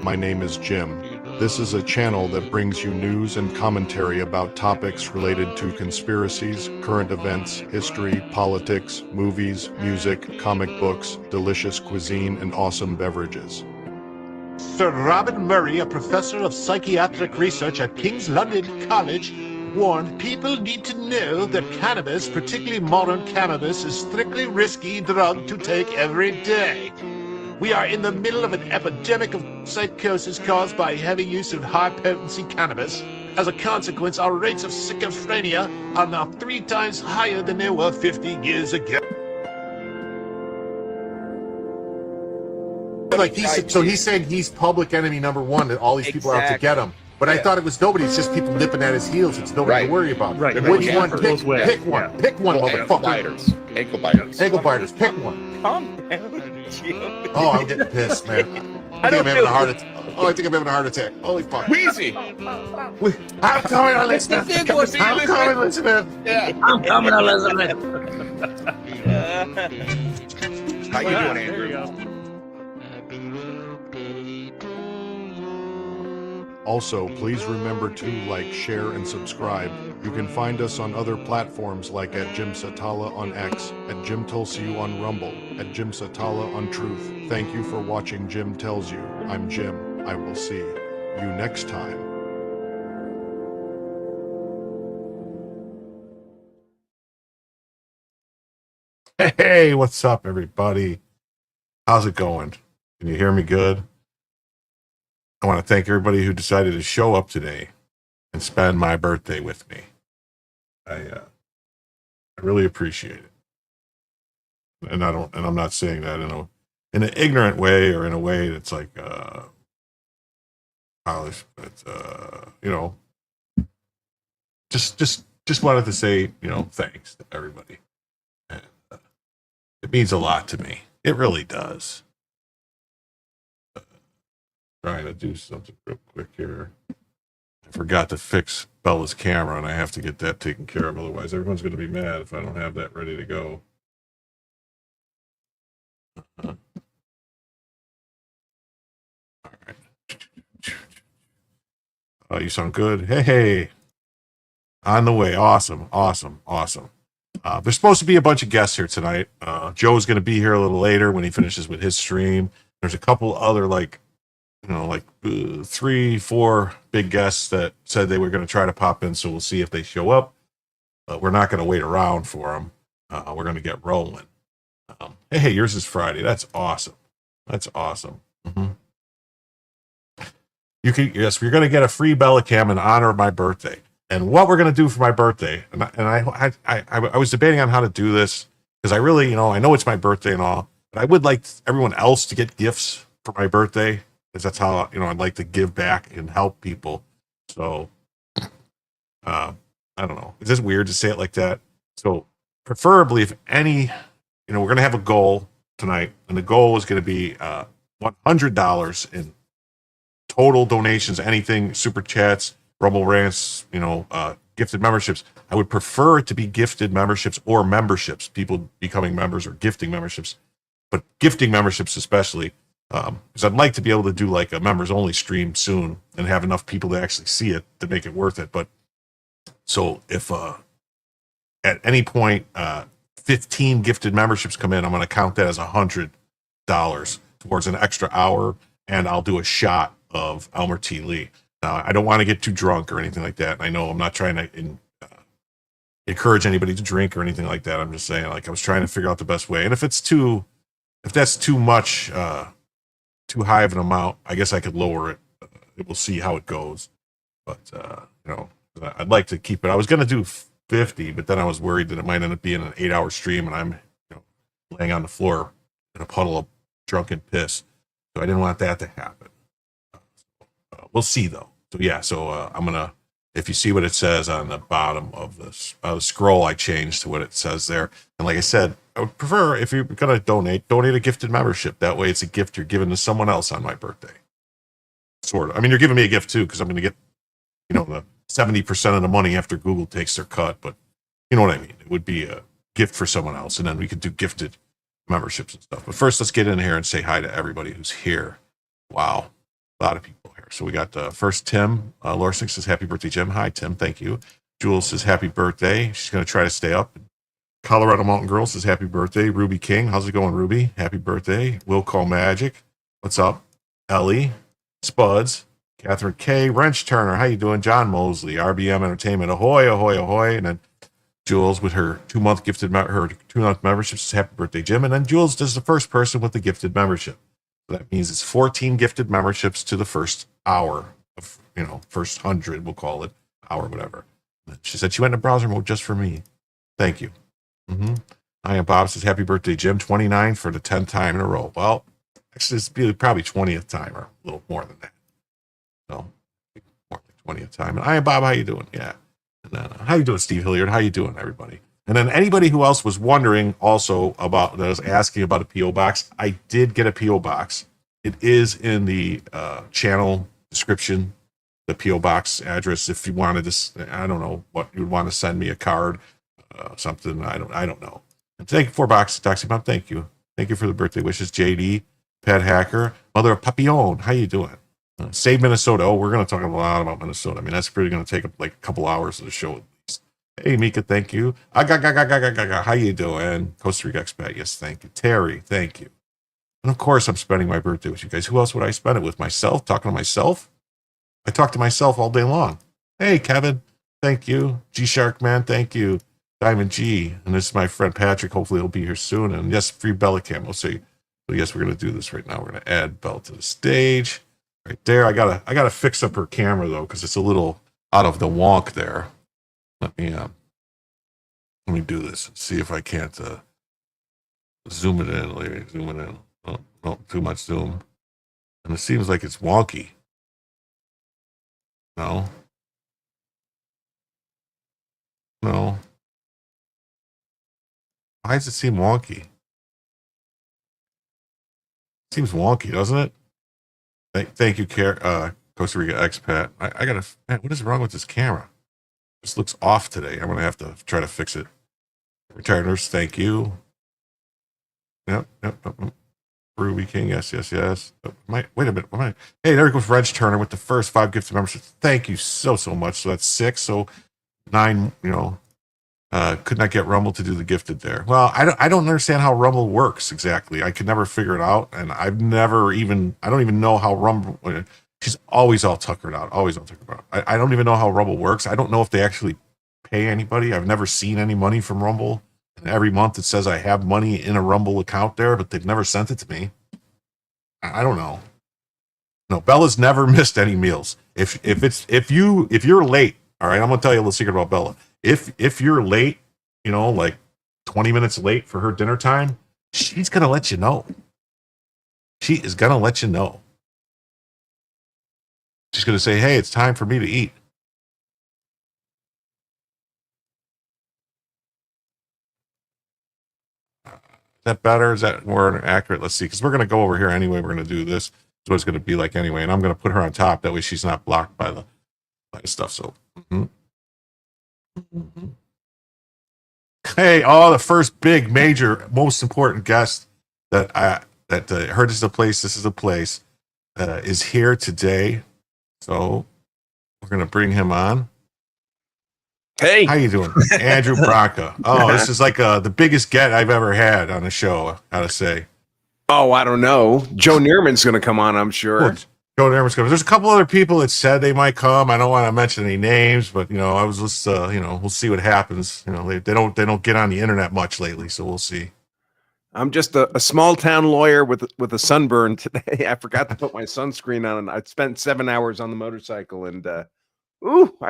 My name is Jim. This is a channel that brings you news and commentary about topics related to conspiracies, current events, history, politics, movies, music, comic books, delicious cuisine, and awesome beverages. Sir Robin Murray, a professor of psychiatric research at King's London College, warned people need to know that cannabis, particularly modern cannabis, is strictly risky drug to take every day. We are in the middle of an epidemic of psychosis caused by heavy use of high-potency cannabis. As a consequence, our rates of schizophrenia are now 3 times higher than they were 50 years ago. Like he's saying he's public enemy #1, that all these people are out to get him. But I thought it was nobody. It's just people nipping at his heels. It's nobody to worry about. Right. Which one? Pick one. Yeah. Pick one, motherfucker. Ankle biters. Ankle biters. Pick one. Calm down, Jim. Oh, I'm getting pissed, man. I think I'm having a heart attack. Oh, I think I'm having a heart attack. Holy fuck. Wheezy. I'm coming, Elizabeth. I'm coming, Elizabeth. Yeah. I'm coming, Elizabeth. How you doing, Andrew? There you go. Also, please remember to like, share, and subscribe. You can find us on other platforms like at Jim Satala on X, at Jim Tulsiu on Rumble, at Jim Satala on Truth. Thank you for watching Jim Tells You. I'm Jim. I will see you next time. Hey, what's up, everybody? How's it going? Can you hear me good? I want to thank everybody who decided to show up today and spend my birthday with me. I really appreciate it. And I'm not saying that in an ignorant way or in a way that's like polished, but just wanted to say, thanks to everybody. And it means a lot to me. It really does. Trying to do something real quick here. I forgot to fix Bella's camera, and I have to get that taken care of. Otherwise, everyone's going to be mad if I don't have that ready to go. All right. You sound good. Hey. On the way. Awesome. There's supposed to be a bunch of guests here tonight. Joe's going to be here a little later when he finishes with his stream. There's a couple other, 3-4 big guests that said they were going to try to pop in, so we'll see if they show up. We're not going to wait around for them. We're going to get rolling. Hey, yours is Friday. That's awesome. Mm-hmm. You're going to get a free Bella Cam in honor of my birthday. And what we're going to do for my birthday, and I was debating on how to do this, because I really, I know it's my birthday and all, but I would like everyone else to get gifts for my birthday, because that's how, I'd like to give back and help people. So, I don't know. Is this weird to say it like that? So, preferably, if any, we're going to have a goal tonight, and the goal is going to be $100 in total donations, anything, super chats, Rumble rants, gifted memberships. I would prefer it to be gifted memberships or memberships, people becoming members or gifting memberships, but gifting memberships especially, because I'd like to be able to do like a members only stream soon and have enough people to actually see it to make it worth it. But so if at any point 15 gifted memberships come in, I'm going to count that as $100 towards an extra hour, and I'll do a shot of Elmer T. Lee. Now, I don't want to get too drunk or anything like that. I know I'm not trying to encourage anybody to drink or anything like that. I'm just saying, I was trying to figure out the best way. And if that's too much, too high of an amount, I guess I could lower it. We'll see how it goes. But, I'd like to keep it. I was going to do 50, but then I was worried that it might end up being an 8-hour stream and I'm laying on the floor in a puddle of drunken piss. So I didn't want that to happen. We'll see though. So yeah, I'm gonna, if you see what it says on the bottom of this scroll, I changed to what it says there. And like I said, I would prefer, if you're gonna donate a gifted membership. That way it's a gift you're giving to someone else on my birthday. Sort of. I mean, you're giving me a gift too, because I'm gonna get, the 70% of the money after Google takes their cut. But you know what I mean? It would be a gift for someone else, and then we could do gifted memberships and stuff. But first, let's get in here and say hi to everybody who's here. Wow, a lot of people here. So we got first Tim Lorsik says happy birthday, Jim. Hi, Tim. Thank you. Jules says happy birthday. She's going to try to stay up. Colorado Mountain Girl says happy birthday. Ruby King, how's it going, Ruby? Happy birthday. Will Call Magic, what's up? Ellie, Spuds, Catherine K, Wrench Turner, how you doing? John Mosley, RBM Entertainment, ahoy, ahoy, ahoy. And then Jules with her 2-month gifted her 2-month membership says happy birthday, Jim. And then Jules is the first person with the gifted membership. So that means it's 14 gifted memberships to the first hour of, first 100, we'll call it, hour, whatever. She said she went into browser mode just for me. Thank you. Mm-hmm. I am Bob says happy birthday, Jim. 29 for the 10th time in a row. Well, actually, it's probably 20th time or a little more than that. So, more like 20th time. And I am Bob. How you doing? Yeah. And then, how you doing, Steve Hilliard? How you doing, everybody? And then anybody who else was wondering also about, that was asking about a P.O. box, I did get a P.O. box. It is in the channel description, the P.O. Box address. If you wanted to, I don't know what you would want to send me a card, something. I don't know. And thank you for Box Toxic Mom. Thank you for the birthday wishes, JD, Pet Hacker, Mother of Papillon. How you doing? Save Minnesota. Oh, we're going to talk a lot about Minnesota. I mean, that's pretty going to take up like a couple hours of the show at least. Hey, Mika, thank you. How you doing? Costa Rica expat. Yes, thank you. Terry, thank you. And of course, I'm spending my birthday with you guys. Who else would I spend it with? Myself? Talking to myself? I talk to myself all day long. Hey, Kevin, thank you. G-Shark Man, thank you. Diamond G. And this is my friend Patrick. Hopefully he'll be here soon. And yes, free Bella Camo. So yes, we're going to do this right now. We're going to add Bella to the stage. Right there. I gotta fix up her camera though, because it's a little out of the wonk there. Let me do this. See if I can't zoom it in. Let me zoom it in. Oh, too much zoom. And it seems like it's wonky. No. Why does it seem wonky? It seems wonky, doesn't it? Thank you, Costa Rica expat. I gotta. Man, what is wrong with this camera? This looks off today. I'm gonna have to try to fix it. Retired nurse, thank you. Yep. Ruby King, yes. Wait a minute. Hey, there goes Reg Turner with the first 5 gifted memberships. Thank you so much. So that's 6. So 9. Could not get Rumble to do the gifted there. Well, I don't understand how Rumble works exactly. I could never figure it out, and I don't even know how Rumble. She's always all tuckered out. I don't even know how Rumble works. I don't know if they actually pay anybody. I've never seen any money from Rumble. And every month it says I have money in a Rumble account there, but they've never sent it to me. I don't know. No, Bella's never missed any meals. If you're late, all right, I'm gonna tell you a little secret about Bella. If you're late, like 20 minutes late for her dinner time, she's gonna let you know. She is gonna let you know. She's gonna say, "Hey, it's time for me to eat." Is that better? Is that more accurate? Let's see, because we're going to go over here anyway. We're going to do this. That's what it's going to be like anyway. And I'm going to put her on top. That way she's not blocked by the stuff. So, Hey, the first big, major, most important guest that heard this is a place is here today. So we're going to bring him on. Hey, how you doing? Andrew Branca. Oh, this is like the biggest get I've ever had on a show, I gotta say. Oh, I don't know. Joe Neirman's going to come on, I'm sure. Well, Joe Neirman's coming. There's a couple other people that said they might come. I don't want to mention any names, but I was just we'll see what happens. They don't get on the internet much lately, so we'll see. I'm just a small town lawyer with a sunburn today. I forgot to put my sunscreen on, and I spent 7 hours on the motorcycle, and I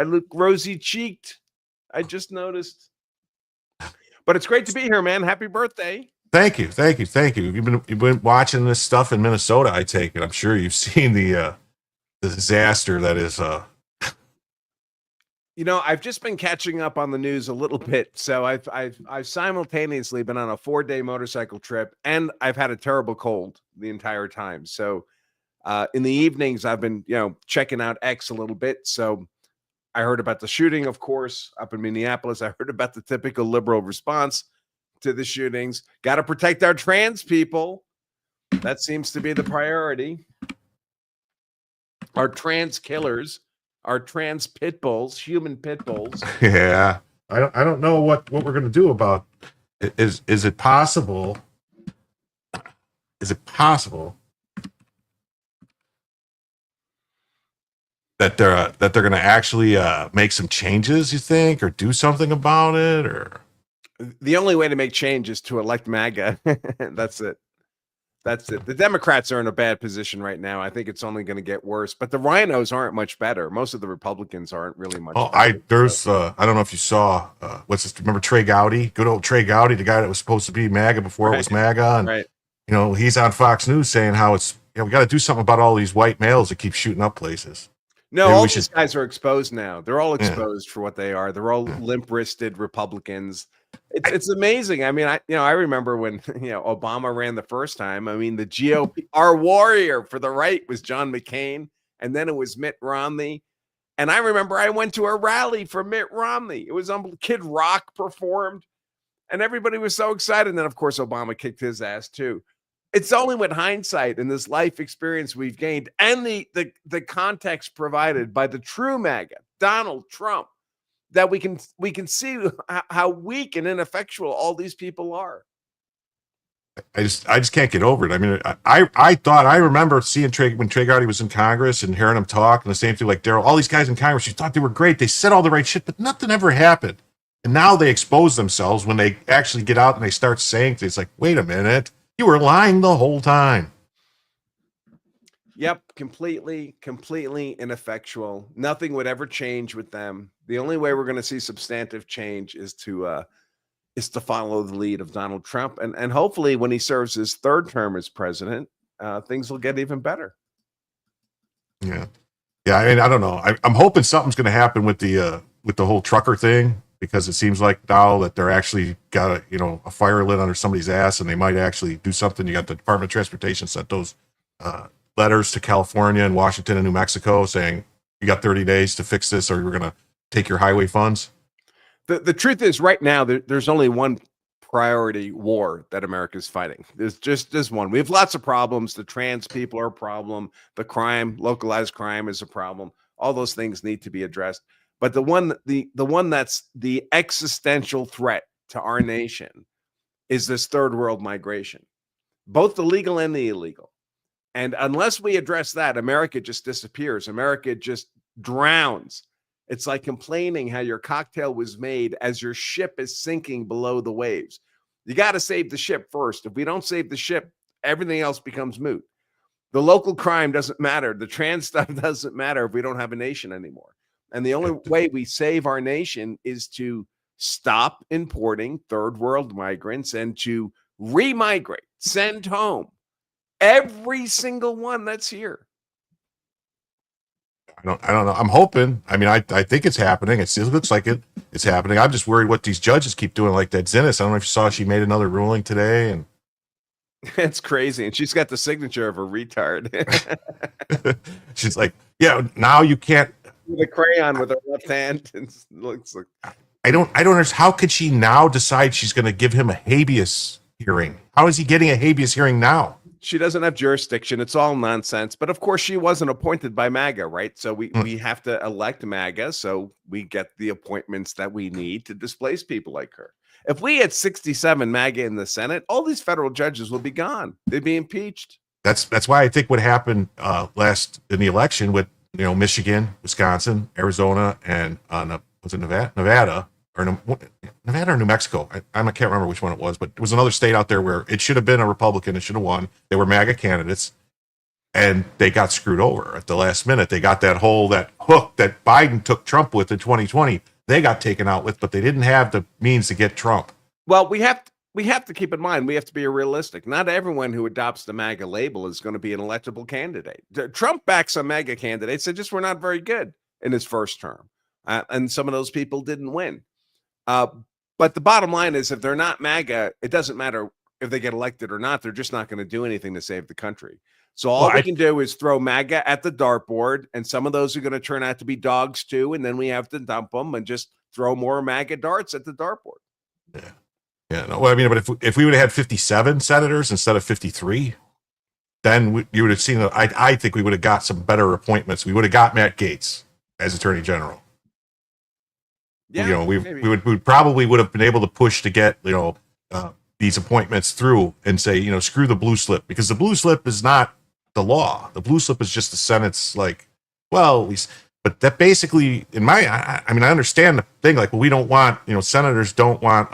look rosy cheeked. I just noticed. But it's great to be here, man. Happy birthday. Thank you. You've been watching this stuff in Minnesota, I take it. I'm sure you've seen the disaster that is I've just been catching up on the news a little bit. So I've simultaneously been on a 4-day motorcycle trip, and I've had a terrible cold the entire time. So in the evenings I've been, checking out X a little bit. So I heard about the shooting, of course, up in Minneapolis. I heard about the typical liberal response to the shootings. Got to protect our trans people. That seems to be the priority. Our trans killers, our trans pit bulls, human pit bulls. Yeah. I don't know what we're going to do about it. Is it possible? Is it possible that they're going to actually make some changes, you think, or do something about it? Or the only way to make change is to elect MAGA. That's it. The Democrats are in a bad position right now. I think it's only going to get worse. But the rhinos aren't much better. Most of the Republicans aren't really much better. I don't know if you saw remember Trey Gowdy? Good old Trey Gowdy, the guy that was supposed to be MAGA before it was MAGA. And, right. He's on Fox News saying how it's we got to do something about all these white males that keep shooting up places. No, maybe all these guys are exposed now. They're all exposed for what they are. They're all limp-wristed Republicans. It's amazing. I mean, I remember when Obama ran the first time. I mean, the GOP, our warrior for the right was John McCain, and then it was Mitt Romney. And I remember I went to a rally for Mitt Romney. It was Kid Rock performed, and everybody was so excited. And then, of course, Obama kicked his ass too. It's only with hindsight and this life experience we've gained, and the context provided by the true MAGA, Donald Trump, that we can see how weak and ineffectual all these people are. I just can't get over it. I mean, I remember seeing when Trey Gowdy was in Congress and hearing him talk, and the same thing like Daryl, all these guys in Congress, you thought they were great. They said all the right shit, but nothing ever happened. And now they expose themselves when they actually get out and they start saying things like, wait a minute, you were lying the whole time. Yep, completely ineffectual. Nothing would ever change with them. The only way we're going to see substantive change is to follow the lead of Donald Trump, and hopefully, when he serves his third term as president, things will get even better. Yeah. I mean, I don't know. I'm hoping something's going to happen with the whole trucker thing, because it seems like now that they're actually got a fire lit under somebody's ass, and they might actually do something. You got the Department of Transportation sent those letters to California and Washington and New Mexico saying you got 30 days to fix this, or we're going to take your highway funds. The truth is, right now, there's only one priority war that America's fighting. There's just this one. We have lots of problems. The trans people are a problem. The crime, localized crime, is a problem. All those things need to be addressed. But the one that's the existential threat to our nation is this third world migration, both the legal and the illegal. And unless we address that, America just disappears. America just drowns. It's like complaining how your cocktail was made as your ship is sinking below the waves. You got to save the ship first. If we don't save the ship, everything else becomes moot. The local crime doesn't matter. The trans stuff doesn't matter if we don't have a nation anymore. And the only way we save our nation is to stop importing third world migrants and to remigrate, send home every single one that's here. I don't know. I'm hoping. I mean, I think it's happening. It still looks like it's happening. I'm just worried what these judges keep doing, like that Xinis. I don't know if you saw, she made another ruling today, and it's crazy. And she's got the signature of a retard. She's like, yeah, now you can't. With a crayon with her left hand. It looks like. I don't understand. How could she now decide she's going to give him a habeas hearing? How is he getting a habeas hearing now? She doesn't have jurisdiction. It's all nonsense. But of course, she wasn't appointed by MAGA, right? So we have to elect MAGA, so we get the appointments that we need to displace people like her. If we had 67 MAGA in the Senate, all these federal judges will be gone. They'd be impeached. That's why I think what happened last in the election with Michigan, Wisconsin, Arizona, and was it Nevada or New Mexico? I can't remember which one it was, but it was another state out there where it should have been a Republican. It should have won. They were MAGA candidates, and they got screwed over at the last minute. They got that hook that Biden took Trump with in 2020. They got taken out with, but they didn't have the means to get Trump. Well, we have to keep in mind, we have to be realistic. Not everyone who adopts the MAGA label is going to be an electable candidate. Trump backs some MAGA candidates that just were not very good in his first term. And some of those people didn't win. But the bottom line is, if they're not MAGA, it doesn't matter if they get elected or not. They're just not going to do anything to save the country. So all we can do is throw MAGA at the dartboard, and some of those are going to turn out to be dogs too, and then we have to dump them and just throw more MAGA darts at the dartboard. Yeah. No, well, I mean, but if we would have had 57 senators instead of 53, then you would have seen. I think we would have got some better appointments. We would have got Matt Gaetz as Attorney General. Yeah, we probably would have been able to push to get these appointments through and say, screw the blue slip, because the blue slip is not the law. The blue slip is just the Senate's but that basically, I understand the thing, like, well, we don't want, senators don't want,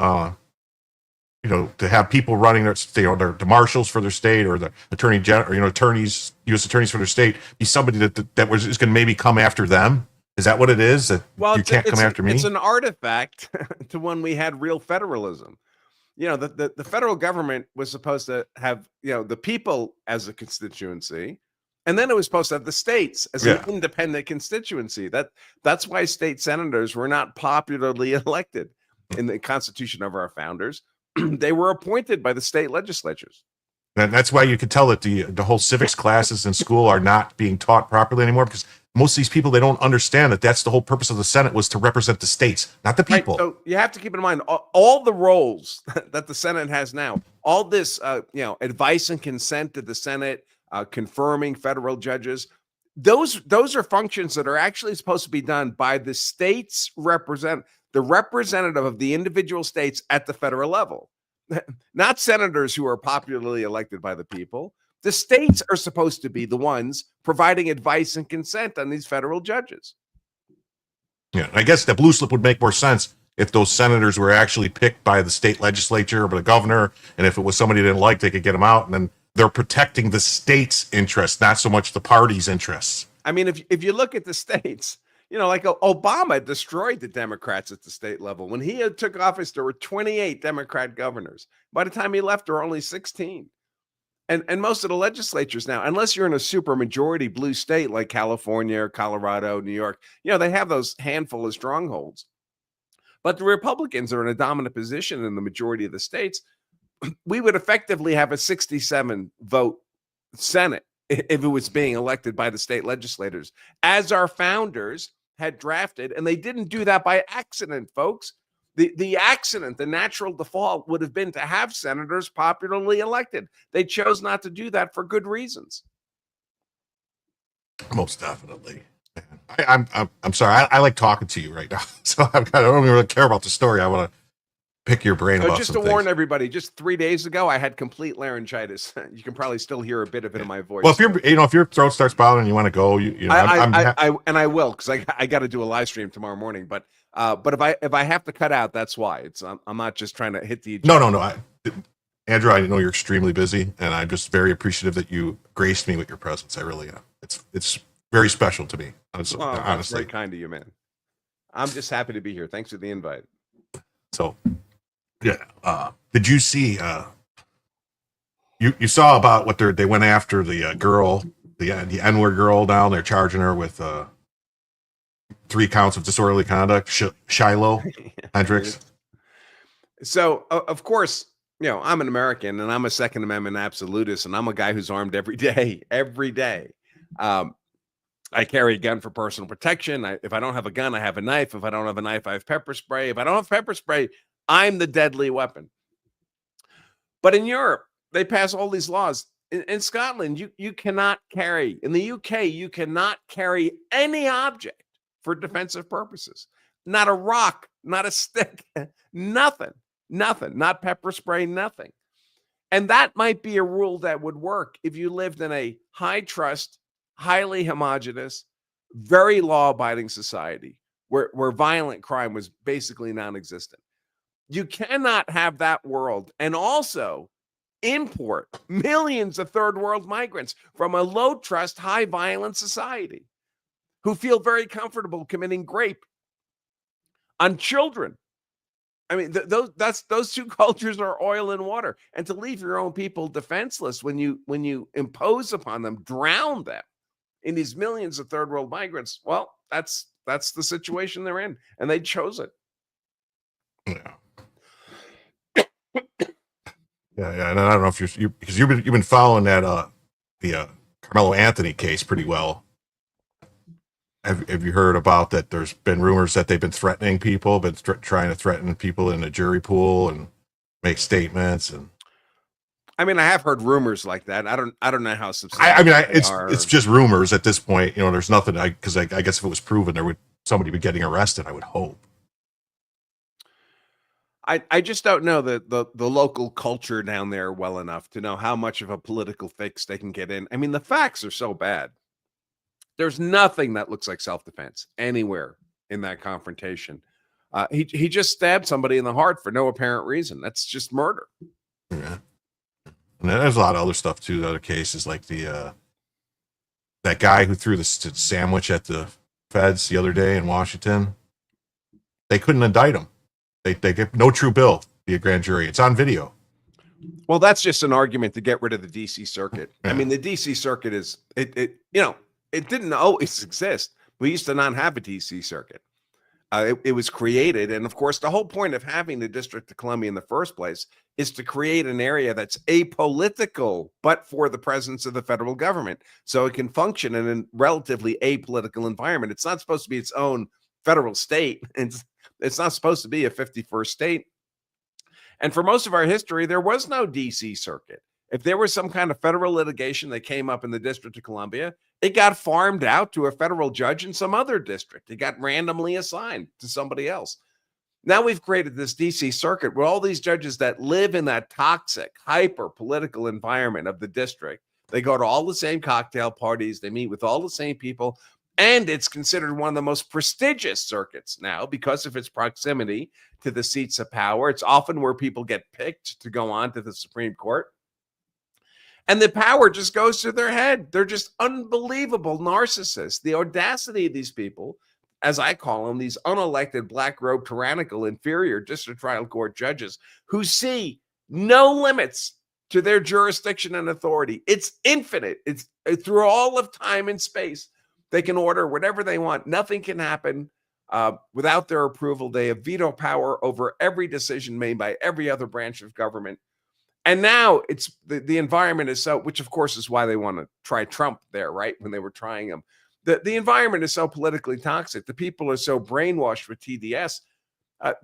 to have people running the marshals for their state, or the attorney general, or, attorneys, U.S. attorneys for their state, be somebody is going to maybe come after them. Is that what it is? That you can't come after me? It's an artifact to when we had real federalism. The federal government was supposed to have, the people as a constituency, and then it was supposed to have the states as an independent constituency. That's why state senators were not popularly elected. in the Constitution of our founders, they were appointed by the state legislatures. And that's why you can tell that the whole civics classes in school are not being taught properly anymore, because most of these people, they don't understand that that's the whole purpose of the Senate, was to represent the states, not the people. Right, so you have to keep in mind all the roles that the Senate has now, all this, advice and consent to the Senate, confirming federal judges. Those are functions that are actually supposed to be done by the states the representative of the individual states at the federal level, not senators who are popularly elected by the people. The states are supposed to be the ones providing advice and consent on these federal judges. Yeah, I guess the blue slip would make more sense if those senators were actually picked by the state legislature or by the governor, and if it was somebody they didn't like, they could get them out, and then they're protecting the state's interests, not so much the party's interests. I mean, if you look at the states, like Obama destroyed the Democrats at the state level. When he took office, there were 28 Democrat governors. By the time he left, there were only 16. And most of the legislatures now, unless you're in a super majority blue state like California or Colorado, New York, they have those handful of strongholds. But the Republicans are in a dominant position in the majority of the states. We would effectively have a 67 vote Senate if it was being elected by the state legislators, as our founders had drafted. And they didn't do that by accident, folks. The accident, the natural default would have been to have senators popularly elected. They chose not to do that for good reasons. Most definitely. I'm sorry. I like talking to you right now, so I don't really care about the story. I want to pick your brain about just some to warn things. everybody, just 3 days ago, I had complete laryngitis. You can probably still hear a bit of it in my voice. Well, if your throat starts bothering and you want to go, I will, because I got to do a live stream tomorrow morning. But if I have to cut out, that's why. I'm not just trying to hit the no. Andrew, I know you're extremely busy, and I'm just very appreciative that you graced me with your presence. I really am. It's very special to me. Honestly, that's very kind of you, man. I'm just happy to be here. Thanks for the invite. So, yeah. Did you see? You saw about what they went after the girl, the N-word girl down there, charging her with 3 counts of disorderly conduct. Shiloh Hendricks. So, of course, I'm an American and I'm a Second Amendment absolutist, and I'm a guy who's armed every day. Every day. I carry a gun for personal protection. If I don't have a gun, I have a knife. If I don't have a knife, I have pepper spray. If I don't have pepper spray, I'm the deadly weapon. But in Europe, they pass all these laws. In Scotland, you cannot carry. In the UK, you cannot carry any object for defensive purposes. Not a rock, not a stick, nothing, not pepper spray, nothing. And that might be a rule that would work if you lived in a high trust, highly homogenous, very law-abiding society where violent crime was basically non-existent. You cannot have that world and also import millions of third world migrants from a low trust, high violent society who feel very comfortable committing rape on children. I mean, those two cultures are oil and water. And to leave your own people defenseless when you impose upon them, drown them in these millions of third world migrants, well, that's the situation they're in, and they chose it. Yeah, and I don't know if because you've been following that the Carmelo Anthony case pretty well. Have you heard about that? There's been rumors that they've been threatening people, but trying to threaten people in the jury pool and make statements. And I mean, I have heard rumors like that. I don't know how substantial. It's just rumors at this point. There's nothing. Because I guess if it was proven, somebody be getting arrested. I would hope. I just don't know the local culture down there well enough to know how much of a political fix they can get in. I mean, the facts are so bad. There's nothing that looks like self-defense anywhere in that confrontation. He just stabbed somebody in the heart for no apparent reason. That's just murder. Yeah. And there's a lot of other stuff too. The other cases like that guy who threw the sandwich at the feds the other day in Washington. They couldn't indict him. They get no true bill via grand jury. It's on video. Well, that's just an argument to get rid of the DC circuit. Yeah. I mean, the DC circuit is it didn't always exist. We used to not have a DC circuit. It was created. And of course, the whole point of having the District of Columbia in the first place is to create an area that's apolitical, but for the presence of the federal government. So it can function in a relatively apolitical environment. It's not supposed to be its own federal state. It's not supposed to be a 51st state. And for most of our history, there was no DC circuit. If there was some kind of federal litigation that came up in the District of Columbia, it got farmed out to a federal judge in some other district. It got randomly assigned to somebody else. Now we've created this DC circuit with all these judges that live in that toxic, hyper political environment of the district. They go to all the same cocktail parties. They meet with all the same people. And it's considered one of the most prestigious circuits now because of its proximity to the seats of power. It's often where people get picked to go on to the Supreme Court. And the power just goes to their head. They're just unbelievable narcissists. The audacity of these people, as I call them, these unelected black robe tyrannical inferior district trial court judges who see no limits to their jurisdiction and authority. It's infinite. It's through all of time and space. They can order whatever they want. Nothing can happen without their approval. They have veto power over every decision made by every other branch of government. And now it's the environment is so, which of course is why they want to try Trump there, right? When they were trying him. The environment is so politically toxic. The people are so brainwashed with TDS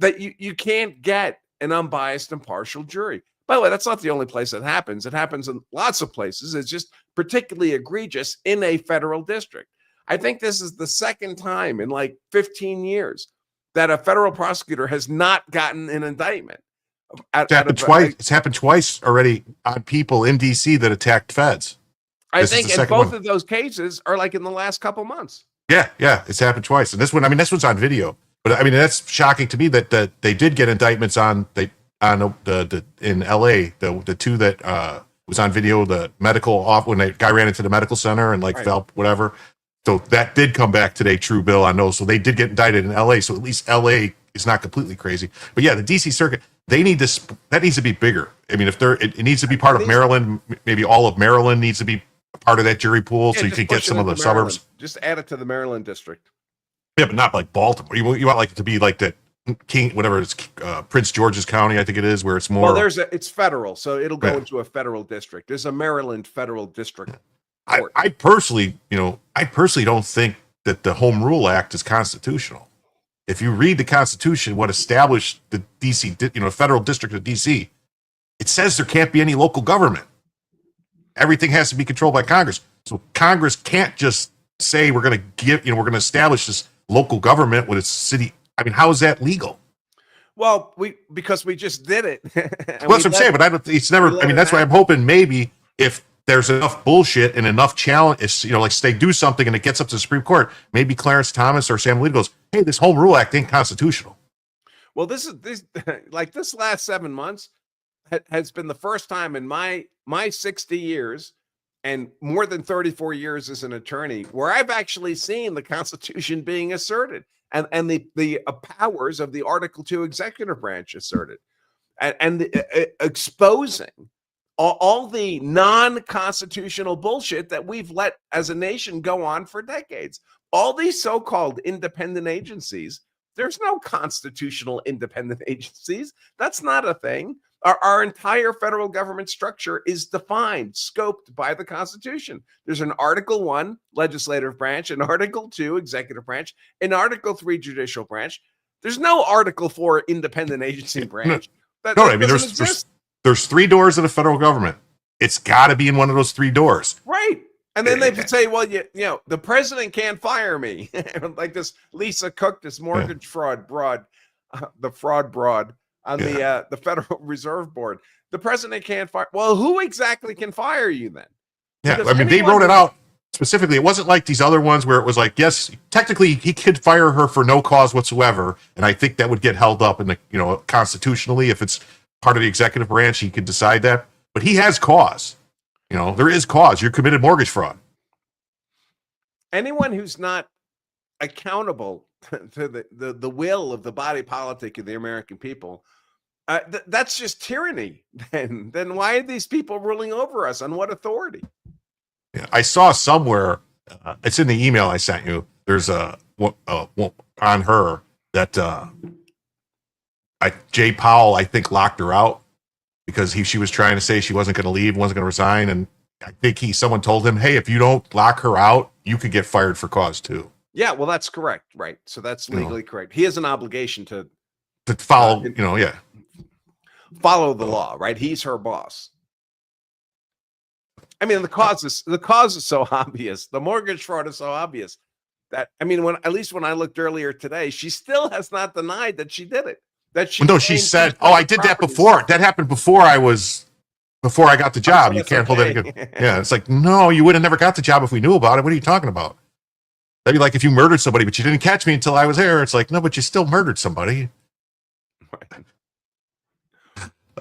that you can't get an unbiased, impartial jury. By the way, that's not the only place that happens. It happens in lots of places. It's just particularly egregious in a federal district. I think this is the second time in like 15 years that a federal prosecutor has not gotten an indictment. It's happened twice. It's happened twice already on people in DC that attacked feds. I think in both of those cases are like in the last couple months. Yeah, it's happened twice. And this one, this one's on video. But I mean, that's shocking to me that they did get indictments in LA. The two that was on video, the medical off when the guy ran into the medical center and fell, whatever. So that did come back today, true bill, I know. So they did get indicted in LA. So at least LA is not completely crazy. But yeah, the DC circuit, that needs to be bigger. I mean, it needs to be part of Maryland, maybe all of Maryland needs to be part of that jury pool, so you can get some of the suburbs. Just add it to the Maryland district. Yeah, but not like Baltimore. You want it to be like that King, whatever it's Prince George's County, I think it is, where it's more. Well, it's federal, so it'll go into a federal district. There's a Maryland federal district. I personally don't think that the Home Rule Act is constitutional. If you read the Constitution, what established the DC, federal district of DC, it says there can't be any local government. Everything has to be controlled by Congress. So Congress can't just say we're going to establish this local government with its city. I mean, how is that legal? Well, because we just did it. Well, that's what I'm saying, but it's never. I mean, that's why I'm hoping maybe if there's enough bullshit and enough challenge, like they do something and it gets up to the Supreme Court, maybe Clarence Thomas or Sam Alito goes, "Hey, this Home Rule Act ain't constitutional." Well, this last 7 months has been the first time in my 60 years and more than 34 years as an attorney where I've actually seen the Constitution being asserted and the powers of the Article 2 executive branch asserted and exposing all the non-constitutional bullshit that we've let as a nation go on for decades. All these so-called independent agencies, there's no constitutional independent agencies. That's not a thing. Our entire federal government structure is defined, scoped by the Constitution. There's an Article 1 legislative branch, an Article 2 executive branch, an Article 3 judicial branch. There's no Article 4 independent agency branch. There's 3 doors of the federal government. It's got to be in one of those 3 doors. Right. And then they say, well, the president can't fire me. Like this Lisa Cook, this mortgage fraud broad, the fraud broad on the Federal Reserve Board. The president can't fire. Well, who exactly can fire you then? Yeah, because they wrote it out specifically. It wasn't like these other ones where it was like, yes, technically he could fire her for no cause whatsoever. And I think that would get held up in the, constitutionally, if it's part of the executive branch, he could decide that. But he has cause. There is cause. You're committed mortgage fraud. Anyone who's not accountable to the will of the body politic of the American people, that's just tyranny. Then why are these people ruling over us? On what authority? Yeah, I saw somewhere, it's in the email I sent you, there's on her, that Jay Powell, I think, locked her out because she was trying to say she wasn't going to leave, wasn't going to resign, and I think someone told him, hey, if you don't lock her out, you could get fired for cause too. Yeah, well, that's correct, right? So that's legally correct. He has an obligation to follow, follow the law, right? He's her boss. I mean, the cause is so obvious. The mortgage fraud is so obvious that, I mean, at least when I looked earlier today, she still has not denied that she did it. That she said, "Oh, I did that before. That happened before I got the job. You can't hold it against." Yeah, it's like, no, you would have never got the job if we knew about it. What are you talking about? That'd be like if you murdered somebody, but you didn't catch me until I was there. It's like, no, but you still murdered somebody.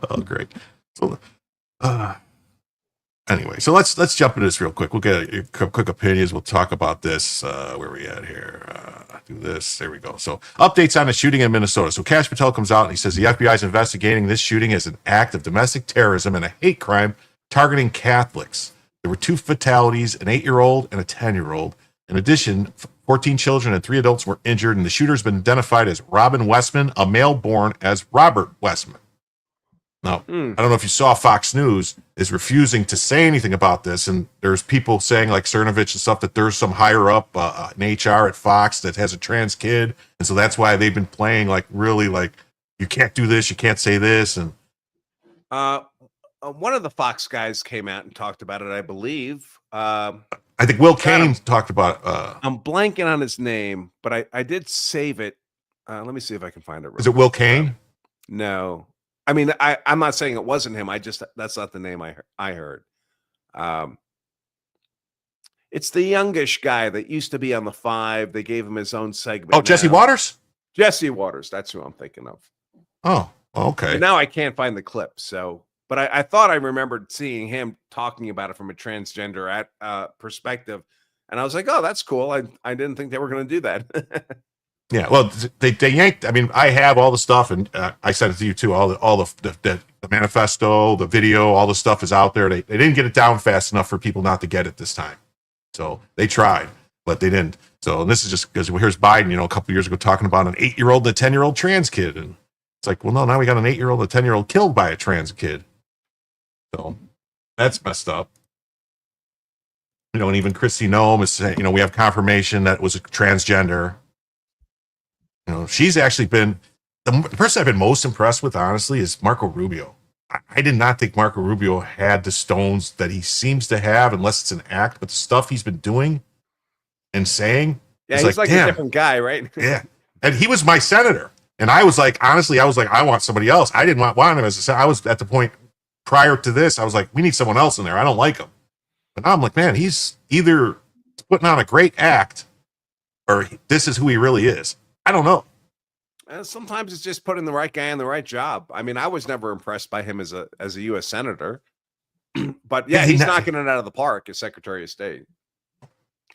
Oh, great. So, anyway, so let's jump into this real quick. We'll get a quick opinions. We'll talk about this. Where are we at here? Do this. There we go. So updates on the shooting in Minnesota. So Kash Patel comes out and he says the FBI is investigating this shooting as an act of domestic terrorism and a hate crime targeting Catholics. There were 2 fatalities, an 8-year-old and a 10-year-old. In addition, 14 children and 3 adults were injured, and the shooter has been identified as Robin Westman, a male born as Robert Westman. Now, I don't know if you saw Fox News is refusing to say anything about this, and there's people saying like Cernovich and stuff that there's some higher up in HR at Fox that has a trans kid, and so that's why they've been playing like really like you can't do this, you can't say this, and one of the Fox guys came out and talked about it, I believe. I think Will Kane talked about. I'm blanking on his name, but I did save it. Let me see if I can find it. Is it Will Kane? No. I mean, I'm not saying it wasn't him. That's not the name I heard. It's the youngish guy that used to be on the 5. They gave him his own segment. Oh, Jesse Waters? Jesse Waters. That's who I'm thinking of. Oh, okay. But now I can't find the clip. So, but I thought I remembered seeing him talking about it from a transgender perspective. And I was like, oh, that's cool. I didn't think they were going to do that. Yeah, well, they yanked. I mean, I have all the stuff, and I sent it to you too. All the manifesto, the video, all the stuff is out there. They didn't get it down fast enough for people not to get it this time. So they tried, but they didn't. So and this is just because here's Biden, a couple of years ago talking about an 8-year-old and a 10-year-old trans kid, and it's like, well, no, now we got an 8-year-old and a 10-year-old killed by a trans kid. So that's messed up. And even Kristi Noem is saying, we have confirmation that it was a transgender. She's actually been the person I've been most impressed with, honestly, is Marco Rubio. I did not think Marco Rubio had the stones that he seems to have, unless it's an act. But the stuff he's been doing and saying, he's like a different guy, right? Yeah, and he was my senator, and I was like, honestly, I want somebody else. I didn't want him as a senator. I was at the point prior to this. I was like, we need someone else in there. I don't like him. But now I'm like, man, he's either putting on a great act, or this is who he really is. I don't know. Sometimes it's just putting the right guy in the right job. I mean, I was never impressed by him as a U.S. senator, but he's knocking it out of the park as Secretary of State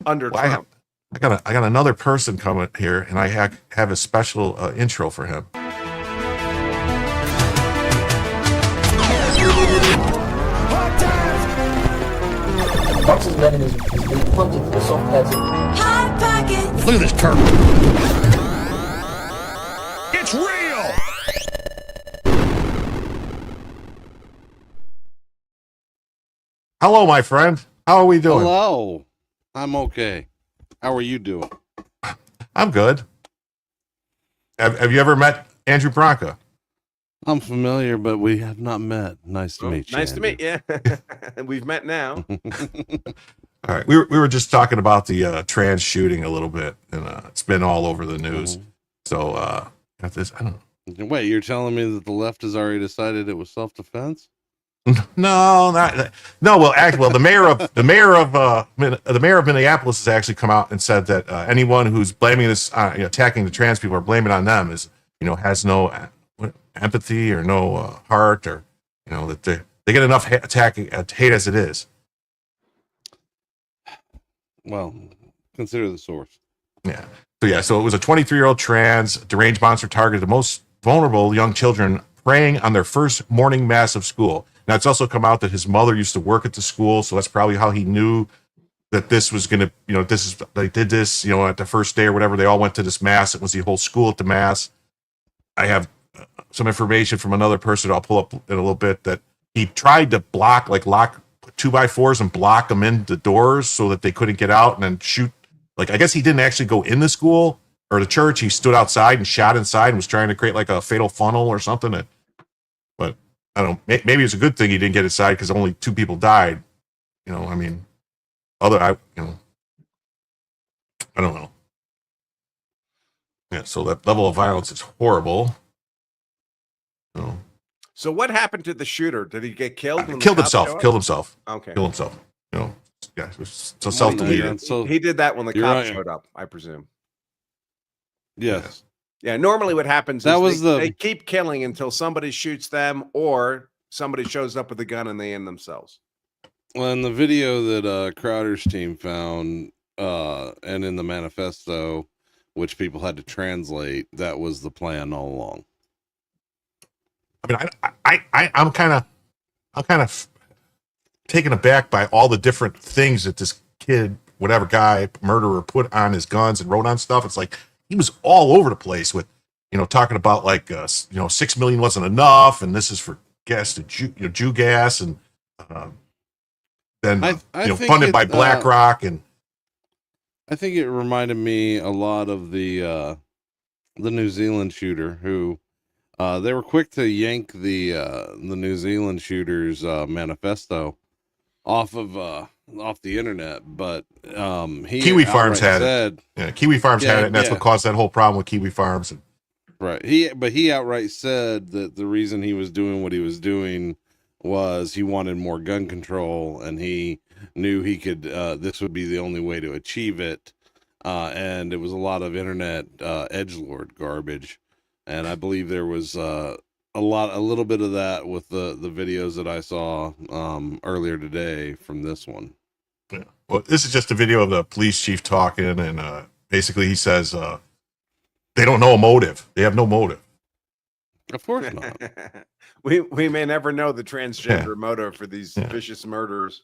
under Trump. I got another person coming here, and I have a special intro for him. Marxist Leninism has been punted for soft pads. Hot pockets. Look at this turtle. It's real. Hello, my friend. How are we doing? Hello. I'm okay. How are you doing? I'm good. Have you ever met Andrew Branca? I'm familiar, but we have not met. Nice to meet you. Nice to meet you. We've met now. All right. We were just talking about the trans shooting a little bit, and it's been all over the news. So got this. I don't know. Wait, you're telling me that the left has already decided it was self-defense? No, not no. Well, actually, the mayor of Minneapolis has actually come out and said that anyone who's blaming this, attacking the trans people, or blaming on them, is has no empathy or no heart, or that they get enough hate as it is. Well, consider the source. Yeah. So it was a 23-year-old trans deranged monster targeted the most vulnerable young children praying on their first morning mass of school. Now, it's also come out that his mother used to work at the school, so that's probably how he knew that this was going to, they did this, at the first day or whatever, they all went to this mass. It was the whole school at the mass. I have some information from another person I'll pull up in a little bit that he tried to lock 2x4s and block them in the doors so that they couldn't get out and then shoot. Like, I guess he didn't actually go in the school or the church. He stood outside and shot inside and was trying to create like a fatal funnel or something. But I don't know. Maybe it's a good thing he didn't get inside because only 2 people died. I don't know. Yeah, so that level of violence is horrible. So what happened to the shooter? Did he get killed? Killed himself. Okay. Killed himself. Yeah, so self-deleted. So He did that when the You're cops right. showed up, I presume. yes. Yeah, normally what happens That is was they keep killing until somebody shoots them or somebody shows up with a gun and they end themselves. Well, in the video that Crowder's team found, and in the manifesto, which people had to translate, that was the plan all along. I mean, I'm kind of taken aback by all the different things that this kid, whatever guy, murderer, put on his guns and wrote on stuff. It's like he was all over the place with, talking about like, 6 million wasn't enough, and this is for gas to Jew gas, and then I think funded by BlackRock, and I think it reminded me a lot of the New Zealand shooter who they were quick to yank the New Zealand shooter's manifesto off the internet, but he Kiwi Farms had said, it. Yeah, Kiwi Farms had it, and that's what caused that whole problem with Kiwi Farms. Right. He outright said that the reason he was doing what he was doing was he wanted more gun control, and he knew he could. This would be the only way to achieve it, and it was a lot of internet edgelord garbage, and I believe there was a little bit of that with the videos that I saw earlier today from this one. Yeah. Well, this is just a video of the police chief talking, and basically he says they don't know a motive. They have no motive. Of course not. we may never know the transgender motive for these vicious murderers.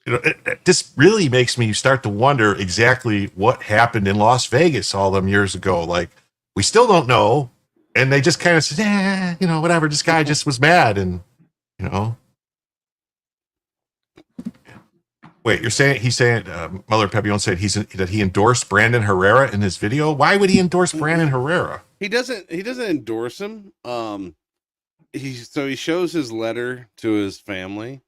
This really makes me start to wonder exactly what happened in Las Vegas all them years ago. Like, we still don't know. And they just kind of said, whatever. This guy just was mad, and Wait, he's saying Mother Pepion said that he endorsed Brandon Herrera in his video. Why would he endorse Brandon Herrera? He doesn't endorse him. He shows his letter to his family,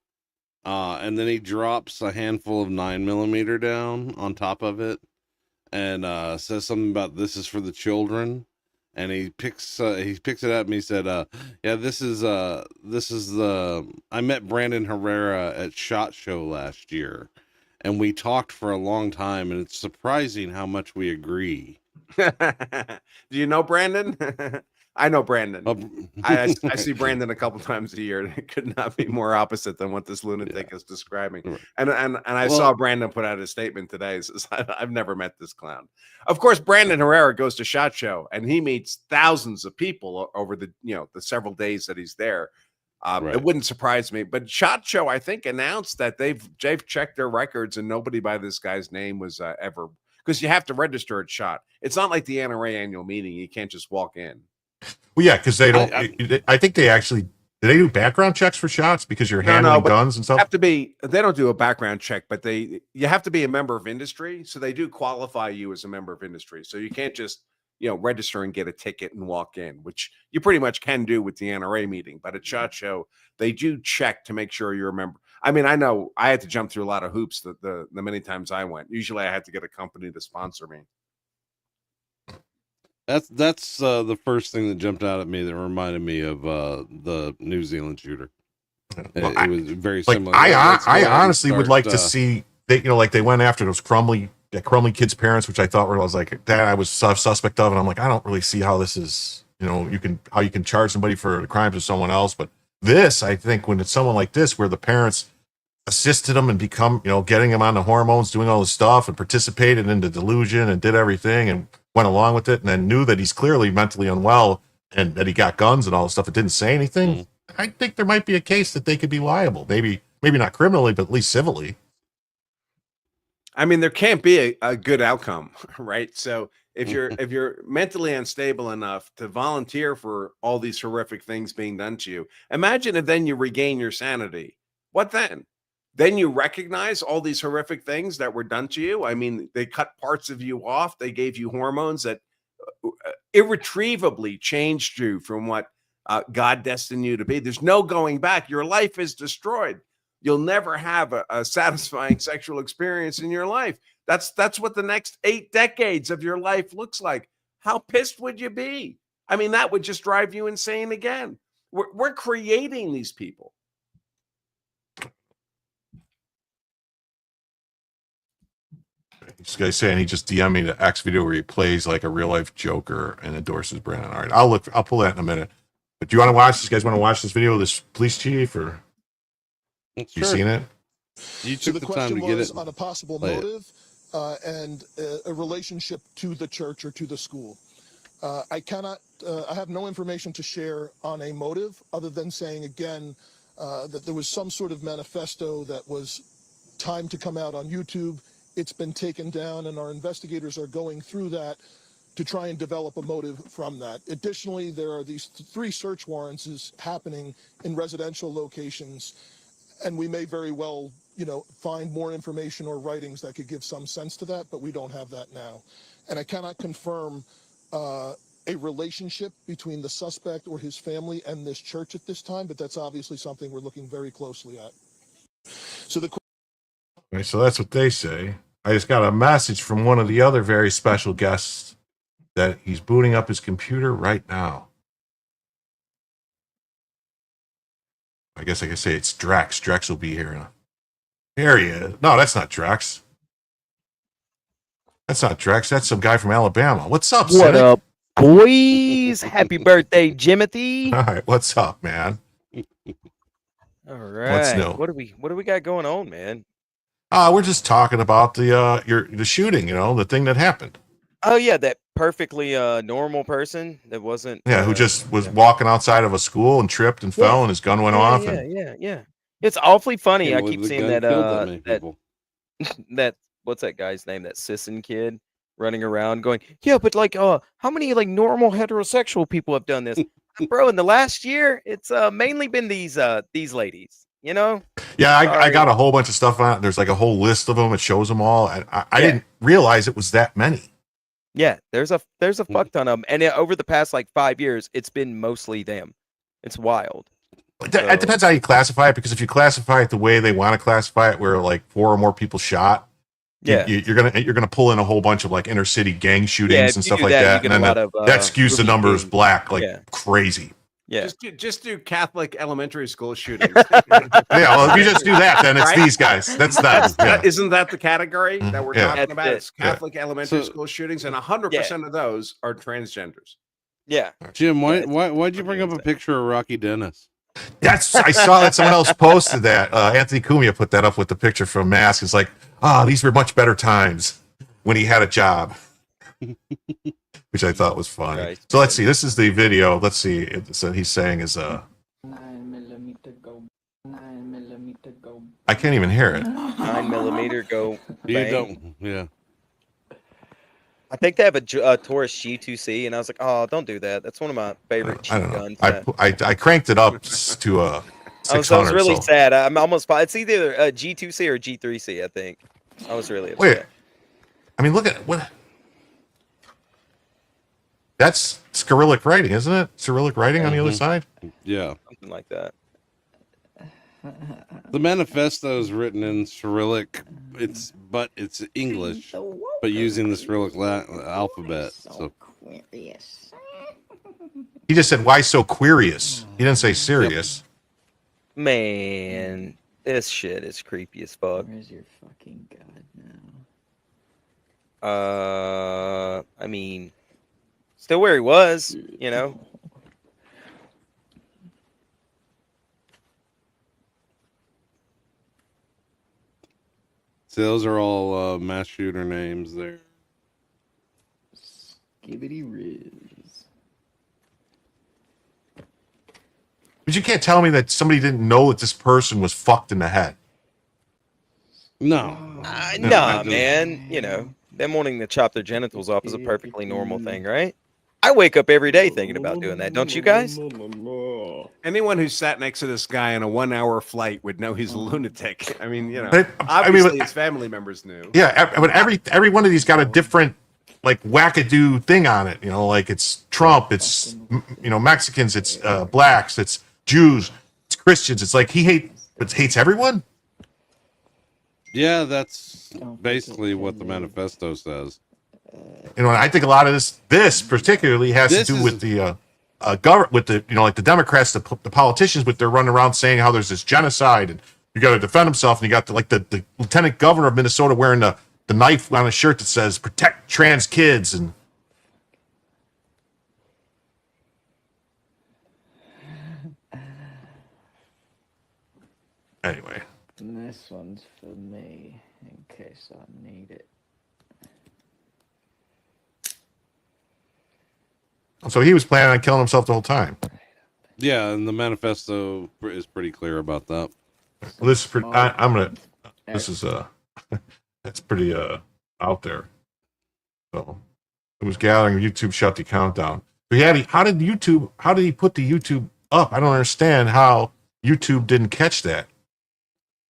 and then he drops a handful of 9mm down on top of it, and says something about this is for the children. And he picks it up and he said, "Yeah, this is the I met Brandon Herrera at SHOT Show last year, and we talked for a long time, and it's surprising how much we agree." Do you know Brandon? I know Brandon. I see Brandon a couple times a year. It could not be more opposite than what this lunatic is describing. Right. And I saw Brandon put out a statement today. Says, I've never met this clown. Of course, Brandon Herrera goes to SHOT Show and he meets thousands of people over the several days that he's there. Right. It wouldn't surprise me. But SHOT Show, I think, announced that they've checked their records and nobody by this guy's name was ever, because you have to register at SHOT. It's not like the NRA annual meeting. You can't just walk in. Well, yeah, because they don't. I think they actually do. They do background checks for shots because you're handling guns and stuff. They don't do a background check, but you have to be a member of industry, so they do qualify you as a member of industry. So you can't just register and get a ticket and walk in, which you pretty much can do with the NRA meeting. But at SHOT Show, they do check to make sure you're a member. I mean, I know I had to jump through a lot of hoops the many times I went. Usually, I had to get a company to sponsor me. That's the first thing that jumped out at me that reminded me of the New Zealand shooter. Well, it was very similar. I honestly would like to see they went after those Crumley kids' parents, which I was like, that I was suspect of, and I'm like, I don't really see how this is, how you can charge somebody for the crimes of someone else. But this, I think, when it's someone like this, where the parents assisted them and become, getting them on the hormones, doing all this stuff, and participated in the delusion and did everything and went along with it, and then knew that he's clearly mentally unwell and that he got guns and all this stuff, and didn't say anything. Mm-hmm. I think there might be a case that they could be liable. Maybe not criminally, but at least civilly. I mean, there can't be a good outcome, right? So if you're mentally unstable enough to volunteer for all these horrific things being done to you, imagine if then you regain your sanity. What then? Then you recognize all these horrific things that were done to you. I mean, they cut parts of you off. They gave you hormones that irretrievably changed you from what God destined you to be. There's no going back. Your life is destroyed. You'll never have a satisfying sexual experience in your life. That's what the next 8 decades of your life looks like. How pissed would you be? I mean, that would just drive you insane again. We're creating these people. This guy's saying he just DM'd me the X video where he plays like a real life Joker and endorses Brandon. All right, I'll pull that in a minute. But do you want to watch this? You guys want to watch this video of this police chief, or you seen it? You took the time to get it on a possible motive and a relationship to the church or to the school. I have no information to share on a motive other than saying again that there was some sort of manifesto that was timed to come out on YouTube. It's been taken down, and our investigators are going through that to try and develop a motive from that. Additionally, there are these 3 search warrants happening in residential locations, and we may very well, find more information or writings that could give some sense to that, but we don't have that now. And I cannot confirm a relationship between the suspect or his family and this church at this time, but that's obviously something we're looking very closely at. Right, so that's what they say. I just got a message from one of the other very special guests that he's booting up his computer right now. I guess I can say it's Drex. Drex will be here. There he is. No, that's not Drex. That's not Drex. That's some guy from Alabama. What's up, What Cynic? up, boys? Happy birthday, Jimothy. All right, what's up, man? All right. What's new? What do we got going on, man? We're just talking about the shooting, the thing that happened. Oh yeah, that perfectly normal person that wasn't who just was walking outside of a school and tripped and fell and his gun went off. Yeah. It's awfully funny. Can't I believe keep the seeing gun that killed many people. that what's that guy's name? That Sisson kid running around going, yeah, but like how many like normal heterosexual people have done this? Bro, in the last year, it's mainly been these ladies, Yeah, I got a whole bunch of stuff on it. There's like a whole list of them. It shows them all. And I didn't realize it was that many. Yeah, there's a fuck ton of them. And over the past like 5 years, it's been mostly them. It's wild. It depends how you classify it, because if you classify it the way they want to classify it, where like 4 or more people shot, you're gonna pull in a whole bunch of like inner city gang shootings and stuff like that, and then that skews the numbers black crazy. Yeah, just do Catholic elementary school shootings. Well, if you just do that, then it's these guys. That's that. Isn't that the category that we're talking about? It's Catholic elementary school shootings, and 100% of those are transgenders. Yeah, Jim, why'd you bring up a picture of Rocky Dennis? I saw that someone else posted that. Anthony Cumia put that up with the picture from Mask. It's like, these were much better times when he had a job, which I thought was funny. Right. So let's see. This is the video. Let's see. So he's saying is 9mm go. 9mm go. I can't even hear it. 9mm go. You don't. Yeah. I think they have a Taurus G2C, and I was like, oh, don't do that. That's one of my favorite cheap guns. I cranked it up to a 600. I was really sad. I'm almost. It's either a G2C or a G3C. I think. I was really upset. Wait. I mean, look at what. That's Cyrillic writing, isn't it? Cyrillic writing on the other side. Yeah, something like that. The manifesto is written in Cyrillic. It's English, but using the Cyrillic alphabet. So he just said, "Why so queerious?" He didn't say serious. Man, this shit is creepy as fuck. Where's your fucking god now? I mean, still where he was, So those are all mass shooter names there. Skibbity Riz. But you can't tell me that somebody didn't know that this person was fucked in the head. No, Nah, man. Them wanting to chop their genitals off is a perfectly normal thing, right? I wake up every day thinking about doing that. Don't you guys? Anyone who sat next to this guy on a 1-hour flight would know he's a lunatic. I mean, But, obviously his family members knew. Yeah, but every one of these got a different like wackadoo thing on it. Like it's Trump, it's Mexicans, it's blacks, it's Jews, it's Christians. It's like he hates everyone. Yeah, that's basically what the manifesto says. I think a lot of this particularly has to do with the government, with the like the Democrats, the politicians, with their running around saying how there's this genocide and you got to defend himself, and you got the lieutenant governor of Minnesota wearing the knife on a shirt that says "Protect trans kids" and. Anyway. And this one's for me, in case I need it. So he was planning on killing himself the whole time. Yeah, and the manifesto is pretty clear about that. Well, this is pretty. This is that's pretty out there. So it was gathering. YouTube shut the countdown. So how did he put the YouTube up? I don't understand how YouTube didn't catch that.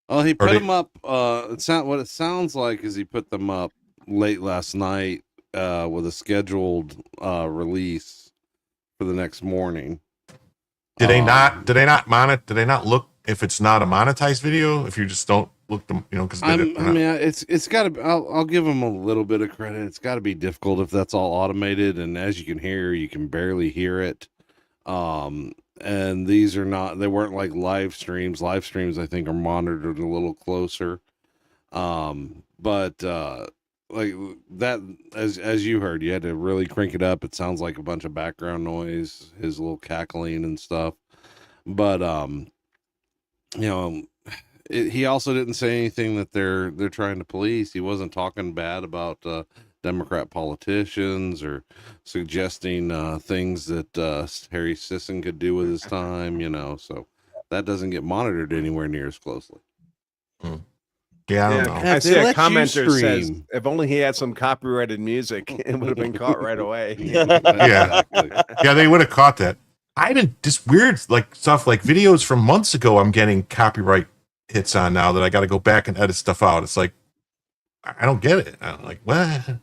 Well, he put them up. What it sounds like is he put them up late last night with a scheduled release for the next morning. Did they not look if it's not a monetized video? If you just don't look them, because it's got to. I'll give them a little bit of credit. It's got to be difficult if that's all automated, and as you can hear, you can barely hear it. And these are not. They weren't like live streams. Live streams, I think, are monitored a little closer. But like that, as you heard, you had to really crank it up. It sounds like a bunch of background noise, his little cackling and stuff. But he also didn't say anything that they're trying to police. He wasn't talking bad about Democrat politicians or suggesting things that Harry Sisson could do with his time. So that doesn't get monitored anywhere near as closely. Yeah, I don't know. I see a commenter says, if only he had some copyrighted music, it would have been caught right away. Yeah, they would have caught that. I've been just weird like stuff like videos from months ago. I'm getting copyright hits on now that I got to go back and edit stuff out. It's like I don't get it. I'm like, what?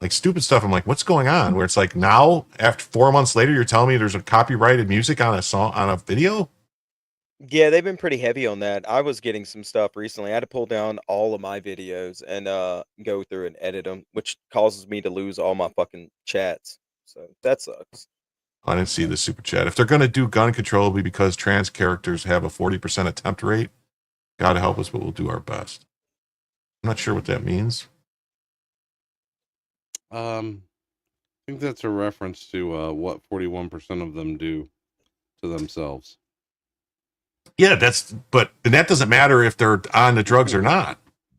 Like stupid stuff. I'm like, what's going on? Where it's like now, after 4 months later, you're telling me there's a copyrighted music on a song on a video. Yeah, they've been pretty heavy on that. I was getting some stuff recently. I had to pull down all of my videos and go through and edit them, which causes me to lose all my fucking chats. So that sucks. I didn't see the super chat. If they're going to do gun control, it'll be because trans characters have a 40% attempt rate. God help us, but we'll do our best. I'm not sure what that means. I think that's a reference to what 41% of them do to themselves. Yeah, but that doesn't matter if they're on the drugs or not.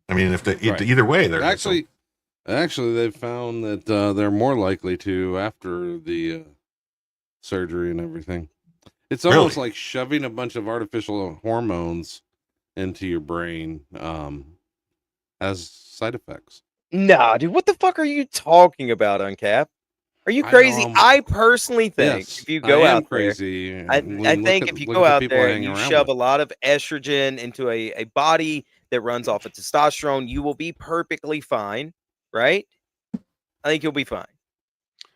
I mean, if either way, they're actually they've found that they're more likely to after the surgery and everything. It's almost like shoving a bunch of artificial hormones into your brain has side effects. Nah, dude, what the fuck are you talking about, Uncap? Are you crazy? I personally think if you go out crazy, there, I think if you go out there and you shove a lot of estrogen into a body that runs off of testosterone, you will be perfectly fine, right? I think you'll be fine.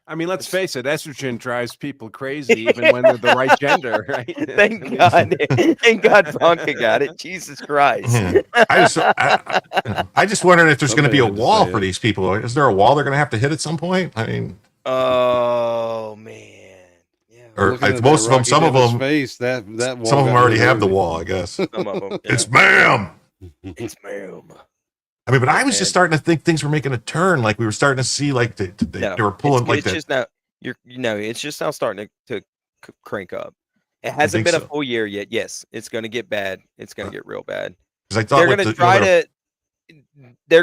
I mean, let's face it, estrogen drives people crazy even when they're the right gender, right? Thank God. Thank God Branca got it. Jesus Christ. I just wondered if there's going to be a wall for these people. Is there a wall they're going to have to hit at some point? I mean, oh man. Yeah. Or most of them, some of them, face, that some of them already have the wall, I guess. Some of them. It's ma'am. It's ma'am. I mean, but I was just starting to think things were making a turn. Like we were starting to see, like they were pulling like that. Just now, it's just now starting to crank up. It hasn't been a full year yet. Yes, it's going to get bad. It's going to get real bad. I thought they're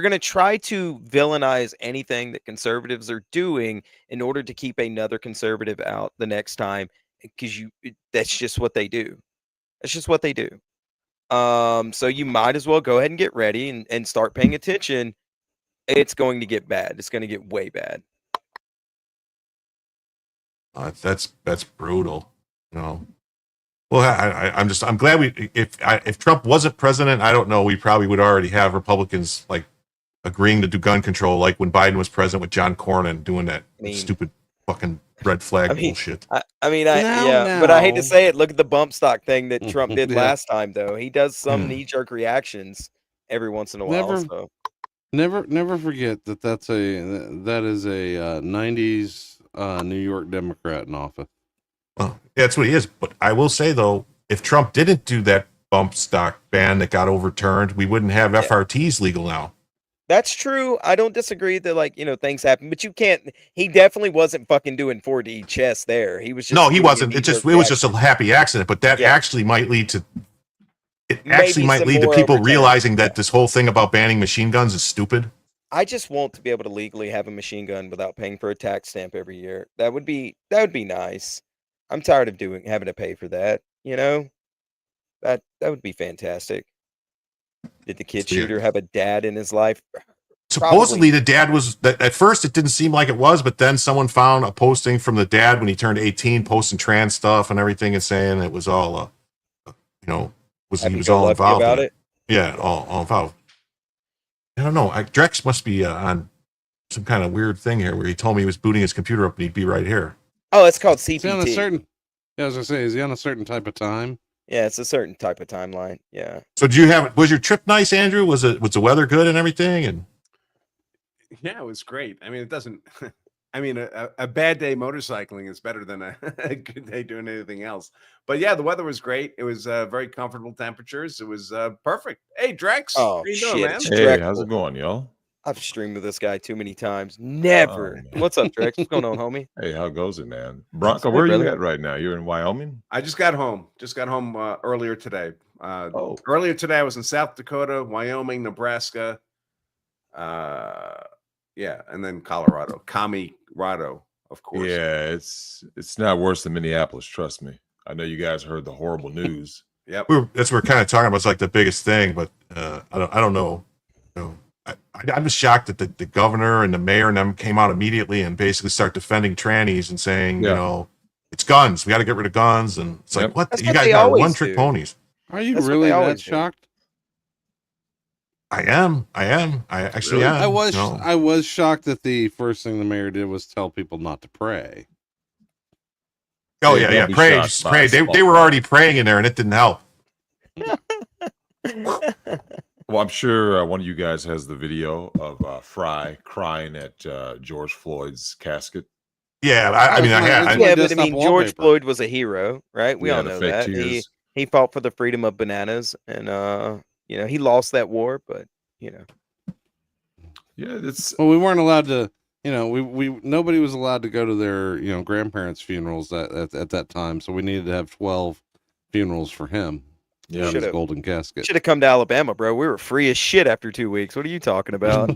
going to try to villainize anything that conservatives are doing in order to keep another conservative out the next time, because that's just what they do. That's just what they do. So you might as well go ahead and get ready and start paying attention. It's going to get bad. It's going to get way bad. That's brutal. Well, I'm glad if Trump wasn't president, I don't know, we probably would already have Republicans like agreeing to do gun control, like when Biden was president with John Cornyn doing that stupid fucking red flag bullshit. But I hate to say it. Look at the bump stock thing that Trump did last time, though. He does some knee-jerk reactions every once in a while. Never forget that that is a 90s New York Democrat in office. Well, yeah, that's what he is. But I will say though, if Trump didn't do that bump stock ban that got overturned, we wouldn't have FRTs legal now. That's true. I don't disagree that things happen, but you can't. He definitely wasn't fucking doing 4D chess there. He was just he wasn't. It was just a happy accident. But that actually might lead to. It actually might lead to people realizing that this whole thing about banning machine guns is stupid. I just want to be able to legally have a machine gun without paying for a tax stamp every year. That would be nice. I'm tired of having to pay for that. That would be fantastic. Did the kid shooter have a dad in his life? Supposedly the dad was at first it didn't seem like it was, but then someone found a posting from the dad when he turned 18 posting trans stuff and everything and saying it was all he was all involved about it. Yeah, all involved. I don't know. Drex must be on some kind of weird thing here where he told me he was booting his computer up and he'd be right here. Oh, it's called CPT. I was gonna say, is he on a certain type of time? Yeah, it's a certain type of timeline. Yeah. So was your trip nice, Andrew? Was the weather good and everything? And yeah, it was great. I mean, it doesn't. I mean, a bad day motorcycling is better than a good day doing anything else. But yeah, the weather was great. It was very comfortable temperatures. It was perfect. Hey, Drex. Oh, how you doing, man? Hey, how's it going, y'all? I've streamed with this guy too many times. Never. What's up, Drex? What's going on, homie? Hey, how goes it, man? Branca, where are you at right now? You're in Wyoming? I just got home. Earlier today. Earlier today, I was in South Dakota, Wyoming, Nebraska. And then Colorado. Comie-rado, of course. Yeah, it's not worse than Minneapolis, trust me. I know you guys heard the horrible news. Yep. That's what we're kind of talking about. It's like the biggest thing, but I don't know. I'm just shocked that the governor and the mayor and them came out immediately and basically start defending trannies and saying, it's guns. We got to get rid of guns. And it's like, what? You guys are one-trick ponies. Are you really that shocked? I am. I actually am. I was shocked that the first thing the mayor did was tell people not to pray. Oh yeah. Pray. They were already praying in there and it didn't help. Well, I'm sure one of you guys has the video of Fry crying at George Floyd's casket. Yeah, I mean, George Floyd was a hero, right? We all know that. He fought for the freedom of bananas, and he lost that war, but yeah, it's. Well, we weren't allowed to. Nobody was allowed to go to their grandparents' funerals at that time, so we needed to have 12 funerals for him. Yeah, his golden casket. Should have come to Alabama, bro. We were free as shit after 2 weeks. What are you talking about?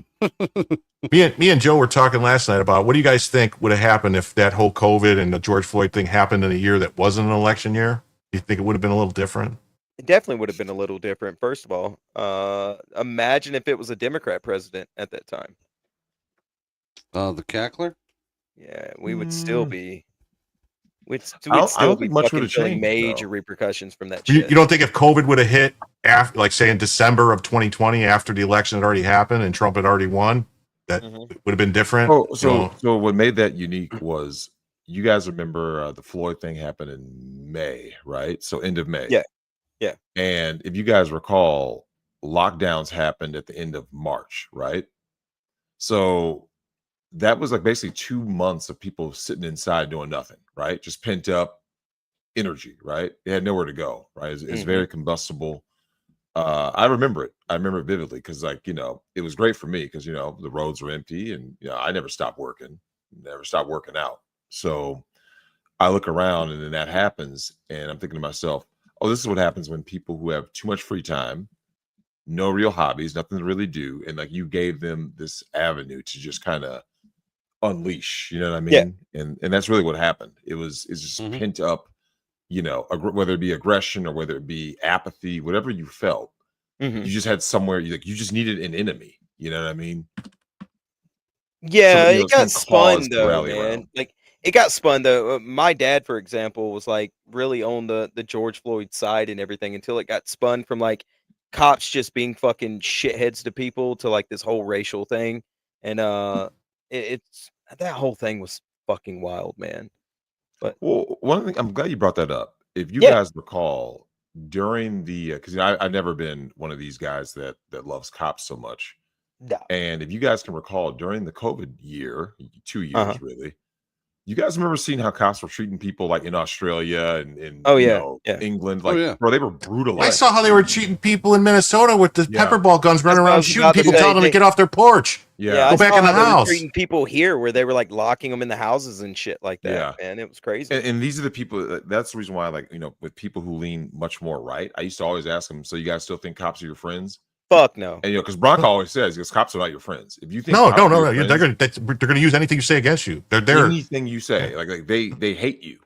me and Joe were talking last night about what do you guys think would have happened if that whole COVID and the George Floyd thing happened in a year that wasn't an election year? Do you think it would have been a little different? It definitely would have been a little different. First of all, imagine if it was a Democrat president at that time. The cackler? Yeah, we would still be. We'd I still don't be think much fucking would have feeling changed, major though. repercussions from that You shit. don't think if COVID would have hit after, like, say, in December of 2020, after the election had already happened and Trump had already won, that would have been different? So what made that unique was you guys remember the Floyd thing happened in May, right? So end of May. Yeah. And if you guys recall, lockdowns happened at the end of March, right? So that was like basically 2 months of people sitting inside doing nothing, right? Just pent up energy, right? They had nowhere to go, right? It's very combustible. I remember it. I remember it vividly because, like, it was great for me because, the roads were empty and, I never stopped working, never stopped working out. So I look around and then that happens and I'm thinking to myself, oh, this is what happens when people who have too much free time, no real hobbies, nothing to really do. And like you gave them this avenue to just kind of unleash, you know what I mean? And that's really what happened. It's just pent up you know, whether it be aggression or whether it be apathy, whatever you felt, you just had somewhere you just needed an enemy. You know what I mean? Yeah, Somebody, it got some spun cause to though, rally man. around. Like it got spun though. My dad, for example, was like really on the George Floyd side and everything until it got spun from like cops just being fucking shitheads to people to like this whole racial thing. And it's that whole thing was fucking wild, man. But Well, one thing I'm glad you brought that up. If you yeah, guys recall during the because I've never been one of these guys that loves cops so much. no. And if you guys can recall during the COVID year, 2 years Uh-huh. really, you guys remember seeing how cops were treating people like in Australia and in Oh yeah, yeah. England, Oh, like yeah. bro, they were I brutalized. saw how they were treating people in Minnesota with the Yeah. pepper ball guns running That's what I around was shooting about to people, say. telling them to They- get off their porch. Yeah, Go back saw in the how they were house. treating people here where they were like locking them in the houses and shit like that. Yeah. Man, it was crazy. and these are the people. That's the reason why, like with people who lean much more right, I used to always ask them, "So you guys still think cops are your friends?" Fuck no. And because Branca always says, "Because cops are not your friends. If you think No, cops no, are no, your no. friends, They're gonna use anything you say against you. They're anything you say, like they hate you."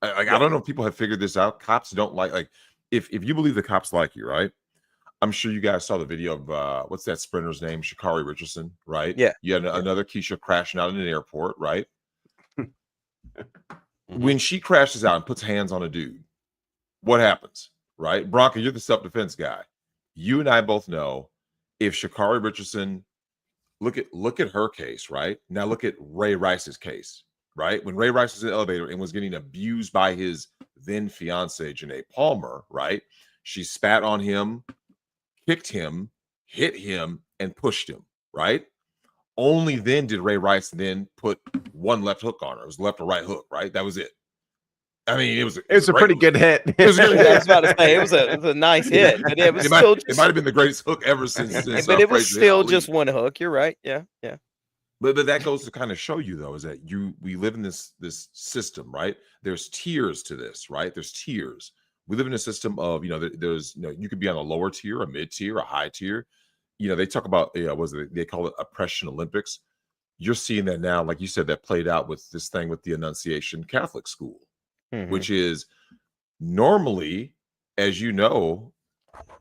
I don't know if people have figured this out. Cops don't like if you believe the cops like you, right? I'm sure you guys saw the video of what's that sprinter's name, Sha'Carri Richardson, right? Yeah. You had another Keisha crashing out in an airport, right? Mhm. When she crashes out and puts hands on a dude, what happens, right? Branca, you're the self-defense guy. You and I both know if Sha'Carri Richardson, look at her case, right? Now look at Ray Rice's case, right? When Ray Rice was in the elevator and was getting abused by his then fiance, Janae Palmer, right? She spat on him, kicked him, hit him, and pushed him, right? Only then did Ray Rice then put one left hook on her. It was left or right hook, right? That was it. I mean, it was It's a pretty good hit. It was a good I was about to say it was a nice hit, but it was it might, still it might have been the greatest hook ever since but it was Frazier hit still Ali. just one hook. You're right. Yeah, yeah. But that goes to kind of show you though, is that we live in this system, right? There's tiers to this, right? There's tiers. We live in a system of there's you could be on a lower tier, a mid tier, a high tier. They talk about they call it oppression Olympics. You're seeing that now, like you said, that played out with this thing with the Annunciation Catholic School, which is normally, as you know,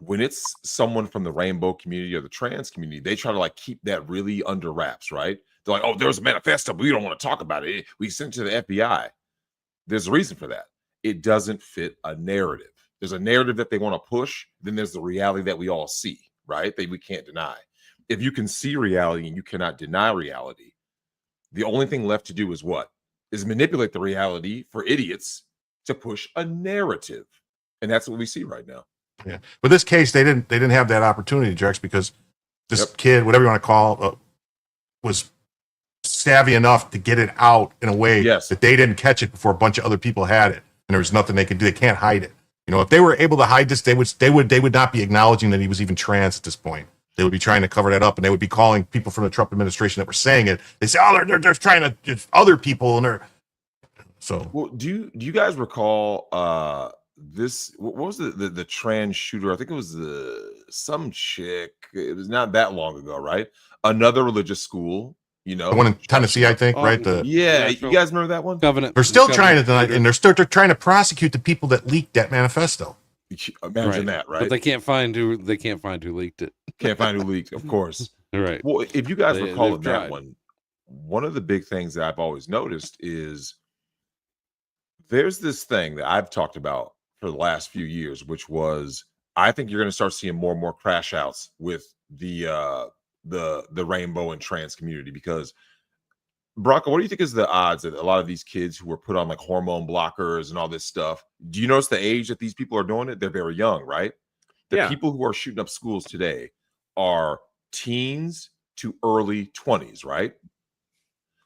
when it's someone from the rainbow community or the trans community, they try to like keep that really under wraps, right? They're like, oh, there's a manifesto, but we don't want to talk about it. We sent it to the FBI. There's a reason for that. It doesn't fit a narrative. There's a narrative that they want to push. Then there's the reality that we all see, right? That we can't deny. If you can see reality and you cannot deny reality, the only thing left to do is what? Is manipulate the reality for idiots to push a narrative. And that's what we see right now. Yeah, but this case they didn't have that opportunity, Drex, because this kid, whatever you want to call, was savvy enough to get it out in a way that they didn't catch it before a bunch of other people had it, and there was nothing they could do. They can't hide it. If they were able to hide this, they would not be acknowledging that he was even trans at this point. They would be trying to cover that up, and they would be calling people from the Trump administration that were saying it. They say, "Oh, they're trying to just other people," and they're so. Well, do you guys recall? This what was the trans shooter? I think it was some chick. It was not that long ago, right? Another religious school, The one in Tennessee, I think, right? You guys remember that one? Covenant. They're still trying to deny, and they're trying to prosecute the people that leaked that manifesto. Imagine that, right? But they can't find who leaked it. Can't find who leaked, of course. Right. Well, if you guys recall in that tried. one of the big things that I've always noticed is there's this thing that I've talked about for the last few years, which was I think you're going to start seeing more and more crash outs with the rainbow and trans community, because Branca, what do you think is the odds that a lot of these kids who were put on like hormone blockers and all this stuff, do you notice the age that these people are doing it? They're very young, right? The people who are shooting up schools today are teens to early 20s, right?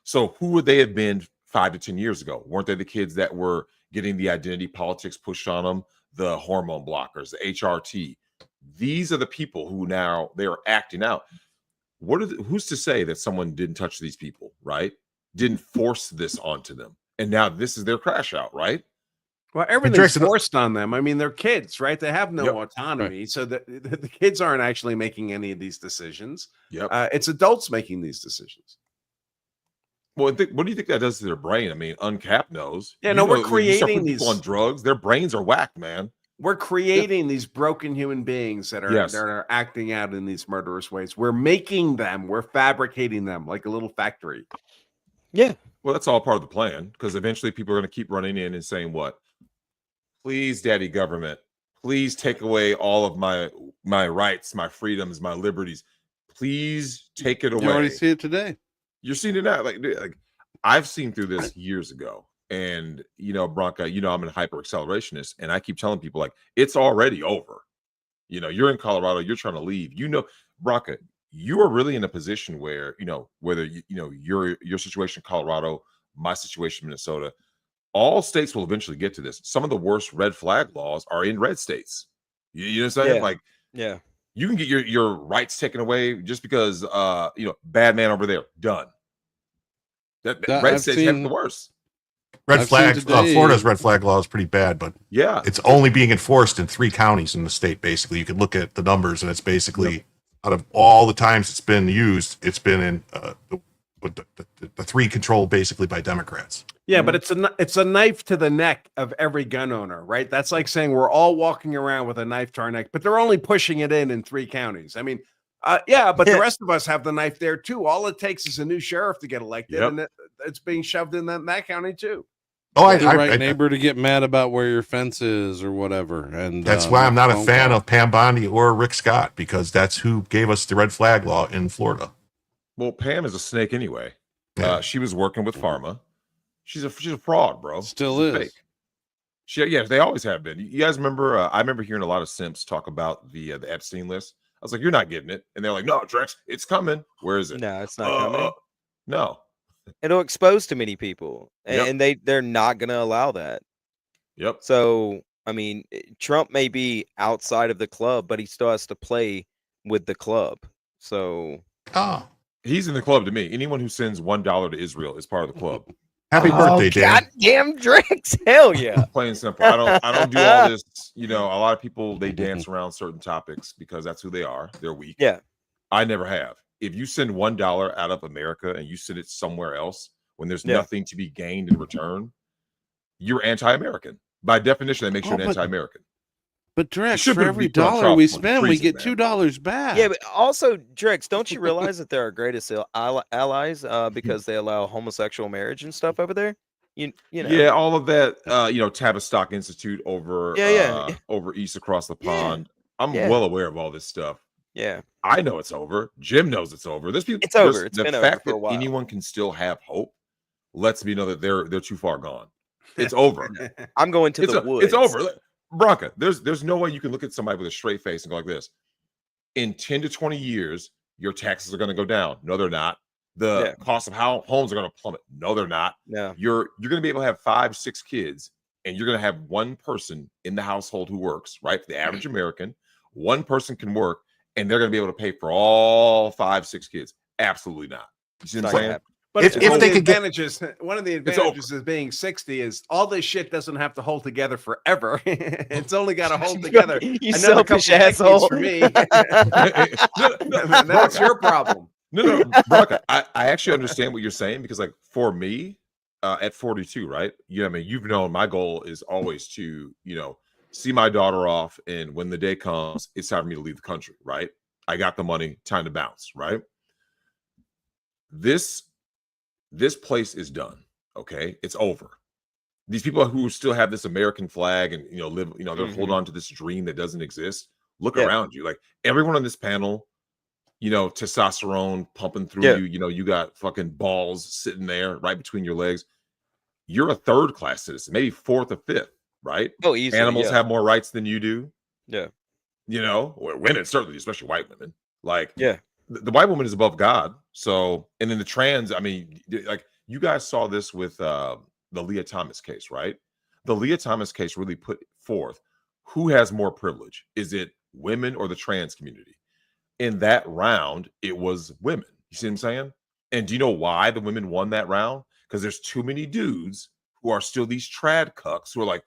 So who would they have been 5 to 10 years ago? Weren't they the kids that were getting the identity politics pushed on them, the hormone blockers, the HRT? These are the people who now they are acting out. Who's to say that someone didn't touch these people, right? Didn't force this onto them, and now this is their crash out, right? Well, everything's forced on them. I mean, they're kids, right? They have no autonomy, so the kids aren't actually making any of these decisions. It's adults making these decisions. Well, what do you think that does to their brain? I mean, Uncapped knows. Yeah, no, we're when you start creating putting people on these. drugs, their brains are whacked, man. We're creating these broken human beings that Yes. are acting out in these murderous ways. We're making them. We're fabricating them like a little factory. Yeah. Well, that's all part of the plan, because eventually people are going to keep running in and saying, "What? Please, daddy government, please take away all of my rights, my freedoms, my liberties. Please take it away." You already see it today. You're seeing it now. Like I've seen through this years ago. And Branca, I'm a hyper accelerationist, and I keep telling people, like, it's already over. You're in Colorado, you're trying to leave. Branca, you are really in a position where, whether your situation in Colorado, my situation in Minnesota, all states will eventually get to this. Some of the worst red flag laws are in red states. You know what I'm saying? Yeah. Like, Yeah. you can get your rights taken away just because bad man over there, done. That red states have the worst. Red flag, Florida's red flag law is pretty bad, but yeah, it's only being enforced in 3 counties in the state. Basically, you could look at the numbers, and it's basically out of all the times it's been used, it's been in the 3 controlled basically by Democrats. Yeah, but it's a knife to the neck of every gun owner, right? That's like saying we're all walking around with a knife to our neck, but they're only pushing it in 3 counties. I mean, but the rest of us have the knife there too. All it takes is a new sheriff to get elected, and it's being shoved in that county too. Oh, the right neighbor to get mad about where your fence is or whatever, and that's why I'm not a fan of Pam Bondi or Rick Scott, because that's who gave us the red flag law in Florida. Well, Pam is a snake anyway. She was working with Pharma. She's a fraud, bro. Still is. Fake. They always have been. You guys remember? I remember hearing a lot of simps talk about the Epstein list. I was like, "You're not getting it," and they're like, "No, Drex, it's coming. Where is it?" No, it's not coming. No. It'll expose too many people, and they're not going to allow that. Yep. So, I mean, Trump may be outside of the club, but he still has to play with the club. So, he's in the club to me. Anyone who sends $1 to Israel is part of the club. Happy birthday, Dan. Goddamn Drex. Hell yeah. Plain and simple. I don't do all this. A lot of people, they dance around certain topics because that's who they are. They're weak. Yeah. I never have. If you send $1 out of America and you send it somewhere else when there's nothing to be gained in return, you're anti-American. By definition, that makes you an anti-American. But Drex, for every dollar we spend, we get $2 back. Yeah, but also, Drex, don't you realize that they're our greatest allies because they allow homosexual marriage and stuff over there? You know. Yeah, all of that. Tavistock Institute over over east across the pond. I'm well aware of all this stuff. Yeah, I know it's over. Jim knows it's over. It's over. It's the been fact over for a that while. anyone can still have hope lets me know that they're too far gone. It's over. I'm going to the woods. It's over. Branca, there's no way you can look at somebody with a straight face and go like this. In 10 to 20 years, your taxes are going to go down. No, they're not. The cost of homes are going to plummet. No, they're not. No. You're going to be able to have 5-6 kids, and you're going to have one person in the household who works, right? For the average American, one person can work, and they're going to be able to pay for all 5-6 kids. Absolutely not. You see what I'm saying? But if they could one of the advantages of being 60 is all this shit doesn't have to hold together forever. It's only got to hold together. You selfish asshole. For me. That's your problem. No, Branca, I actually understand what you're saying, because like for me, at 42, right? I mean, you've known my goal is always to, see my daughter off, and when the day comes, it's time for me to leave the country, right? I got the money, time to bounce, right? This place is done. Okay, it's over. These people who still have this American flag and live, they're hold on to this dream that doesn't exist. Look around you, like everyone on this panel, testosterone pumping through you. You got fucking balls sitting there right between your legs. You're a third-class citizen, maybe 4th or 5th, right? Oh, easily. Animals have more rights than you do. Yeah. Or women, certainly, especially white women. Like, the white woman is above God. So, and then the trans, I mean, like you guys saw this with the Leah Thomas case, right? The Leah Thomas case really put forth who has more privilege. Is it women or the trans community? In that round, it was women. You see what I'm saying? And do you know why the women won that round? Because there's too many dudes who are still these trad cucks who are like,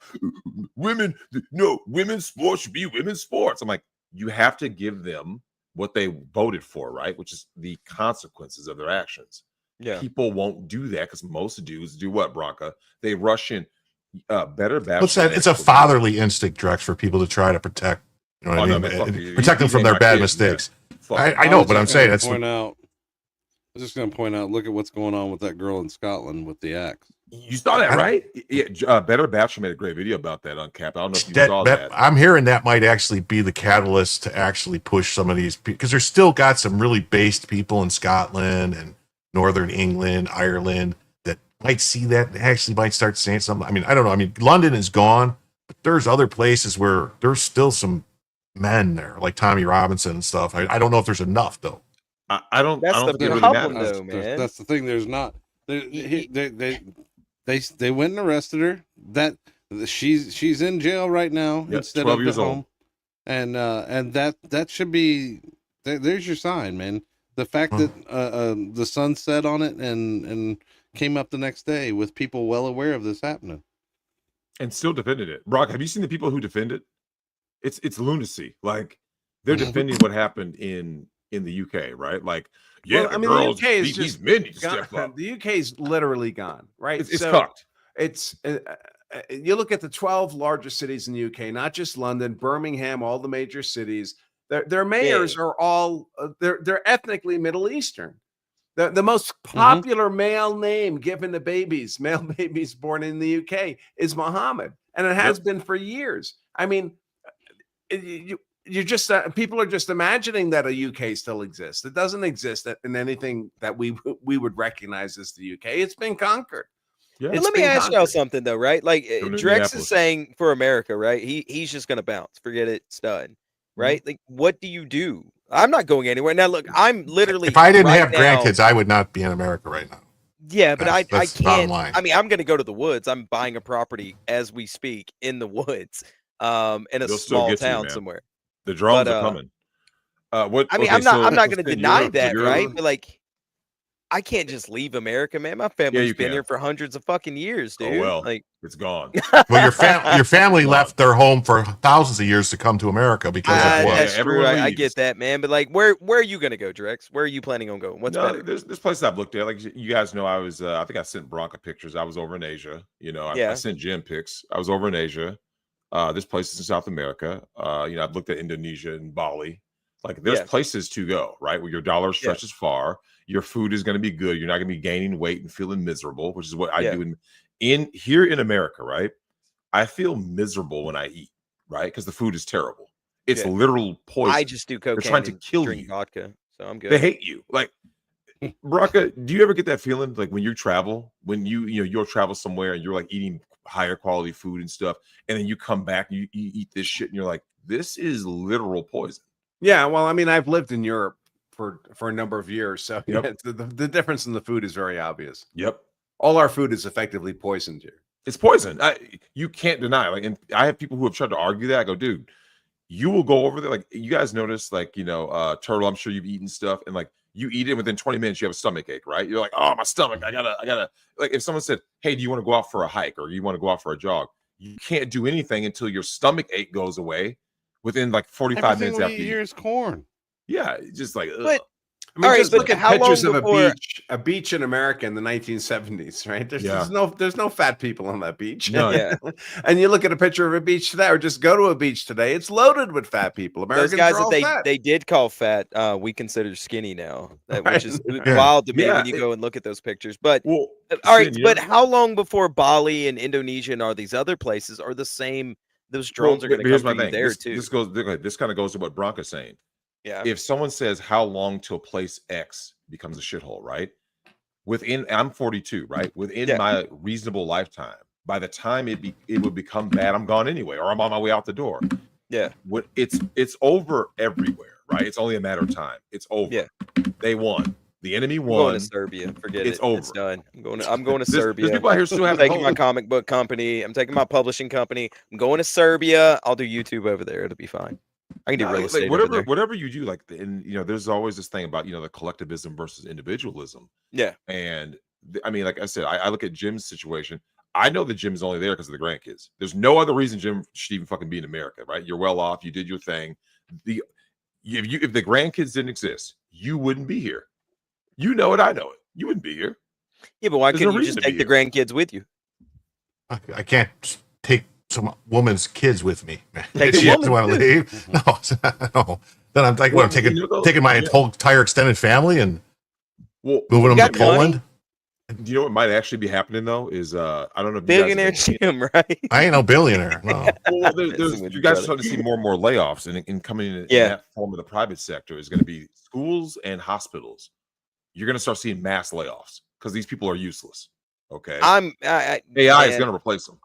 women's sports should be women's sports. I'm like, you have to give them what they voted for, right? Which is the consequences of their actions. Yeah. People won't do that because most dudes do what, Branca? They rush in. Better batch. What's that? It's a fatherly instinct, Drex, for people to try to protect. You know what I mean? Protect them from their bad mistakes. I know, but I'm saying that's I was just going to point out. Look at what's going on with that girl in Scotland with the axe. You saw that, right? Yeah. Better Bachelor made a great video about that on Cap. I don't know if you saw that. I'm hearing that might actually be the catalyst to actually push some of these, because there's still got some really based people in Scotland and Northern England, Ireland, that might see that and actually might start saying something. I mean, I don't know. I mean, London is gone, but there's other places where there's still some men there, like Tommy Robinson and stuff. I don't know if there's enough though. I don't. That's I don't the think it really problem, matters. though, man. That's the thing. There's not. They went and arrested her. That she's in jail right now instead 12 of years at old. home, and that should be. There's your sign, man. The fact that the sun set on it and came up the next day with people well aware of this happening, and still defended it. Brock, have you seen the people who defend it? It's lunacy. Like they're defending what happened in the UK, right? Like, yeah, well, I mean, girls, the UK is these just men need to gone. step up. The UK is literally gone, right? It's cocked. It's you look at the 12 largest cities in the UK, not just London, Birmingham, all the major cities. Their mayors are all they're ethnically Middle Eastern. The most popular male name given to male babies born in the UK is Muhammad, and it has been for years. I mean, you're just people are just imagining that a UK still exists. It doesn't exist in anything that we would recognize as the UK. It's been conquered. Yeah. But let me ask y'all something though, right? Like Drex is saying for America, right? He's just gonna bounce, forget it, it's done, right? Like, what do you do? I'm not going anywhere now. Look, I'm literally. If I didn't have grandkids, I would not be in America right now. Yeah, but I can't. Line. I mean, I'm going to go to the woods. I'm buying a property as we speak in the woods, in a small town somewhere. The drones are coming. What? I mean, okay, I'm not going to deny Europe, that, right? But like, I can't just leave America, man. My family's been here for hundreds of fucking years, dude. Oh, well, like, it's gone. Well, your family left their home for thousands of years to come to America because of what? That's true. I get that, man. But like, where are you gonna go, Drex? Where are you planning on going? What's better? There's places I've looked at. Like you guys know, I was. I think I sent Branca pictures. I was over in Asia. You know, I sent Jim pics. I was over in Asia. There's places in South America. You know, I've looked at Indonesia and Bali. Like, there's places to go, right? Where your dollar stretches far. Your food is going to be good. You're not going to be gaining weight and feeling miserable, which is what I do in here in America, right? I feel miserable when I eat, right? Because the food is terrible. It's literal poison. I just do cocaine. They're trying to kill drink you. Vodka, so I'm good. They hate you. Like, Branca, do you ever get that feeling like when you travel, when you'll travel somewhere and you're like eating higher quality food and stuff, and then you come back and you eat this shit and you're like, this is literal poison. Yeah, well, I mean, I've lived in Europe for a number of years, so the difference in the food is very obvious. Yep, all our food is effectively poisoned here. It's poison. You can't deny. Like, and I have people who have tried to argue that. I go, dude, you will go over there. Like, you guys notice, like, turtle. I'm sure you've eaten stuff, and like you eat it within 20 minutes, you have a stomach ache, right? You're like, oh, my stomach. I gotta. Like, if someone said, hey, do you want to go out for a hike or you want to go out for a jog? You can't do anything until your stomach ache goes away within like 45 minutes after you. Here's corn. Yeah, just like. But, I mean, just look at pictures of before... a beach in America in the 1970s, right? There's no fat people on that beach. No. And you look at a picture of a beach today, or just go to a beach today, it's loaded with fat people. Americans Those guys are all that fat. they did call fat, we consider skinny now, which is wild to me when you go and look at those pictures. But all right, but how long before Bali and Indonesia and all these other places are the same? Those drones are going to come from there too. This kind of goes to what Branca's saying. Yeah. If someone says how long till place X becomes a shithole, right? I'm 42, right? Within my reasonable lifetime, by the time it would become bad, I'm gone anyway, or I'm on my way out the door. Yeah. It's over everywhere, right? It's only a matter of time. It's over. Yeah. They won. The enemy won. I'm going to Serbia. Forget it's it. Over. It's done. I'm going to Serbia. There's people out here still I'm taking my comic book company. I'm taking my publishing company. I'm going to Serbia. I'll do YouTube over there. It'll be fine. I can do real estate. Whatever you do, like, and there's always this thing about the collectivism versus individualism. Yeah. And I mean, like I said, I look at Jim's situation. I know that Jim's only there because of the grandkids. There's no other reason Jim should even fucking be in America, right? You're well off. You did your thing. If the grandkids didn't exist, you wouldn't be here. You know it. I know it. You wouldn't be here. Yeah, but why There's couldn't no you reason just to take be the here. grandkids with you? I can't just take some woman's kids with me. Take She the doesn't want to leave. No. Then I'm like, Well, what? I'm you know, though, taking my yeah. whole entire extended family and Well, moving them to got money? Poland. do you know what might actually be happening though? Is I don't know if you guys have Billionaire been seeing- Jim, right? I ain't no billionaire. No. Well, Messing with you you, guys are brother. starting to see more and more layoffs, and coming in Yeah. that form of the private sector is going to be schools and hospitals. You're going to start seeing mass layoffs because these people are useless. Okay, AI is man, going to replace them.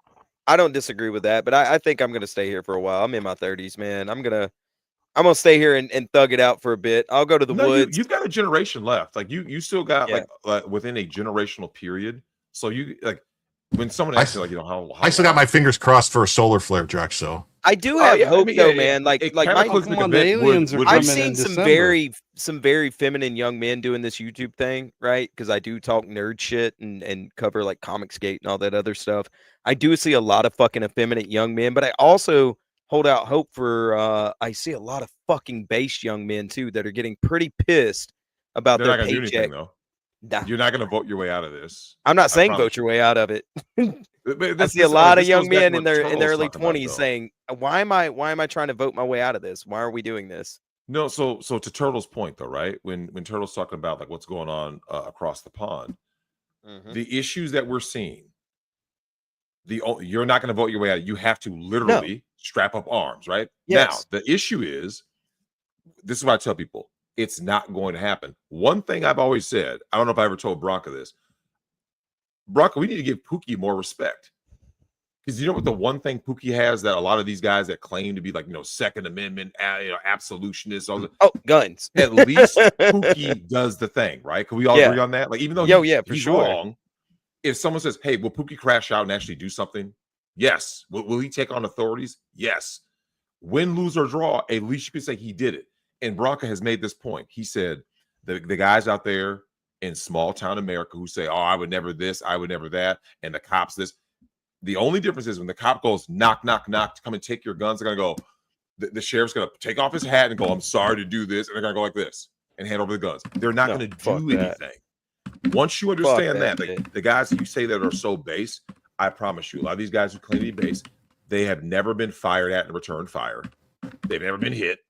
I don't disagree with that, but I think I'm gonna stay here for a while. I'm in my 30s, man. I'm gonna stay here and thug it out for a bit. I'll go to the No, woods. you've got a generation left. Like you still got Yeah. like within a generational period. So you like when someone I asks you like how I still got my fingers crossed for a solar flare, Drex. So I do have yeah, I hope mean, though, yeah, man. Like a my cataclysmic Come on, the event aliens are would I've coming seen in some December. very feminine young men doing this YouTube thing, right? Because I do talk nerd shit and cover like Comicsgate and all that other stuff. I do see a lot of fucking effeminate young men, but I also hold out hope for I see a lot of fucking base young men too that are getting pretty pissed about they're their not going to do anything paycheck. though. Nah, You're not going to vote your way out of this. I'm not saying promise vote your way out of it. But I this- see a this- lot of this young goes back to men what in their Turtle was early talking about, 20s though. saying, why am I trying to vote my way out of this? Why are we doing this? No, so to Turtle's point though, right? When Turtle's talking about like what's going on across the pond, Mhm. the issues that we're seeing, you're not going to vote your way out. You have to literally strap up arms, right? Yes. Now, the issue is, this is what I tell people, it's not going to happen. One thing I've always said, I don't know if I ever told Branca this. Branca, we need to give Pookie more respect. Because you know what the one thing Pookie has that a lot of these guys that claim to be like, Second Amendment, absolutionists, all Oh, guns. at least Pookie does the thing, right? Can we all Yeah. agree on that? Like, even though For he's sure. wrong, if someone says, hey, will Pookie crash out and actually do something? Yes. Will he take on authorities? Yes. Win, lose, or draw, at least you can say he did it. And Branca has made this point. He said the guys out there in small town America who say, oh, I would never this, I would never that, and the cops this. The only difference is when the cop goes, knock, knock, knock, come and take your guns, they're going to go, the sheriff's going to take off his hat and go, I'm sorry to do this. And they're going to go like this and hand over the guns. They're not going to do anything. Once you understand that, like, the guys that you say that are so base, I promise you, a lot of these guys who claim to be base, they have never been fired at and returned fire. They've never been hit.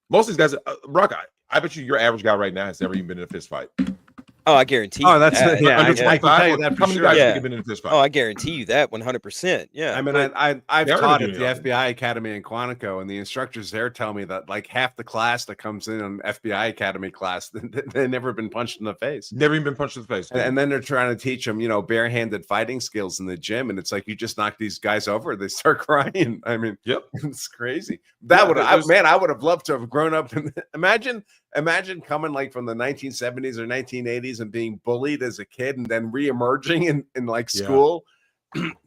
Most of these guys, Brock, I bet you your average guy right now has never even been in a fist fight. Oh, I guarantee. Oh, that's that. yeah. Under I can 25, tell you that how for many sure. guys Yeah. have been in a fist fight? Oh, I guarantee you that 100%. Yeah. I mean, I've They're taught doing at the nothing. FBI Academy in Quantico, and the instructors there tell me that like half the class that comes in on FBI Academy class, they've never been punched in the face. Never even been punched in the face. And then they're trying to teach them, barehanded fighting skills in the gym, and it's like you just knock these guys over, they start crying. I mean, Yep. it's crazy. That Yeah, would, there's- man, I would have loved to have grown up. Imagine coming like from the 1970s or 1980s and being bullied as a kid, and then reemerging in like Yeah. school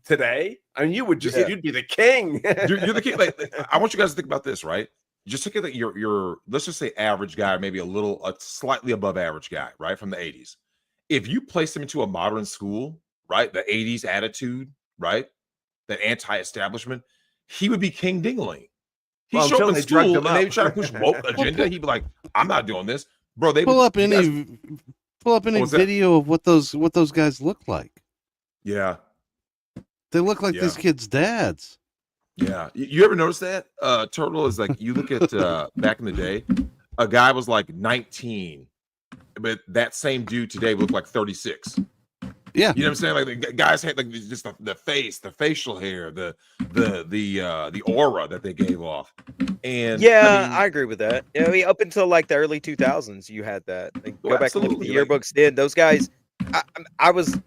today. I mean, you would just you'd be the king. you're the kid. Like, I want you guys to think about this, right? Just think of like your let's just say average guy, maybe a slightly above average guy, right, from the 80s. If you place him into a modern school, right, the 80s attitude, right, that anti-establishment, he would be king dingling. He Well, show up until in they drugged school him and they up. try to push woke agenda. He'd be like, "I'm not doing this, bro." They Pull up you guys- any What's that? video of what those guys look like. Yeah, They look like Yeah. these kids' dads. yeah. You ever notice that? Turtle is like you look at back in the day, a guy was like 19, but that same dude today would look like 36. Yeah. You know what I'm saying? Like the guys had like just the face, the facial hair, the aura that they gave off. And Yeah, I I agree with that. I mean, up until like the early 2000s, you had that. Like, Oh, go back and look at the absolutely, like- yearbooks. Then those guys, I was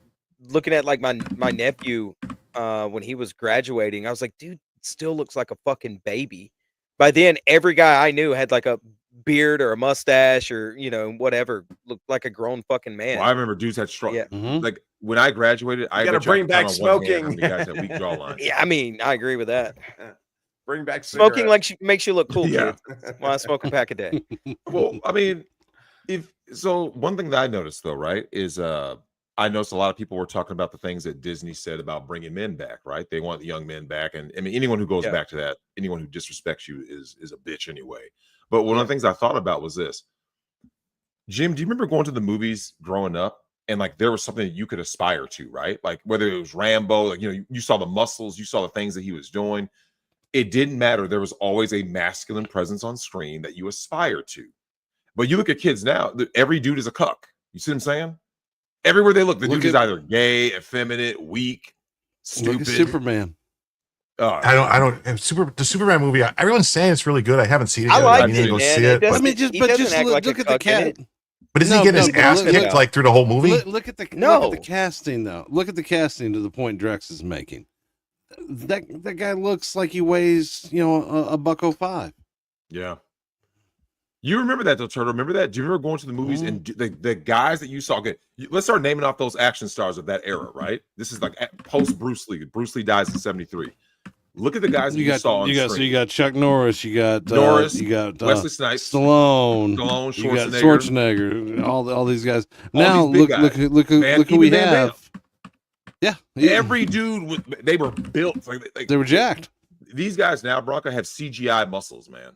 looking at like my nephew when he was graduating. I was like, dude, still looks like a fucking baby. By then, every guy I knew had like a beard or a mustache or whatever, looked like a grown fucking man. I remember dudes had strong. Yeah. Like when I graduated, I gotta bet you I bring could back count on one hand smoking. how many guys had weak jawlines. Yeah, I mean, I agree with that. Bring back Smoking cigarettes. makes you look cool, Yeah. kid. Well, I smoke a pack a day. Well, I mean, one thing that I noticed though, right, is I noticed a lot of people were talking about the things that Disney said about bringing men back, right? They want the young men back, and I mean, anyone who goes Yeah. back to that, anyone who disrespects you is a bitch anyway. But one of the things I thought about was this. Jim, do you remember going to the movies growing up and like there was something that you could aspire to, right? Like whether it was Rambo, like you saw the muscles, you saw the things that he was doing. It didn't matter. There was always a masculine presence on screen that you aspired to. But you look at kids now, every dude is a cuck. You see what I'm saying? Everywhere they look, the dude is either gay, effeminate, weak, stupid. Look at Superman. I don't. The Superman movie. Everyone's saying it's really good. I haven't seen it yet. I like need to it, go man. see It it. doesn't- But he doesn't act like look a at the cuck in cat. it. But isn't he getting his ass kicked like through the whole movie? Look at the No. casting though. Look at the casting to the point Drex is making. That guy looks like he weighs, a $105. Yeah. You remember that though, Turtle? Remember that? Do you remember going to the movies and the guys that you saw? Okay, let's start naming off those action stars of that era, right? This is like post Bruce Lee. Bruce Lee dies in '73. Look at the guys you saw on screen. So you got Chuck Norris, you got Norris, you got Wesley Snipes, Stallone, Schwarzenegger, you got Schwarzenegger, all these guys. Now these big look who we have. Yeah, every dude they were built like they were jacked. These guys now, Branca, have CGI muscles, man.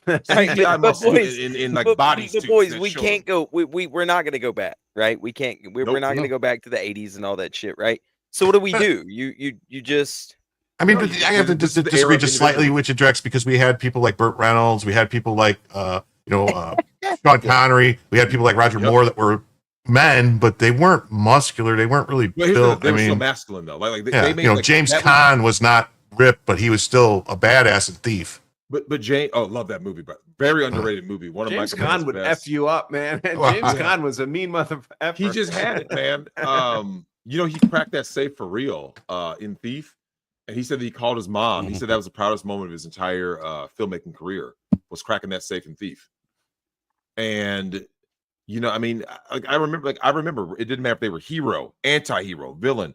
Right, CGI muscles boys, in like but bodies. boys, we can't go. We're not going to go back, right? We can't. We're not going to go back to the '80s and all that shit, right? So what do we do? You just. I mean, I have to disagree just slightly with you, Drex, because we had people like Burt Reynolds, we had people like Sean Connery, we had people like Roger Moore that were men, but they weren't muscular, they weren't really built. They were still masculine though. They made, James Caan was not ripped, but he was still a badass and thief. But James, love that movie, but very underrated movie. One of James Michael Caan would best. F you up, man. James Caan was a mean motherfucker. He just had it, man. He cracked that safe for real in Thief. And he said that he called his mom. He said that was the proudest moment of his entire filmmaking career, was cracking that safe in Thief. And I remember it didn't matter if they were hero, anti-hero, villain.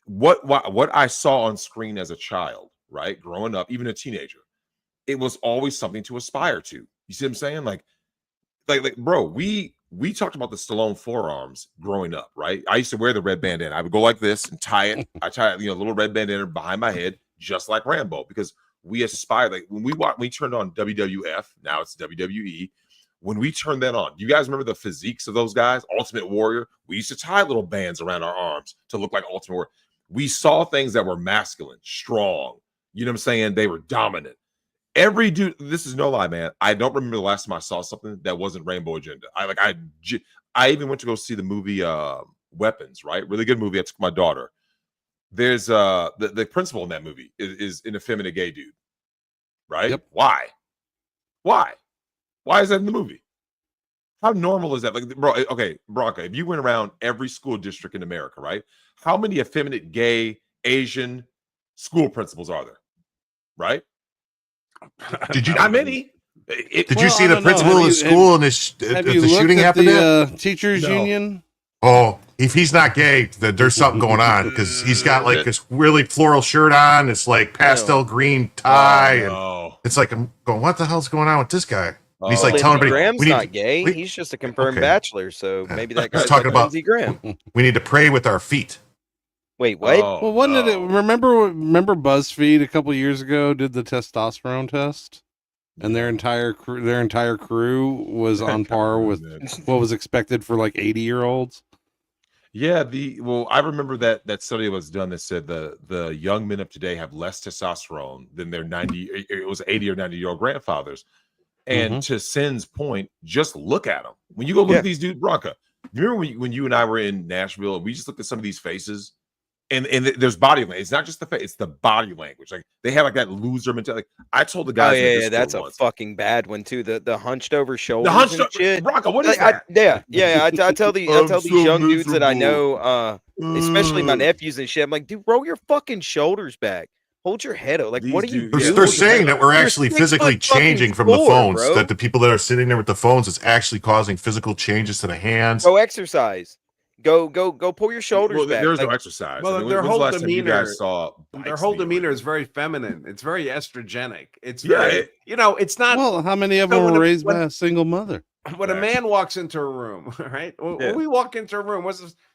What I saw on screen as a child, right, growing up, even a teenager, it was always something to aspire to. You see what I'm saying? Like bro, we talked about the Stallone forearms growing up, right? I used to wear the red bandana. I would go like this and tie it. I tie it, little red bandana behind my head, just like Rambo, because we aspire. Like when we turned on WWF, now it's WWE. When we turned that on, do you guys remember the physiques of those guys? Ultimate Warrior. We used to tie little bands around our arms to look like Ultimate Warrior. We saw things that were masculine, strong. You know what I'm saying? They were dominant. Every dude, this is no lie, man. I don't remember the last time I saw something that wasn't Rainbow Agenda. I even went to go see the movie Weapons, right? Really good movie. I took my daughter. There's the principal in that movie is an effeminate gay dude, right? Yep. Why is that in the movie? How normal is that? Like, bro, okay, Branca, if you went around every school district in America, right? How many effeminate gay Asian school principals are there? Right? Did you? Not many. Did you see the principal of the school and the shooting happened there? Teachers union. Oh, if he's not gay, there's something going on because he's got like this really floral shirt on. It's like pastel green tie, and it's like I'm going, what the hell's going on with this guy? And he's like telling everybody, Graham's not gay. He's just a confirmed bachelor, so maybe that guy's talking like about Lindsey Graham. We need to pray with our feet. Wait, what? Well, wasn't it? Remember BuzzFeed a couple years ago did the testosterone test, and their entire crew was on par with what was expected for like 80-year-olds. Yeah, I remember that study was done that said the young men of today have less testosterone than their 80 or 90-year-old grandfathers. And to Sin's point, just look at them. When you go look at these dudes, Branca, you remember when you and I were in Nashville and we just looked at some of these faces? And there's body language. It's not just the face; it's the body language. Like they have like that loser mentality. Like, I told the guys, that's a fucking bad one too. The hunched over shoulders, shit. Branca, what is that? I tell these young dudes that I know, especially my nephews and shit. I'm like, dude, roll your fucking shoulders back. Hold your head up. Like, what are you doing? They're saying that we're actually physically changing from the phones. Bro. That the people that are sitting there with the phones is actually causing physical changes to the hands. Go exercise. Go pull your shoulders back. There's no exercise. Well, their whole demeanor is very feminine. It's very estrogenic. It's very, it's not. Well, how many of them were raised by a single mother? When a man walks into a room, right? When we walk into a room,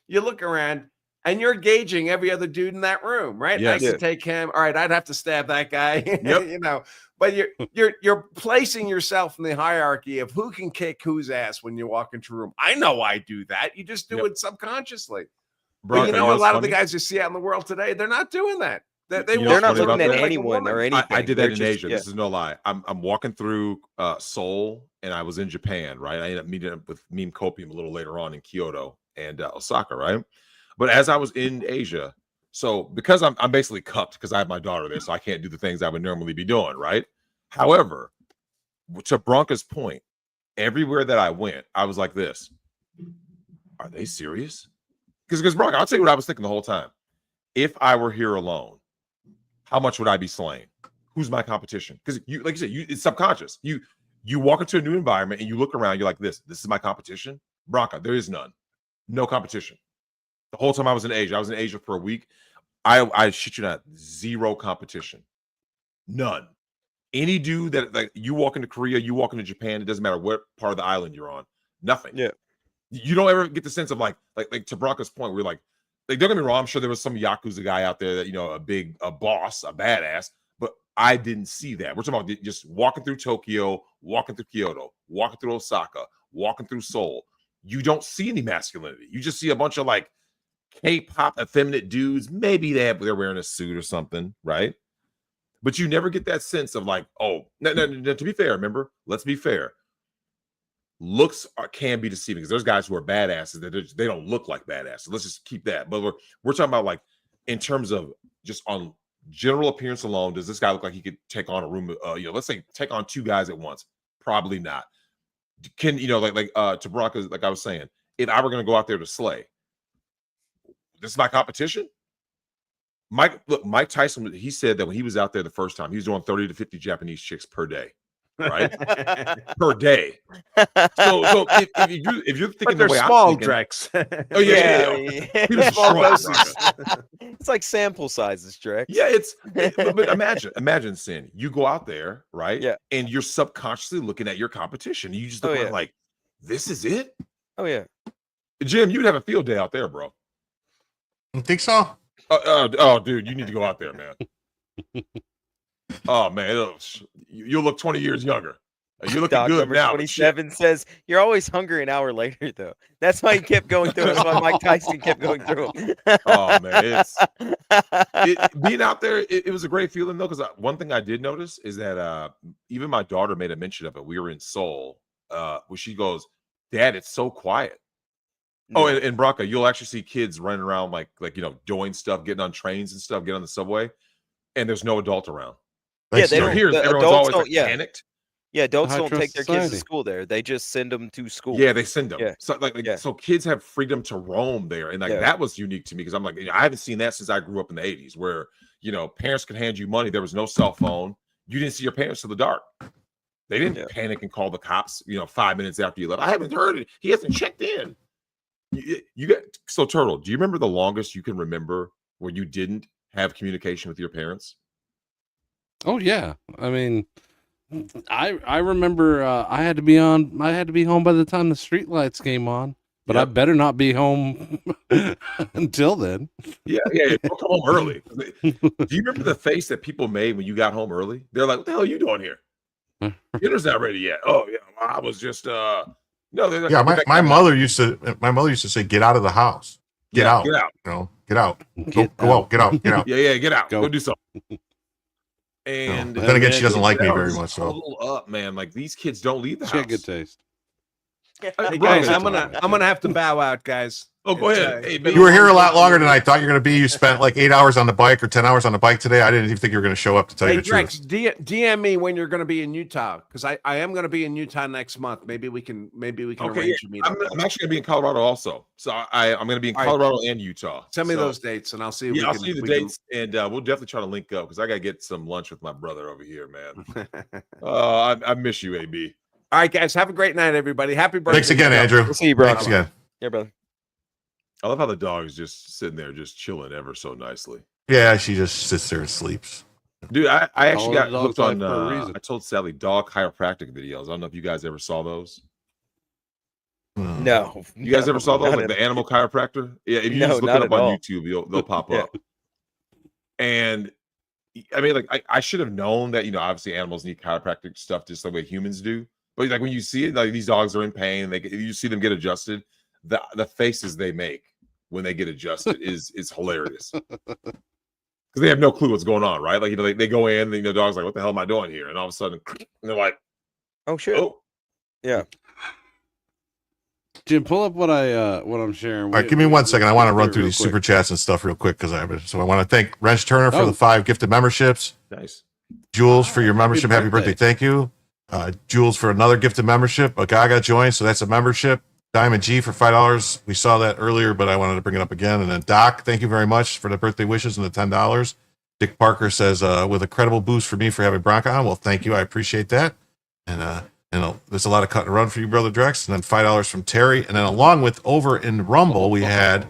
you look around, And you're gauging every other dude in that room, right? Yes. I could take him. All right, I'd have to stab that guy. Yep. You know, but you're placing yourself in the hierarchy of who can kick whose ass when you walk into a room. I know I do that. You just do it subconsciously. But you know, a lot of the guys you see out in the world today, they're not doing that. They're not looking at anyone or anything. I did that They're in just, Asia. This is no lie. I'm walking through Seoul, and I was in Japan, right? I ended up meeting up with Meme Copium a little later on in Kyoto and Osaka, right? But as I was in Asia, so because I'm basically cupped because I have my daughter there, so I can't do the things I would normally be doing, right? However, to Branca's point, everywhere that I went, I was like this. Are they serious? Because Branca, I'll tell you what I was thinking the whole time. If I were here alone, how much would I be slain? Who's my competition? Because you, like you said, it's subconscious. You walk into a new environment and you look around, you're like, this is my competition. Branca, there is none. No competition. The whole time I was in Asia for a week. I shit you not, zero competition. None. Any dude that like you walk into Korea, you walk into Japan, it doesn't matter what part of the island you're on. Nothing. Yeah. You don't ever get the sense of like to Branca's point, we're like don't get me wrong, I'm sure there was some Yakuza guy out there that, you know, a boss, a badass, but I didn't see that. We're talking about just walking through Tokyo, walking through Kyoto, walking through Osaka, walking through Seoul. You don't see any masculinity. You just see a bunch of like K-pop effeminate dudes. Maybe they're wearing a suit or something, right? But you never get that sense of like, oh, no, to be fair, remember, let's be fair. Looks can be deceiving because there's guys who are badasses that they don't look like badasses. Let's just keep that. But we're talking about like in terms of just on general appearance alone. Does this guy look like he could take on a room? Let's say take on two guys at once. Probably not. Can to Branca, like I was saying, if I were going to go out there to slay, this is my competition. Mike Tyson. He said that when he was out there the first time, he was doing 30 to 50 Japanese chicks per day. Right per day. So if you're thinking they're the way small, I'm thinking, Drex. Oh yeah. Small doses. It's like sample sizes, Drex. Yeah, but imagine Sin. You go out there, right? Yeah, and you're subconsciously looking at your competition. You just look like, this is it. Oh yeah, Jim, you'd have a field day out there, bro. You think so? Oh, dude, you need to go out there, man. Oh man, you'll look 20 years younger. You're looking good number now. 27 says you're always hungry an hour later, though. That's why he kept going through. That's why Mike Tyson kept going through. Oh man, being out there, it was a great feeling though. Because one thing I did notice is that even my daughter made a mention of it. We were in Seoul, where she goes, "Dad, it's so quiet." Oh, and Branca, you'll actually see kids running around like doing stuff, getting on trains and stuff, getting on the subway, and there's no adult around. Yeah, they don't. Everyone's always like panicked. Yeah, adults don't take their kids to school there. They just send them to school. Yeah, they send them. Yeah. So kids have freedom to roam there, and that was unique to me because I'm like, I haven't seen that since I grew up in the '80s, where parents could hand you money. There was no cell phone. You didn't see your parents till the dark. They didn't panic and call the cops. 5 minutes after you left. I haven't heard it. He hasn't checked in. You got so Turtle. Do you remember the longest you can remember where you didn't have communication with your parents? Oh yeah, I mean, I remember I had to be home by the time the street lights came on, but I better not be home until then. Yeah, don't come home early. Do you remember the face that people made when you got home early? They're like, "What the hell are you doing here? Dinner's not ready yet." Oh yeah, I was just no. Yeah, my mother used to say, "Get out of the house. Get out. Get out. Get out. Go out. Get out. Get out." Yeah, get out. Go do something. And then again, she doesn't like me very much. So up, man. Like these kids don't leave the house. She had good taste. Hey guys, I'm gonna have to bow out, guys. Oh, go ahead. You were here a lot longer than I thought you were going to be. You spent like 8 hours on the bike or 10 hours on the bike today. I didn't even think you were going to show up, to tell you the Drex, truth. DM me when you're going to be in Utah, because I am going to be in Utah next month. Maybe we can arrange a meeting. I'm actually going to be in Colorado also. So I'm going to be in Colorado and Utah. Send me those dates and I'll see. I'll see the dates, and we'll definitely try to link up because I got to get some lunch with my brother over here, man. I miss you, AB. All right, guys. Have a great night, everybody. Happy birthday. Thanks again, Andrew. We'll see you, bro. Thanks again. Yeah, brother. I love how the dog is just sitting there, just chilling ever so nicely. Yeah, she just sits there and sleeps. Dude, I actually got dogs hooked on. for a reason. I told Sally dog chiropractic videos. I don't know if you guys ever saw those. Oh, yeah. I told Sally dog chiropractic videos. I don't know if you guys ever saw those. Yeah, I haven't seen those. Bro, No. You guys no, ever saw those, not like at the animal chiropractor? Yeah, if you No, just look not it up at on all. YouTube, they'll pop Yeah. up. And I mean, like I should have known that, obviously animals need chiropractic stuff just the way humans do. But like when you see it, like these dogs are in pain and you see them get adjusted, the faces they make when they get adjusted is hilarious. Because they have no clue what's going on, right? Like, they go in, and the dog's like, what the hell am I doing here? And all of a sudden, and they're like, oh shit. Oh. Yeah. Jim, pull up what I'm sharing. All right, give me 1 second. I want to run through these super chats and stuff real quick because I want to thank Wrench Turner for the 5 gifted memberships. Nice. Jules for your membership. Happy birthday. Thank you. Jules for another gifted membership. Gaga joined, so that's a membership. Diamond G for $5. We saw that earlier, but I wanted to bring it up again. And then Doc, thank you very much for the birthday wishes and the $10. Dick Parker says, with a credible boost for me for having Branca on. Well, thank you. I appreciate that. And there's a lot of cut and run for you, Brother Drex. And then $5 from Terry. And then along with over in Rumble, we had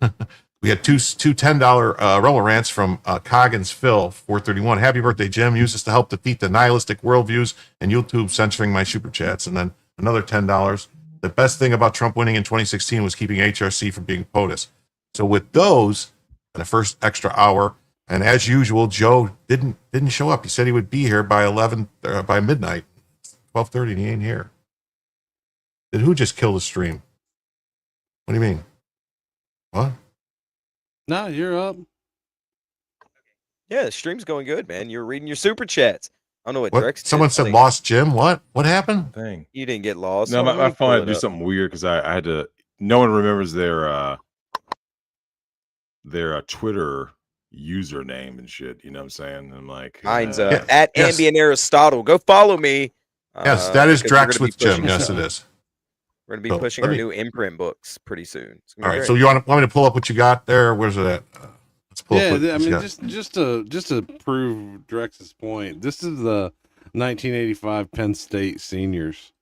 two $10 Rumble rants from Coggins Phil, 431. Happy birthday, Jim. Use this to help defeat the nihilistic worldviews and YouTube censoring my super chats. And then another $10. The best thing about Trump winning in 2016 was keeping HRC from being POTUS. So with those, in the first extra hour, and as usual, Joe didn't show up. He said he would be here by by midnight, 12:30, and he ain't here. Did who just kill the stream? What do you mean? What? No, you're up. Yeah, the stream's going good, man. You're reading your super chats. I don't know what Drex did. Someone said lost Jim. What happened? Dang. You didn't get lost. No, my phone had to do something weird because I had to. No one remembers their Twitter username and shit. You know what I'm saying? I'm like, mine's at Ambient Aristotle. Go follow me. Yes, that is Drex with Jim. Yes, it is. We're gonna be pushing our new imprint books pretty soon. All right, so you want me to pull up what you got there? Where's it at? Let's pull up. I mean, just to prove Drex's point, this is the 1985 Penn State seniors,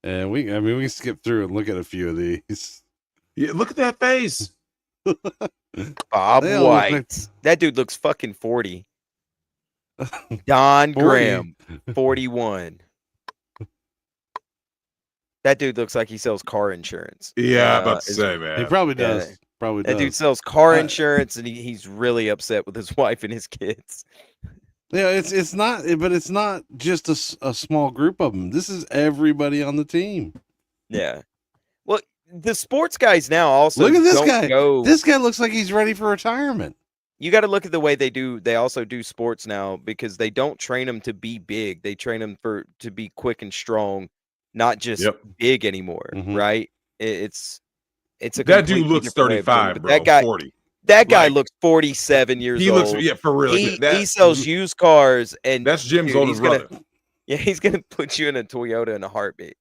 and we can skip through and look at a few of these. Yeah, look at that face. Bob White. That dude looks fucking 40. Don 40. Graham, 41. That dude looks like he sells car insurance. Yeah, I'm about to say, man. He probably does. Probably does. That dude sells car insurance, and he's really upset with his wife and his kids. Yeah, it's not, but it's not just a small group of them. This is everybody on the team. Yeah. Well, the sports guys now also look at this guy. This guy looks like he's ready for retirement. You got to look at the way they do. They also do sports now because they don't train them to be big. They train them to be quick and strong. Not just big anymore, right? It's a that dude looks 35, bro. That guy, 40. That guy looks 47 years old. He looks for real. He sells used cars, and that's Jim's older brother. Yeah, he's gonna put you in a Toyota in a heartbeat.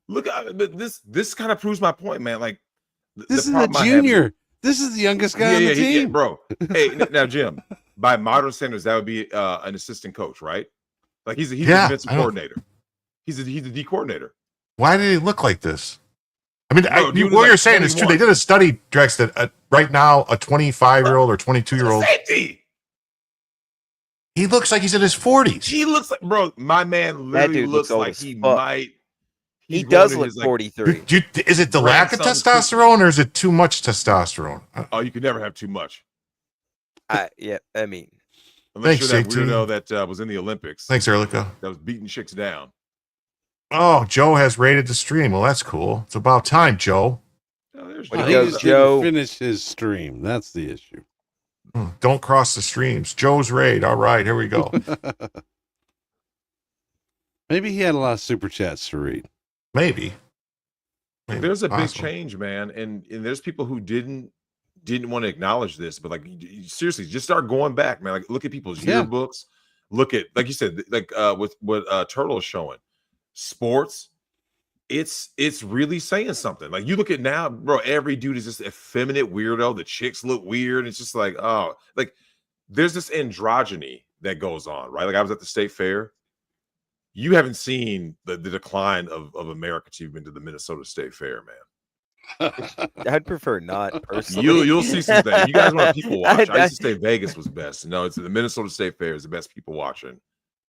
Look, but this kind of proves my point, man. Like this is a junior. This is the youngest guy on the team, bro. Hey, now Jim, by modern standards, that would be an assistant coach, right? Like he's a defensive coordinator. He's a D coordinator. Why did he look like this? I mean, what you're saying is true. They did a study, Drex, that right now a 25-year-old or 22-year-old, he looks like he's in his 40s. He looks like, bro, my man literally looks like he might. He does look 43. Is it the lack of testosterone or is it too much testosterone? Oh, you could never have too much. Yeah, I mean. Unless you're that weirdo that was in the Olympics. Thanks, Erlica. That was beating chicks down. Oh, Joe has rated the stream. Well, that's cool. It's about time, Joe. Oh, he just didn't finish his stream. That's the issue. Don't cross the streams. Joe's raid. All right, here we go. Maybe he had a lot of super chats to read. Maybe. There's a big change, man, and there's people who didn't want to acknowledge this, but like seriously, just start going back, man. Like look at people's yearbooks. Look at, like you said, like with what Turtle is showing. Sports, it's really saying something. Like you look at now, bro, every dude is just effeminate weirdo. The chicks look weird. It's just like, oh, like there's this androgyny that goes on, right? Like I was at the state fair. You haven't seen the decline of America till you've been to the Minnesota State Fair, man. I'd prefer not personally. You'll see some things. You guys want people watch. I used to say Vegas was best. No, it's the Minnesota State Fair is the best people watching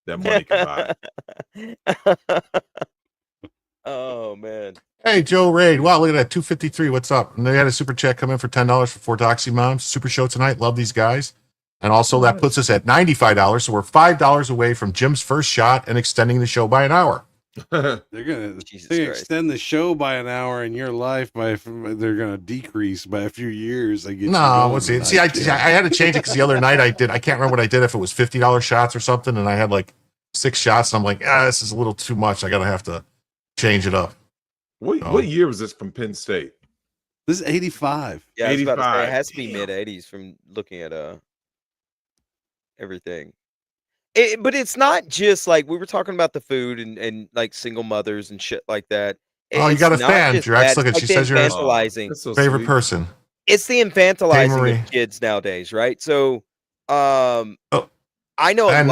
that money can buy. Oh man. Hey, Joe Raid. Wow, look at that. 253. What's up? And they had a super chat come in for $10 for 4 Doxy Moms. Super show tonight. Love these guys. And also that puts us at $95. So we're $5 away from Jim's first shot and extending the show by an hour. They're gonna extend the show by an hour, in your life they're gonna decrease by a few years. I get no. Let's see. See, I had to change it because the other night I can't remember what I did. If it was $50 shots or something, and I had like 6 shots, and I'm like, this is a little too much. I gotta have to change it up. What year was this from Penn State? This is 85. Yeah, I was about to say, 85. it has to be mid 80s from looking at everything. But it's not just like we were talking about the food and like single mothers and shit like that. Oh, you got a fan, Drex. Look at she says you're infantilizing. So favorite person. It's the infantilizing of kids nowadays, right? So, I know a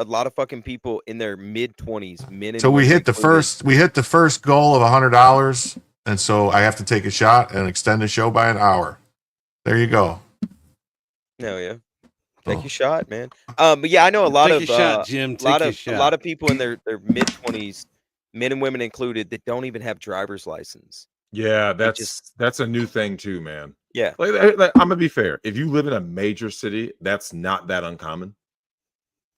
lot of fucking people in their mid 20s, men. So we hit the first goal of $100, and so I have to take a shot and extend the show by an hour. There you go. No, yeah. Take your shot, man. But yeah, I know a lot of shot, Jim. a lot of people in their mid 20s, men and women included, that don't even have driver's license. Yeah, that's a new thing too, man. Yeah, like, I'm gonna be fair. If you live in a major city, that's not that uncommon.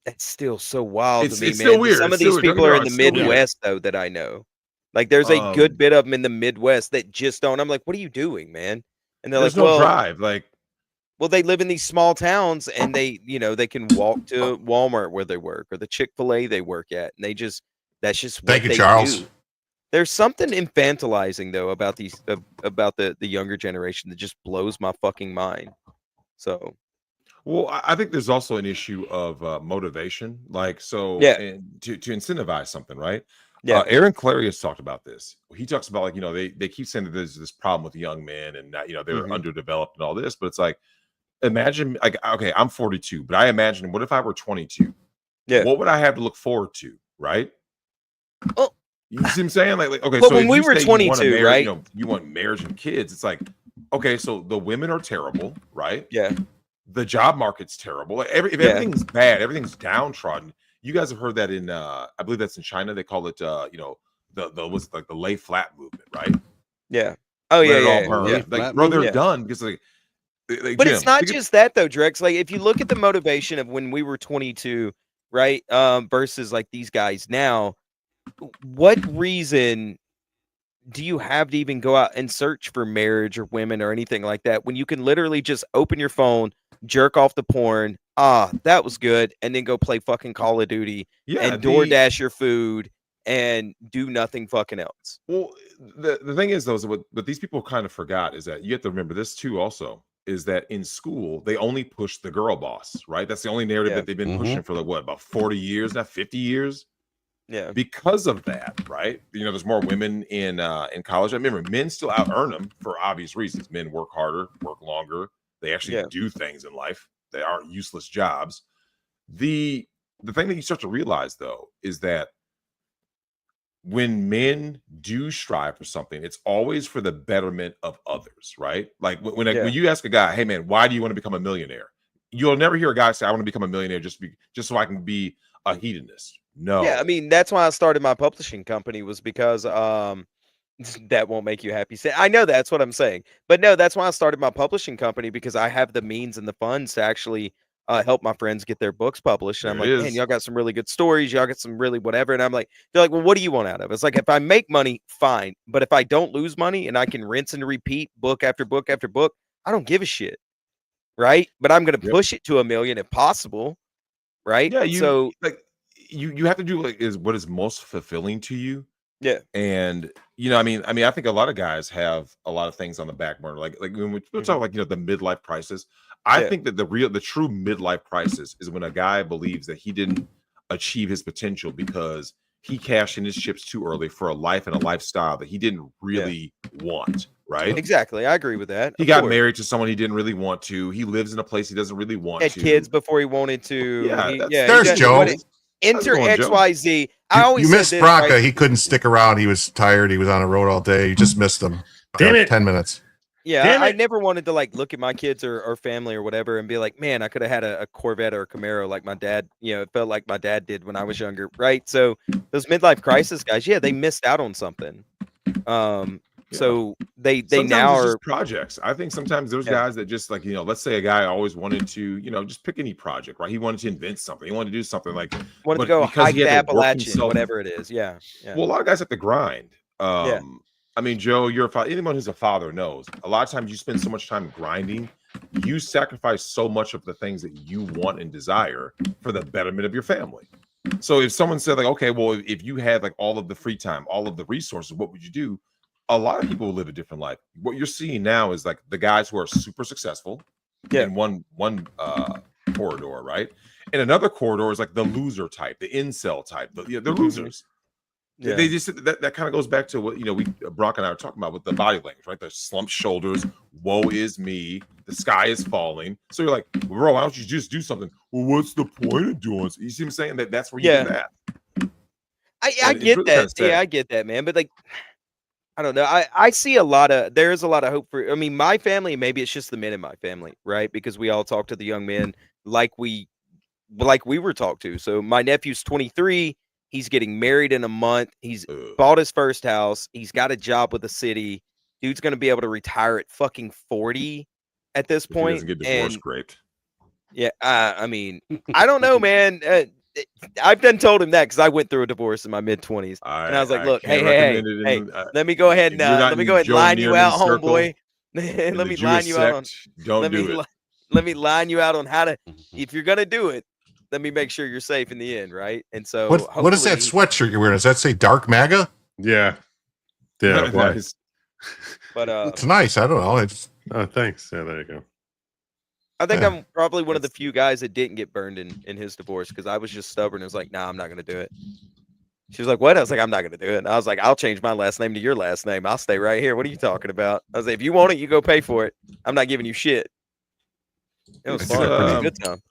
That's still so wild to me, it's man. Still weird. Some of these people are in the Midwest, though, that I know. Like, there's a good bit of them in the Midwest that just don't. I'm like, what are you doing, man? And they're like, no drive. Like, well, they live in these small towns, and they can walk to Walmart where they work, or the Chick-fil-A they work at, and that's just what they Charles. do. There's something infantilizing though about the younger generation that just blows my fucking mind. So, well, I think there's also an issue of motivation, like to incentivize something, right? Yeah, Aaron Clary has talked about this. He talks about, like, they keep saying that there's this problem with young men and that, they're underdeveloped and all this, but it's like, imagine, like, okay, I'm 42, but I imagine, what if I were 22? Yeah, what would I have to look forward to, right? Oh, you see what I'm saying? Like okay, well, so when we were 22, right? You want marriage and kids. It's like, okay, so the women are terrible, right? Yeah. The job market's terrible. Like, if everything's bad, everything's downtrodden. You guys have heard that in I believe that's in China. They call it what's like the lay flat movement, right? Yeah. Oh yeah. Like, bro, they're done because like but Jim, it's not just that though, Drex. Like, if you look at the motivation of when we were 22, right? Versus like these guys now, what reason do you have to even go out and search for marriage or women or anything like that when you can literally just open your phone, jerk off the porn, that was good, and then go play fucking Call of Duty and DoorDash your food and do nothing fucking else? Well, the thing is, though, is what these people kind of forgot is that you have to remember this too also, is that in school, they only push the girl boss, right? That's the only narrative that they've been pushing for like, what, about 40 years now, 50 years? Yeah. Because of that, right? There's more women in college. I remember men still out earn them for obvious reasons. Men work harder, work longer. They actually do things in life. They aren't useless jobs. The thing that you start to realize, though, is that when men do strive for something, it's always for the betterment of others, right? Like when you ask a guy, hey man, why do you want to become a millionaire? You'll never hear a guy say, I want to become a millionaire just so I can be a hedonist. No. Yeah, I mean, that's why I started my publishing company, was because that won't make you happy. I know that's what I'm saying. But no, that's why I started my publishing company, because I have the means and the funds to actually help my friends get their books published. And I'm like, man, y'all got some really good stories. Y'all got some really whatever. And I'm like, they're like, well, what do you want out of it? It's like, if I make money, fine. But if I don't lose money and I can rinse and repeat book after book after book, I don't give a shit. Right. But I'm going to push it to 1 million if possible. Right. Yeah. So like, you have to do is what is most fulfilling to you. Yeah. And I mean, I think a lot of guys have a lot of things on the back burner. Like when we talk like, the midlife crisis, I think that the true midlife crisis is when a guy believes that he didn't achieve his potential because he cashed in his chips too early for a life and a lifestyle that he didn't really want. Right. Exactly. I agree with that. He got married to someone he didn't really want to. He lives in a place he doesn't really want to. Had kids before he wanted to. There's Joe. Enter XYZ. I always you missed Branca. Right? He couldn't stick around. He was tired. He was on the road all day. You just missed him. Damn it. 10 minutes. Yeah, I never wanted to like look at my kids or family or whatever and be like, man, I could have had a Corvette or a Camaro like my dad. It felt like my dad did when I was younger, right? So those midlife crisis guys, yeah, they missed out on something. So they sometimes now it's are just projects. I think sometimes there's guys that just like, let's say a guy always wanted to, just pick any project, right? He wanted to invent something. He wanted to do something like wanted to go hike the Appalachian, whatever it is. Yeah. Well, a lot of guys have to grind. Yeah. I mean, Joe, you're a father. Anyone who's a father knows a lot of times you spend so much time grinding, you sacrifice so much of the things that you want and desire for the betterment of your family. So if someone said like, okay, well, if you had like all of the free time, all of the resources, what would you do? A lot of people live a different life. What you're seeing now is like the guys who are super successful in one corridor, right? And another corridor is like the loser type, the incel type. They're losers. Yeah. They just that kind of goes back to what Branca and I were talking about with the body language, right? The slumped shoulders, woe is me, the sky is falling. So you're like, bro, why don't you just do something? Well, what's the point of doing it? You see what I'm saying? That's where you do that. I get that. Yeah, I get that, man. But like, I don't know. I see there's a lot of hope for, my family, maybe it's just the men in my family, right? Because we all talk to the young men like we were talked to. So my nephew's 23. He's getting married in a month. He's bought his first house. He's got a job with the city. Dude's going to be able to retire at fucking 40 at this point. He doesn't get divorced, great. Yeah. I don't know, man. I've done told him that because I went through a divorce in my mid-20s. And I was like, look, hey, let me go ahead and line you out, homeboy. Let me line you out on. Don't do it. Let me line you out on how to, if you're going to do it, let me make sure you're safe in the end, right? And so, what is that sweatshirt you're wearing? Does that say Dark MAGA? Yeah. Nice. But it's nice. I don't know. Oh, thanks. Yeah, there you go. I think I'm probably one of the few guys that didn't get burned in his divorce because I was just stubborn. I was like, nah, I'm not gonna do it. She was like, what? I was like, I'm not gonna do it. And I was like, I'll change my last name to your last name. I'll stay right here. What are you talking about? I was like, if you want it, you go pay for it. I'm not giving you shit. It was fun. It was a good time.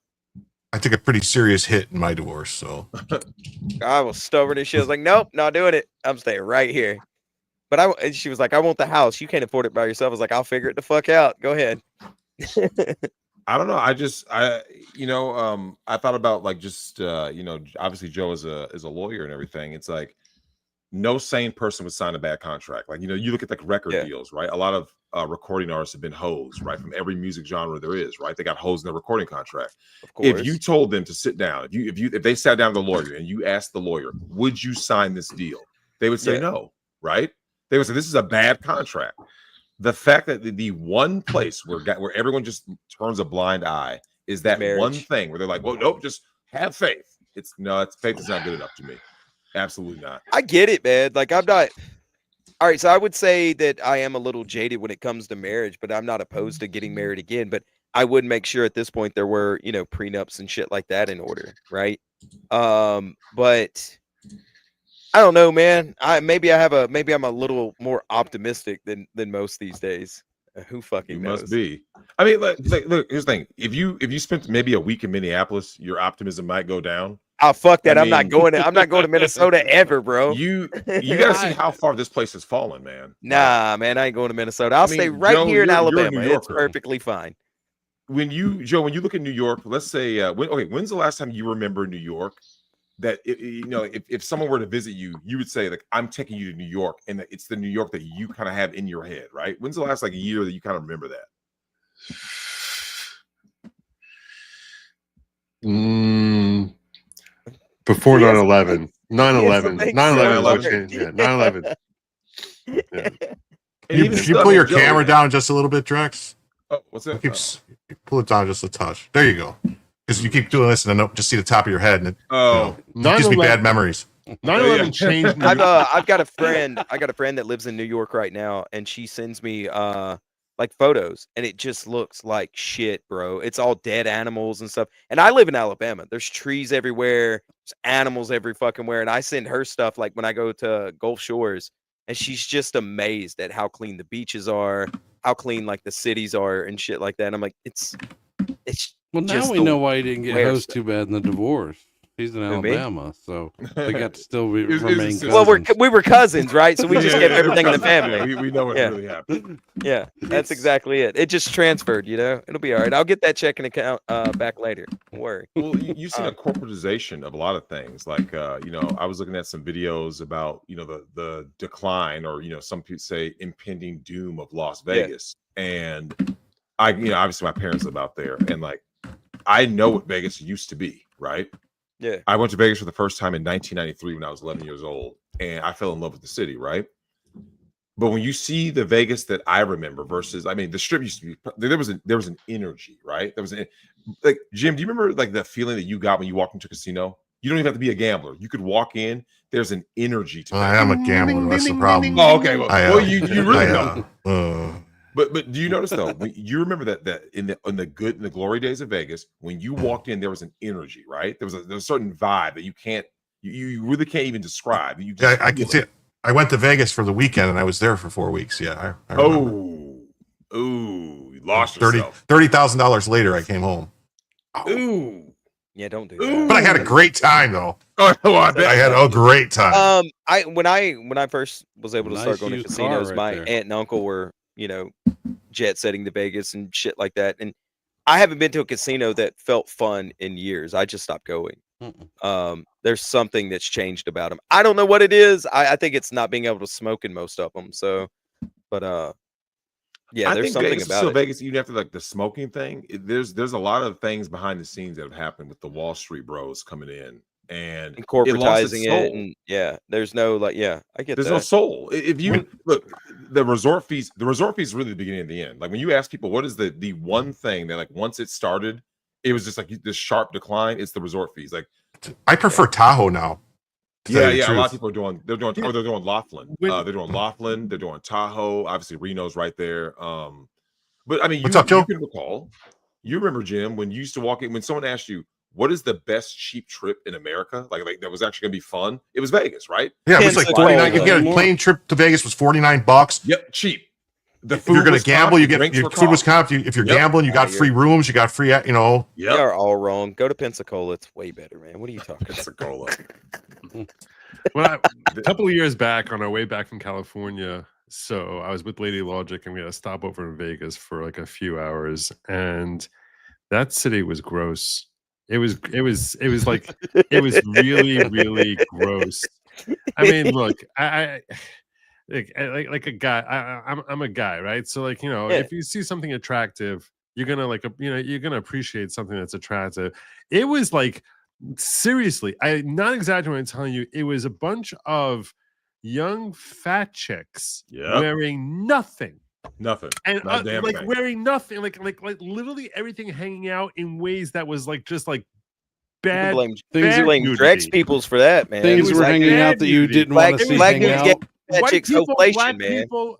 I took a pretty serious hit in my divorce, so I was stubborn as shit. I was like, nope, not doing it. I'm staying right here. But and she was like, I want the house. You can't afford it by yourself. I was like, I'll figure it the fuck out. Go ahead. I don't know. I thought about like just obviously Joe is a lawyer and everything. It's like no sane person would sign a bad contract. Like, you look at the record deals, right? A lot of recording artists have been hosed, right? From every music genre there is, right? They got hosed in their recording contract. Of course. If you told them to sit down, if they sat down with the lawyer and you asked the lawyer, would you sign this deal? They would say no, right? They would say this is a bad contract. The fact that the one place where everyone just turns a blind eye is that marriage. One thing where they're like, well, nope, just have faith. Faith is not good enough to me. Absolutely not. I get it, man. Like, I'm not. All right, so I would say that I am a little jaded when it comes to marriage, but I'm not opposed to getting married again. But I would make sure at this point there were, prenups and shit like that in order, right? But I don't know, man. Maybe I'm a little more optimistic than most these days. Who fucking knows? Must be. I mean, look, here's the thing. If you spent maybe a week in Minneapolis, your optimism might go down. Oh, fuck that. I'm not going to Minnesota ever, bro. You gotta see how far this place has fallen, man. Nah, man, I ain't going to Minnesota. I'll stay right here in Alabama. It's perfectly fine. Joe, when you look at New York, let's say when's the last time you remember New York that if someone were to visit you, you would say like, I'm taking you to New York, and it's the New York that you kind of have in your head, right? When's the last year that you kind of remember that? Before 9/11. 9/11. 9/11. Yeah, 9/11. Yeah. You pull your camera down just a little bit, Drex? Oh, what's that? Pull it down just a touch. There you go. Because you keep doing this and then just see the top of your head, and it gives me bad memories. 9/11 changed. I've got a friend. I got a friend that lives in New York right now, and she sends me like photos, and it just looks like shit, bro. It's all dead animals and stuff. And I live in Alabama. There's trees everywhere. There's animals every fucking where. And I send her stuff like when I go to Gulf Shores, and she's just amazed at how clean the beaches are, how clean like the cities are and shit like that. And I'm like, it's well, now we know why you didn't get hosed too bad in the divorce. He's in Who, me? Alabama, so they got to still It was remain his sister. Well, cousins. we were cousins, right? So we just kept everything in the family. We know what Yeah. really happened. Yeah, that's exactly it. It just transferred, you know. It'll be all right. I'll get that checking account back later. Don't worry. Well, you've seen a corporatization of a lot of things. Like, you know, I was looking at some videos about, you know, the decline, or, you know, some people say impending doom of Las Vegas. And you know, obviously my parents live out there, and like, I know what Vegas used to be, right? Yeah. I went to Vegas for the first time in 1993 when I was 11 years old, and I fell in love with the city, right? But when you see the Vegas that I remember versus, I mean, the strip used to be, there was an energy, right? There was like, Jim, do you remember like the feeling that you got when you walked into a casino? You don't even have to be a gambler. You could walk in. There's an energy to it. I am a gambler. That's the problem. Oh, okay. Well, you really don't. But do you notice though? You remember that in the good and the glory days of Vegas, when you walked in, there was an energy, right? There was a certain vibe that you really can't even describe. You just I can see it. I went to Vegas for the weekend and I was there for 4 weeks. Yeah. I you lost yourself. $30,000 later, I came home. Ooh. Yeah, don't do that. But I had a great time though. Oh, I bet. I had a great time. When I first was able to start Nice going to used casinos, car right my there. aunt and uncle were, you know, jet setting to Vegas and shit like that. And I haven't been to a casino that felt fun in years. I just stopped going. There's something that's changed about them. I don't know what it is. I think it's not being able to smoke in most of them. So, but yeah, I there's think something Vegas about still it. Vegas, even after like the smoking thing, there's a lot of things behind the scenes that have happened with the Wall Street bros coming in and Corporatizing it, and yeah, there's no like, yeah, I get there's that. no soul. If you look, the resort fees is really the beginning and the end. Like when you ask people what is the one thing that like once it started, it was just like this sharp decline. It's the resort fees. Like I prefer Tahoe now. Yeah. A lot of people they're doing Laughlin. They're doing Laughlin. They're doing Tahoe. Obviously, Reno's right there. But I mean, What's up, Joe? You can recall. You remember, Jim, when you used to walk in when someone asked you what is the best cheap trip in America, like that was actually gonna be fun. It was Vegas, right? Yeah, it was like 49. You get a plane trip to Vegas was $49. Yep, cheap. The If you're going to gamble, you get drinks your were food was cost. comped. If you're gambling, you got free rooms, you got free, you know. You are all wrong. Go to Pensacola. It's way better, man. What are you talking Pensacola? Well, a couple of years back, on our way back from California, so I was with Lady Logic, and we had a stop over in Vegas for like a few hours, and that city was gross. It was like it was really gross. I mean, look, I like a guy. I'm a guy, right? So like, you know, if you see something attractive, you're gonna you're gonna appreciate something that's attractive. It was like, seriously, I'm not exaggerating when I'm telling you, it was a bunch of young fat chicks wearing nothing. And like thing. wearing nothing, like literally everything hanging out in ways that was like just like bad. You can blame Drex peoples for that, man. Things were hanging out that you didn't want to see hang out. White people,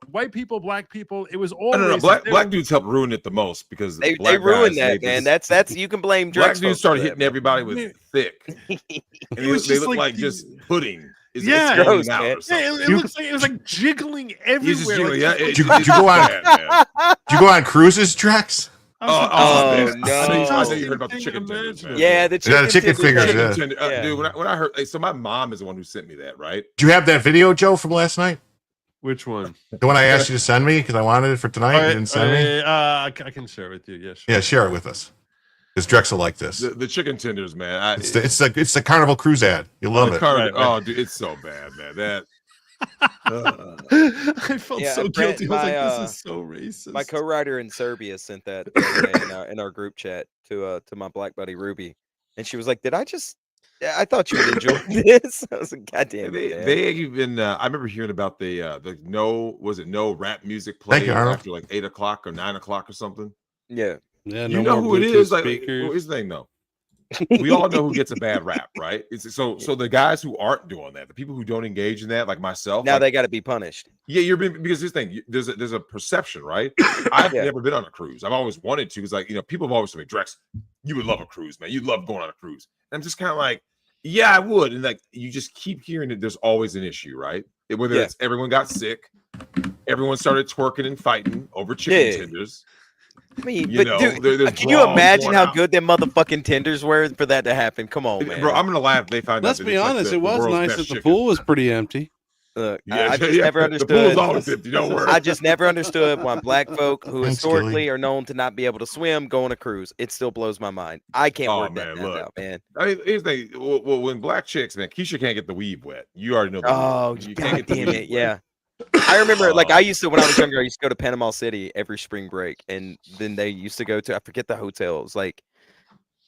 white people, black people. It was all no. Black dudes helped ruin it the most because they black ruined guys that, man. That's you can blame Drex. Black dudes started hitting everybody with thick, and they look like just pudding. Yeah, gross, man. It looks like it was like jiggling everywhere. Did you go on cruises, Drex? Oh no! I know you heard about the chicken tenders, man. Yeah, the chicken fingers. Yeah. Dude, when I heard, so my mom is the one who sent me that, right? Do you have that video, Joe, from last night? Which one? The one I asked you to send me because I wanted it for tonight. You didn't send me. I can share it with you. Yeah, sure. Yeah, share it with us. Because Drex will like this. The chicken tenders, man. It's the Carnival Cruise ad. You'll love it. Right. Oh, dude, it's so bad, man. That. I felt so guilty. I was like, "This is so racist." My co-writer in Serbia sent that in our group chat to my black buddy Ruby, and she was like, I thought you would enjoy this." I was like, "God damn it!" They even. I remember hearing about the no rap music playing after like 8 o'clock or 9 o'clock or something. Yeah. Yeah, you know who it is. Like, here's the thing, though. We all know who gets a bad rap, right? So the guys who aren't doing that, the people who don't engage in that, like myself, now they got to be punished. Yeah, because this thing, there's a perception, right? I've never been on a cruise. I've always wanted to. It's like, you know, people have always told me, Drex, you would love a cruise, man. You'd love going on a cruise. And I'm just kind of like, yeah, I would. And like, you just keep hearing that there's always an issue, right? Whether it's everyone got sick, everyone started twerking and fighting over chicken tenders. I mean, You but know, dude, there's can you bras imagine going how out. good them motherfucking tenders were for that to happen? Come on, man. Bro, I'm gonna laugh if they find Let's out that be it's like honest, the it was world's nice best that the chicken. pool was pretty empty. Look, Yeah, I just yeah. never The pool's understood. always empty. Don't worry. I just never understood why black folk who Thanks, historically Gilly. are known to not be able to swim go on a cruise. It still blows my mind. I can't Oh work man, that look. out, man. I mean, here's the thing. Well, when black chicks, man, Keisha can't get the weave wet. You already know that. Oh, you can't god get the damn weave it, wet. yeah. I remember, like, I used to, when I was younger, I used to go to Panama City every spring break, and then they used to go to, I forget the hotels, like,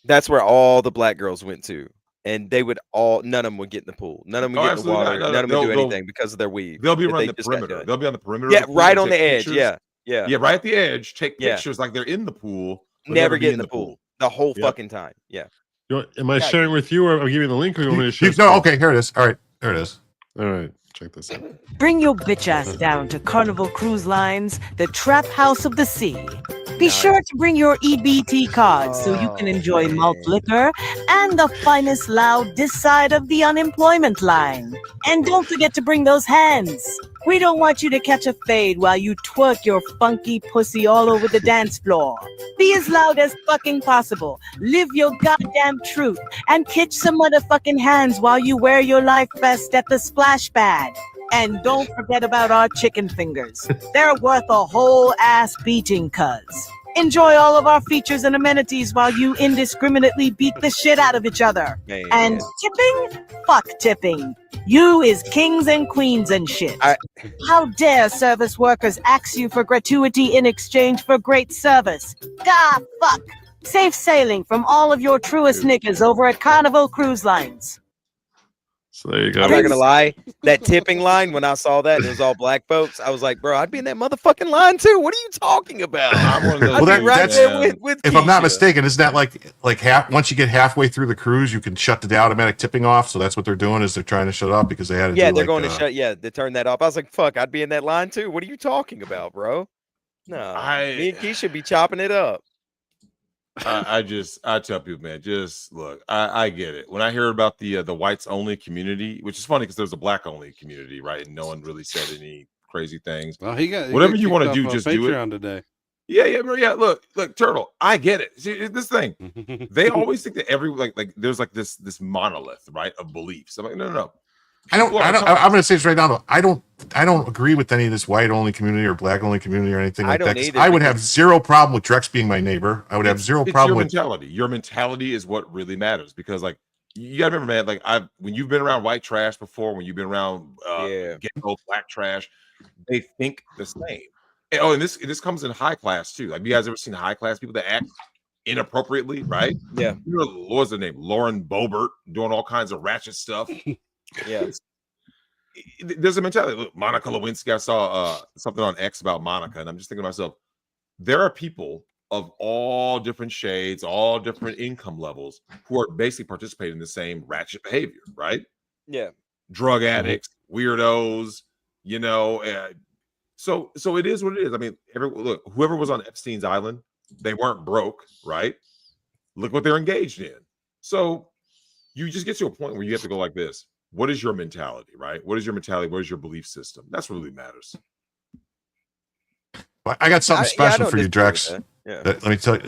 that's where all the black girls went to, and they would all, none of them would get in the pool, none of them would get in the absolutely water, not. No, none of them would do they'll- anything because of their weave. They'll be that around they the just got perimeter. done. They'll be on the perimeter. Yeah, of the pool. right They'll on the take edge. pictures. Yeah. Yeah, right at the edge. Take Yeah. pictures like they're in the pool. but Never be get in the pool the whole Yep. fucking time. Yeah. Am I God, sharing with you, or I'm giving the link, or you want me to share? No, screen? okay, here it is. All right, there it is. All right, check this out. Bring your bitch ass down to Carnival Cruise Lines, the trap house of the sea. Be sure to bring your EBT cards so you can enjoy malt liquor and the finest loud this side of the unemployment line. And don't forget to bring those hands. We don't want you to catch a fade while you twerk your funky pussy all over the dance floor. Be as loud as fucking possible. Live your goddamn truth and catch some motherfucking hands while you wear your life vest at the splash pad. And don't forget about our chicken fingers. They're worth a whole ass beating, cuz. Enjoy all of our features and amenities while you indiscriminately beat the shit out of each other. Man. And tipping? Fuck tipping. You is kings and queens and shit. How dare service workers ask you for gratuity in exchange for great service? God, fuck. Safe sailing from all of your truest niggas over at Carnival Cruise Lines. So there you go. I'm not gonna lie, that tipping line, when I saw that, it was all black folks. I was like, bro, I'd be in that motherfucking line too. What are you talking about? I'm one of those I'd be dudes, right there man. with If I'm not Keisha. mistaken, isn't that like half? Once you get halfway through the cruise, you can shut the automatic tipping off. So that's what they're doing, is they're trying to shut it off because they had to. Yeah, do they're like, going to shut. Yeah, they turn that off. I was like, fuck, I'd be in that line too. What are you talking about, bro? No, me and Keisha be chopping it up. I tell people, man, just look. I get it. When I hear about the whites only community, which is funny because there's a black only community, right? And no one really said any crazy things. Well, he got whatever got you want to kicked do, off just of do it. Patreon today. Yeah, bro. Yeah, look, Turtle. I get it. See, this thing, they always think that every like there's like this monolith, right, of beliefs. I'm like, no. I'm going to say this right now, though. I don't agree with any of this white only community or black only community or anything like don't that. 'Cause either, I would because- have zero problem with Drex being my neighbor. I would have zero It's problem your with. mentality. Your mentality is what really matters because, like, you gotta remember, man. Like, when you've been around white trash before, when you've been around ghetto black trash, they think the same. And this comes in high class too. Like, you guys ever seen high class people that act inappropriately, right? Yeah. You know, what's the name? Lauren Boebert doing all kinds of ratchet stuff. Yeah. There's a mentality. Look, Monica Lewinsky. I saw something on X about Monica, and I'm just thinking to myself, there are people of all different shades, all different income levels, who are basically participating in the same ratchet behavior, right? Yeah. Drug addicts, weirdos, you know. So it is what it is. I mean, look, whoever was on Epstein's island, they weren't broke, right? Look what they're engaged in. So you just get to a point where you have to go like this. What is your mentality, right? What is your mentality? What is your belief system? That's what really matters. I got something special for you, Drex. Yeah. Let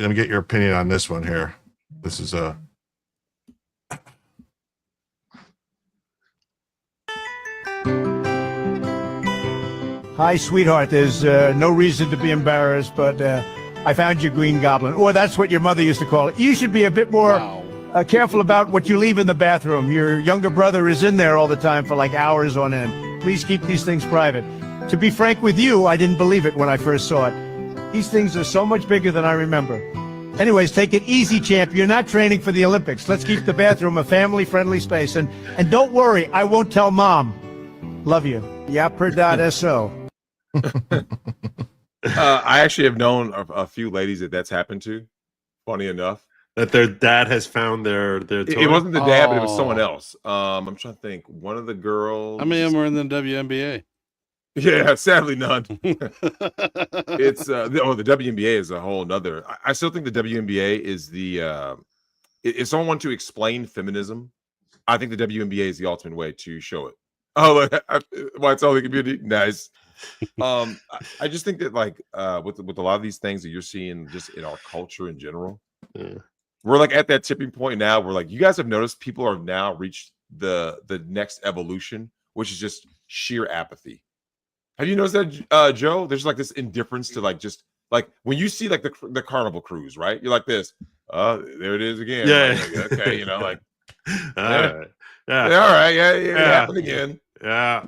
me get your opinion on this one here. This is a. Hi, sweetheart. There's no reason to be embarrassed, but I found your green goblin. Or that's what your mother used to call it. You should be a bit more careful about what you leave in the bathroom. Your younger brother is in there all the time for like hours on end. Please keep these things private. To be frank with you, I didn't believe it when I first saw it. These things are so much bigger than I remember. Anyways, take it easy, champ. You're not training for the Olympics. Let's keep the bathroom a family-friendly space. And don't worry, I won't tell Mom. Love you. Yapper.so. I actually have known a few ladies that's happened to. Funny enough, that their dad has found their. It wasn't the dad, but it was someone else. I'm trying to think. One of the girls. How many of them were in the WNBA? Yeah, sadly none. It's the WNBA is a whole nother. I still think the WNBA is the. If someone wanted to explain feminism, I think the WNBA is the ultimate way to show it. Oh, why it's only community? Nice. I just think that like with a lot of these things that you're seeing just in our culture in general, we're like at that tipping point now where like you guys have noticed people are now reached the next evolution, which is just sheer apathy. Have you noticed that, Joe? There's like this indifference to like just like when you see like the carnival cruise, right? You're like this. There it is again. Yeah. Like, okay, you know, like all right. Yeah, all right, yeah, it happened again. Yeah.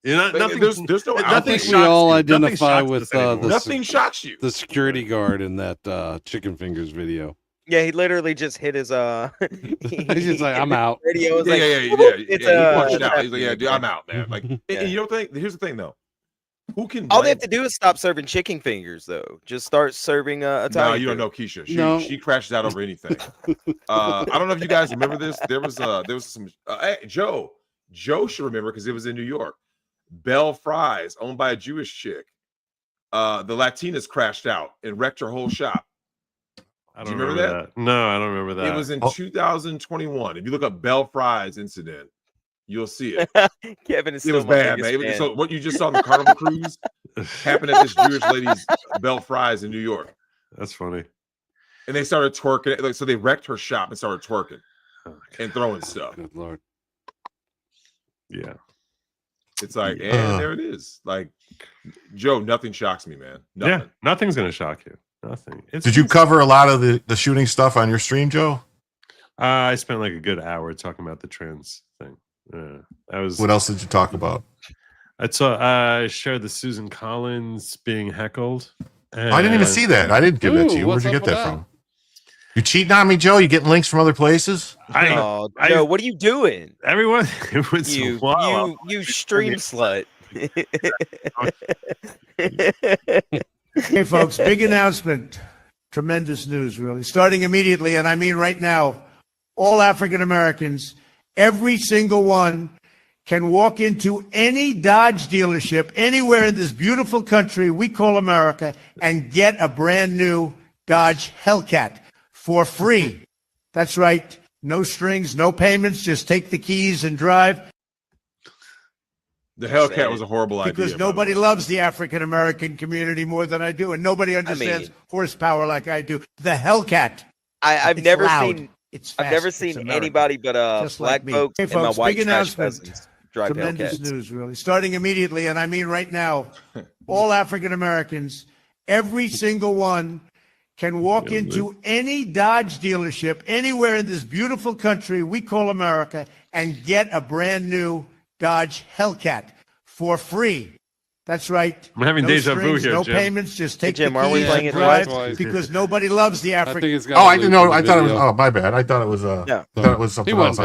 You know, there's no. I think we all identify with nothing shocks you. The security guard in that Chicken Fingers video. Yeah, he literally just hit his He's just like, I'm out. Radio was like, He punched out. He's like, yeah, dude, I'm out, man. Like, and you don't think? Here's the thing, though. Who can? All they have to do is stop serving chicken fingers, though. Just start serving Italian. No, you don't know Keisha. She crashes out over anything. I don't know if you guys remember this. There was some. Hey, Joe should remember because it was in New York. Bell Fries, owned by a Jewish chick. The Latinas crashed out and wrecked her whole shop. I don't remember that. No, I don't remember that. It was in 2021. If you look up Bell Fries incident, you'll see it. Kevin is it was bad, man. So what you just saw on the Carnival Cruise happened at this Jewish lady's Bell Fries in New York. That's funny. And they started twerking. Like, so they wrecked her shop and started twerking and throwing stuff. Good Lord. Yeah. It's like, and there it is. Like, Joe, nothing shocks me, man. Nothing. Yeah, nothing's gonna shock you. Nothing. Did you cover a lot of the shooting stuff on your stream, Joe? I spent like a good hour talking about the trans thing. What else did you talk about? I shared the Susan Collins being heckled. I didn't even see that. I didn't give that to you. Where'd you get that from? You cheating on me, Joe? You getting links from other places? Joe, what are you doing? Everyone, you stream slut. Hey, folks, big announcement. Tremendous news, really. Starting immediately, and I mean right now, all African Americans, every single one, can walk into any Dodge dealership anywhere in this beautiful country we call America and get a brand new Dodge Hellcat for free. That's right. No strings, no payments. Just take the keys and drive. The Hellcat was a horrible idea. Because nobody loves the African American community more than I do, and nobody understands horsepower like I do. The Hellcat. I've never loud. seen. It's fast. I've never seen anybody but Just black like me. folks Hey, and my folks, white big trash announcement. cousins drive Tremendous Hellcats. news, really. Starting immediately, and I mean right now, all African Americans, every single one, can walk into any Dodge dealership anywhere in this beautiful country we call America and get a brand new Dodge Hellcat for free. That's right. I'm having deja vu strings, here, no Jim. payments. Just take Jim, the are we keys playing and it drive twice? because nobody loves the African. Oh, I didn't know. I thought it was. Oh, my bad. I thought it was. I thought it was something else.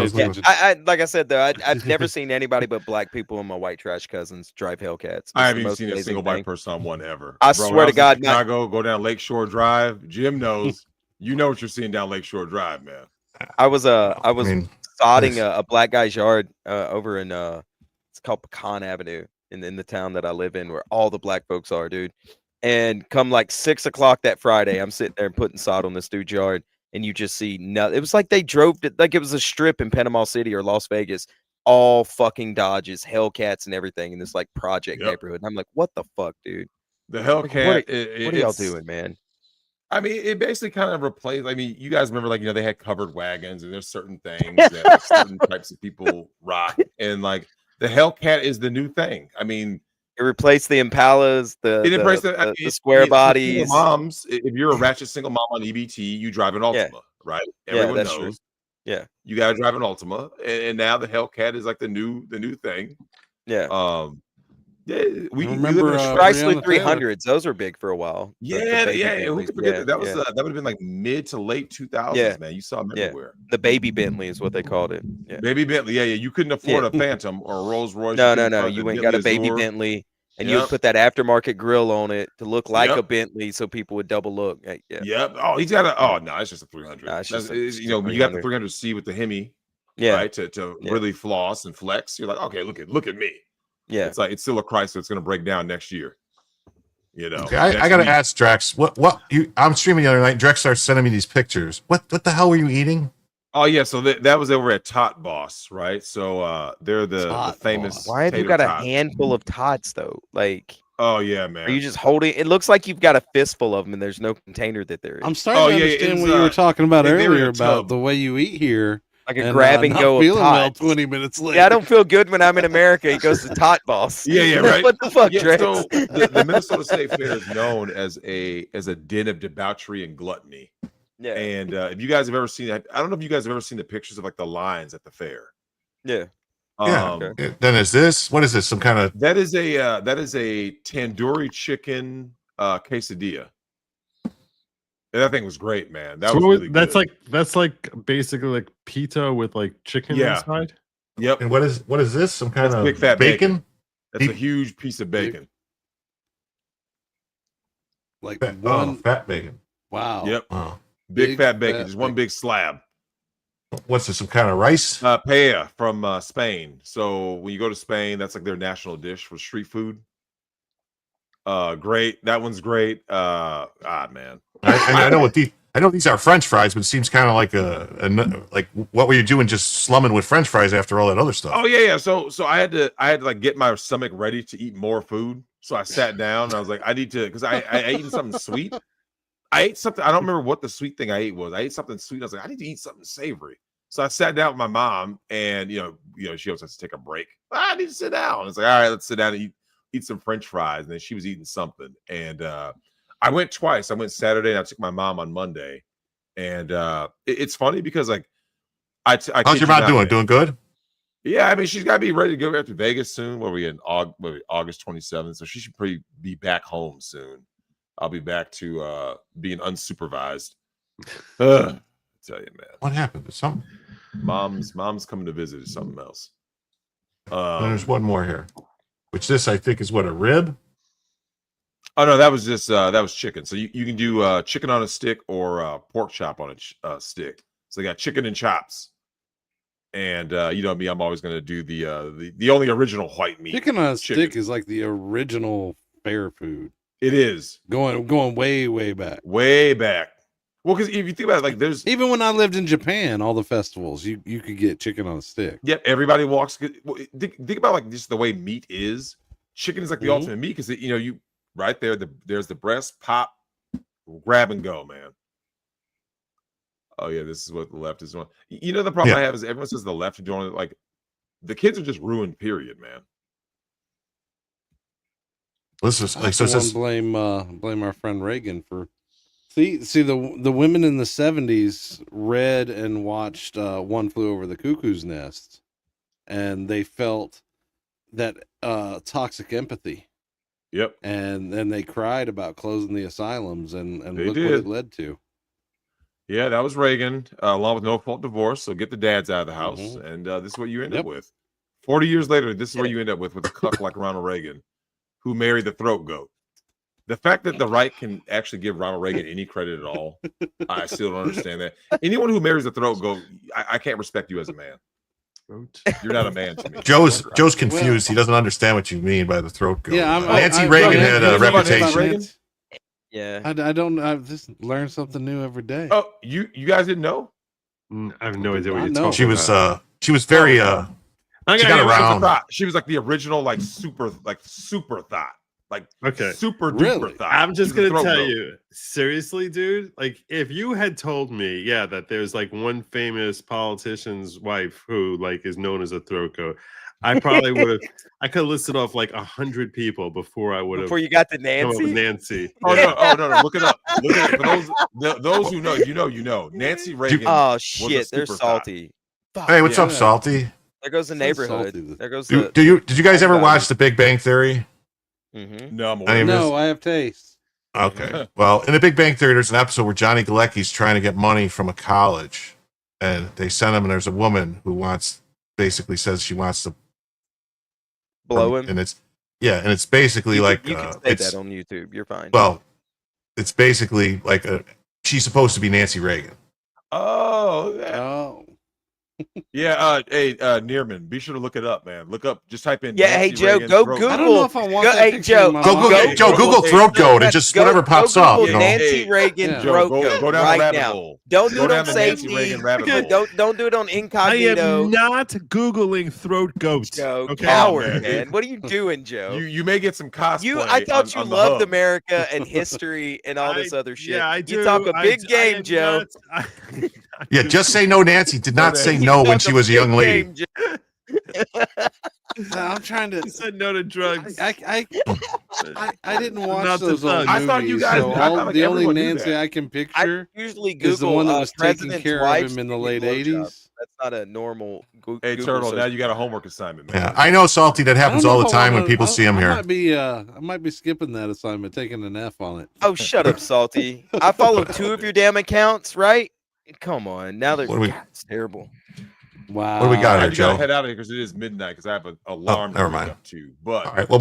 I like I said though, I've never seen anybody but black people and my white trash cousins drive Hellcats. I haven't even seen a single white person on one ever. I Bro, swear to God, Chicago, go down Lakeshore Drive. Jim knows. You know what you're seeing down Lakeshore Drive, man. I was sodding a black guy's yard over in it's called Pecan Avenue in the town that I live in, where all the black folks are, dude. And come like 6 o'clock that Friday, I'm sitting there and putting sod on this dude's yard, and you just see nothing. It was like they drove to, like it was a strip in Panama City or Las Vegas, all fucking Dodges, Hellcats, and everything in this like project neighborhood. And I'm like, what the fuck, dude? The Hellcat. What are y'all doing, man? I mean, it basically kind of replaced. I mean, you guys remember, like, they had covered wagons, and there's certain things that like, certain types of people rock, and like the Hellcat is the new thing. I mean, it replaced the Impalas, the square bodies. Moms, if you're a ratchet single mom on EBT, you drive an Ultima, right? Everyone knows. True. Yeah, you gotta drive an Ultima, and now the Hellcat is like the new thing. Yeah. Yeah, we remember Chrysler 300s. Those were big for a while. Yeah. Who could forget that? That was that would have been like mid to late 2000s, man. You saw them everywhere. The baby Bentley is what they called it. Yeah. Baby Bentley. Yeah. You couldn't afford a Phantom or a Rolls Royce. No. You ain't got a baby Bentley, and you would put that aftermarket grill on it to look like a Bentley, so people would double look. Yep. Oh, he's got a. Oh no, it's just a 300. Nah, you got the 300C with the Hemi. Yeah. Right. To really floss and flex. You're like, okay, look at me. Yeah, it's like it's still a Chrysler. It's going to break down next year. Okay, I got to ask Drex. I'm streaming the other night. Drex starts sending me these pictures. What the hell were you eating? Oh yeah, so that was over at Tot Boss, right? So they're the famous. Why have you tater got a tots. handful of tots though? Like, Oh yeah, man. are you just holding? It looks like you've got a fistful of them, and there's no container that there is. I'm starting to understand what you were talking about earlier about the way you eat here. Like a grab and go of tots. 20 minutes later. Yeah, I don't feel good when I'm in America. He goes to Tot Boss. Yeah, right. What the fuck, Yeah, Drex? so the Minnesota State Fair is known as a den of debauchery and gluttony. Yeah. And if you guys have ever seen, I don't know if you guys have ever seen the pictures of like the lines at the fair. Yeah. Then is this? What is this? Some kind of? That is a tandoori chicken quesadilla. And that thing was great, man. That So was really that's good. that's like basically like pita with like chicken Yeah. inside. Yep. And what is this? Some kind That's of big fat bacon? That's a huge piece of bacon. Like fat bacon. Wow. Yep. Oh. Big fat bacon. Just one big slab. What's this? Some kind of rice? Paella from Spain. So when you go to Spain, that's like their national dish for street food. Great. That one's great. Man. I know what these. I know these are French fries, but it seems kind of like like what were you doing just slumming with French fries after all that other stuff? Oh yeah. So I had to like get my stomach ready to eat more food. So I sat down and I was like, I need to, because I ate something sweet. I ate something. I don't remember what the sweet thing I ate was. I ate something sweet. I was like, I need to eat something savory. So I sat down with my mom, and she always has to take a break. I need to sit down. It's like, all right, let's sit down and eat some French fries. And then she was eating something, and I went twice. I went Saturday, and I took my mom on Monday. And it's funny because like how's your mom doing? Doing good? Yeah, I mean, she's got to be ready to go back to Vegas soon. What are we in August 27th? So she should probably be back home soon. I'll be back to being unsupervised. I tell you, man. What happened? Something. Mom's coming to visit. Is something else. And there's one more here, which this I think is what, a rib? Oh no, that was just that was chicken. So you can do chicken on a stick or pork chop on a stick. So they got chicken and chops. And you know me, I'm always going to do the only original white meat. Chicken on a stick is like the original fair food. It is going way back. Way back. Well, because if you think about it, like there's even when I lived in Japan, all the festivals you could get chicken on a stick. Yep, everybody walks. Think about like just the way meat is. Chicken is like the ultimate meat because you right there. There's the breast, pop, grab and go, man. Oh yeah, this is what the left is doing. You know the problem I have is everyone says the left are doing it. Like the kids are just ruined. Period, man. This is like so. Blame our friend Reagan for see the women in the 70s read and watched One Flew Over the Cuckoo's Nest, and they felt that toxic empathy. Yep. And then they cried about closing the asylums, and look what it led to. Yeah, that was Reagan, along with No Fault Divorce. So get the dads out of the house, and this is what you end up with. 40 years later, this is what you end up with a cuck like Ronald Reagan, who married the throat goat. The fact that the right can actually give Ronald Reagan any credit at all, I still don't understand that. Anyone who marries a throat goat, I can't respect you as a man. You're not a man to me. Joe's confused. He doesn't understand what you mean by the throat goat. Yeah, Nancy Reagan had a reputation. Yeah, I don't. I've just learned something new every day. Oh, you guys didn't know? I have no idea what you're talking about. She was very. She got around. She was like the original, like super thought. Like okay, super duper thought. I'm just gonna tell you, seriously, dude. Like, if you had told me, that there's like one famous politician's wife who like is known as a throat goat, I probably would have. I could have listed off like 100 people before I would have. Before you got to Nancy. Nancy. Oh no! Look it up. Look at it. For those who know, you know. Nancy Reagan. Oh shit! They're salty. Hey, what's up, Salty? There goes the neighborhood. There goes. Did you guys ever watch The Big Bang Theory? No, I have taste. Okay. Well, in The Big Bang Theory, there's an episode where Johnny Galecki's trying to get money from a college, and they send him, and there's a woman who basically says she wants to blow him, and it's basically like you can say that on YouTube. You're fine. Well, it's basically like she's supposed to be Nancy Reagan. Oh. Yeah, hey, Neirman, be sure to look it up, man. Look up, just type in. Yeah, hey Nancy Joe, Reagan go throat Google. I don't know if I want that hey picture Joe, in my Go mind. Google, Joe, Google throat goat and just whatever pops up. Google You know? Nancy Reagan Yeah. throat Joe, goat go down the right rabbit now. hole. Don't do Go it down on the Nancy safety. Reagan rabbit hole. Don't do it on I incognito. am not Googling throat goat. Joe, Okay? coward, man. man. What are you doing, Joe? You may get some cosplay. I thought you on the loved hub. America and history and all this other shit. Yeah, I do. You talk a big I game, am Joe. not- Yeah, just say no. Nancy did not say no when she was a young lady. I'm trying to. He said no to drugs. I didn't watch Not to those old thugs. movies. I thought you guys- so I thought like the only everyone knew Nancy that. I can picture Usually Google is the one that was taking president's care of wives him in the getting late blowjobs. '80s. That's not a normal Hey, Google Turtle, search. now you got a homework assignment, man. Yeah, I know, Salty. That happens all the time when people see him I here. might be skipping that assignment, taking an F on it. Oh, shut up, Salty. I follow 2 of your damn accounts, right? Come on. Now they're it's terrible. Wow. What do we got here, You gotta Joe? head out of here because it is midnight. Because I have an alarm. never to wake mind. up to. But All right. Well,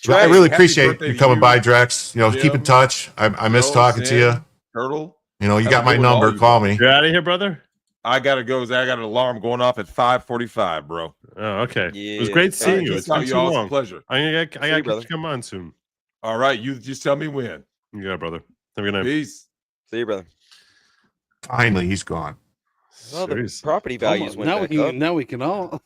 Drex, I really happy appreciate birthday you to coming you, by, Drex. You know, keep in Jim, touch. I miss Joe, talking to Sam, you. Turtle. You know, you Have got a my good one, all number. you Call me. You're out of here, brother. I gotta go. I got an alarm going off at 5:45, bro. Oh, okay. It was Yeah. great seeing you. Peace It's out, been too y'all. It's a long. pleasure. I gotta brother. get you come on soon. All right, you just tell me when. Yeah, brother. Have a good night. Peace. See you, brother. Finally, he's gone. Well, the Seriously. property values went now we back up. can now we can all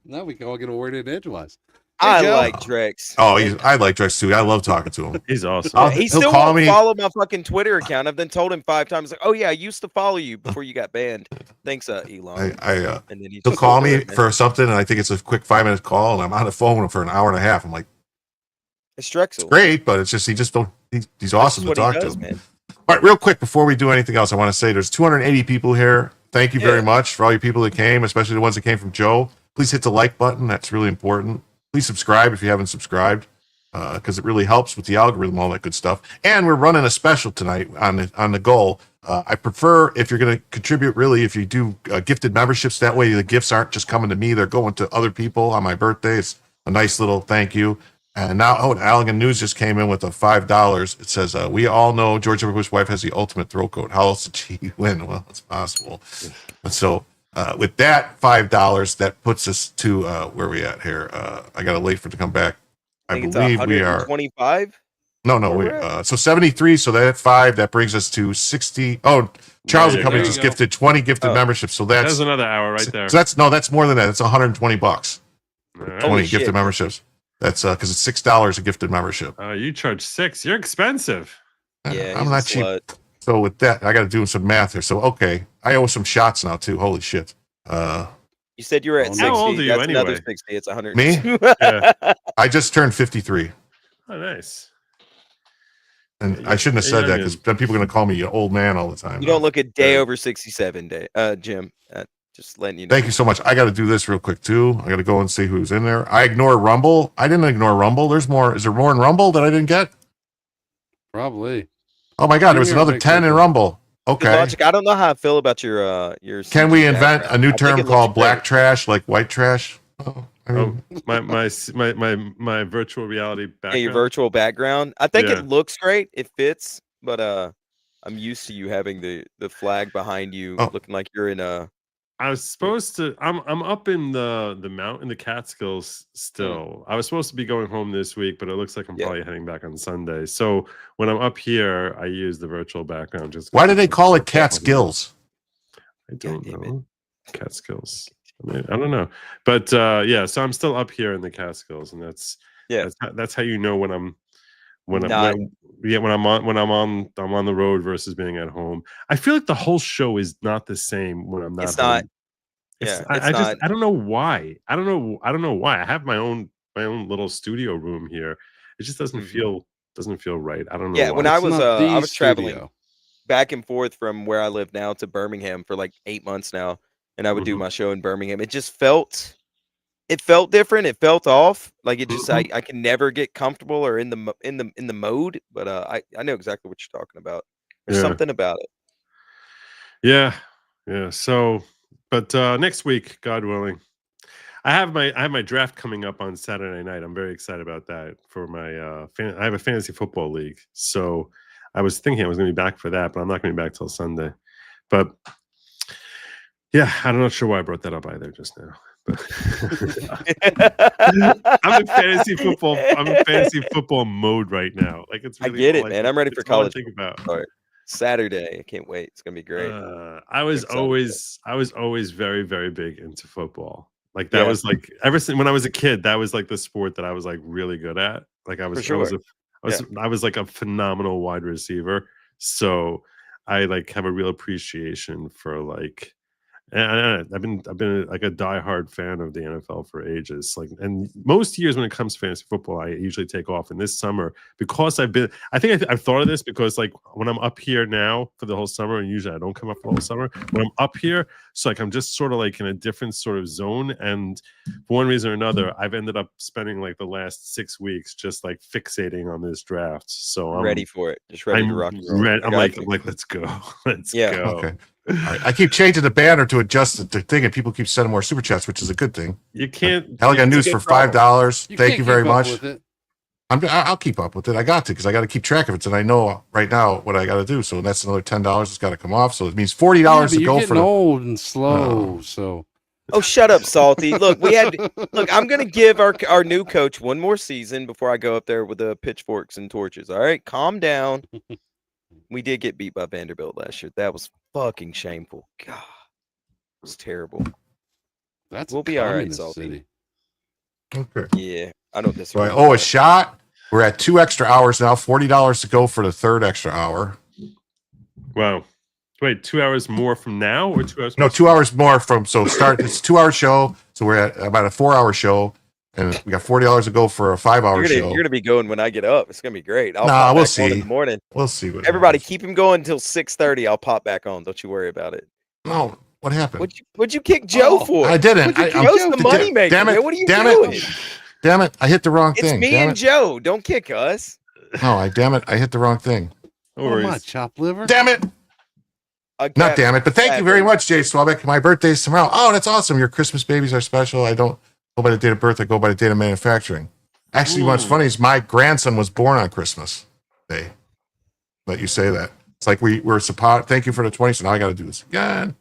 now we can all get a word in edgewise. I Joe. like Drex. Oh, I like Drex too. I love talking to him. He's awesome. He he'll still call won't me. follow my fucking Twitter account. I've been told him 5 times, like, oh yeah, I used to follow you before you got banned. Thanks, Elon. And then he he'll just call won't me do it, man. for something, and I think it's a quick 5-minute call, and I'm on the phone with him for an hour and a half. I'm like, It's Drexel. great, but it's just he's awesome to what he talk does, to. man. All right, real quick before we do anything else, I want to say there's 280 people here. Thank you very much for all you people that came, especially the ones that came from Joe. Please hit the like button. That's really important. Please subscribe if you haven't subscribed, because it really helps with the algorithm, all that good stuff. And we're running a special tonight on the goal. I prefer if you're going to contribute, really, if you do gifted memberships. That way the gifts aren't just coming to me. They're going to other people on my birthday. It's a nice little thank you. And now, Allegan News just came in with a $5. It says, we all know George W. Bush's wife has the ultimate throat coat. How else did she win? Well, it's possible. And so with that $5, that puts us to where we at here. I got to wait for it to come back. I believe we are 125. No, so 73. So that 5, that brings us to 60. Oh, Charles and Company just gifted 20 gifted memberships. So that's another hour right there. So that's more than that. It's $120. 20 gifted memberships. That's because it's $6 a gifted membership. You charge $6. You're expensive. Yeah, I'm not cheap. So with that, I got to do some math here. So okay, I owe some shots now too. Holy shit. You said you were at 60. How old are you That's anyway? another 60. It's 100. Me? Yeah. I just turned 53, Oh, nice. and I shouldn't have said that because then people are going to call me an old man all the time. You don't look a day over 67, Jim. Just letting you know. Thank you so much. I got to do this real quick too. I got to go and see who's in there. I ignore Rumble. I didn't ignore Rumble. There's more. Is there more in Rumble that I didn't get? Probably. Oh my God, there was another 10 in Rumble. Okay. Logic, I don't know how I feel about your Can we CG invent background. a new I think term it looks called black great. trash, like white trash? I mean, My virtual reality Yeah, background. your virtual background. I think Yeah. it looks great. It fits, but I'm used to you having the flag behind you, looking like you're in a. I was supposed to. I'm up in the mountain, the Catskills still. I was supposed to be going home this week, but it looks like I'm probably heading back on Sunday. So when I'm up here, I use the virtual background. Just why do they call it Catskills? I don't know. Catskills. I mean, I don't know, but yeah. So I'm still up here in the Catskills, and that's how you know when I'm when I'm on the road versus being at home. I feel like the whole show is not the same when I'm not. It's not. home. Yeah, I don't know why. I don't know why. I have my own little studio room here. It just doesn't feel right. I don't know. Yeah, why. when I was traveling studio. back and forth from where I live now to Birmingham for like 8 months now, and I would do my show in Birmingham. It just felt different. It felt off. Like it just I can never get comfortable or in the mode. But I know exactly what you're talking about. There's something about it. Yeah. So, but next week, God willing, I have my draft coming up on Saturday night. I'm very excited about that for my I have a fantasy football league. So I was thinking I was going to be back for that, but I'm not going to be back till Sunday. But Yeah, I'm not sure why I brought that up either just now. I'm in fantasy football. I'm in fantasy football mode right now. Like it's. Really I get it, man. I'm ready for college. Think about Saturday. I can't wait. It's gonna be great. I was always very, very big into football. Like that was like ever since when I was a kid. That was like the sport that I was like really good at. Like I was, I was like a phenomenal wide receiver. So I like have a real appreciation for like. And I've been like a diehard fan of the NFL for ages. Like, and most years when it comes to fantasy football, I usually take off. And this summer, because I've thought of this because like when I'm up here now for the whole summer, and usually I don't come up for the whole summer. When I'm up here, so like I'm just sort of like in a different sort of zone. And for one reason or another, I've ended up spending like the last 6 weeks just like fixating on this draft. So I'm ready for it. Just ready to rock and roll. I'm like, let's go, let's go. Okay. I keep changing the banner to adjust the thing, and people keep sending more super chats, which is a good thing. You can't. Hell, I got news for $5. Thank you very much. I'll keep up with it. I got to because I got to keep track of it, and I know right now what I got to do. So that's another $10 that's got to come off. So it means $40 to go for the old and slow. So. Oh, shut up, Salty. Look, I'm gonna give our new coach one more season before I go up there with the pitchforks and torches. All right, calm down. We did get beat by Vanderbilt last year. That was fucking shameful. God, it was terrible. We'll be all right, Salty. Okay. Yeah, I don't disagree. So a shot. We're at 2 extra hours now. $40 to go for the third extra hour. Wow. Wait, 2 hours more from now, or 2 hours? No, 2 hours more from. So start. It's a 2-hour show. So we're at about a 4-hour show. And we got $40 to go for a 5-hour show. You're gonna be going when I get up. It's gonna be great. We'll see. In the morning. We'll see. Everybody, keep him going until 6:30. I'll pop back on. Don't you worry about it. No, what happened? What'd you kick Joe for? I didn't. Joe's the money maker. Damn it! What are you doing? Damn it! I hit the wrong thing. It's me and Joe. Don't kick us. No, damn it! I hit the wrong thing. Oh my chopped liver! Damn it! Not damn it! But thank you very much, Jay Swabek. My birthday's tomorrow. Oh, that's awesome! Your Christmas babies are special. I don't go by the date of birth. I go by the date of manufacturing. Actually, what's funny is my grandson was born on Christmas Day. Let you say that. It's like we're supposed. Thank you for the 20. So now I got to do this again.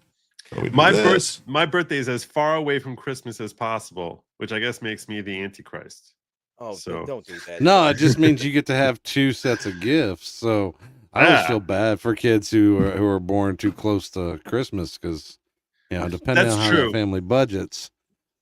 My birthday is as far away from Christmas as possible, which I guess makes me the Antichrist. Oh, so don't do that. No, it just means you get to have 2 sets of gifts. So I always feel bad for kids who are born too close to Christmas because depending on how the family budgets.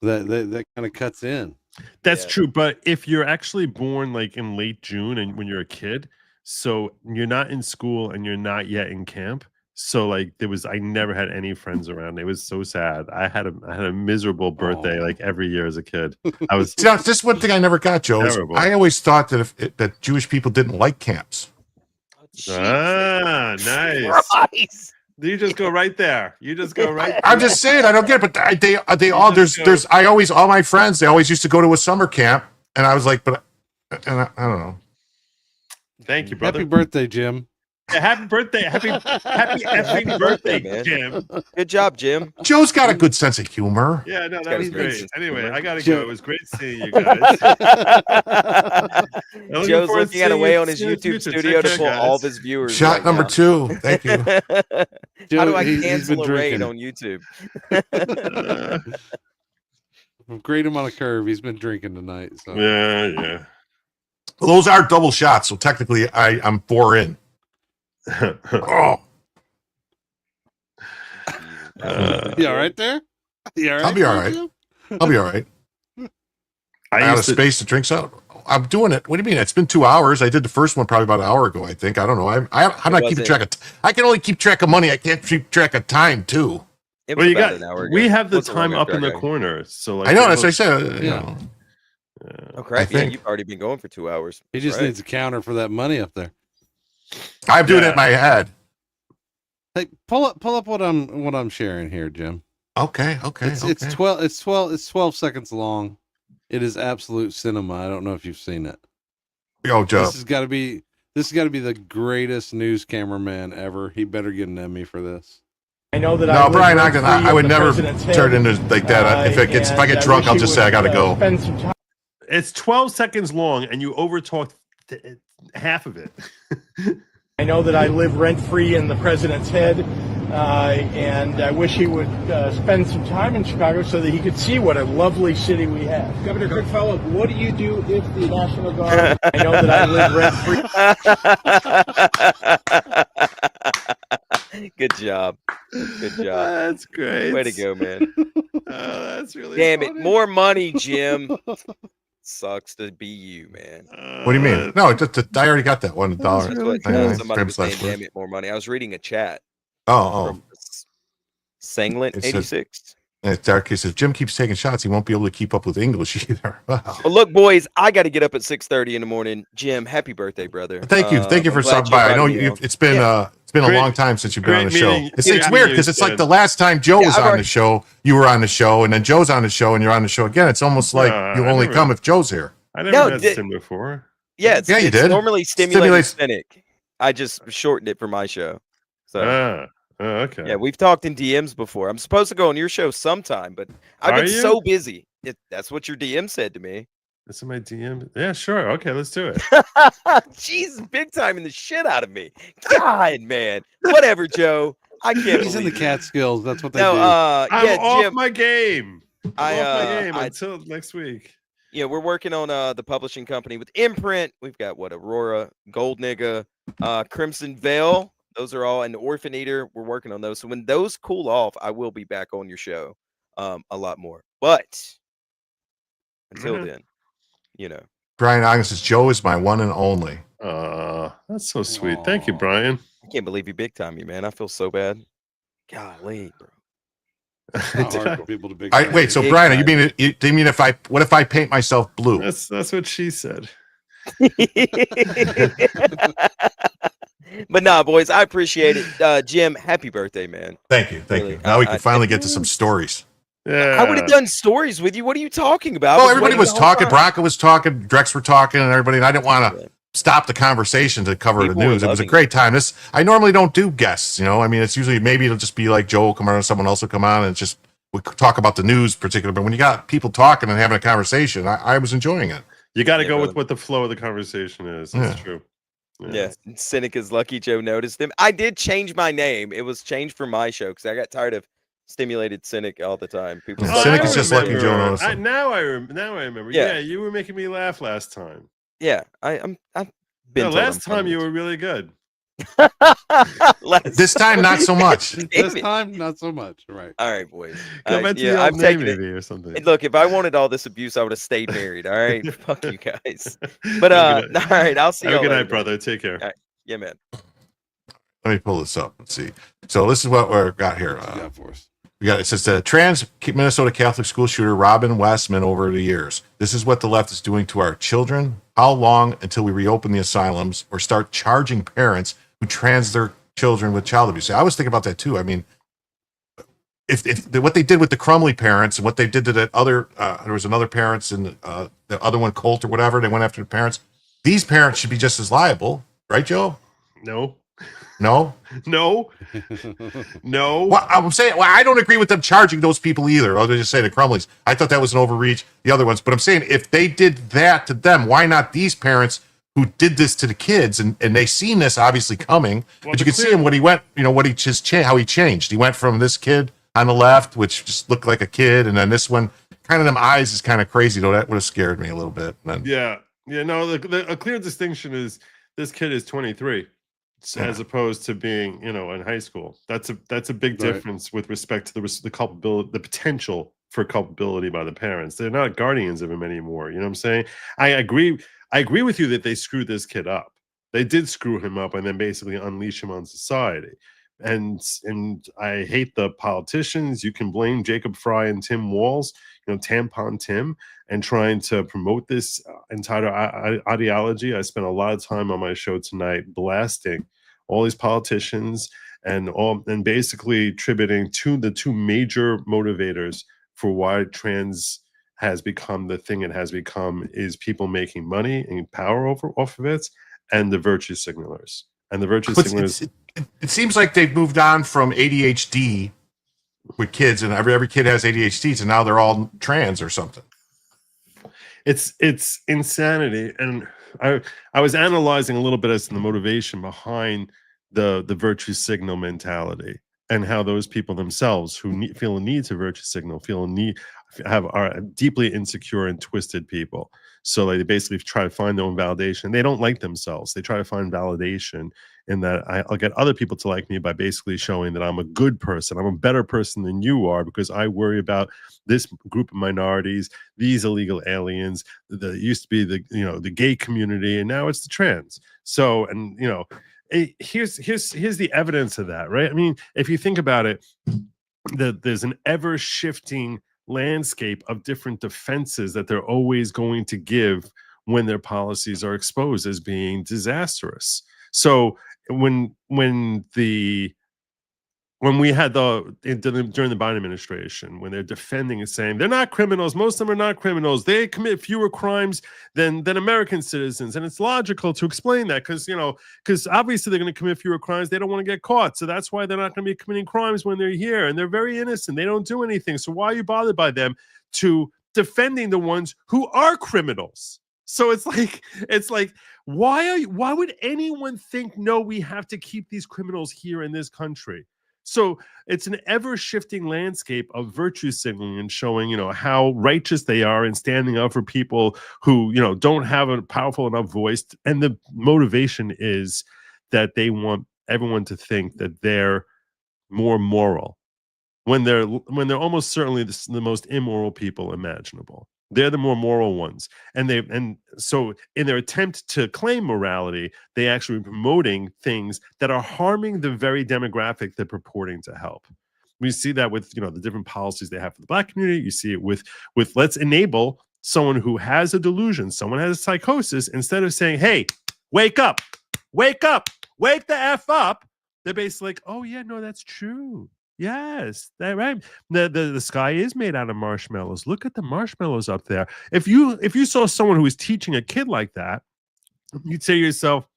That kind of cuts in. That's true, but if you're actually born like in late June and when you're a kid, so you're not in school and you're not yet in camp, so like I never had any friends around. It was so sad. I had a miserable birthday like every year as a kid. I was. This is one thing I never got, Joe. I always thought that that Jewish people didn't like camps. Nice. You just go right there. I'm just saying, I don't get it, but they all there's all my friends, they always used to go to a summer camp, and I was like, I don't know. Thank you, brother. Happy birthday, Jim. Yeah, happy birthday. Happy effing birthday, Jim. Good job, Jim. Joe's got a good sense of humor. Yeah, no, that was great. Anyway, I gotta go. It was great seeing you guys. Joe's looking at away on his YouTube studio to pull all of his viewers. Shot number 2. Thank you. How do I cancel a raid on YouTube? Grade him on a curve. He's been drinking tonight. So. Yeah. Well, those are double shots, so technically I'm 4 in. Oh. You all right there? I'll be all right. I out of space to drink so. I'm doing it. What do you mean? It's been 2 hours. I did the first one probably about an hour ago, I think. I don't know. I'm not keeping track of. I can only keep track of money. I can't keep track of time too. Well, we have the time up in the corner, so like, I know. That's what I said. You know. Oh crap! Yeah, you've already been going for 2 hours. He just needs a counter for that money up there. I'm doing it in my head. Hey, pull up what I'm sharing here, Jim. Okay. It's 12 seconds long. It is absolute cinema. I don't know if you've seen it. Yo, Joe. This has got to be the greatest news cameraman ever. He better get an Emmy for this. I know that. No, Brian, I would never turn it into like that. If I get drunk, I'll just say I gotta go. It's 12 seconds long, and you overtalked half of it. I know that I live rent-free in the president's head. and I wish he would spend some time in Chicago so that he could see what a lovely city we have. Governor, quick follow-up. What do you do if the National Guard... I know that I live rent-free. Good job. Good job. That's great. Way to go, man. That's really Damn funny. it. More money, Jim. Sucks to be you, man. What do you mean? No, I already got that $1. That's what, somebody was saying, /4. damn it, more money. I was reading a chat. Oh. Sanglet It said- 86. And it's dark. He says, Jim keeps taking shots. He won't be able to keep up with English either. Wow. Well, look, boys, I got to get up at 6:30 in the morning. Jim, happy birthday, brother. Thank you for stopping by. I know it's been a long time since you've been on the show. It's weird because it's like the last time Joe was on the show, you were on the show, and then Joe's on the show, and you're on the show again. It's almost like you only come if Joe's here. I never met him before. Yeah, you it's did. normally Stimulated Cynic. I just shortened it for my show. So. Okay. Yeah, we've talked in DMs before. I'm supposed to go on your show sometime, but I've been so busy. That's what your DM said to me. That's in my DM. Yeah, sure. Okay, let's do it. Jesus, big time in the shit out of me. God, man. Whatever, Joe. I can't. He's in the Catskills. That's what they no, do. I'm yeah, off Jim. my game. I'm off my game until next week. Yeah, we're working on the publishing company with Imprint. We've got Aurora, Gold Nigga, Crimson Veil. Those are all, and Orphan Eater. We're working on those. So when those cool off, I will be back on your show a lot more. But until then, Brian Ogden says, Joe is my one and only. That's so sweet. Thank you, Brian. I can't believe you big time you, man. I feel so bad. Golly, bro. Hard for people to big Wait, so Brian, do you mean what if I paint myself blue? That's what she said. But nah, boys, I appreciate it. Jim, happy birthday, man. Thank you. Now we can finally get to some stories. Yeah. I would have done stories with you. What are you talking about? Oh, everybody was talking. Branca was talking. Drex were talking, and everybody. And I didn't want to stop the conversation to cover the news. It was a great time. I normally don't do guests. I mean, it's usually maybe it'll just be like Joe will come on, or someone else will come on, and it's just we talk about the news, particularly. But when you got people talking and having a conversation, I was enjoying it. You got to go with what the flow of the conversation is. That's true. Yeah, Cynic is lucky Joe noticed him. I did change my name. It was changed for my show because I got tired of Stimulated Cynic all the time. People Cynic is just lucky Joe noticed him. Now I remember. Yeah, you were making me laugh last time. Yeah, I've been. Last time you were really good. This time, not so much. This time, not so much. Right. All right, boys. I've taken it or something. Look, if I wanted all this abuse, I would have stayed married. All right, fuck you guys. But all right, I'll see you. Good night, brother. Take care. All right. Yeah, man. Let me pull this up and see. So this is what we've got here. It says the trans Minnesota Catholic school shooter Robin Westman over the years. This is what the left is doing to our children. How long until we reopen the asylums or start charging parents who trans their children with child abuse? I was thinking about that too. I mean, if what they did with the Crumley parents and what they did to that other, there was another parents and the other one, Colt or whatever, they went after the parents. These parents should be just as liable, right, Joe? No. No. Well, I'm saying, I don't agree with them charging those people either. I'll just say the Crumleys. I thought that was an overreach. The other ones, but I'm saying if they did that to them, why not these parents who did this to the kids? And they seen this obviously coming, but you can see him when he went. What he just how he changed. He went from this kid on the left, which just looked like a kid, and then this one, kind of them eyes is kind of crazy though. That would have scared me a little bit. And then, no. A clear distinction is this kid is 23. As opposed to being, in high school. That's a big difference with respect to the culpability, the potential for culpability by the parents. They're not guardians of him anymore. You know what I'm saying? I agree with you that they screwed this kid up. They did screw him up and then basically unleash him on society. And I hate the politicians. You can blame Jacob Fry and Tim Walz, Tampon Tim, and trying to promote this entire ideology. I spent a lot of time on my show tonight blasting all these politicians and basically attributing to the two major motivators for why trans has become the thing it has become is people making money and power off of it, and the virtue signalers. And the virtue signalers. It seems like they've moved on from ADHD with kids, and every kid has ADHD, so now they're all trans or something. It's insanity, and I was analyzing a little bit as to the motivation behind the virtue signal mentality, and how those people themselves who feel a need to virtue signal, are deeply insecure and twisted people. So they basically try to find their own validation. They don't like themselves. They try to find validation in that I'll get other people to like me by basically showing that I'm a good person. I'm a better person than you are because I worry about this group of minorities, these illegal aliens. That used to be the gay community, and now it's the trans. So, and here's the evidence of that, right? I mean, if you think about it, there's an ever shifting landscape of different defenses that they're always going to give when their policies are exposed as being disastrous. So when we had during the Biden administration, when they're defending and saying they're not criminals, most of them are not criminals, they commit fewer crimes than American citizens, and it's logical to explain that because obviously they're going to commit fewer crimes, they don't want to get caught, so that's why they're not going to be committing crimes when they're here, and they're very innocent, they don't do anything, so why are you bothered by them to defending the ones who are criminals? So it's like why would anyone think, no, we have to keep these criminals here in this country? So it's an ever-shifting landscape of virtue signaling and showing, how righteous they are and standing up for people who, don't have a powerful enough voice. And the motivation is that they want everyone to think that they're more moral when they're almost certainly the most immoral people imaginable. They're the more moral ones. And so in their attempt to claim morality, they actually are promoting things that are harming the very demographic they're purporting to help. We see that with, the different policies they have for the Black community. You see it with let's enable someone who has a delusion, someone has a psychosis, instead of saying, hey, wake up, wake the F up. They're basically like, oh yeah, no, that's true. Yes, that right. The sky is made out of marshmallows. Look at the marshmallows up there. If you saw someone who was teaching a kid like that, you'd say to yourself,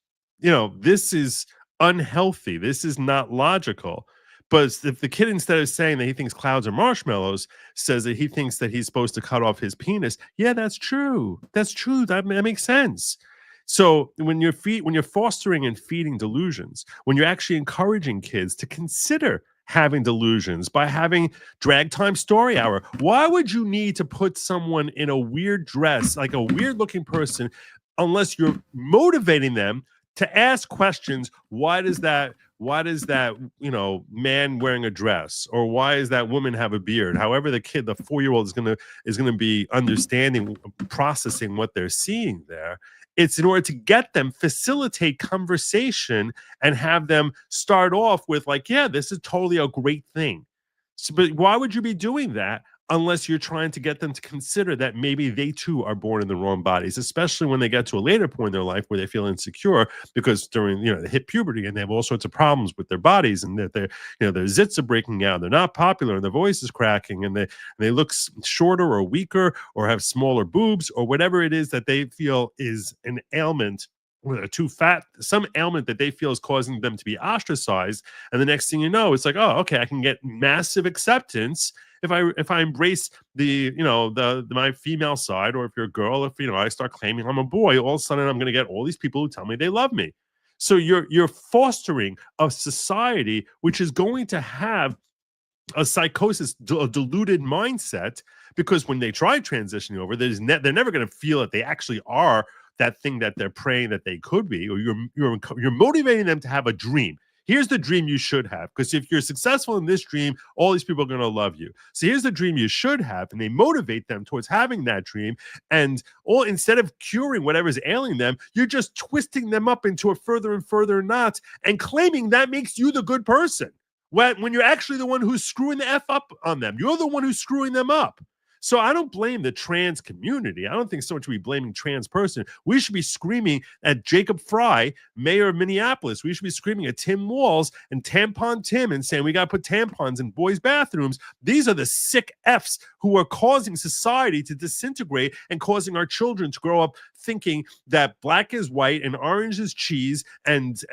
this is unhealthy. This is not logical. But if the kid, instead of saying that he thinks clouds are marshmallows, says that he thinks that he's supposed to cut off his penis, yeah, that's true. That's true. That makes sense. So when you're fostering and feeding delusions, when you're actually encouraging kids to consider having delusions by having drag time story hour, why would you need to put someone in a weird dress, like a weird looking person, unless you're motivating them to ask questions? Why does that man wearing a dress, or why does that woman have a beard? However, the 4-year-old is gonna be understanding, processing what they're seeing there. It's in order to get them, facilitate conversation and have them start off with like, yeah, this is totally a great thing. So, but why would you be doing that unless you're trying to get them to consider that maybe they too are born in the wrong bodies, especially when they get to a later point in their life where they feel insecure because during, they hit puberty and they have all sorts of problems with their bodies, and that their zits are breaking out, they're not popular, and their voice is cracking, and they look shorter or weaker or have smaller boobs or whatever it is that they feel is an ailment, or they're too fat, some ailment that they feel is causing them to be ostracized. And the next thing you know, it's like, oh, okay, I can get massive acceptance if I embrace my female side, or if you're a girl, if I start claiming I'm a boy, all of a sudden I'm going to get all these people who tell me they love me. So you're fostering a society which is going to have a psychosis, a deluded mindset, because when they try transitioning over, they're never going to feel that they actually are that thing that they're praying that they could be, or you're motivating them to have a dream. Here's the dream you should have, because if you're successful in this dream, all these people are going to love you. So here's the dream you should have, and they motivate them towards having that dream. And instead of curing whatever's ailing them, you're just twisting them up into a further and further knot and claiming that makes you the good person, when you're actually the one who's screwing the F up on them. You're the one who's screwing them up. So I don't blame the trans community. I don't think so much we blaming trans person. We should be screaming at Jacob Fry, mayor of Minneapolis. We should be screaming at Tim Walz and Tampon Tim and saying we got to put tampons in boys' bathrooms. These are the sick Fs who are causing society to disintegrate and causing our children to grow up thinking that black is white and orange is cheese, and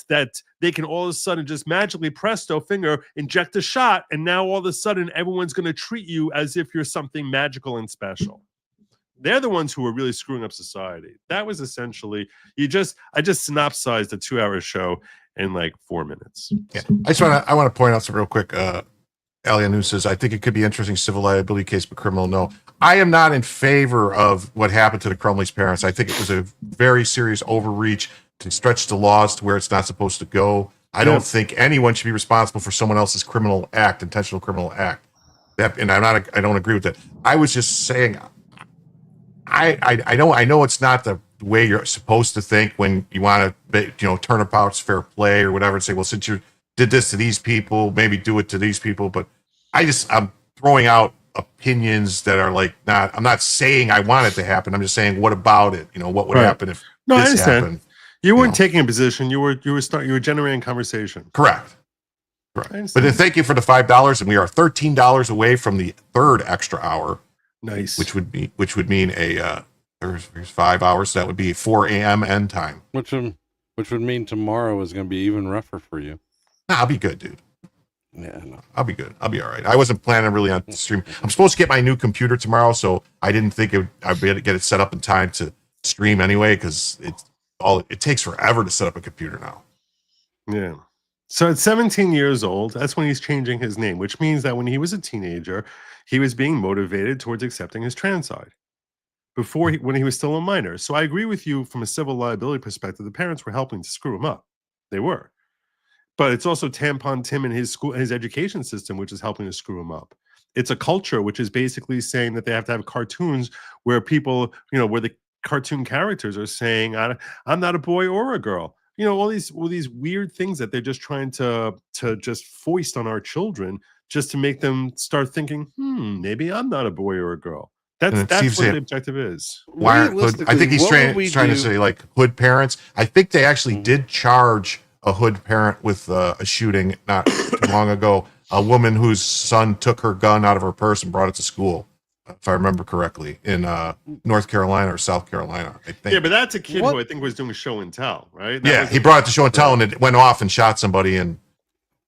that they can all of a sudden just magically, presto finger, inject a shot, and now all of a sudden everyone's going to treat you as if you're something magical and special. They're the ones who are really screwing up society. That was essentially I just synopsized a 2-hour show in like 4 minutes. Yeah. I want to point out something real quick. Alien News says, I think it could be interesting civil liability case, but criminal, no. I am not in favor of what happened to the Crumley's parents. I think it was a very serious overreach to stretch the laws to where it's not supposed to go. I don't think anyone should be responsible for someone else's criminal act, intentional criminal act. And I don't agree with that. I was just saying, I know it's not the way you're supposed to think when you want to, turnabout's fair play or whatever, and say, well, since you did this to these people, maybe do it to these people. But I'm throwing out opinions that are like I'm not saying I want it to happen. I'm just saying, what about it? What would happen if this happened? You weren't taking a position. You were generating conversation. Correct. But then thank you for the $5, and we are $13 away from the third extra hour. Nice. Which would mean there's 5 hours. So that would be 4 a.m. end time. Which would mean tomorrow is going to be even rougher for you. Nah, I'll be good, dude. Yeah, no. I'll be good. I'll be all right. I wasn't planning really on stream. I'm supposed to get my new computer tomorrow, so I didn't think I'd be able to get it set up in time to stream anyway, because it takes forever to set up a computer now. Yeah. So at 17 years old, that's when he's changing his name, which means that when he was a teenager, he was being motivated towards accepting his trans side when he was still a minor. So I agree with you from a civil liability perspective. The parents were helping to screw him up. They were. But it's also Tampon Tim and his education system, which is helping to screw him up. It's a culture which is basically saying that they have to have cartoons where people, where the cartoon characters are saying, I'm not a boy or a girl. All these weird things that they're just trying to just foist on our children, just to make them start thinking, maybe I'm not a boy or a girl. That's what the objective is. I think he's trying to say like hood parents. I think they actually did charge a hood parent with a shooting not too long ago. A woman whose son took her gun out of her purse and brought it to school, if I remember correctly, in North Carolina or South Carolina, I think. Yeah, but that's a kid who I think was doing show and tell, right? He brought it to show and tell, and it went off and shot somebody,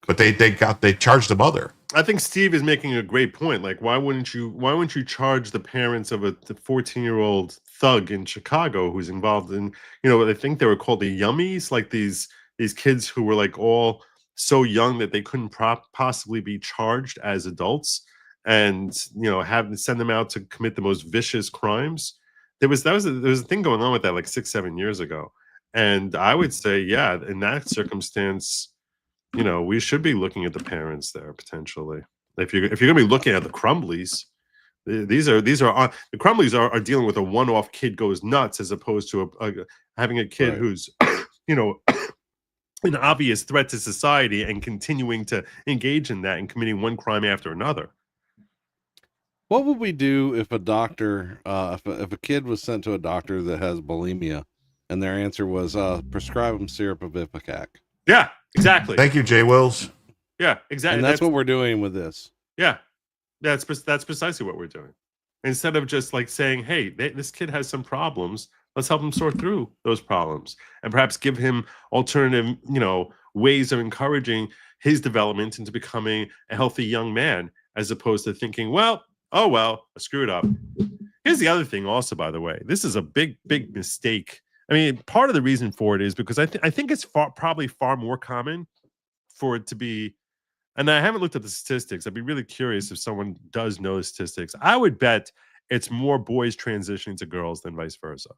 but they charged the mother. I think Steve is making a great point. Like, why wouldn't you charge the parents of a 14-year-old thug in Chicago who's involved in, I think they were called the Yummies, like these kids who were like all so young that they couldn't possibly be charged as adults, and send them out to commit the most vicious crimes. There was a thing going on with that like 6-7 years ago, and I would say, in that circumstance, we should be looking at the parents there potentially. If you're gonna be looking at the Crumbleys, these are the Crumbleys are dealing with a one-off kid goes nuts, as opposed to having a kid who's an obvious threat to society and continuing to engage in that and committing one crime after another. What would we do if a doctor, if a kid was sent to a doctor that has bulimia, and their answer was prescribe them syrup of Ipecac? Yeah, exactly. Thank you, Jay Wills. Yeah, exactly. And that's what we're doing with this. Yeah, that's precisely what we're doing. Instead of just like saying, hey, this kid has some problems, let's help him sort through those problems, and perhaps give him alternative, ways of encouraging his development into becoming a healthy young man, as opposed to thinking, I screwed up. Here's the other thing also, by the way, this is a big mistake. I mean, part of the reason for it is because I think it's probably far more common for it to be, and I haven't looked at the statistics. I'd be really curious if someone does know the statistics. I would bet it's more boys transitioning to girls than vice versa.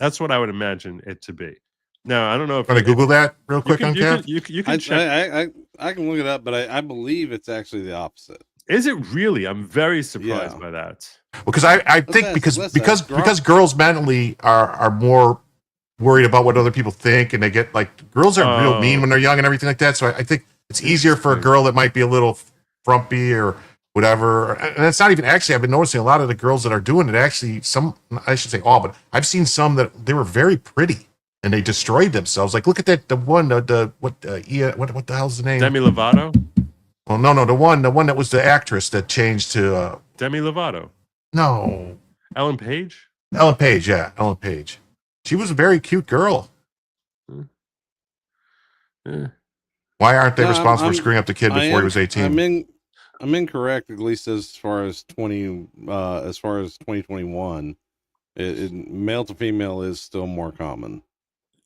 That's what I would imagine it to be. Now, I don't know if... Can I Google that real quick on Kev? You can check. I can look it up, but I believe it's actually the opposite. Is it really? I'm very surprised by that. Well, because I think because girls mentally are more worried about what other people think, and they get like, girls are real mean when they're young and everything like that. So I think it's easier for a girl that might be a little frumpy or whatever. And it's not even actually, I've been noticing a lot of the girls that are doing it, actually, some, I should say all, but I've seen some that they were very pretty and they destroyed themselves. Like, look at that, the one, what the hell's the name? Demi Lovato? Well, no, the one that was the actress that changed to Demi Lovato. No. Ellen Page? Ellen Page, yeah, Ellen Page. She was a very cute girl. Yeah. Why aren't they responsible for screwing up the kid before he was 18? I'm incorrect, at least as far as 2021. Male to female is still more common.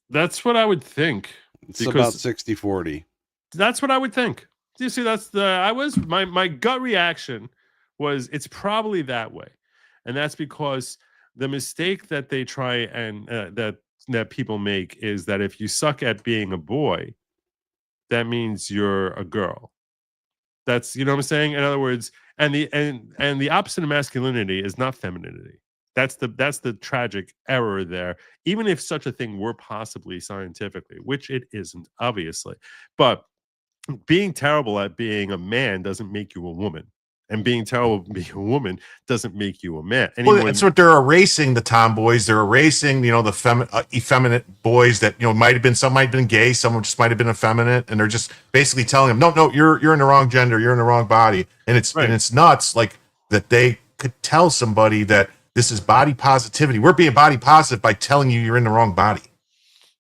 That's what I would think. It's about 60-40. That's what I would think. You see, my gut reaction was it's probably that way, and that's because the mistake that they try and that people make is that if you suck at being a boy, that means you're a girl. That's, you know what I'm saying? In other words, and the opposite of masculinity is not femininity. That's the tragic error there. Even if such a thing were possibly scientifically, which it isn't, obviously, but being terrible at being a man doesn't make you a woman, and being terrible at being a woman doesn't make you a man. Well, that's what they're erasing, the tomboys. They're erasing, the effeminate boys that, some might have been gay, some just might have been effeminate, and they're just basically telling them, no, you're in the wrong gender, you're in the wrong body, and it's nuts, like that they could tell somebody that this is body positivity. We're being body positive by telling you you're in the wrong body.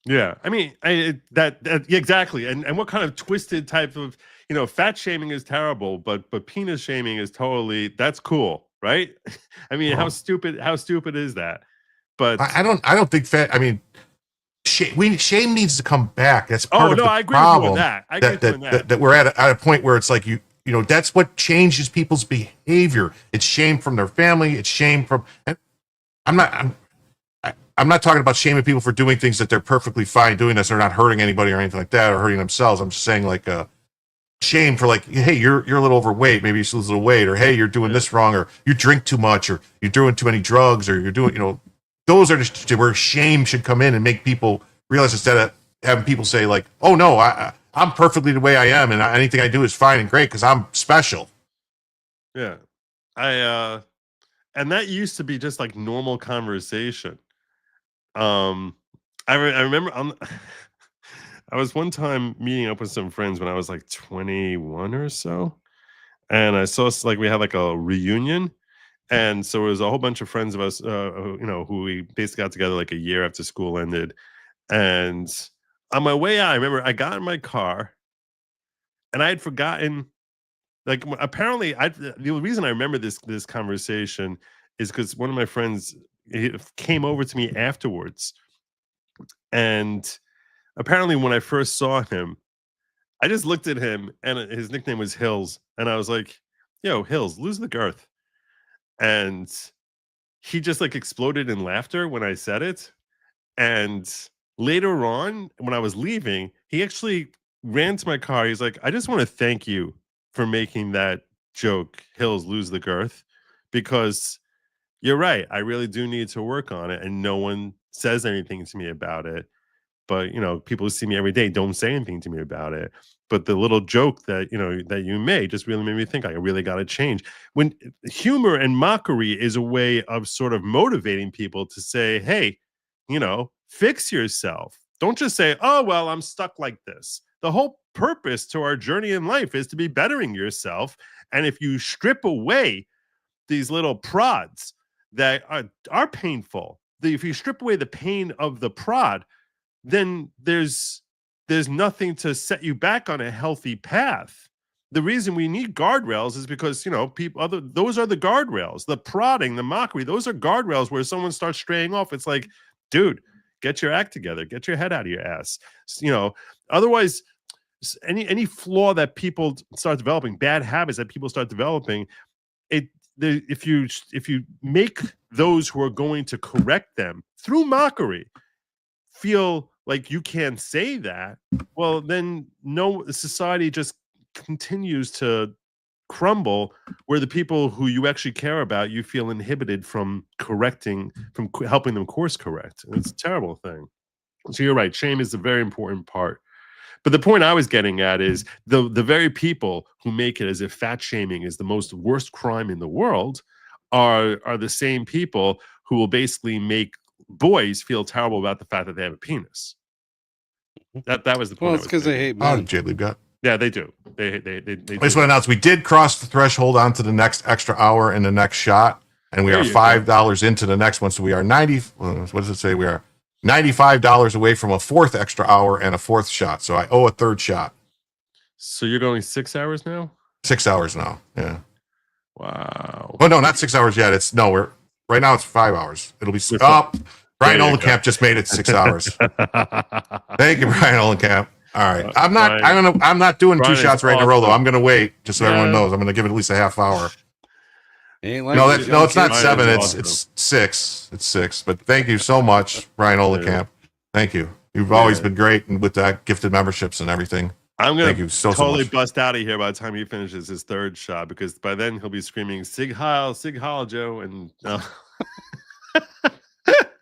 Yeah, I mean, exactly. And what kind of twisted type of, fat shaming is terrible, but penis shaming is that's cool, right? I mean, how stupid is that? But I don't think fat. I mean, shame needs to come back. That's part of the I agree problem. with that. I agree with that. That we're at a point where it's like that's what changes people's behavior. It's shame from their family. It's shame from. And I'm not talking about shaming people for doing things that they're perfectly fine doing this. They're not hurting anybody or anything like that, or hurting themselves. I'm just saying like shame for like, hey, you're a little overweight. Maybe you should lose a little weight, or hey, you're doing this wrong, or you drink too much, or you're doing too many drugs, or you're doing, those are just where shame should come in and make people realize, instead of having people say like, oh no, I'm perfectly the way I am, and anything I do is fine and great because I'm special. Yeah, and that used to be just like normal conversation. I remember I was one time meeting up with some friends when I was like 21 or so, and I saw like we had like a reunion, and so it was a whole bunch of friends of us, who we basically got together like a year after school ended. And on my way out, I remember I got in my car, and I had forgotten. Like, apparently, the reason I remember this conversation is because one of my friends came over to me afterwards, and apparently when I first saw him, I just looked at him, and his nickname was Hills, and I was like, yo, Hills, lose the girth. And he just like exploded in laughter when I said it. And later on, when I was leaving, he actually ran to my car. He's like, I just want to thank you for making that joke, Hills, lose the girth, because you're right. I really do need to work on it, and no one says anything to me about it. But people who see me every day don't say anything to me about it. But the little joke that that you made just really made me think I really got to change. When humor and mockery is a way of sort of motivating people to say, hey, fix yourself. Don't just say, oh, well, I'm stuck like this. The whole purpose to our journey in life is to be bettering yourself. And if you strip away these little prods that are painful, if you strip away the pain of the prod, then there's nothing to set you back on a healthy path. The reason we need guardrails is because, those are the guardrails, the prodding, the mockery. Those are guardrails where someone starts straying off. It's like, dude, get your act together, get your head out of your ass. Otherwise, any flaw that people start developing, bad habits that people start developing, if you make those who are going to correct them through mockery feel like you can't say that, well, then society just continues to crumble, where the people who you actually care about, you feel inhibited from helping them course correct. And it's a terrible thing. So you're right. Shame is a very important part. But the point I was getting at is the very people who make it as if fat shaming is the worst crime in the world are the same people who will basically make boys feel terrible about the fact that they have a penis. That was the point. Well, it's because they hate men. J-League got. Yeah, they do. They I just want to announce we did cross the threshold onto the next extra hour in the next shot, and we are $5 into the next one. So we are what does it say? We are $95 away from a fourth extra hour and a fourth shot. So I owe a third shot. So you're going 6 hours now? 6 hours now. Yeah. Wow. Well, no, not 6 hours yet. Right now it's 5 hours. It'll be up. Brian There you Olencamp just made it 6 hours. Thank you, Brian Olencamp. All right, I'm not doing Brian 2 is shots right in a row though. awesome. I'm gonna wait just so everyone Yeah. knows. I'm gonna give it at least a half hour. Ain't like No, it. it's not Brian 7. is It's awesome. it's 6. It's 6. But thank you so much, Brian Olencamp. Thank you. You've always been great and with that gifted memberships and everything. I'm gonna Thank you so totally much. bust out of here by the time he finishes his 3rd shot, because by then he'll be screaming Sig Heil, Joe, and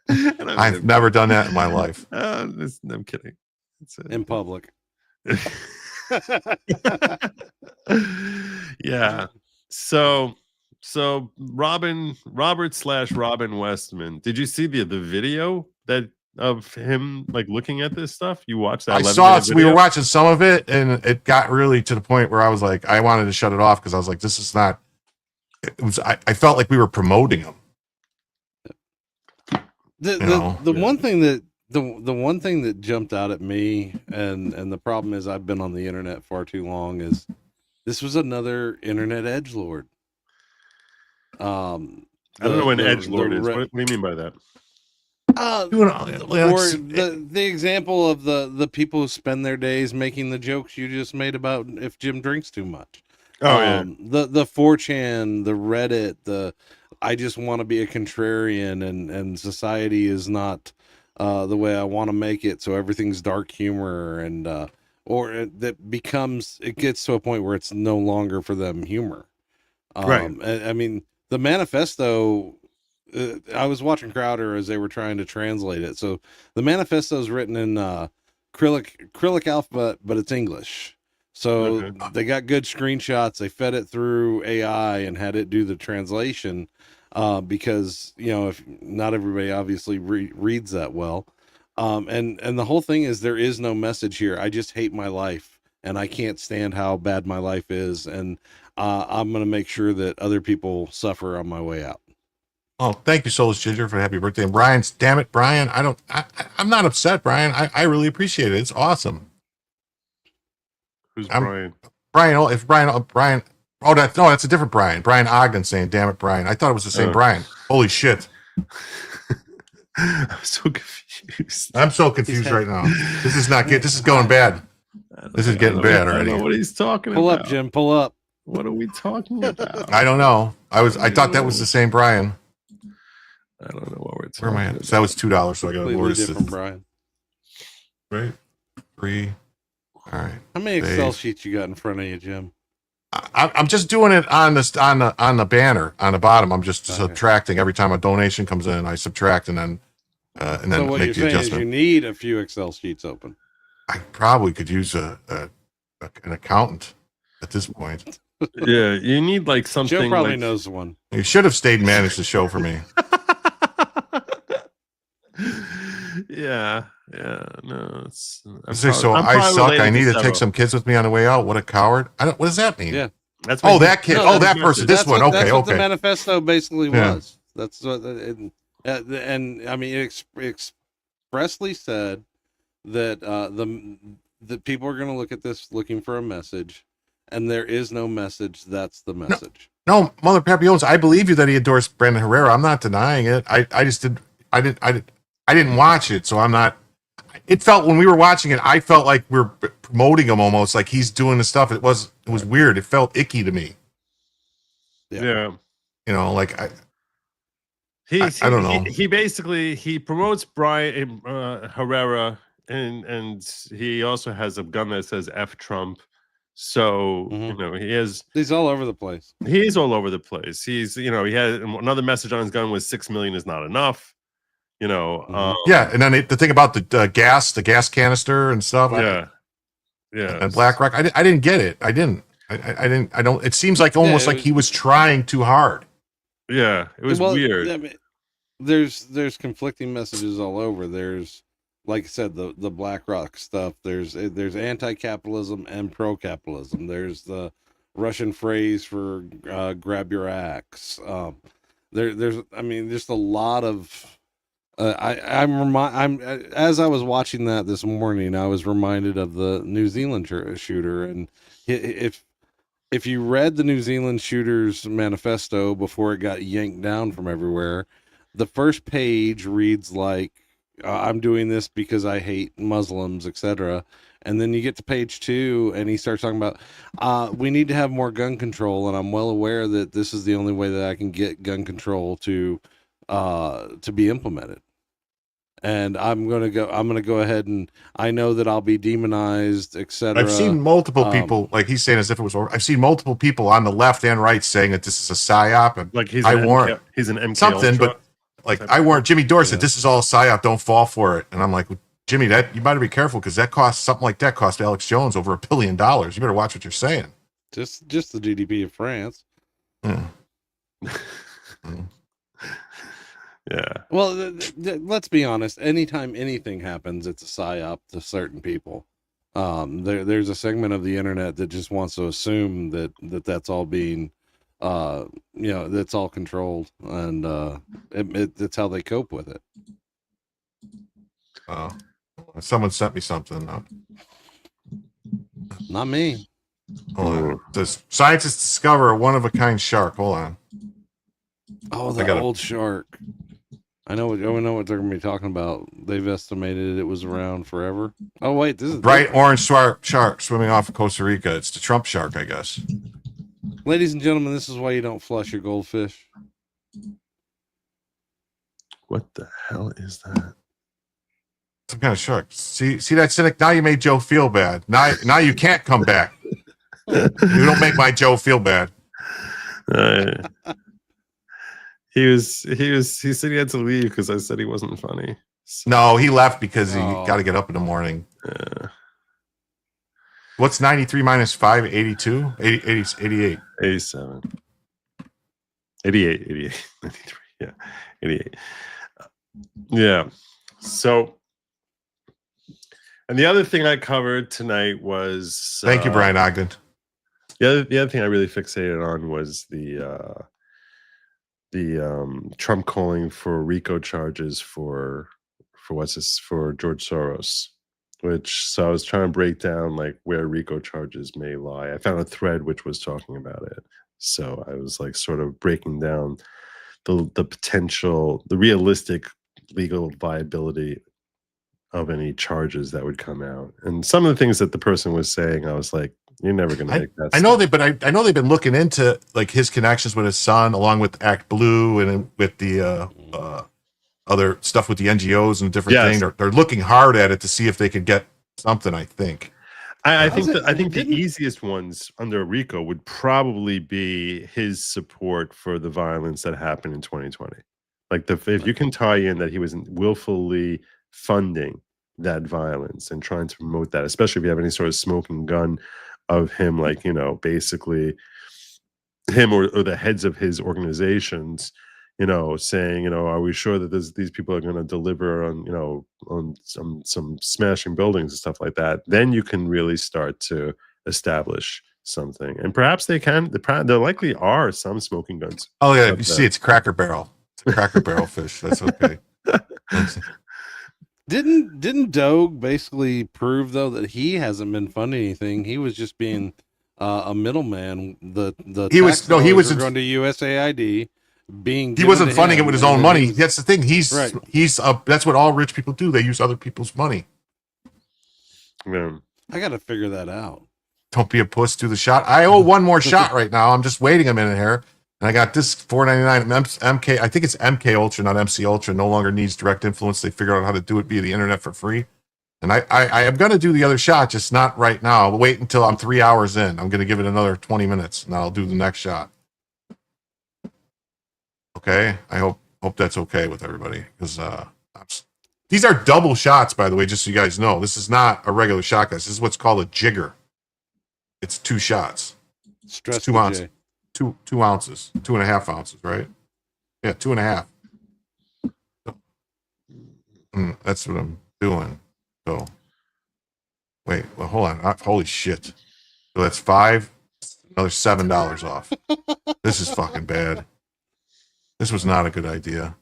I've never done that in my life. I'm kidding. In public. Yeah. So Robert/Robin Westman. Did you see the video of him like looking at this stuff? You watched that? I saw it. We were watching some of it, and it got really to the point where I was like, I wanted to shut it off because I was like, this is not. It was. I felt like we were promoting him. The one thing that the one thing that jumped out at me, and the problem is I've been on the internet far too long, is this was another internet edgelord. I don't know what an edgelord is. What do you mean by that? The example of the people who spend their days making the jokes you just made about if Jim drinks too much. The 4chan, the Reddit, the I just want to be a contrarian and society is not the way I want to make it, so everything's dark humor and it gets to a point where it's no longer for them humor. Right. I mean, the manifesto. I was watching Crowder as they were trying to translate it. So the manifesto is written in Cyrillic alphabet, but it's English. So they got good screenshots. They fed it through AI and had it do the translation because, if not everybody obviously reads that well. And the whole thing is there is no message here. I just hate my life and I can't stand how bad my life is. And I'm going to make sure that other people suffer on my way out. Oh, thank you, Soulless Ginger, for the happy birthday. And Brian's, damn it, Brian. I'm not upset, Brian. I really appreciate it. It's awesome. Who's Brian? Brian. Oh, that's a different Brian. Brian Ogden saying, damn it, Brian. I thought it was the same Brian. Holy shit. I'm so confused. I'm so confused right now. This is not good. This is going bad. This is getting bad already. I don't know what he's talking about. Pull up, Jim. Pull up. What are we talking about? I don't know. I thought that was the same Brian. I don't know what we're talking Where am I at? So that was $2, so I got to lower this. Different Brian. Right? 3. All right. How many Excel sheets you got in front of you, Jim? I'm just doing it on the banner on the bottom. I'm just subtracting every time a donation comes in. I subtract and then so what make you're the saying adjustment. is you need a few Excel sheets open. I probably could use an accountant at this point. Yeah, you need like something. Joe probably knows one. You should have stayed and managed the show for me. Yeah, no. I suck. I need to take some kids with me on the way out. What a coward! What does that mean? Yeah, that's that kid. No, that person. This one. That's Okay. what the manifesto basically Yeah. was. That's what, and I mean, it expressly said that the people are going to look at this looking for a message, and there is no message. That's the message. No, Mother Papillons, I believe you that he endorsed Brandon Herrera. I'm not denying it. I didn't watch it, so I'm not. It felt when we were watching it, I felt like we were promoting him almost, like he's doing the stuff. It was weird. It felt icky to me. Yeah. I don't know. He basically promotes Brian Herrera, and he also has a gun that says F Trump. So he's all over the place. He's all over the place. He had another message on his gun was 6 million is not enough. And then the thing about the gas canister and stuff. Yeah. And BlackRock. I didn't get it. I didn't. It seems like almost like he was trying too hard. Yeah, it was weird. I mean, there's conflicting messages all over. There's, like I said, the BlackRock stuff. There's anti-capitalism and pro-capitalism. There's the Russian phrase for grab your axe. There's just a lot of. As I was watching that this morning, I was reminded of the New Zealand shooter, and if you read the New Zealand shooter's manifesto before it got yanked down from everywhere, the first page reads like, I'm doing this because I hate Muslims, etc. And then you get to page 2 and he starts talking about, we need to have more gun control. And I'm well aware that this is the only way that I can get gun control to be implemented. And I'm going to go ahead, and I know that I'll be demonized, etc. I've seen multiple people, like he's saying as if it was over. I've seen multiple people on the left and right saying that this is a psyop. And like he's an MK something, Ultra. But like I warned Jimmy Dorsett, this is all psyop. Don't fall for it. And I'm like, Jimmy, that you better be careful because that costs something like that cost Alex Jones over $1 billion. You better watch what you're saying. Just the GDP of France. Yeah. Yeah. Well, let's be honest. Anytime anything happens, it's a psyop to certain people. There's a segment of the internet that just wants to assume that's all being, that's all controlled, and it's how they cope with it. Someone sent me something. Not me. Hold on. Does scientists discover a one-of-a-kind shark? Hold on. Oh, the old shark. I know what they're going to be talking about. They've estimated it was around forever. Oh, wait. This is bright orange shark swimming off of Costa Rica. It's the Trump shark, I guess. Ladies and gentlemen, this is why you don't flush your goldfish. What the hell is that? Some kind of shark. See that, Cynic? Now you made Joe feel bad. Now you can't come back. You don't make my Joe feel bad. He said he had to leave because I said he wasn't funny. So. No, he left because he got to get up in the morning. What's 93 minus 5? 82? 88. 87. 88. 93. Yeah. 88. Yeah. So, and the other thing I covered tonight was... Thank you, Brian Ogden. The other thing I really fixated on was the Trump calling for RICO charges for George Soros, so I was trying to break down like where RICO charges may lie. I found a thread which was talking about it, so I was like sort of breaking down the potential, the realistic legal viability of any charges that would come out, and some of the things that the person was saying, I was like, you're never going to make that. I know they've been looking into like his connections with his son, along with Act Blue and with the other stuff with the NGOs and different things. They're looking hard at it to see if they can get something. I think. I think the easiest ones under RICO would probably be his support for the violence that happened in 2020. Like if you can tie in that he was willfully funding that violence and trying to promote that, especially if you have any sort of smoking gun of him, like, basically him or the heads of his organizations, saying, are we sure that these people are going to deliver on some smashing buildings and stuff like that? Then you can really start to establish something, and perhaps they can. There likely are some smoking guns. Oh yeah, you see, it's Cracker Barrel. It's a Cracker Barrel fish. That's okay. Didn't Doge basically prove though that he hasn't been funding anything? He was just being a middleman. He was going to USAID. He wasn't funding it with his own money. That's the thing. He's that's what all rich people do. They use other people's money. Yeah. I got to figure that out. Don't be a puss. Do the shot. I owe one more shot right now. I'm just waiting a minute here. And I got this $4.99 MK. I think it's MK Ultra, not MC Ultra. No longer needs direct influence. They figured out how to do it via the internet for free. And I am going to do the other shot, just not right now. I'll wait until I'm 3 hours in. I'm going to give it another 20 minutes, and I'll do the next shot. Okay? I hope that's okay with everybody. Because these are double shots, by the way, just so you guys know. This is not a regular shot, guys. This is what's called a jigger. It's 2 shots. Stress 2 ounces. 2 ounces, 2.5 ounces, right? Yeah, 2.5. That's what I'm doing. So, wait, well, hold on. Holy shit. So that's 5, another $7 off. This is fucking bad. This was not a good idea.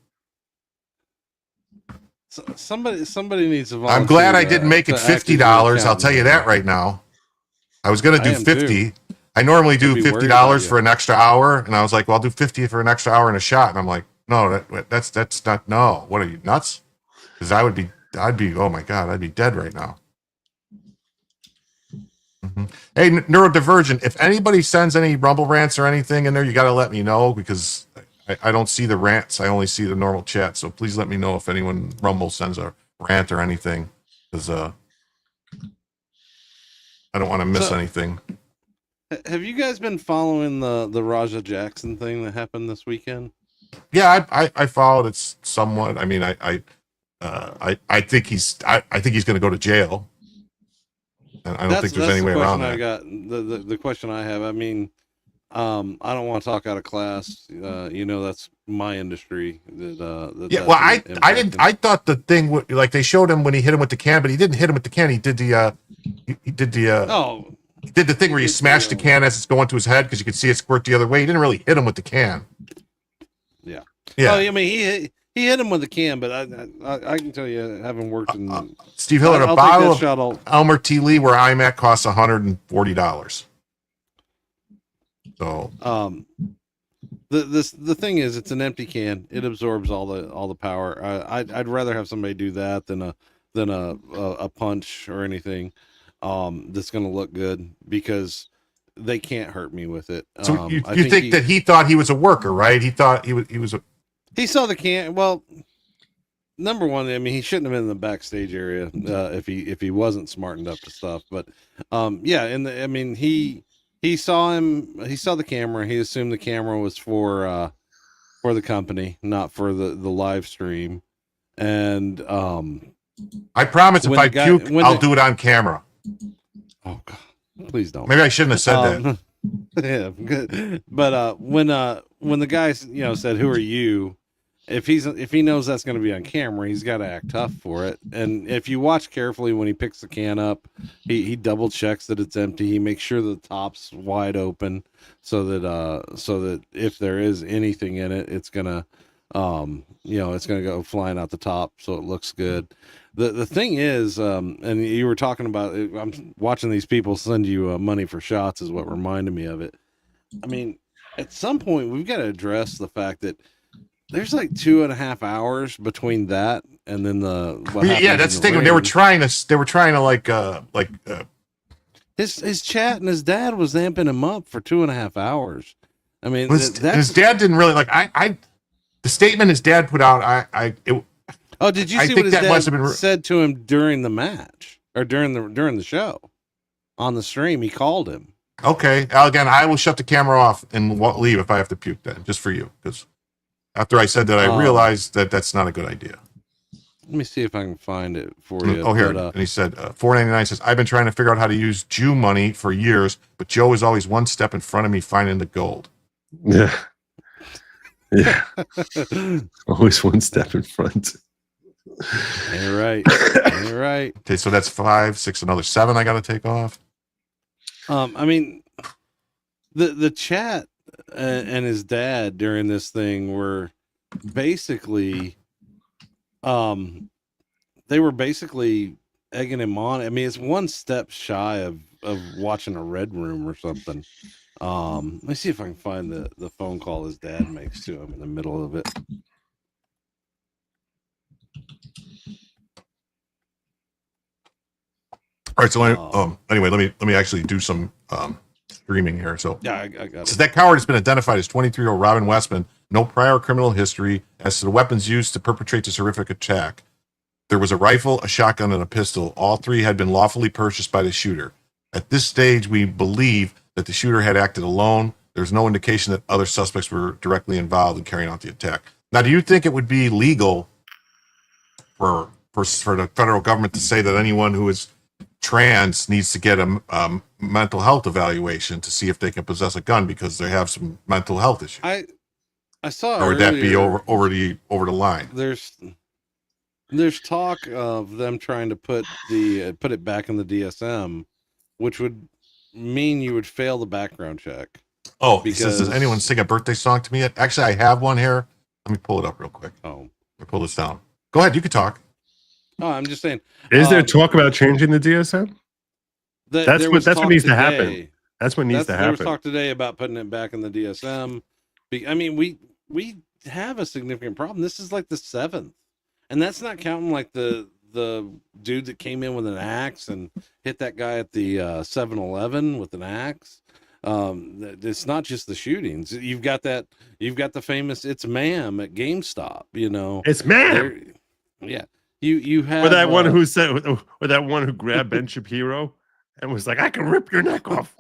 So somebody needs to volunteer. I'm glad I didn't make it $50. I'll tell you that right now. I was going to do 50. I normally do $50 for an extra hour, and I was like, well, I'll do 50 for an extra hour and a shot. And I'm like, No, that's not. No, what are you nuts? Because I'd be. Oh my god, I'd be dead right now. Mm-hmm. Hey, Neurodivergent, if anybody sends any Rumble rants or anything in there, you got to let me know because I don't see the rants. I only see the normal chat. So please let me know if anyone Rumble sends a rant or anything because I don't want to miss anything. Have you guys been following the Raja Jackson thing that happened this weekend? Yeah, I followed it somewhat. I mean, I think he's going to go to jail. And I don't think there's any way around that. The question I have, I mean, I don't want to talk out of class. That's my industry. I thought the thing like they showed him when he hit him with the can, but he didn't hit him with the can. He did the he did the thing where you smashed the can as it's going to his head because you could see it squirt the other way. He didn't really hit him with the can. Yeah. Yeah. Oh, I mean, he hit him with a can, but I can tell you, having worked in Steve Hiller, a bottle of Elmer T. Lee where I'm at costs $140. So the thing is, it's an empty can. It absorbs all the power. I'd rather have somebody do that than a punch or anything that's going to look good because they can't hurt me with it. So you think that he thought he was a worker, right? He thought he was a. He saw the can. Well, number one, I mean, he shouldn't have been in the backstage area if he wasn't smartened up to stuff. But yeah, he saw him. He saw the camera. He assumed the camera was for the company, not for the live stream. And I promise, if I puke, I'll do it on camera. Oh God, please don't. Maybe I shouldn't have said that. Yeah, good. But when the guy said, "Who are you?" If he knows that's going to be on camera, he's got to act tough for it. And if you watch carefully when he picks the can up, he double checks that it's empty. He makes sure the top's wide open so that if there is anything in it, it's gonna it's gonna go flying out the top so it looks good. The thing is, and you were talking about, I'm watching these people send you money for shots is what reminded me of it. I mean, at some point we've got to address the fact that there's like 2.5 hours between that and then that's the thing. They were trying to his chat and his dad was amping him up for 2.5 hours. I mean, his dad didn't really the statement his dad put out. Did you see what his dad said to him during the match or during the show on the stream? He called him. Okay, again, I will shut the camera off and leave if I have to puke. Then just for you, because after I said that, I realized that that's not a good idea. Let me see if I can find it for you. Oh, here. And he said, $4.99 says, I've been trying to figure out how to use Jew money for years, but Joe is always one step in front of me finding the gold. Yeah. Yeah. Always one step in front. You're right. You're right. Okay, so that's 5, 6, another 7 I got to take off. I mean, the chat and his dad during this thing were basically they were basically egging him on. I mean, it's one step shy of watching a Red Room or something. Let me see if I can find the phone call his dad makes to him in the middle of it. All right, so anyway, let me actually do some streaming here. So yeah, I got it. So that coward has been identified as 23-year-old Robin Westman, no prior criminal history. As to the weapons used to perpetrate this horrific attack, there was a rifle, a shotgun, and a pistol. All three had been lawfully purchased by the shooter. At this stage, we believe that the shooter had acted alone. There's no indication that other suspects were directly involved in carrying out the attack. Now, do you think it would be legal for the federal government to say that anyone who is trans needs to get a mental health evaluation to see if they can possess a gun because they have some mental health issues? I saw. Or would that be over the line? There's talk of them trying to put it back in the DSM, which would mean you would fail the background check. Oh, because does anyone sing a birthday song to me yet? Actually, I have one here. Let me pull it up real quick. Oh, let me pull this down. Go ahead, you can talk. Oh, I'm just saying. Is there talk about changing the DSM? That's what needs to happen. That's what needs to happen. There was talk today about putting it back in the DSM. I mean, we have a significant problem. This is like the 7th, and that's not counting like the dude that came in with an axe and hit that guy at the 7-Eleven with an axe. It's not just the shootings. You've got the famous "It's Ma'am" at GameStop. You know, It's Ma'am. Yeah, you have or that one who said, or that one who grabbed Ben Shapiro and was like, "I can rip your neck off."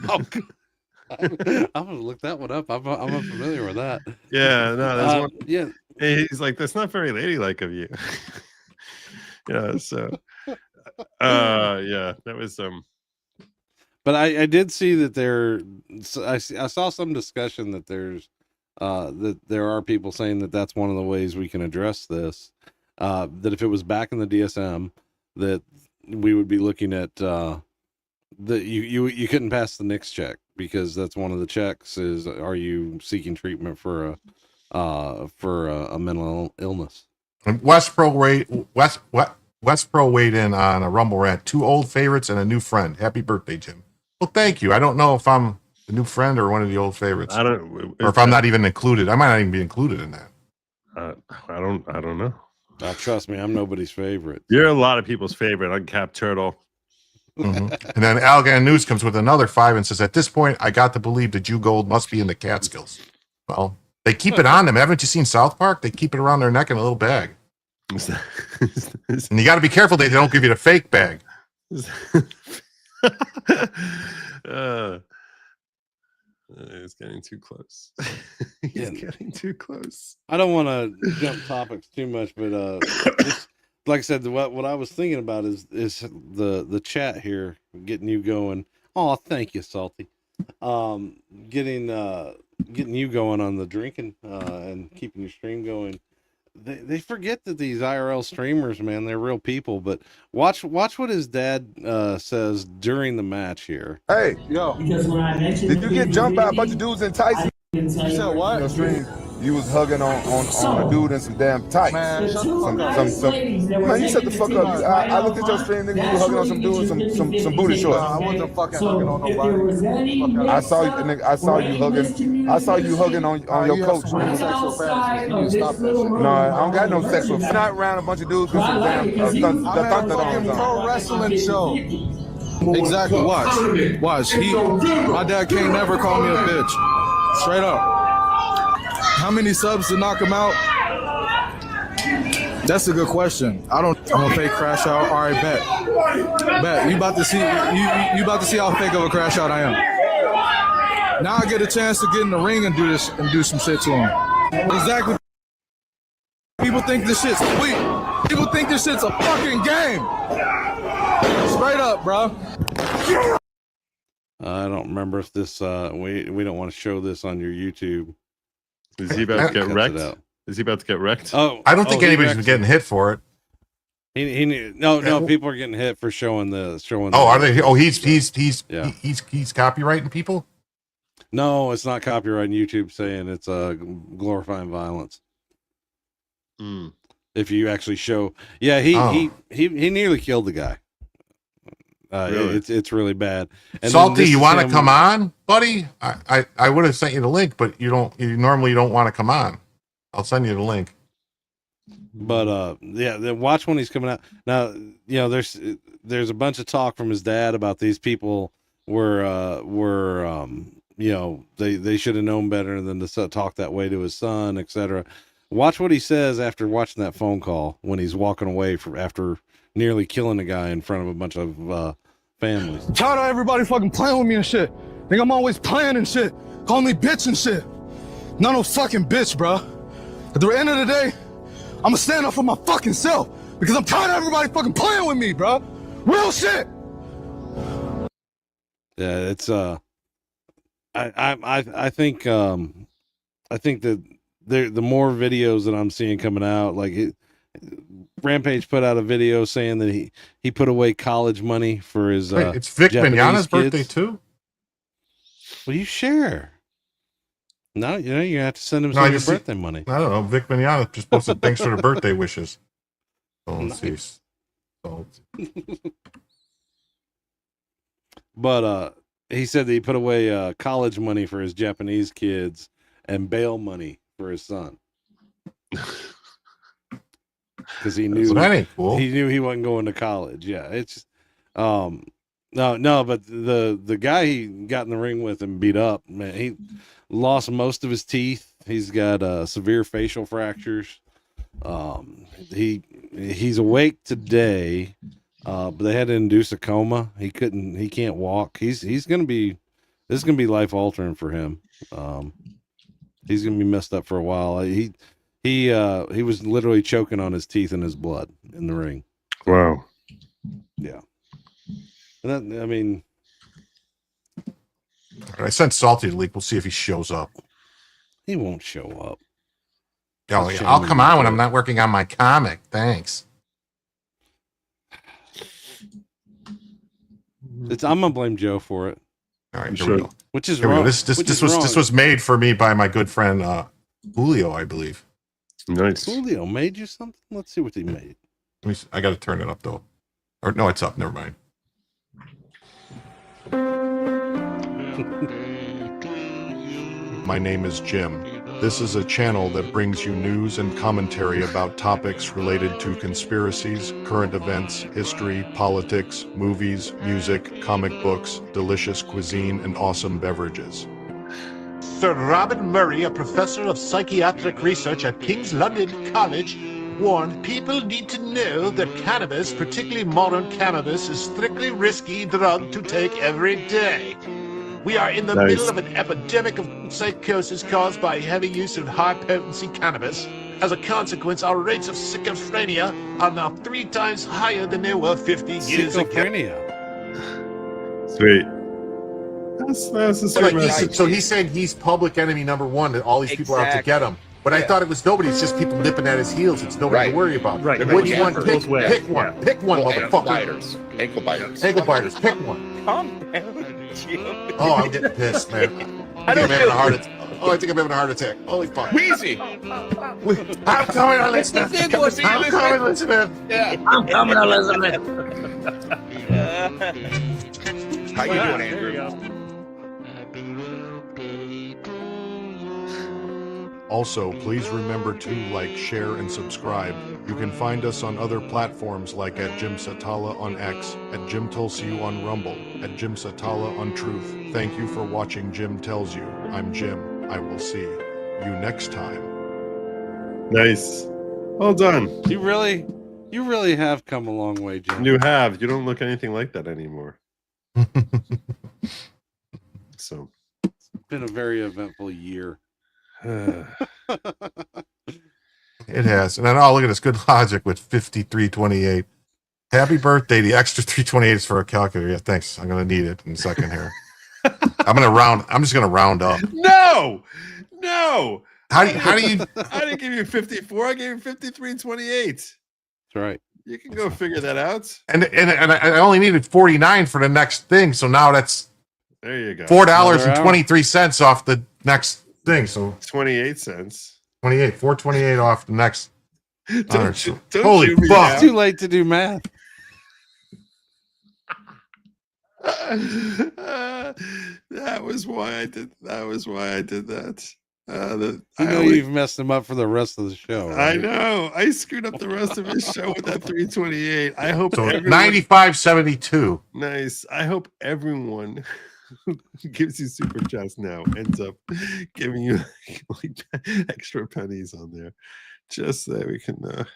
I'm gonna look that one up. I'm unfamiliar with that. Yeah, no, there's one. Yeah, he's like, "That's not very ladylike of you." Yeah, so yeah, that was But I did see that I saw some discussion that that there are people saying that that's one of the ways we can address this. That if it was back in the DSM, that we would be looking at that you couldn't pass the NICS check, because that's one of the checks is, are you seeking treatment for a mental illness? And Westpro weighed in on a Rumble rant. 2 old favorites and a new friend. Happy birthday, Jim. Well, thank you. I don't know if I'm the new friend or one of the old favorites. Or if I'm not even included. I might not even be included in that. I don't know. Trust me, I'm nobody's favorite. You're a lot of people's favorite. Uncapped turtle. Mm-hmm. And then Allegan News comes with another 5 and says, "At this point, I got to believe the Jew gold must be in the Catskills." Well, they keep it on them. Haven't you seen South Park? They keep it around their neck in a little bag. And you got to be careful they don't give you the fake bag. It's getting too close. He's getting too close. I don't want to jump topics too much, but just, like I said, what I was thinking about is the chat here getting you going. Oh, thank you, Salty. Getting you going on the drinking and keeping your stream going. They forget that these IRL streamers, man, they're real people. But watch what his dad says during the match here. Hey, yo, did you get jumped by a bunch of dudes in tights? You said what? Your stream, you was hugging on a dude in some damn tights. Man, shut the fuck up. Man, you shut the fuck up. I looked at your stream, nigga. You were hugging on some dude in some booty shorts. I wasn't fucking hugging on nobody. I saw you, nigga. I saw you hugging on your coach. Sexual fantasy. You need to stop that shit. No, I don't got no sexual. Not around a bunch of dudes with some damn fucking pro wrestling show. Exactly. Watch. My dad can't never call me a bitch. Straight up. How many subs to knock him out? That's a good question. I'm a fake crash out. All right, bet. You about to see how fake of a crash out I am. Now I get a chance to get in the ring and do some shit to him. Exactly. People think this shit's sweet. People think this shit's a fucking game. Straight up, bro. I don't remember if this we don't want to show this on your YouTube. Is he about to get wrecked? Is he about to get wrecked? Oh, I don't think anybody's been getting hit for it. No, people are getting hit for showing. Oh, are they? Oh, he's copywriting people. No, it's not copyrighting. YouTube saying it's glorifying violence. If you actually show, he nearly killed the guy. Really? It's really bad. And Salty, you want to come on, buddy? I would have sent you the link, but you normally don't want to come on. I'll send you the link. But watch when he's coming out. Now, there's a bunch of talk from his dad about these people were they should have known better than to talk that way to his son, etc. Watch what he says after watching that phone call when he's walking away after nearly killing a guy in front of a bunch of families. Shout out everybody fucking playing with me and shit. Think I'm always playing and shit. Call me bitch and shit. Not no fucking bitch, bro. At the end of the day, I'm gonna stand up for my fucking self because I'm tired of everybody fucking playing with me, bro. Real shit. Yeah, it's I think that the more videos that I'm seeing coming out, like Rampage put out a video saying that he put away college money for his it's Vic Mignogna's birthday too. Well, you share. No, you have to send him some of your birthday money. I don't know. Vic Mignogna just posted thanks for the birthday wishes. Oh, nice. But he said that he put away college money for his Japanese kids and bail money for his son. Because he knew that ain't cool. He knew he wasn't going to college. Yeah, it's no, but the guy he got in the ring with and beat up, man, he lost most of his teeth. He got severe facial fractures. He's awake today, but they had to induce a coma. He can't walk. This is gonna be life altering for him. He's gonna be messed up for a while. He was literally choking on his teeth and his blood in the ring. Wow. Yeah. And that, I mean, I sent Salty to leak. We'll see if he shows up. He won't show up. Oh, yeah. I'll come on when I'm not working on my comic. Thanks. I'm gonna blame Joe for it. All right, here we go. Which is Here we go. wrong. This was made for me by my good friend Julio, I believe. Nice. Julio made you something. Let's see what he made. I got to turn it up though. Or no, it's up. Never mind. My name is Jim. This is a channel that brings you news and commentary about topics related to conspiracies, current events, history, politics, movies, music, comic books, delicious cuisine, and awesome beverages. Sir Robin Murray, a professor of psychiatric research at King's London College, warned people need to know that cannabis, particularly modern cannabis, is strictly risky drug to take every day. We are in the middle of an epidemic of psychosis caused by heavy use of high-potency cannabis. As a consequence, our rates of schizophrenia are now 3 times higher than they were 50 years ago. Sweet. That's a sweet message. So he's saying he's public enemy number one, that all these people are out to get him. But I thought it was nobody. It's just people nipping at his heels. It's nobody to worry about. Right. Which one? Pick one. Pick one, motherfucker. Biters. Ankle biters. Ankle biters. Pick one. Calm down, Jim. Oh, I'm getting pissed, man. I think I'm having a heart attack. I think I'm having a heart attack. Holy fuck. Wheezy. I'm coming, Elizabeth. I'm coming, Elizabeth. Yeah. I'm coming, Elizabeth. How you doing, Andrew? Also, please remember to like, share, and subscribe. You can find us on other platforms like at Jim Satala on X, at Jim Tells You on Rumble, at Jim Satala on Truth. Thank you for watching Jim Tells You. I'm Jim. I will see you next time. Nice. Well done. You really have come a long way, Jim. You have. You don't look anything like that anymore. So it's been a very eventful year. It has. And then, oh, look at this. Good logic with 5328. Happy birthday. The extra 328 is for a calculator. Yeah, thanks. I'm going to need it in a second here. I'm just going to round up. No. How do you? I didn't give you 54. I gave you 5328. That's right. You can go figure that out. And I only needed 49 for the next thing. So now that's there you go. $4.23 off the next thing. So 28 cents. 28, 428 off the next. Don't Holy fuck! It's too late to do math. That was why I did that. You've messed him up for the rest of the show. Right? I know. I screwed up the rest of his show with that 328. I hope so 95.72. Nice. I hope everyone who gives you super chats now ends up giving you like extra pennies on there, just so we can.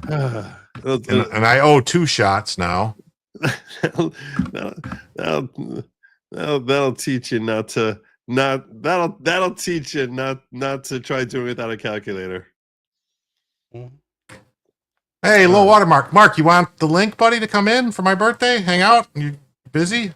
And I owe 2 shots now. That'll teach you not to. That'll teach you not to try doing it without a calculator. Hey, low watermark. Mark, you want the link, buddy, to come in for my birthday? Hang out? You busy?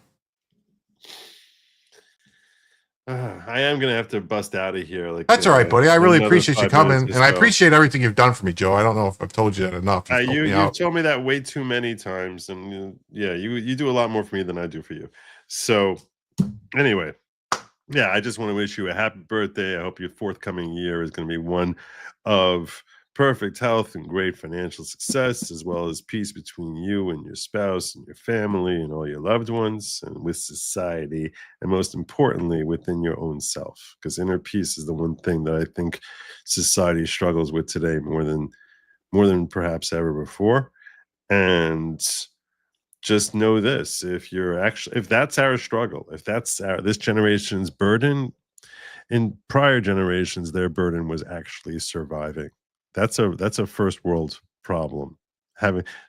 I am gonna have to bust out of here. Like that's all right, buddy. I really appreciate you coming, and I appreciate everything you've done for me, Joe. I don't know if I've told you that enough. You've told me that way too many times, and you do a lot more for me than I do for you. So, anyway. Yeah, I just want to wish you a happy birthday. I hope your forthcoming year is going to be one of perfect health and great financial success, as well as peace between you and your spouse and your family and all your loved ones and with society, and most importantly, within your own self. Because inner peace is the one thing that I think society struggles with today more than perhaps ever before. And just know this: if that's our struggle, if that's this generation's burden, in prior generations, their burden was actually surviving. That's a first world problem,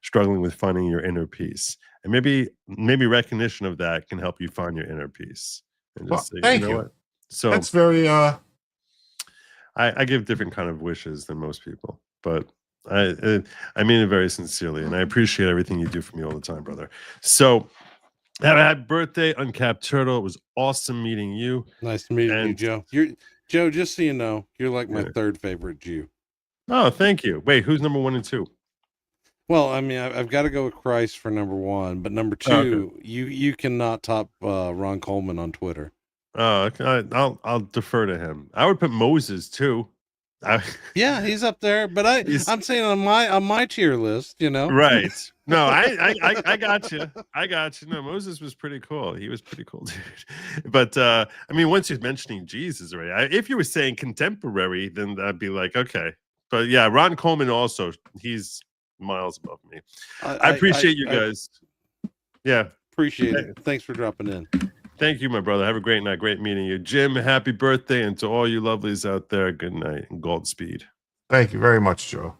struggling with finding your inner peace, and maybe recognition of that can help you find your inner peace. And just say, thank you know you. what? So That's very I give different kind of wishes than most people, but I mean it very sincerely, and I appreciate everything you do for me all the time, brother. So happy birthday, Uncapped Turtle. It was awesome meeting you. Nice to meet you, Joe. You're Joe. Just so you know, you're like my Yeah. third favorite Jew. Oh, thank you. Wait, who's number 1 and 2? Well, I mean, I've got to go with Christ for number 1, but number 2, you cannot top Ron Coleman on Twitter. Oh, I'll defer to him. I would put Moses too. Yeah, he's up there, but I'm saying on my tier list, you know. Right. No, I got you. I got you. No, Moses was pretty cool. He was pretty cool, dude. But I mean, once you're mentioning Jesus already, if you were saying contemporary, then I'd be like, okay. But yeah, Ron Coleman also, he's miles above me. I appreciate you guys. Yeah. Appreciate it. Thanks for dropping in. Thank you, my brother. Have a great night. Great meeting you. Jim, happy birthday. And to all you lovelies out there, good night and Godspeed. Thank you very much, Joe.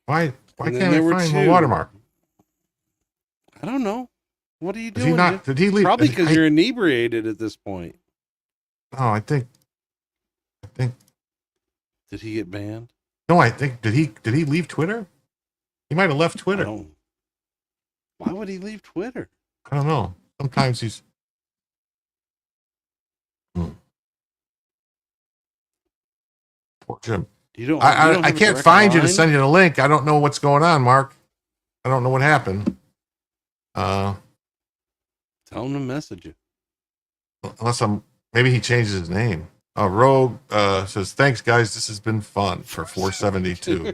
Why can't I find the watermark? I don't know. What are you Is doing? Did he leave? Probably because you're inebriated at this point. No, I think. Did he get banned? No, I think did he leave Twitter? He might have left Twitter. Why would he leave Twitter? I don't know. Sometimes he's. Poor Jim. I can't find you to send you the link. I don't know what's going on, Mark. I don't know what happened. Tell him to message you. Unless maybe he changes his name. Rogue says, thanks guys, this has been fun for 472.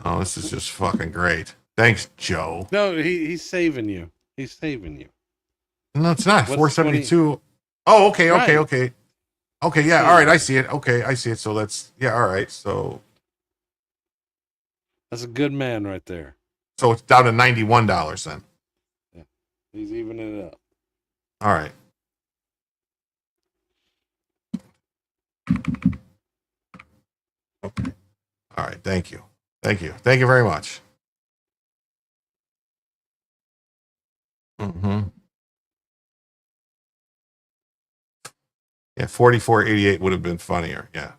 Oh, this is just fucking great. Thanks, Joe. No, he's saving you. He's saving you. No, it's not. 472. Oh, okay. Okay, yeah, all right, I see it. Okay, I see it. So all right. So that's a good man right there. So it's down to $91 then. Yeah. He's evening it up. All right. Okay. All right. Thank you. Thank you very much. Yeah, 4488 would have been funnier. Yeah.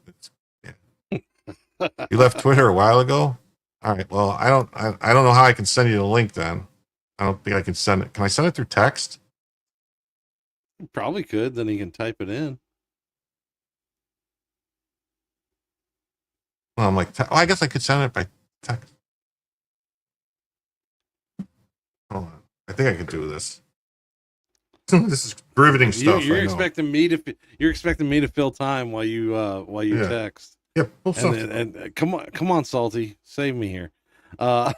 You left Twitter a while ago? All right. Well, I don't know how I can send you the link then. I don't think I can send it. Can I send it through text? You probably could, then he can type it in. Well, I'm like, I guess I could send it by text. Hold on. I think I could do this. This is riveting stuff. You're expecting me to fill time while you text. Yep. And come on, Salty, save me here. No,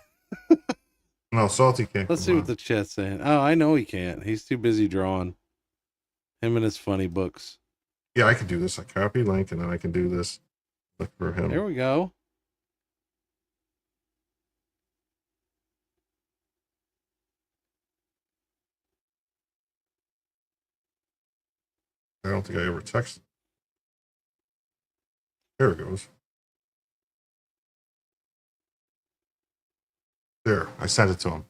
Salty can't. Let's see what the chat's saying. Oh, I know he can't. He's too busy drawing. Him and his funny books. Yeah, I can do this. I copy link and then I can do this. Look for him. There we go. I don't think I ever texted. There it goes. There, I sent it to him.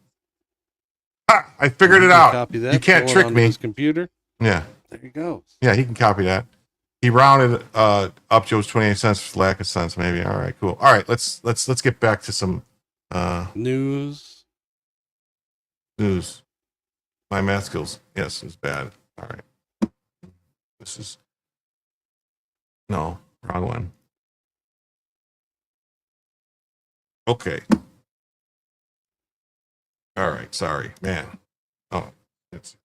Ah, I figured it out. Copy that, you can't trick me. His computer. Yeah. There you go. Yeah, he can copy that. He rounded up Joe's 28 cents for lack of sense, maybe. All right, cool. All right, let's get back to some news. My math skills, yes, is bad. All right. This is no, wrong one. Okay. All right, sorry, man. Oh, it's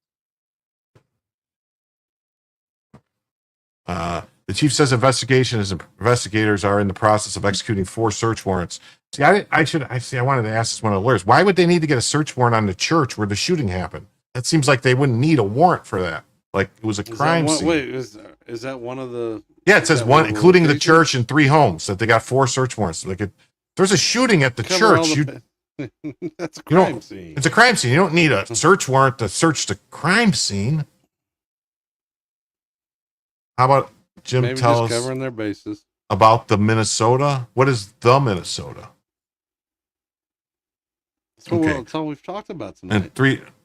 The chief says investigators are in the process of executing 4 search warrants. See, I wanted to ask this one of the lawyers. Why would they need to get a search warrant on the church where the shooting happened? That seems like they wouldn't need a warrant for that. Like it was a crime scene. Wait, is that one of the? Yeah, it says one, including the church and 3 homes. That they got 4 search warrants. Like there's a shooting at the church. That's a crime scene. It's a crime scene. You don't need a search warrant to search the crime scene. How about Jim Maybe tell just us covering their bases about the Minnesota? What is the Minnesota? That's all we've talked about tonight.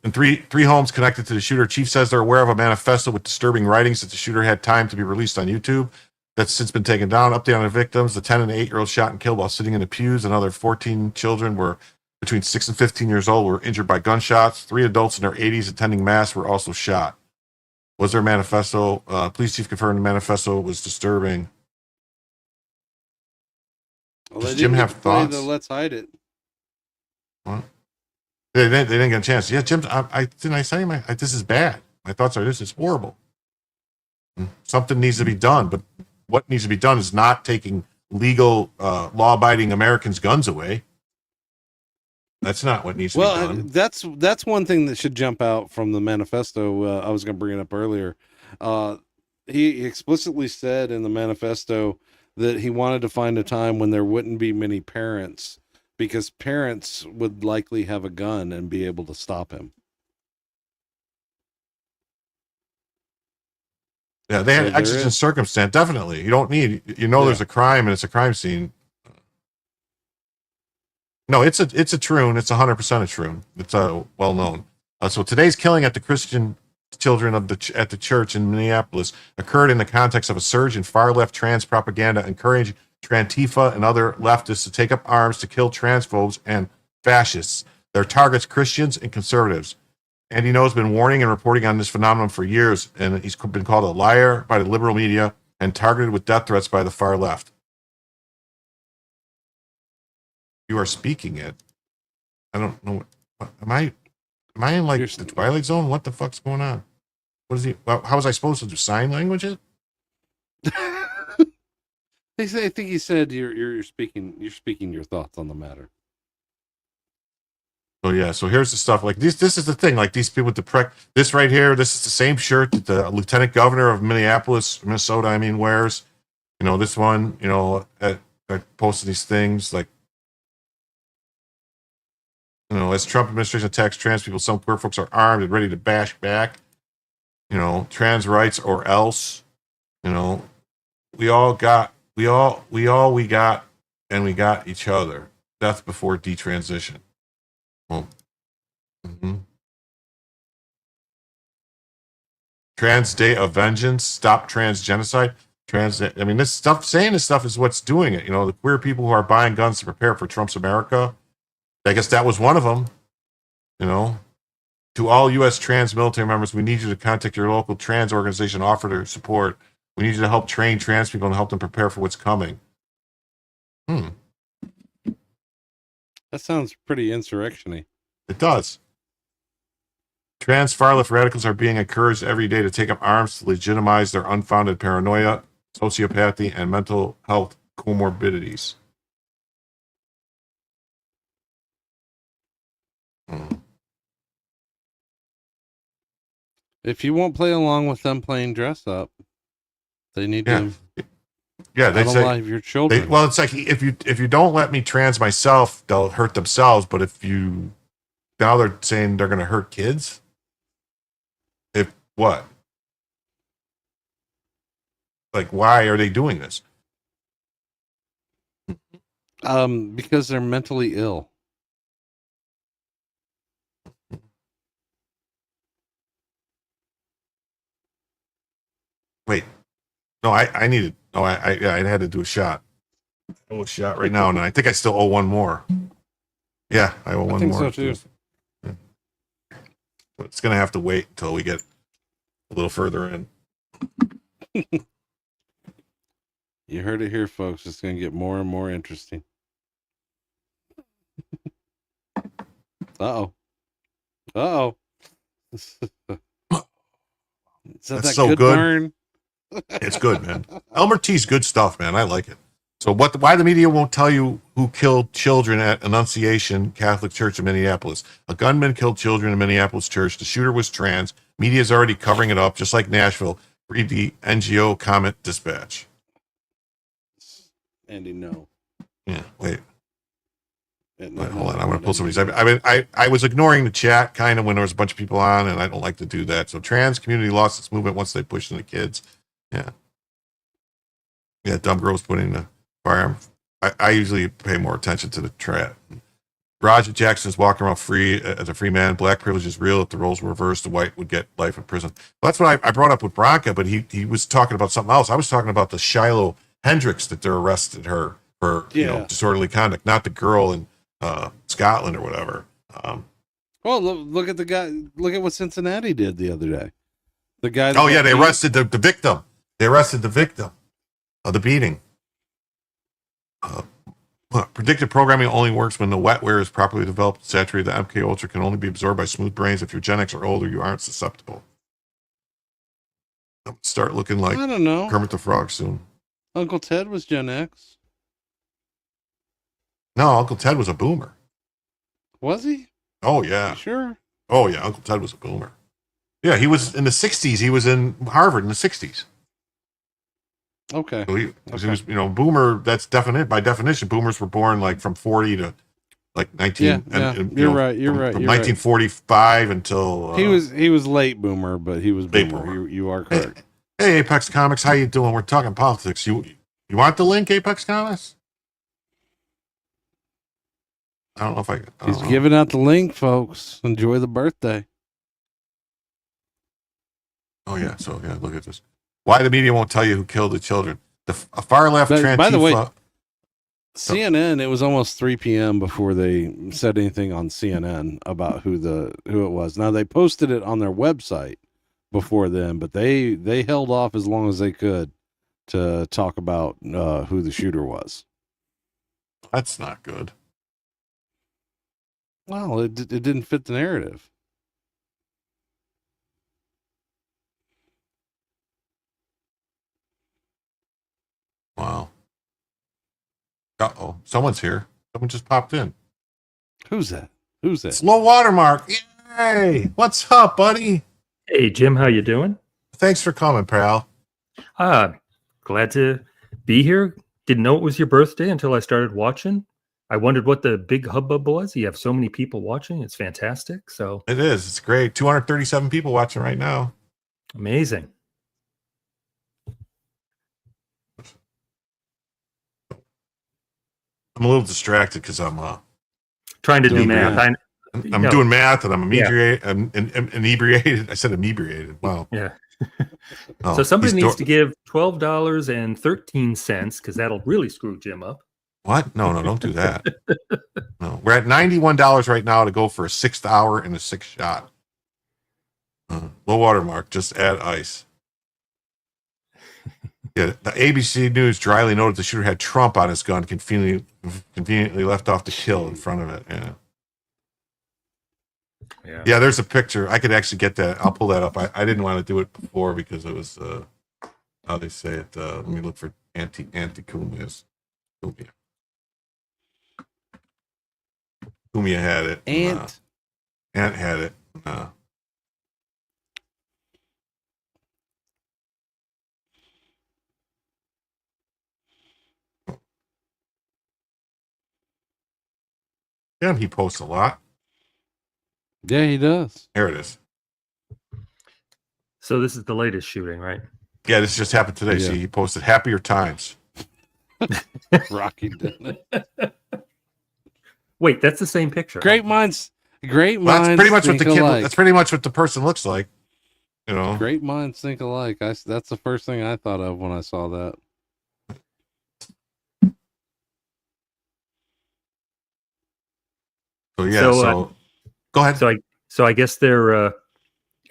And three homes connected to the shooter. Chief says they're aware of a manifesto with disturbing writings that the shooter had time to be released on YouTube. That's since been taken down. Update on the victims: the 10 and 8-year-old shot and killed while sitting in the pews. Another 14 children were between 6 and 15 years old were injured by gunshots. 3 adults in their 80s attending mass were also shot. Was there a manifesto? Police chief confirmed the manifesto was disturbing. Does Jim have thoughts? Let's hide it. What? They didn't get a chance. Yeah, Jim, didn't I say this is bad? My thoughts are this is horrible. Something needs to be done, but what needs to be done is not taking legal, law-abiding Americans' guns away. That's not what needs to be done. That's one thing that should jump out from the manifesto. I was going to bring it up earlier. He explicitly said in the manifesto that he wanted to find a time when there wouldn't be many parents, because parents would likely have a gun and be able to stop him. Yeah, they had exigent circumstance. Definitely. You don't need, there's a crime and it's a crime scene. No, it's a troon. It's 100% a troon. It's well known. So today's killing at the Christian children at the church in Minneapolis occurred in the context of a surge in far left trans propaganda, encouraging Trantifa and other leftists to take up arms to kill transphobes and fascists. Their targets Christians and conservatives. Andy Ngo has been warning and reporting on this phenomenon for years, and he's been called a liar by the liberal media and targeted with death threats by the far left. You are speaking it. I don't know. Am I in like the Twilight Zone? What the fuck's going on? What is he? How was I supposed to do sign language it? I think he said you're speaking your thoughts on the matter. So yeah, so here's the stuff. Like this is the thing. Like these people with this right here, this is the same shirt that the lieutenant governor of Minnesota, wears. This one, that posted these things like, as Trump administration attacks trans people, some queer folks are armed and ready to bash back. Trans rights or else. We got, and we got each other. Death before detransition. Well, Trans Day of Vengeance, stop trans genocide. This stuff, saying this stuff is what's doing it. The queer people who are buying guns to prepare for Trump's America. I guess that was one of them. To all U.S. trans military members, we need you to contact your local trans organization, offer their support. We need you to help train trans people and help them prepare for what's coming. That sounds pretty insurrection-y. It does. Trans far left radicals are being encouraged every day to take up arms to legitimize their unfounded paranoia, sociopathy, and mental health comorbidities. If you won't play along with them playing dress up, they need to. Yeah, they say your children. It's like if you don't let me trans myself, they'll hurt themselves. But now they're saying they're going to hurt kids. If what? Like, why are they doing this? Because they're mentally ill. Wait, no, I needed. Oh, I had to do a shot. I owe a shot right now, and I think I still owe one more. Yeah, I owe one more. I think so too. Yeah. But it's gonna have to wait until we get a little further in. You heard it here, folks. It's gonna get more and more interesting. Uh-oh. Is that so good burn? It's good, man. Elmer T's good stuff, man. I like it. So why the media won't tell you who killed children at Annunciation Catholic Church in Minneapolis? A gunman killed children in Minneapolis church. The shooter was trans. Media's already covering it up, just like Nashville. Read the NGO comment dispatch. Andy, no. Yeah, wait. Hold on, I'm going to pull some of these. I was ignoring the chat kind of when there was a bunch of people on, and I don't like to do that. So trans community lost its movement once they pushed in the kids. Yeah. Yeah, dumb girls putting the firearm. I usually pay more attention to the chat. Roger Jackson is walking around free as a free man. Black privilege is real. If the roles were reversed, the white would get life in prison. Well, that's what I brought up with Branca, but he was talking about something else. I was talking about the Shiloh Hendricks that they arrested her for disorderly conduct, not the girl in Scotland or whatever. Well, look at the guy. Look at what Cincinnati did the other day. The guy. Oh yeah, they arrested the victim. They arrested the victim of the beating. Predictive programming only works when the wetware is properly developed and saturated. The MK Ultra can only be absorbed by smooth brains. If you're Gen X or older, you aren't susceptible. Start looking like I don't know. Kermit the Frog soon. Uncle Ted was Gen X. No, Uncle Ted was a boomer. Was he? Oh yeah. You sure? Oh yeah, Uncle Ted was a boomer. Yeah, he was in the 60s. He was in Harvard in the 60s. Okay. So he was, boomer. That's definite by definition. Boomers were born like from 40 to like 19. You're right. From 1945 until he was late boomer, but he was boomer. You are correct. Hey, Apex Comics, how you doing? We're talking politics. You want the link, Apex Comics? I don't know if I. He's giving out the link, folks. Enjoy the birthday. Oh yeah. So yeah, look at this. Why the media won't tell you who killed the children? A far left Trantifa. By the way, CNN. It was almost 3 p.m. before they said anything on CNN about who it was. Now they posted it on their website before then, but they held off as long as they could to talk about who the shooter was. That's not good. Well, it didn't fit the narrative. Wow. Uh-oh. Someone's here. Someone just popped in. Who's that? It's Low Watermark. Yay! What's up, buddy? Hey, Jim. How you doing? Thanks for coming, pal. Glad to be here. Didn't know it was your birthday until I started watching. I wondered what the big hubbub was. You have so many people watching. It's fantastic. So it is. It's great. 237 people watching right now. Amazing. I'm a little distracted because I'm trying to do math. I'm doing math and I'm inebriated. I'm inebriated. I said inebriated. Wow. Yeah. So somebody needs to give $12.13 because that'll really screw Jim up. What? No, don't do that. No, we're at $91 right now to go for a 6th hour and a 6th shot. Low Watermark. Just add ice. Yeah, the ABC News dryly noted the shooter had Trump on his gun, conveniently left off the kill in front of it. Yeah, there's a picture. I could actually get that. I'll pull that up. I didn't want to do it before because it was how they say it. Let me look for anti-Cumia's. Cumia had it. Ant had it. Yeah, he posts a lot. Yeah, he does. Here it is. So this is the latest shooting, right? Yeah, this just happened today. Yeah. See, he posted happier times. Rocky did it. Wait, that's the same picture. Great minds. That's pretty much what the kid. That's pretty much what the person looks like. Great minds think alike. That's the first thing I thought of when I saw that. So go ahead. So I guess they're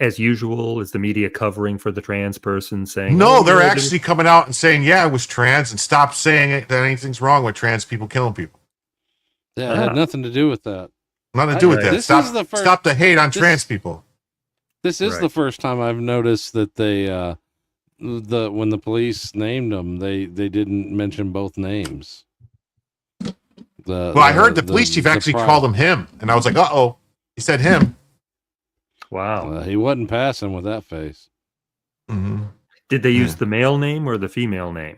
as usual. Is the media covering for the trans person saying? No, they're actually coming out and saying, "Yeah, I was trans," and stop saying that anything's wrong with trans people killing people. Yeah, it had nothing to do with that. Nothing to do with that. Stop the hate on trans people. This is the first time I've noticed that they when the police named them, they didn't mention both names. I heard the police chief actually called him, and I was like, "Uh-oh," he said him. Wow, he wasn't passing with that face. Mm-hmm. Did they use the male name or the female name?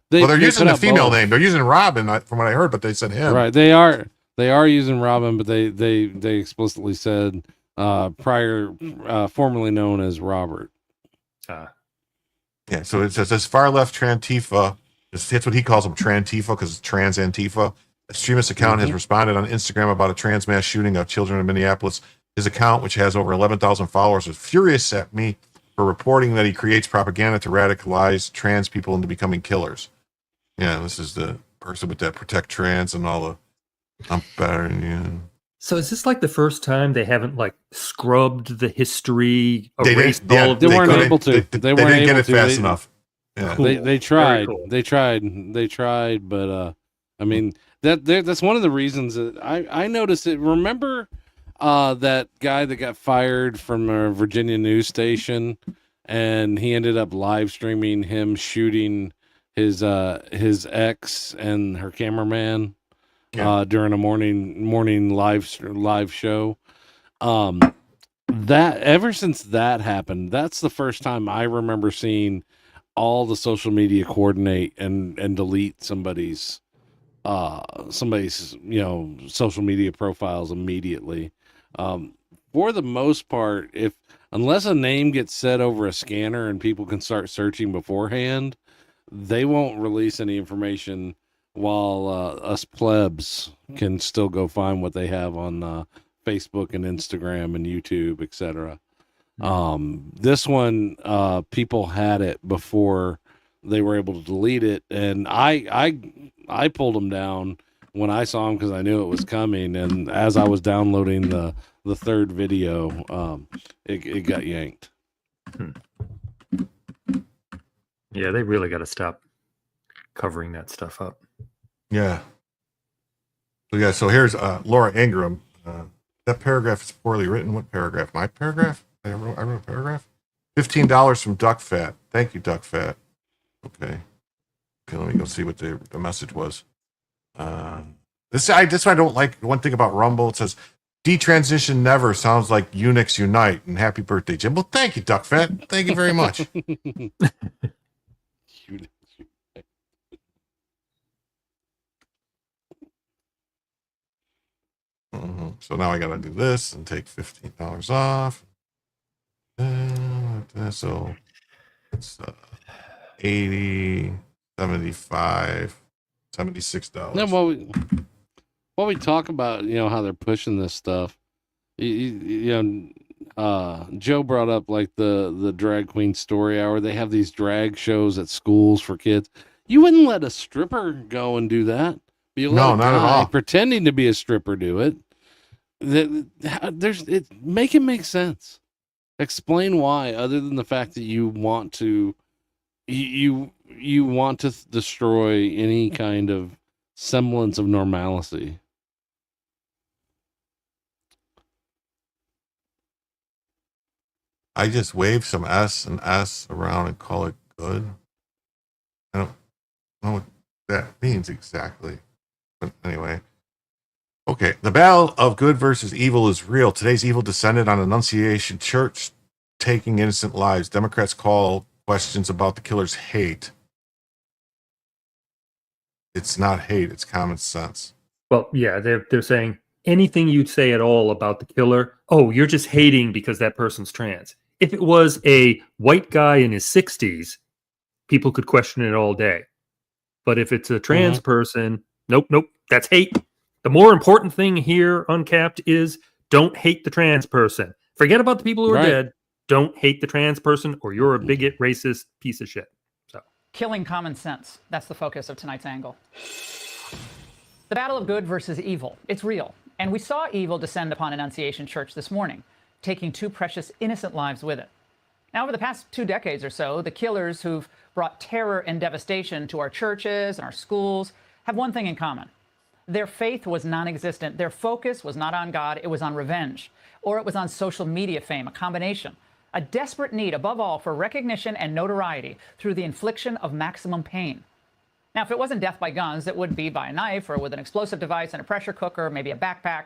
They're using the female name. They're using Robin, from what I heard, but they said him. Right, they are using Robin, but they explicitly said formerly known as Robert. Yeah, so it says far left Trantifa. That's what he calls them, Trantifa, because it's trans Antifa. Extremist account has responded on Instagram about a trans mass shooting of children in Minneapolis. His account, which has over 11,000 followers, is furious at me for reporting that he creates propaganda to radicalize trans people into becoming killers. Yeah, this is the person with that protect trans and all the I'm better than you. So is this like the first time they haven't like scrubbed the history, They erased didn't- yeah, all of they the weren't code? able to. They weren't didn't get able it to. fast enough. Yeah. Cool. They Very tried. cool. They tried, but I mean that's one of the reasons that I noticed it. Remember that guy that got fired from a Virginia news station, and he ended up live streaming him shooting his ex and her cameraman during a morning live show. That ever since that happened, that's the first time I remember seeing all the social media coordinate and delete somebody's social media profiles immediately. For the most part, unless a name gets set over a scanner and people can start searching beforehand, they won't release any information while us plebs can still go find what they have on Facebook and Instagram and YouTube, etc. This one, people had it before they were able to delete it, and I pulled them down when I saw them because I knew it was coming. And as I was downloading the third video, it got yanked. Yeah, they really got to stop covering that stuff up. Yeah. So here's Laura Ingram. That paragraph is poorly written. What paragraph? My paragraph? I wrote a paragraph. $15 from Duck Fat. Thank you, Duck Fat. Okay, let me go see what the message was. This one I don't like. One thing about Rumble, it says detransition never sounds like Unix unite, and happy birthday, Jim. Well, thank you, Duck Fat. Thank you very much. So now I got to do this and take $15 off. So it's 80, 75, $76. Then while we talk about how they're pushing this stuff, Joe brought up like the drag queen story hour. They have these drag shows at schools for kids. You wouldn't let a stripper go and do that. You let No, a not at guy all. pretending to be a stripper do it. Make it make sense. Explain why, other than the fact that you want to destroy any kind of semblance of normalcy. I just wave some S and S around and call it good. I don't know what that means exactly. But anyway. Okay, the battle of good versus evil is real. Today's evil descended on Annunciation Church, taking innocent lives. Democrats call questions about the killer's hate. It's not hate, it's common sense. Well, yeah, they're saying anything you'd say at all about the killer, oh, you're just hating because that person's trans. If it was a white guy in his 60s, people could question it all day. But if it's a trans person, nope, that's hate. The more important thing here, Uncapped, is don't hate the trans person. Forget about the people who are dead. Don't hate the trans person, or you're a bigot, racist piece of shit. So, killing common sense. That's the focus of tonight's angle. The battle of good versus evil. It's real. And we saw evil descend upon Annunciation Church this morning, taking 2 precious innocent lives with it. Now, over the past 2 decades or so, the killers who've brought terror and devastation to our churches and our schools have one thing in common. Their faith was non-existent. Their focus was not on God. It was on revenge, or it was on social media fame, a combination. A desperate need, above all, for recognition and notoriety through the infliction of maximum pain. Now, if it wasn't death by guns, it would be by a knife or with an explosive device and a pressure cooker, maybe a backpack.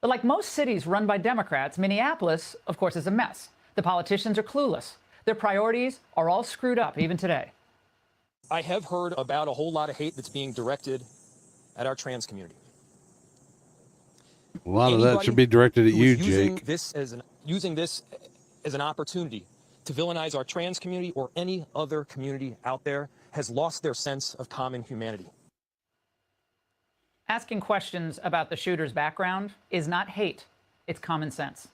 But like most cities run by Democrats, Minneapolis, of course, is a mess. The politicians are clueless. Their priorities are all screwed up, even today. I have heard about a whole lot of hate that's being directed at our trans community. A lot of that should be directed at you, Jake. Using this as an opportunity to villainize our trans community or any other community out there has lost their sense of common humanity. Asking questions about the shooter's background is not hate, it's common sense.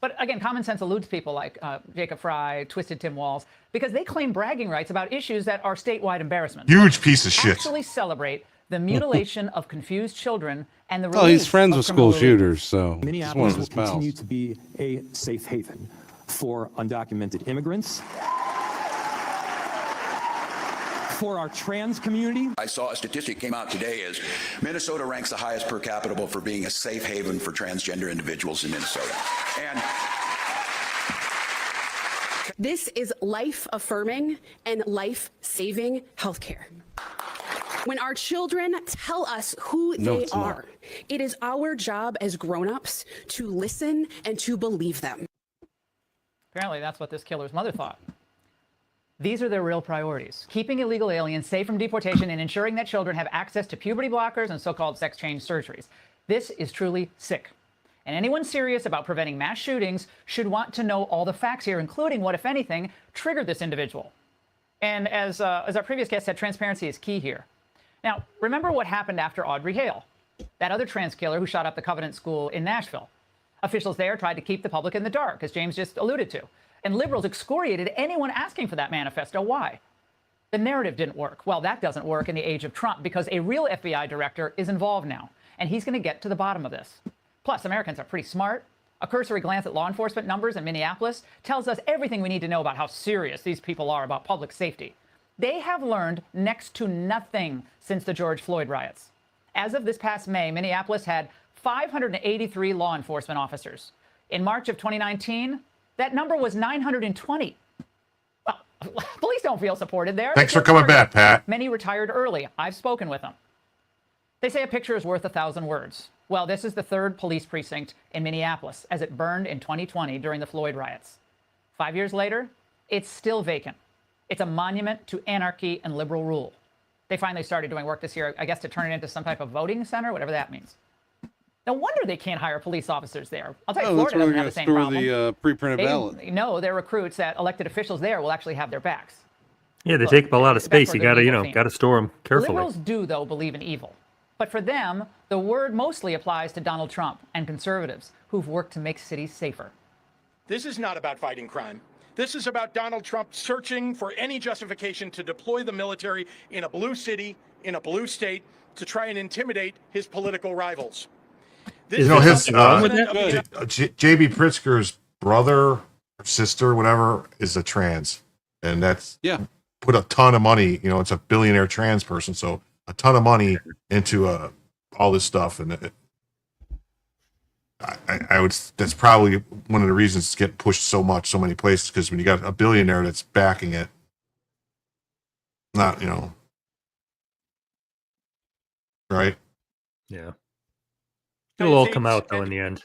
But again, common sense eludes people like Jacob Fry, Twisted Tim Walz, because they claim bragging rights about issues that are statewide embarrassments. Huge piece of shit. Actually celebrate the mutilation of confused children and the Oh, he's release friends of with school criminal- shooters, so it's one Minneapolis of will his pals. continue to be a safe haven for undocumented immigrants, for our trans community. I saw a statistic came out today is Minnesota ranks the highest per capita for being a safe haven for transgender individuals in Minnesota. And this is life-affirming and life-saving healthcare. When our children tell us who they are, it is our job as grown-ups to listen and to believe them. Apparently, that's what this killer's mother thought. These are their real priorities: keeping illegal aliens safe from deportation and ensuring that children have access to puberty blockers and so-called sex change surgeries. This is truly sick. And anyone serious about preventing mass shootings should want to know all the facts here, including what, if anything, triggered this individual. And as our previous guest said, transparency is key here. Now, remember what happened after Audrey Hale, that other trans killer who shot up the Covenant School in Nashville. Officials there tried to keep the public in the dark, as James just alluded to. And liberals excoriated anyone asking for that manifesto. Why? The narrative didn't work. Well, that doesn't work in the age of Trump because a real FBI director is involved now, and he's going to get to the bottom of this. Plus, Americans are pretty smart. A cursory glance at law enforcement numbers in Minneapolis tells us everything we need to know about how serious these people are about public safety. They have learned next to nothing since the George Floyd riots. As of this past May, Minneapolis had 583 law enforcement officers. In March of 2019, that number was 920. Well, police don't feel supported there. Thanks for coming back, Pat. Many retired early. I've spoken with them. They say a picture is worth 1,000 words. Well, this is the third police precinct in Minneapolis as it burned in 2020 during the Floyd riots. 5 years later, it's still vacant. It's a monument to anarchy and liberal rule. They finally started doing work this year, I guess, to turn it into some type of voting center, whatever that means. No wonder they can't hire police officers there. I'll tell you, Florida doesn't have the same problem. The pre-printed ballot. No, their recruits at elected officials there will actually have their backs. Yeah, they take up a lot of space. You got to, got to store them carefully. Liberals do, though, believe in evil. But for them, the word mostly applies to Donald Trump and conservatives who've worked to make cities safer. This is not about fighting crime. This is about Donald Trump searching for any justification to deploy the military in a blue city, in a blue state, to try and intimidate his political rivals. You know, his J.B. Pritzker's brother or sister, whatever, is a trans, and that's put a ton of money. You know, it's a billionaire trans person, so a ton of money into all this stuff, and I would. That's probably one of the reasons it's getting pushed so many places, because when you got a billionaire that's backing it, not right? Yeah. It'll all come out, though, in the end.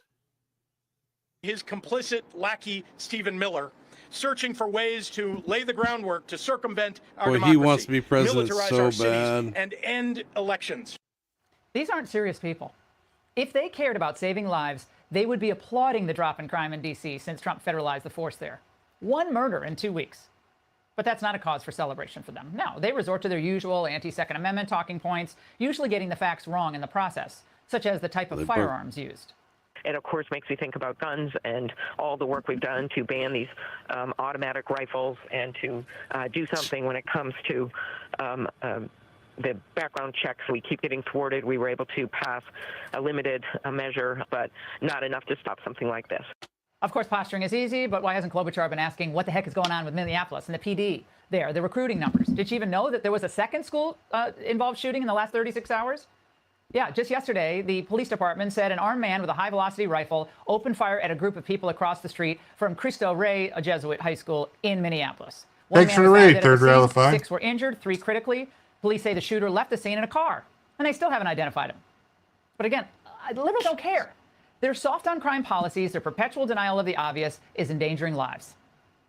His complicit lackey, Stephen Miller, searching for ways to lay the groundwork to circumvent our democracy, he wants to be president militarize so our cities, bad. and end elections. These aren't serious people. If they cared about saving lives, they would be applauding the drop in crime in D.C. since Trump federalized the force there. 1 murder in 2 weeks. But that's not a cause for celebration for them. No, they resort to their usual anti-Second Amendment talking points, usually getting the facts wrong in the process, such as the type of firearms used. It, of course, makes me think about guns and all the work we've done to ban these automatic rifles and to do something when it comes to the background checks. We keep getting thwarted. We were able to pass a limited measure, but not enough to stop something like this. Of course, posturing is easy, but why hasn't Klobuchar been asking what the heck is going on with Minneapolis and the PD there, the recruiting numbers? Did she even know that there was a second school-involved shooting in the last 36 hours? Yeah, just yesterday, the police department said an armed man with a high-velocity rifle opened fire at a group of people across the street from Cristo Rey, a Jesuit high school in Minneapolis. Thanks for the raid, Third Rail of Five. 6 were injured, 3 critically. Police say the shooter left the scene in a car, and they still haven't identified him. But again, liberals don't care. Their soft on crime policies, their perpetual denial of the obvious is endangering lives.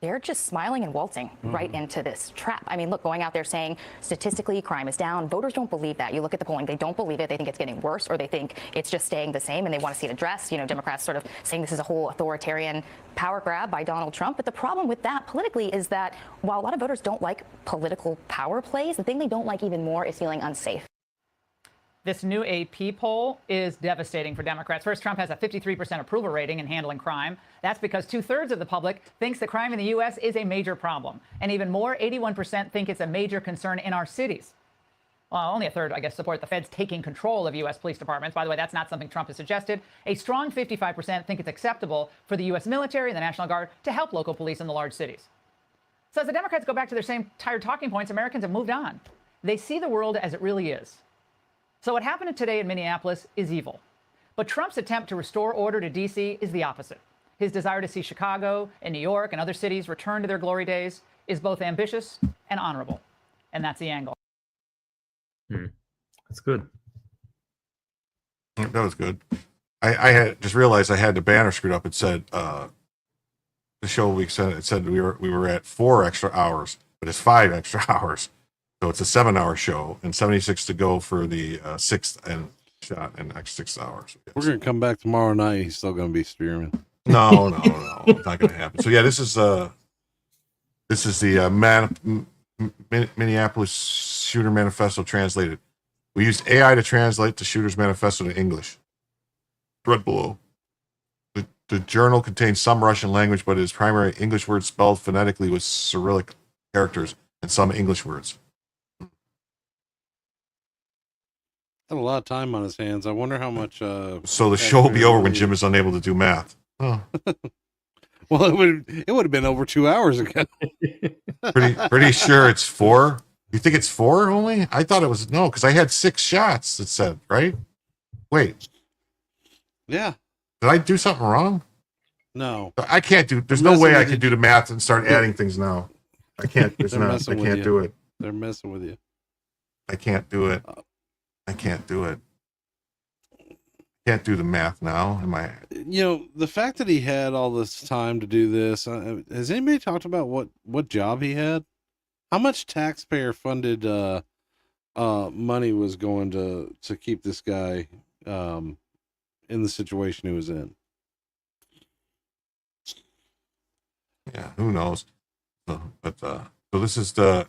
They're just smiling and waltzing right into this trap. I mean, look, going out there saying statistically crime is down. Voters don't believe that. You look at the polling, they don't believe it. They think it's getting worse, or they think it's just staying the same and they want to see it addressed. You know, Democrats sort of saying this is a whole authoritarian power grab by Donald Trump. But the problem with that politically is that while a lot of voters don't like political power plays, the thing they don't like even more is feeling unsafe. This new AP poll is devastating for Democrats. First, Trump has a 53% approval rating in handling crime. That's because 2/3 of the public thinks that crime in the U.S. is a major problem. And even more, 81% think it's a major concern in our cities. Well, only a third, I guess, support the feds taking control of U.S. police departments. By the way, that's not something Trump has suggested. A strong 55% think it's acceptable for the U.S. military and the National Guard to help local police in the large cities. So as the Democrats go back to their same tired talking points, Americans have moved on. They see the world as it really is. So what happened today in Minneapolis is evil. But Trump's attempt to restore order to D.C. is the opposite. His desire to see Chicago and New York and other cities return to their glory days is both ambitious and honorable. And that's the angle. That's good. That was good. I had just realized I had the banner screwed up. It said the show week said it said we were at 4 extra hours, but it's 5 extra hours. So it's a 7-hour show and 76 to go for the 6th and shot in the next 6 hours. Yes. We're gonna come back tomorrow night. He's still gonna be streaming. No, it's not gonna happen. So yeah, this is the Minneapolis Shooter Manifesto translated. We used AI to translate the Shooter's Manifesto to English. Read below. The journal contains some Russian language, but its primary English words spelled phonetically with Cyrillic characters and some English words. Had a lot of time on his hands. I wonder how much. So the show will be over when Jim is unable to do math. Oh. Well, it would have been over 2 hours ago. pretty sure it's 4. You think it's 4 only? I thought it was no, because I had 6 shots. It said right. Wait. Yeah. Did I do something wrong? No. I can't do. There's no way I can do the math and start adding things now. I can't. There's not. I can't do it. They're messing with you. I can't do it. I can't do it. Can't do the math now. Am I? You know, the fact that he had all this time to do this. Has anybody talked about what job he had? How much taxpayer funded money was going to keep this guy in the situation he was in? Yeah, who knows? So this is the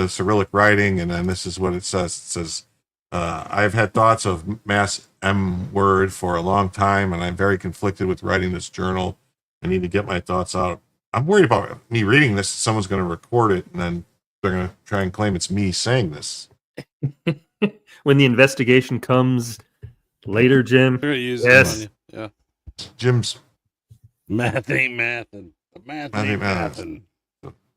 Cyrillic writing, and then this is what it says. It says, I've had thoughts of mass M word for a long time, and I'm very conflicted with writing this journal. I need to get my thoughts out. I'm worried about me reading this. Someone's going to record it, and then they're going to try and claim it's me saying this. When the investigation comes later, Jim. Yes. Yeah. Jim's math ain't mathin'. The math ain't mathin'.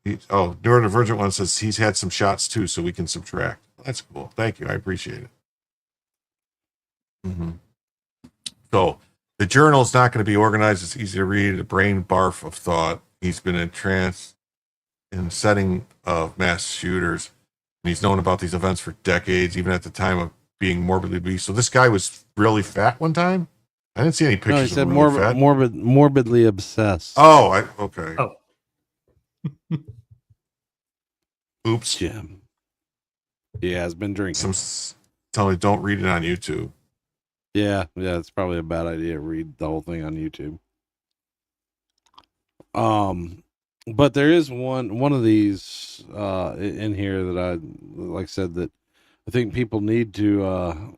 Neurodivergent one says he's had some shots too, so we can subtract. That's cool. Thank you. I appreciate it. Mm-hmm. So the journal is not going to be organized. It's easy to read. A brain barf of thought. He's been entranced in the setting of mass shooters, and he's known about these events for decades, even at the time of being morbidly obese. So this guy was really fat one time. I didn't see any pictures. No, he said of really fat. morbidly obsessed. Oh, okay. Oh. Oops. Jim. He has been drinking. Tell me, don't read it on YouTube. Yeah, it's probably a bad idea to read the whole thing on YouTube. But there is one of these in here that I like said that I think people need to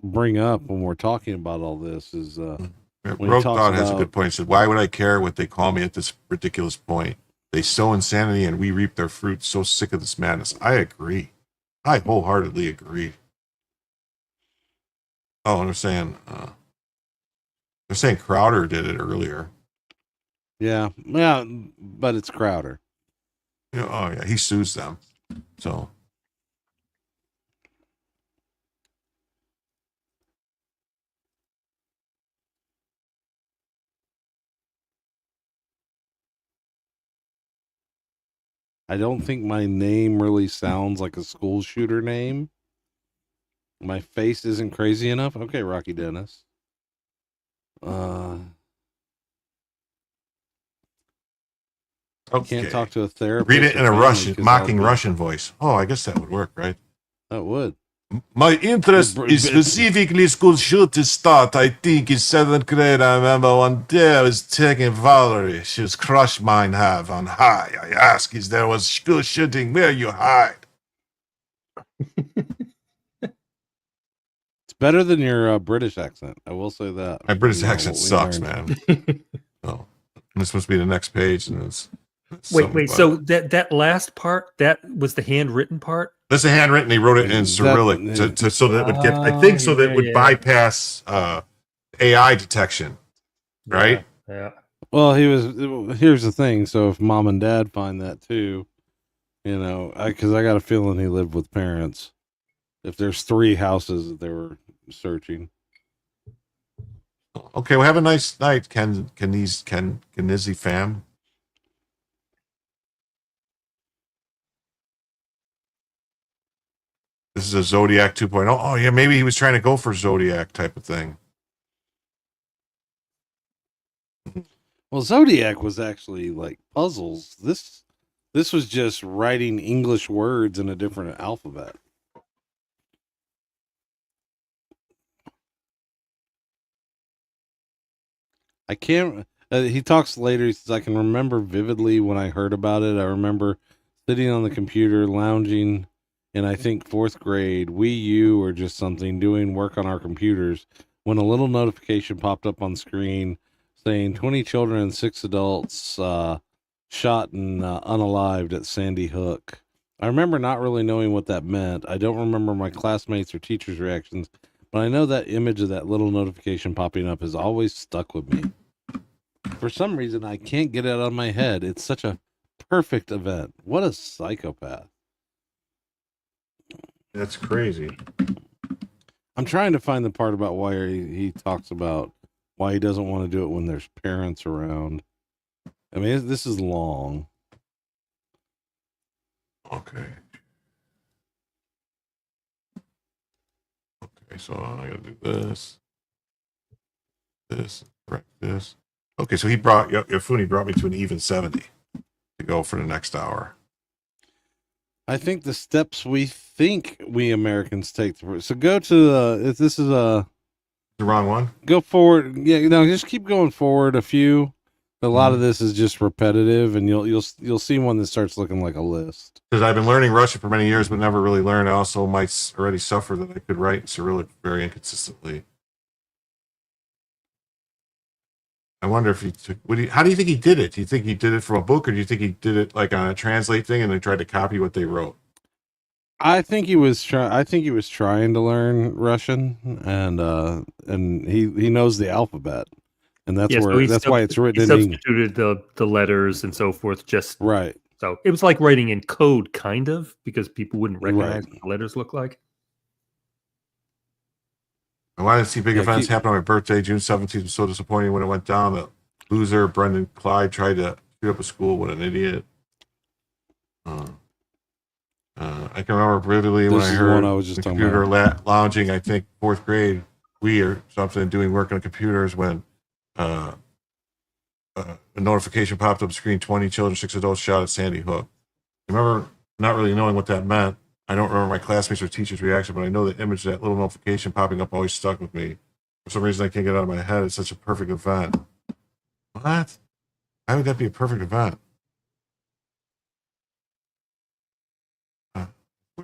bring up when we're talking about all this is Rogue Thought has a good point. He said, why would I care what they call me at this ridiculous point? They sow insanity and we reap their fruit. So sick of this madness. I agree. I wholeheartedly agree. Oh, and they're saying Crowder did it earlier. Yeah, but it's Crowder. Oh yeah, he sues them. So I don't think my name really sounds like a school shooter name. My face isn't crazy enough. Okay, Rocky Dennis. Can't talk to a therapist. Read it in a family Russian, 'cause mocking I'll be- Russian voice. Oh, I guess that would work, right? That would. My interest is specifically school shooting start. I think in 7th grade, I remember one day I was taking Valerie. She was crush mine have on high. I asked if there was school shooting, where you hide? It's better than your British accent. I will say that. My British You know, accent what we sucks, learned. man. Oh, this must be the next page. And it's Wait. So that last part, that was the handwritten part? That's a handwritten. He wrote it in Cyrillic so that it would get. I think so that it would bypass AI detection, right? Yeah. Well, here's the thing. So if mom and dad find that too, you know, because I got a feeling he lived with parents. If there's 3 houses that they were searching. Okay, well, have a nice night, Kenizzy fam. This is a Zodiac 2.0. Oh, yeah, maybe he was trying to go for Zodiac type of thing. Well, Zodiac was actually like puzzles. This was just writing English words in a different alphabet. I can't. He talks later. He says, I can remember vividly when I heard about it. I remember sitting on the computer, lounging in, I think, 4th grade, Wii U or just something, doing work on our computers, when a little notification popped up on screen saying 20 children and 6 adults shot and unalived at Sandy Hook. I remember not really knowing what that meant. I don't remember my classmates or teachers' reactions, but I know that image of that little notification popping up has always stuck with me. For some reason, I can't get it out of my head. It's such a perfect event. What a psychopath. That's crazy. I'm trying to find the part about why he talks about why he doesn't want to do it when there's parents around. I mean, this is long. Okay. Okay, so I gotta do this. Correct this. Okay, so Yofune brought me to an even 70 to go for the next hour. I think the steps we think we Americans take. So go to if this is the wrong one, go forward. Yeah, no, just keep going forward a few. A lot of this is just repetitive, and you'll see one that starts looking like a list. Because I've been learning Russian for many years, but never really learned. I also might already suffer that I could write Cyrillic very inconsistently. I wonder if he took. How do you think he did it? Do you think he did it from a book, or do you think he did it like on a translate thing and they tried to copy what they wrote? I think he was trying to learn Russian, and he knows the alphabet, and that's why it's written. He substituted the letters and so forth. Just right. So it was like writing in code, kind of, because people wouldn't recognize what the letters look like. I wanted to see big events happen on my birthday, June 17th. It was so disappointing when it went down. The loser, Brendan Clyde, tried to shoot up a school. What an idiot. I can remember vividly when I heard the computer lounging, I think 4th grade, or something, doing work on computers when a notification popped up screen, 20 children, 6 adults shot at Sandy Hook. I remember not really knowing what that meant. I don't remember my classmates or teachers' reaction, but I know the image of that little notification popping up always stuck with me. For some reason, I can't get it out of my head. It's such a perfect event. What? Why would that be a perfect event?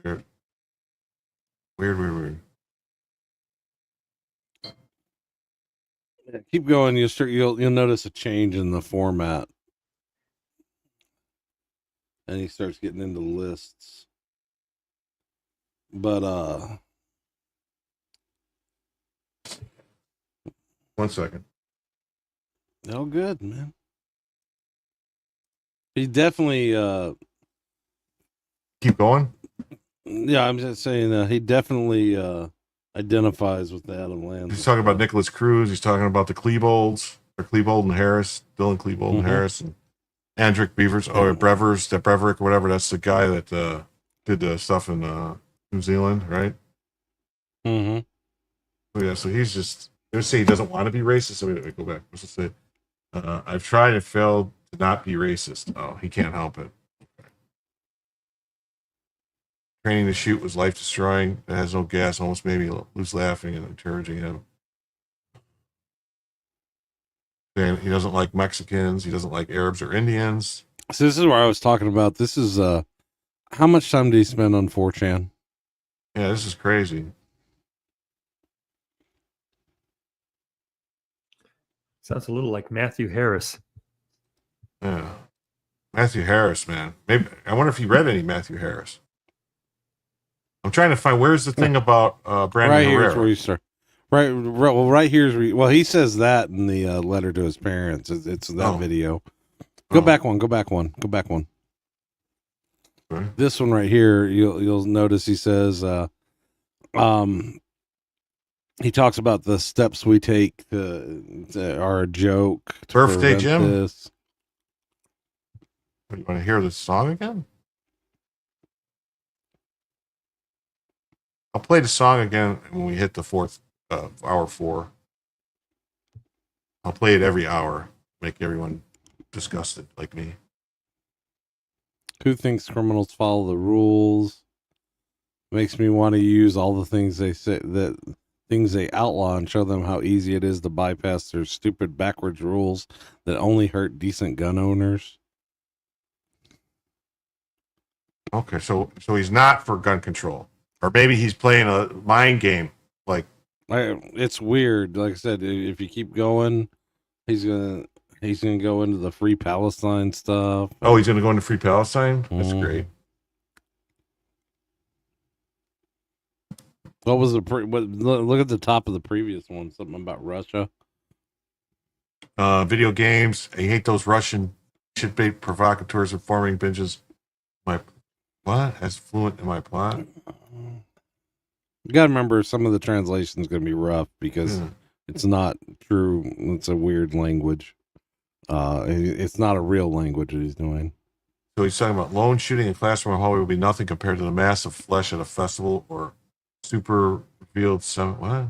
Weird. Yeah, keep going. You'll notice a change in the format, and he starts getting into lists. But 1 second. No good, man. He definitely keep going. Yeah, I'm just saying he definitely identifies with the Adam Lanza. He's talking about Nicholas Cruz. He's talking about the Klebold's, or Klebold and Harris, Dylan Klebold and Harris. And Andrick Beavers, Brevers, that Breverick, or whatever. That's the guy that did the stuff in New Zealand, right? Mm-hmm. Oh, yeah, so he's just, let's say he doesn't want to be racist. So wait, go back. Let's just say, I've tried and failed to not be racist. Oh, he can't help it. Training to shoot was life destroying. It has no gas. Almost made me lose laughing and encouraging him. And he doesn't like Mexicans. He doesn't like Arabs or Indians. So this is where I was talking about. This is how much time did he spend on 4chan? Yeah, this is crazy. Sounds a little like Matthew Harris. Yeah, Matthew Harris, man. Maybe I wonder if he read any Matthew Harris. I'm trying to find where's the thing about Brandon right Herrera. Here's where you start. Right here's where well, he says that in the letter to his parents. It's that video. Go back one. Okay. This one right here, you'll notice he says, he talks about the steps we take to are a joke. Birthday, Jim. This. You want to hear this song again? I'll play the song again when we hit the fourth hour 4. I'll play it every hour, make everyone disgusted like me. Who thinks criminals follow the rules? Makes me want to use all the things they say, that things they outlaw, and show them how easy it is to bypass their stupid backwards rules that only hurt decent gun owners. Okay, so he's not for gun control, or maybe he's playing a mind game. Like it's weird. Like I said, if you keep going, he's gonna go into the Free Palestine stuff. Oh, he's gonna go into Free Palestine. That's great. What was look at the top of the previous one. Something about Russia. Video games. I hate those Russian shitbait provocateurs informing binges. What? As fluent in my plot? You gotta remember, some of the translation is gonna be rough because it's not true. It's a weird language. It's not a real language that he's doing. So he's talking about lone shooting in classroom hallway will be nothing compared to the massive flesh at a festival or super revealed summit. What?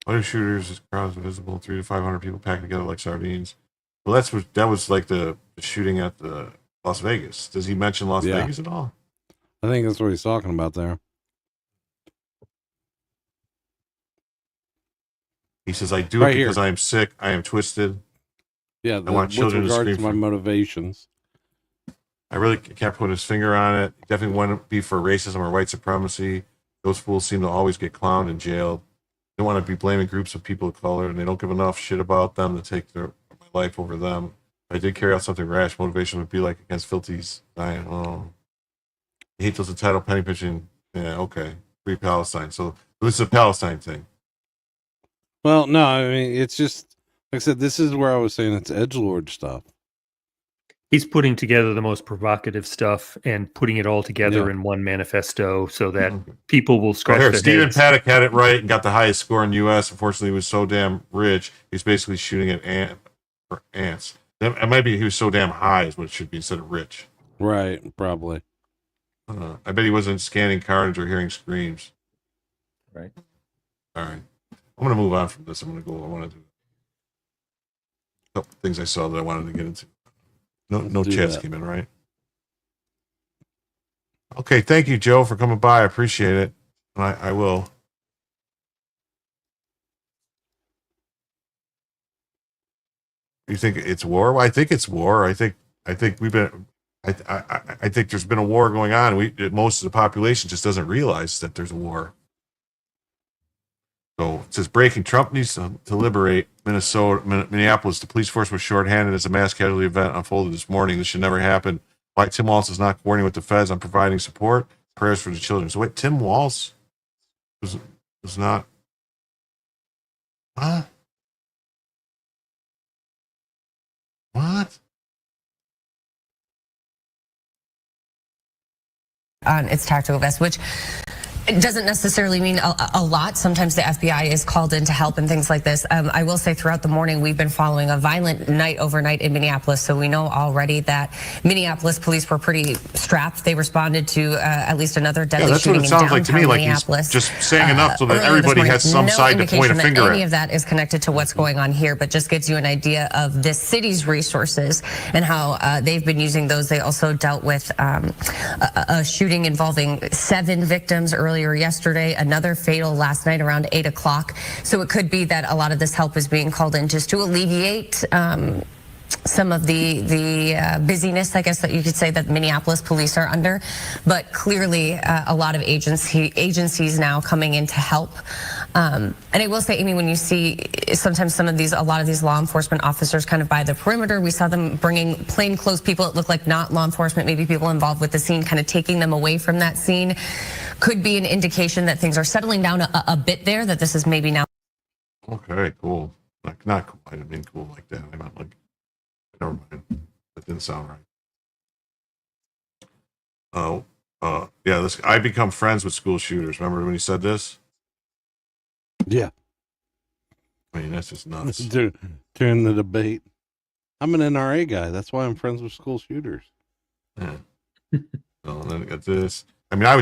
Other shooters, crowds visible, 300 to 500 people packed together like sardines. Well, that was like the shooting at the Las Vegas. Does he mention Las Vegas at all? I think that's what he's talking about there. He says, "I do it because I am sick. I am twisted. Yeah, I want children to scream to my motivations. I really can't put his finger on it. Definitely wouldn't be for racism or white supremacy. Those fools seem to always get clowned and jailed. They want to be blaming groups of people of color, and they don't give enough shit about them to take my life over them. If I did carry out something rash, motivation would be like against filthy's dying. Oh, I hate those entitled penny pinching. Yeah, okay. Free Palestine. So this is a Palestine thing. Well, no, I mean, it's just, like I said, this is where I was saying it's edgelord stuff. He's putting together the most provocative stuff and putting it all together in one manifesto so that people will scratch their Stephen heads. Paddock had it right and got the highest score in the U.S. Unfortunately, he was so damn rich, he's basically shooting at ants. It might be he was so damn high is what it should be instead of rich. Right, probably. I bet he wasn't scanning carnage or hearing screams. Right. All right. I'm going to move on from this. I want to do a couple things I saw that I wanted to get into. No chats came in, right? Okay, thank you, Joe, for coming by. I appreciate it. And I will. You think it's war? Well, I think it's war. I think we've been. I think there's been a war going on. Most of the population just doesn't realize that there's a war. So it says breaking: Trump needs to liberate Minneapolis. The police force was shorthanded as a mass casualty event unfolded this morning. This should never happen. Why Tim Walz is not coordinating with the feds on providing support? Prayers for the children. So wait, Tim Walz was not. What? What? On its tactical vest, which It doesn't necessarily mean a lot. Sometimes the FBI is called in to help and things like this. I will say throughout the morning, we've been following a violent night overnight in Minneapolis. So we know already that Minneapolis police were pretty strapped. They responded to at least another deadly that's what shooting it sounds in like to me. downtown Like Minneapolis. he's just saying enough so that Earlier this everybody morning. has some No side to point a indication finger that any at. of that is connected to what's going on here, but just gives you an idea of this city's resources and how they've been using those. They also dealt with a shooting involving 7 victims earlier yesterday, another fatal last night around 8 o'clock. So it could be that a lot of this help is being called in just to alleviate some of the busyness, I guess that you could say, that Minneapolis police are under. But clearly a lot of agencies now coming in to help. And I will say, Amy, when you see sometimes a lot of these law enforcement officers kind of by the perimeter, we saw them bringing plainclothes people. It looked like not law enforcement, maybe people involved with the scene, kind of taking them away from that scene. Could be an indication that things are settling down a bit there, that this is maybe now. Okay, cool. Not cool. I didn't mean cool like that. I meant like, never mind. That didn't sound right. Yeah, I become friends with school shooters. Remember when he said this? Yeah. I mean, that's just nuts. During the debate. I'm an NRA guy. That's why I'm friends with school shooters. Yeah. So then get this. I mean, I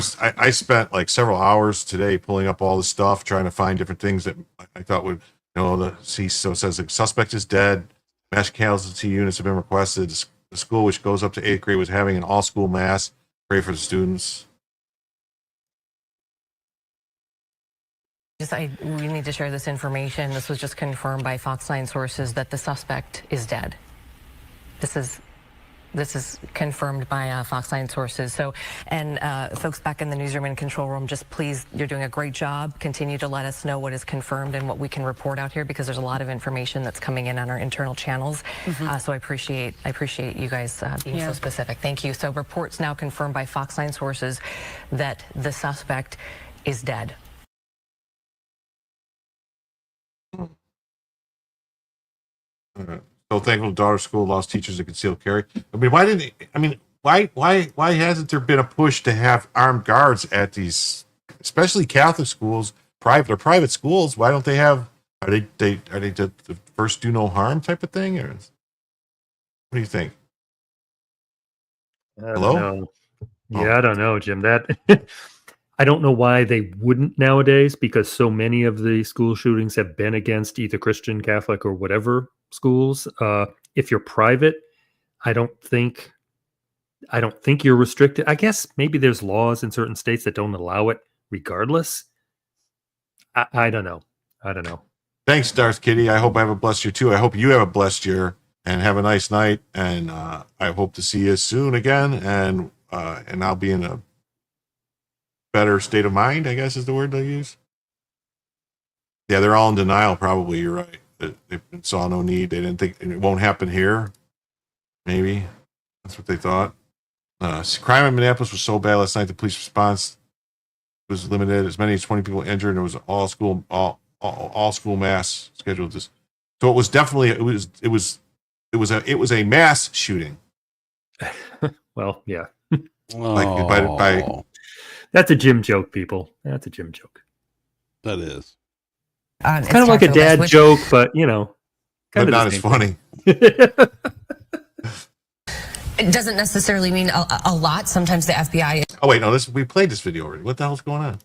spent like several hours today pulling up all the stuff, trying to find different things that I thought would, so it says the suspect is dead. Mass casualty units have been requested. The school, which goes up to 8th grade, was having an all-school mass. Pray for the students. We need to share this information. This was just confirmed by Fox 9 sources that the suspect is dead. This is confirmed by Fox 9 sources. So, and folks back in the newsroom and control room, just please, you're doing a great job. Continue to let us know what is confirmed and what we can report out here, because there's a lot of information that's coming in on our internal channels. So I appreciate you guys being so specific. Thank you. So reports now confirmed by Fox 9 sources that the suspect is dead. So thankful daughter's school lost teachers that concealed carry. I mean, why hasn't there been a push to have armed guards at these, especially Catholic schools, private schools? Why don't they have? Are they the first do no harm type of thing? Or what do you think? Hello? Yeah, I don't know, Jim. That I don't know why they wouldn't nowadays, because so many of the school shootings have been against either Christian, Catholic, or whatever schools. If you're private, I don't think you're restricted. I guess maybe there's laws in certain states that don't allow it regardless. I don't know. Thanks, Darth Kitty. I hope I have a blessed year too. I hope you have a blessed year and have a nice night. And I hope to see you soon again. And I'll be in a better state of mind, I guess is the word they use. Yeah, they're all in denial. Probably, you're right. They saw no need. They didn't think it won't happen here. Maybe that's what they thought. Crime in Minneapolis was so bad last night. The police response was limited. As many as 20 people injured. And it was all school mass scheduled. So it was definitely it was a mass shooting. Well, yeah. By That's a Jim joke, people. That's a Jim joke. That is. It's kind of like a dad joke, but but not as funny. It doesn't necessarily mean a lot. Sometimes the FBI. Oh wait, no. We played this video already. What the hell's going on?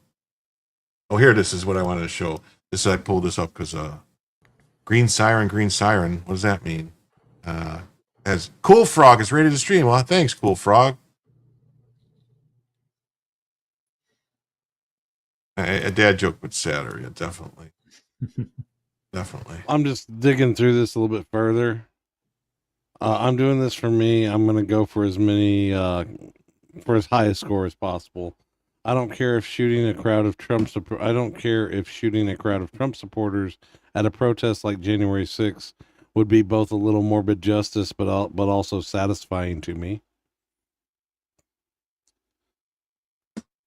Oh, here. This is what I wanted to show. I pulled this up because green siren. What does that mean? As Cool Frog is ready to stream. Well, thanks, Cool Frog. A dad joke, but sadder. Yeah, definitely. Definitely. I'm just digging through this a little bit further. I'm doing this for me. I'm going to go for as high a score as possible. I don't care if shooting a crowd of Trump supporters at a protest like January 6th would be both a little morbid justice, but also satisfying to me.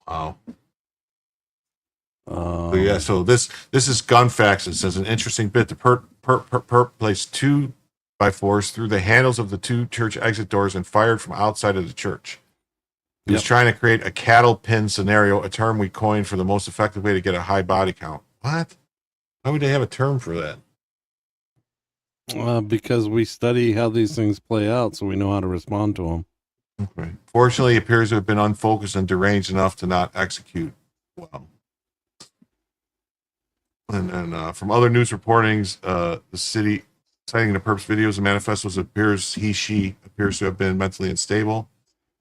Wow. So this is Gun Facts. It says an interesting bit. The perp placed 2x4s through the handles of the 2 church exit doors and fired from outside of the church. He was trying to create a cattle pin scenario, a term we coined for the most effective way to get a high body count. What? Why would they have a term for that? Because we study how these things play out, so we know how to respond to them. Okay. Fortunately, he appears to have been unfocused and deranged enough to not execute well. And then from other news reportings, the city citing the perps videos and manifestos, she appears to have been mentally unstable.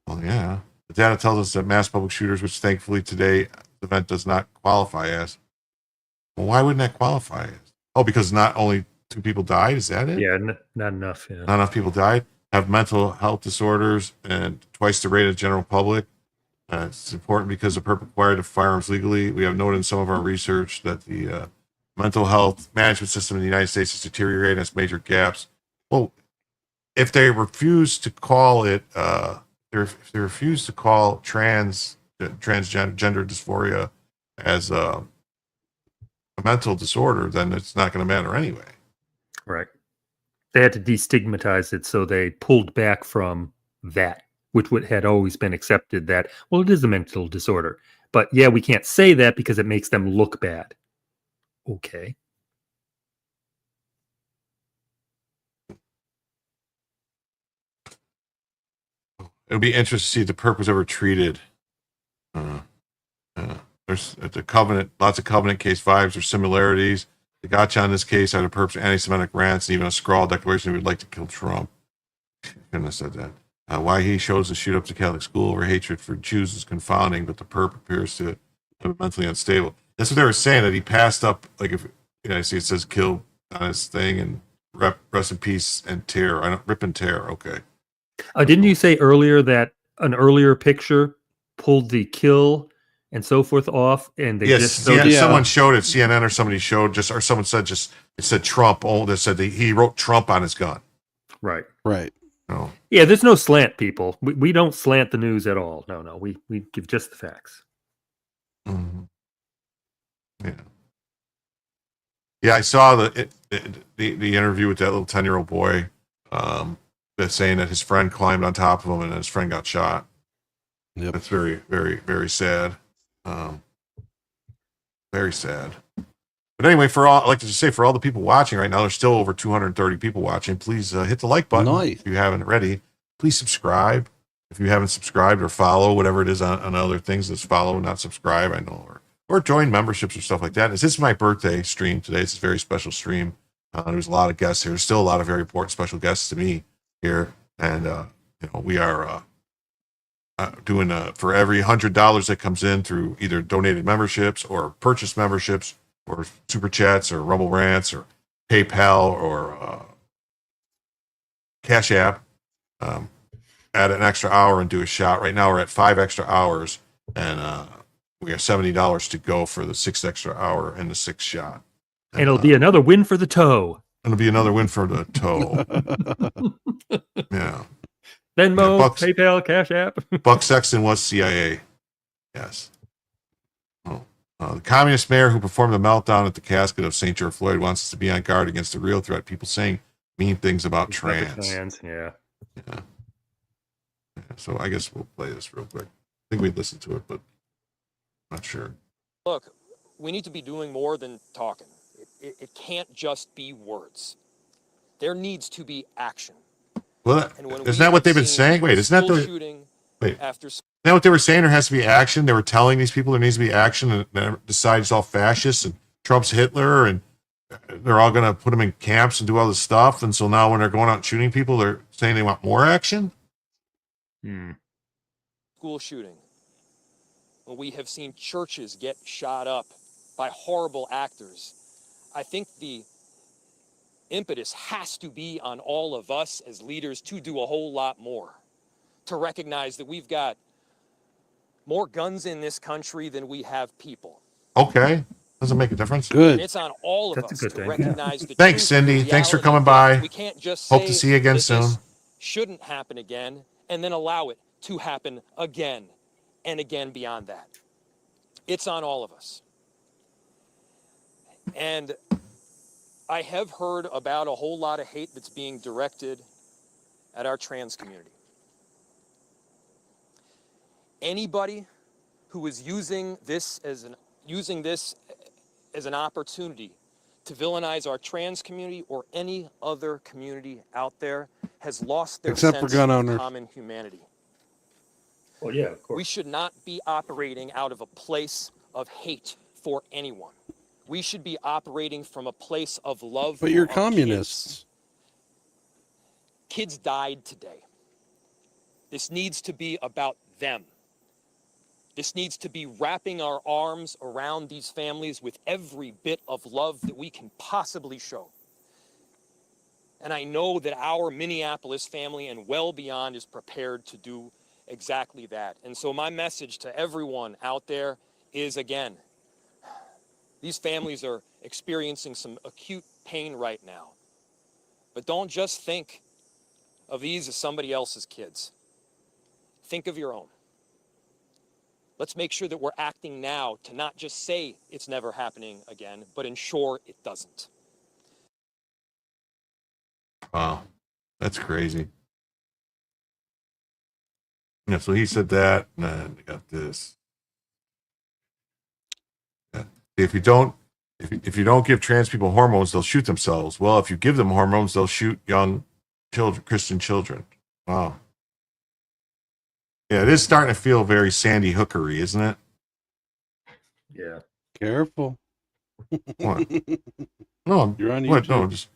Well, yeah. The data tells us that mass public shooters, which thankfully today the event does not qualify as. Well, why wouldn't that qualify as? Oh, because not only 2 people died? Is that it? Yeah, not enough. Yeah. Not enough people died. Have mental health disorders and twice the rate of general public. It's important because the perp acquired the firearms legally. We have noted in some of our research that the mental health management system in the United States is deteriorating, has major gaps. Well, if they refuse to call it, if they refuse to call transgender dysphoria as a mental disorder, then it's not going to matter anyway. Right. They had to destigmatize it, so they pulled back from that, which had always been accepted that, well, it is a mental disorder. But yeah, we can't say that because it makes them look bad. Okay. It'll be interesting to see if the perp was ever treated. There's at the Covenant, lots of Covenant case vibes or similarities. The gotcha on this case had a perp's anti-Semitic rants and even a scrawled declaration he would like to kill Trump. Couldn't have said that. Why he chose to shoot up the Catholic school over hatred for Jews is confounding, but the perp appears to have been mentally unstable. That's what they were saying, that he passed up, like if I see it says kill on his thing and rest in peace and tear. I don't rip and tear. Okay. Didn't you say earlier that an earlier picture pulled the kill and so forth off, and they someone showed it, CNN or somebody showed or someone said it said Trump. Oh, they said he wrote Trump on his gun. Right. No. Yeah, there's no slant, people. We don't slant the news at all. No, we give just the facts. Mm-hmm. Yeah, I saw the interview with that little 10-year-old boy. That's saying that his friend climbed on top of him and his friend got shot. Yep. That's very, very, very sad. Very sad. But anyway, for all the people watching right now, there's still over 230 people watching. Please hit the like button if you haven't already. Please subscribe if you haven't subscribed, or follow whatever it is on other things. That's follow, not subscribe. I know, or join memberships or stuff like that. This is my birthday stream today. It's a very special stream. There's a lot of guests here. There's still a lot of very important special guests to me here, and we are doing for every $100 that comes in through either donated memberships or purchased memberships or super chats or Rumble Rants or PayPal or Cash App, add an extra hour and do a shot. Right now we're at 5 extra hours, and we have $70 to go for the 6th extra hour and the 6th shot. And it'll be another win for the toe. It'll be another win for the toe. Yeah. Venmo, PayPal, Cash App. Buck Sexton was CIA. Yes. The communist mayor who performed the meltdown at the casket of St. George Floyd wants us to be on guard against the real threat. People saying mean things about trans. Yeah. So I guess we'll play this real quick. I think we'd listen to it, but I'm not sure. Look, we need to be doing more than talking. It can't just be words. There needs to be action. Well, isn't that what they've been saying? Wait, isn't that what they were saying? There has to be action. They were telling these people there needs to be action, and they decide it's all fascist and Trump's Hitler, and they're all going to put them in camps and do all this stuff. And so now when they're going out and shooting people, they're saying they want more action. School shooting. When we have seen churches get shot up by horrible actors, I think the impetus has to be on all of us as leaders to do a whole lot more, to recognize that we've got more guns in this country than we have people. Okay. Doesn't make a difference. Good. And it's on all of us to recognize the Thanks, Cindy. Thanks for coming by. We can't just hope to see you again soon. Shouldn't happen again and then allow it to happen again and again beyond that. It's on all of us. And I have heard about a whole lot of hate that's being directed at our trans community. anybody who is using this as an opportunity to villainize our trans community or any other community out there has lost their Except for sense gun of owners. common humanity. Well, yeah, of course. We should not be operating out of a place of hate for anyone. We should be operating from a place of love But for you're our communists. Kids died today. This needs to be about them. This needs to be wrapping our arms around these families with every bit of love that we can possibly show. And I know that our Minneapolis family and well beyond is prepared to do exactly that. And so my message to everyone out there is, again, these families are experiencing some acute pain right now. But don't just think of these as somebody else's kids. Think of your own. Let's make sure that we're acting now to not just say it's never happening again, but ensure it doesn't. Wow, that's crazy. Yeah, so he said that, and then we got this. Yeah. If you don't give trans people hormones, they'll shoot themselves. Well, if you give them hormones, they'll shoot young children, Christian children. Wow. Yeah, it is starting to feel very Sandy Hookery, isn't it? Yeah. Careful. What? No, You're on what? YouTube. No, just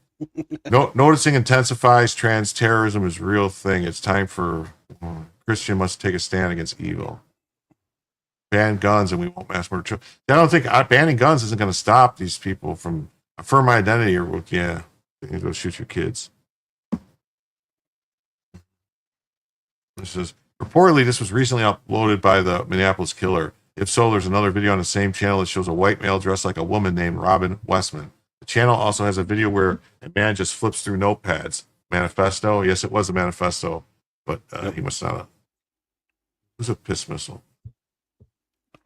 noticing intensifies. Trans terrorism is a real thing. It's time for Christian must take a stand against evil. Ban guns and we won't mass murder children. I don't think banning guns isn't going to stop these people from affirm identity or yeah, you go shoot your kids. This is reportedly this was recently uploaded by the Minneapolis killer. If so, there's another video on the same channel that shows a white male dressed like a woman named Robin Westman. The channel also has a video where a man just flips through notepads. Manifesto? Yes, it was a manifesto, but he must not have. It was a piss missile.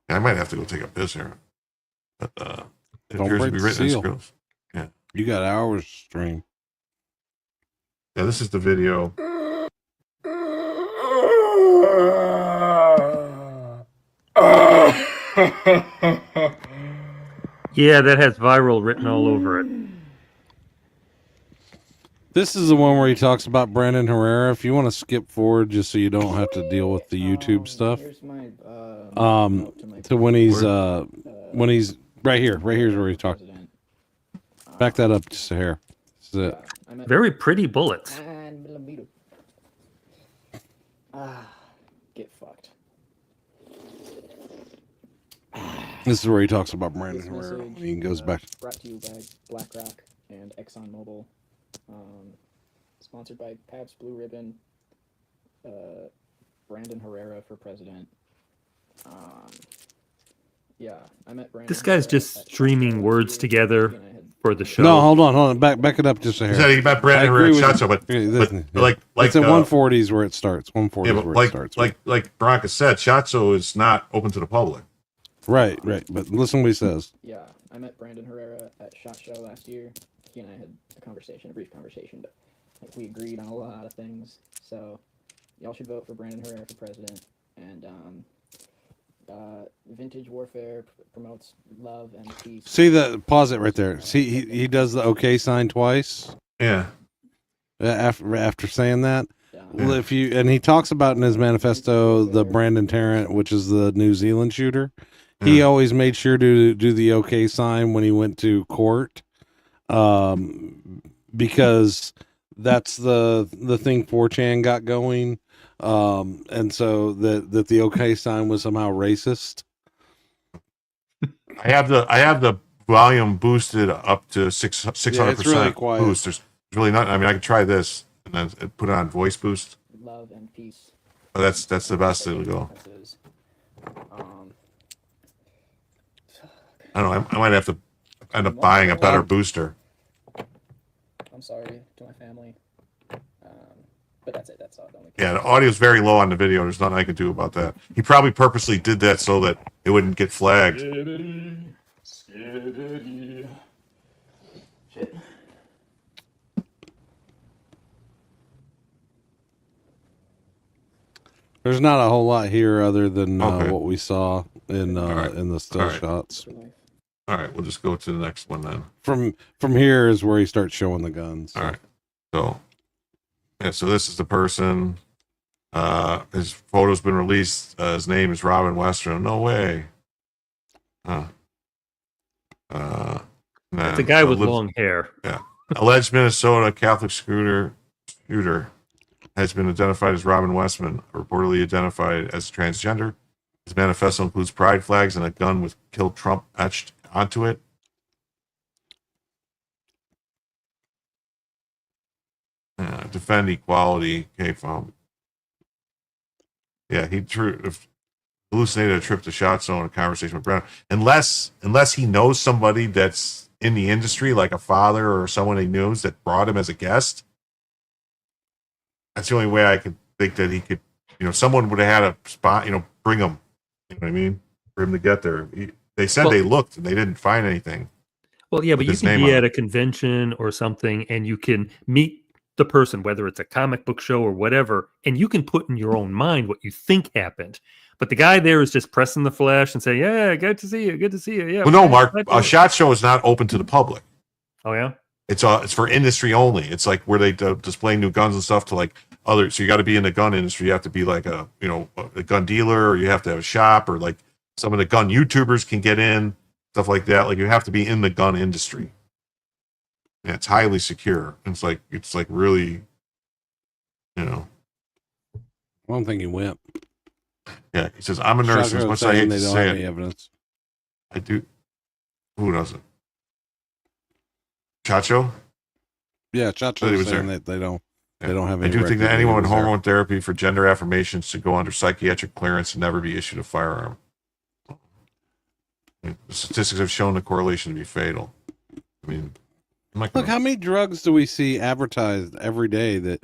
Yeah, I might have to go take a piss here. But it Don't appears to break be the written in seal. scripts. Yeah. You got hours to stream. Yeah, this is the video. Yeah, that has viral written all over it. This is the one where he talks about Brandon Herrera. If you want to skip forward just so you don't have to deal with the YouTube stuff. To when he's right here's where he talks. Back that up just a hair. This is it. Very pretty bullets. Get fucked. This is where he talks about Brandon This Herrera. message, He goes back. Brought to you by BlackRock and ExxonMobil. Sponsored by Pabst Blue Ribbon. Brandon Herrera for president. Yeah, I met Brandon. This guy's just streaming words together for the show. No, hold on. Back it up just a hair. He said he met Brandon I agree Herrera with shot you. so, but like it's at 140s where it starts. 140 yeah, is but where like, it starts. like Branca said, Shotzo is not open to the public. Right. But listen what he says. Yeah, I met Brandon Herrera at SHOT Show last year. He and I had a brief conversation, but like, we agreed on a lot of things. So y'all should vote for Brandon Herrera for president. And Vintage Warfare promotes love and peace. See that? Pause it right there. See, he does the OK sign twice. Yeah. After saying that, well, he talks about in his manifesto the Brandon Tarrant, which is the New Zealand shooter. He always made sure to do the OK sign when he went to court, because that's the thing 4chan got going, and so that the OK sign was somehow racist. I have the volume boosted up to 600% really quiet. boost. There's really not. I mean, I could try this and then put it on voice boost. Love and peace. Oh, that's the best it'll go. I don't know. I might have to end up buying a better booster. I'm sorry to my family. But that's it. That's all. Yeah, the audio's very low on the video. There's nothing I can do about that. He probably purposely did that so that it wouldn't get flagged. Shit. There's not a whole lot here other than Okay. what we saw in the still All right. shots. All right, we'll just go to the next one then. From here is where he starts showing the guns. All right. So, yeah, so this is the person. His photo's been released. His name is Robin Western. No way. It's a guy with long hair. Yeah. Alleged Minnesota Catholic shooter has been identified as Robin Westman, reportedly identified as transgender. His manifesto includes pride flags and a gun with "Kill Trump" etched onto it. Defend equality came from. Yeah, he hallucinated a trip to Shot Zone, a conversation with Brown. Unless he knows somebody that's in the industry, like a father or someone he knows that brought him as a guest. That's the only way I could think that he could, someone would have had a spot, bring him, you know what I mean? For him to get there. They said they looked and they didn't find anything. Well, yeah, but you can be at a convention or something and you can meet the person, whether it's a comic book show or whatever, and you can put in your own mind what you think happened. But the guy there is just pressing the flash and saying, "Yeah, good to see you. Good to see you." Yeah. Well, no, Mark, a SHOT Show is not open to the public. Oh yeah. It's for industry only. It's like where they display new guns and stuff to like others. So you got to be in the gun industry. You have to be like a gun dealer, or you have to have a shop, or like some of the gun YouTubers can get in, stuff like that. Like you have to be in the gun industry. Yeah, it's highly secure. It's like really, I don't think he went. Yeah, he says, "I'm a nurse. As much as I hate to say it, evidence. I do." Who doesn't? Chacho? Yeah, Chacho was saying that they don't have any. I do think that anyone with record hormone therapy for gender affirmations should go under psychiatric clearance and never be issued a firearm. The statistics have shown the correlation to be fatal. I mean, look, how many drugs do we see advertised every day that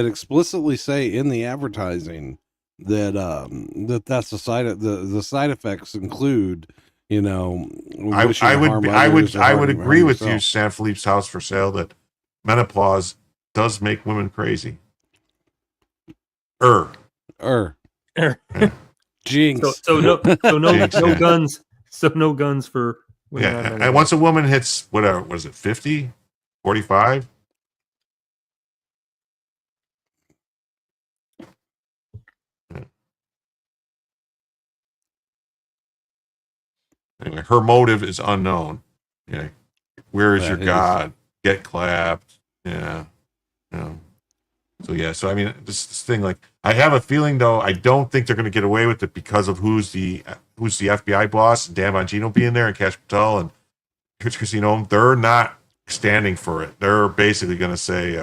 explicitly say in the advertising that that's the side effects include, I would agree with you, San Felipe's House for Sale, that menopause does make women crazy. Jinx. So no Jinx, no yeah. guns. So no guns for women. Yeah, and once a woman hits whatever, was it 50, 45? Anyway, her motive is unknown. Yeah, where is your God? Get clapped. Yeah. So I mean, this thing, like, I have a feeling though, I don't think they're going to get away with it because of who's the FBI boss, Dan Bongino being there, and Cash Patel and Rich Casino. They're not standing for it. They're basically going to say,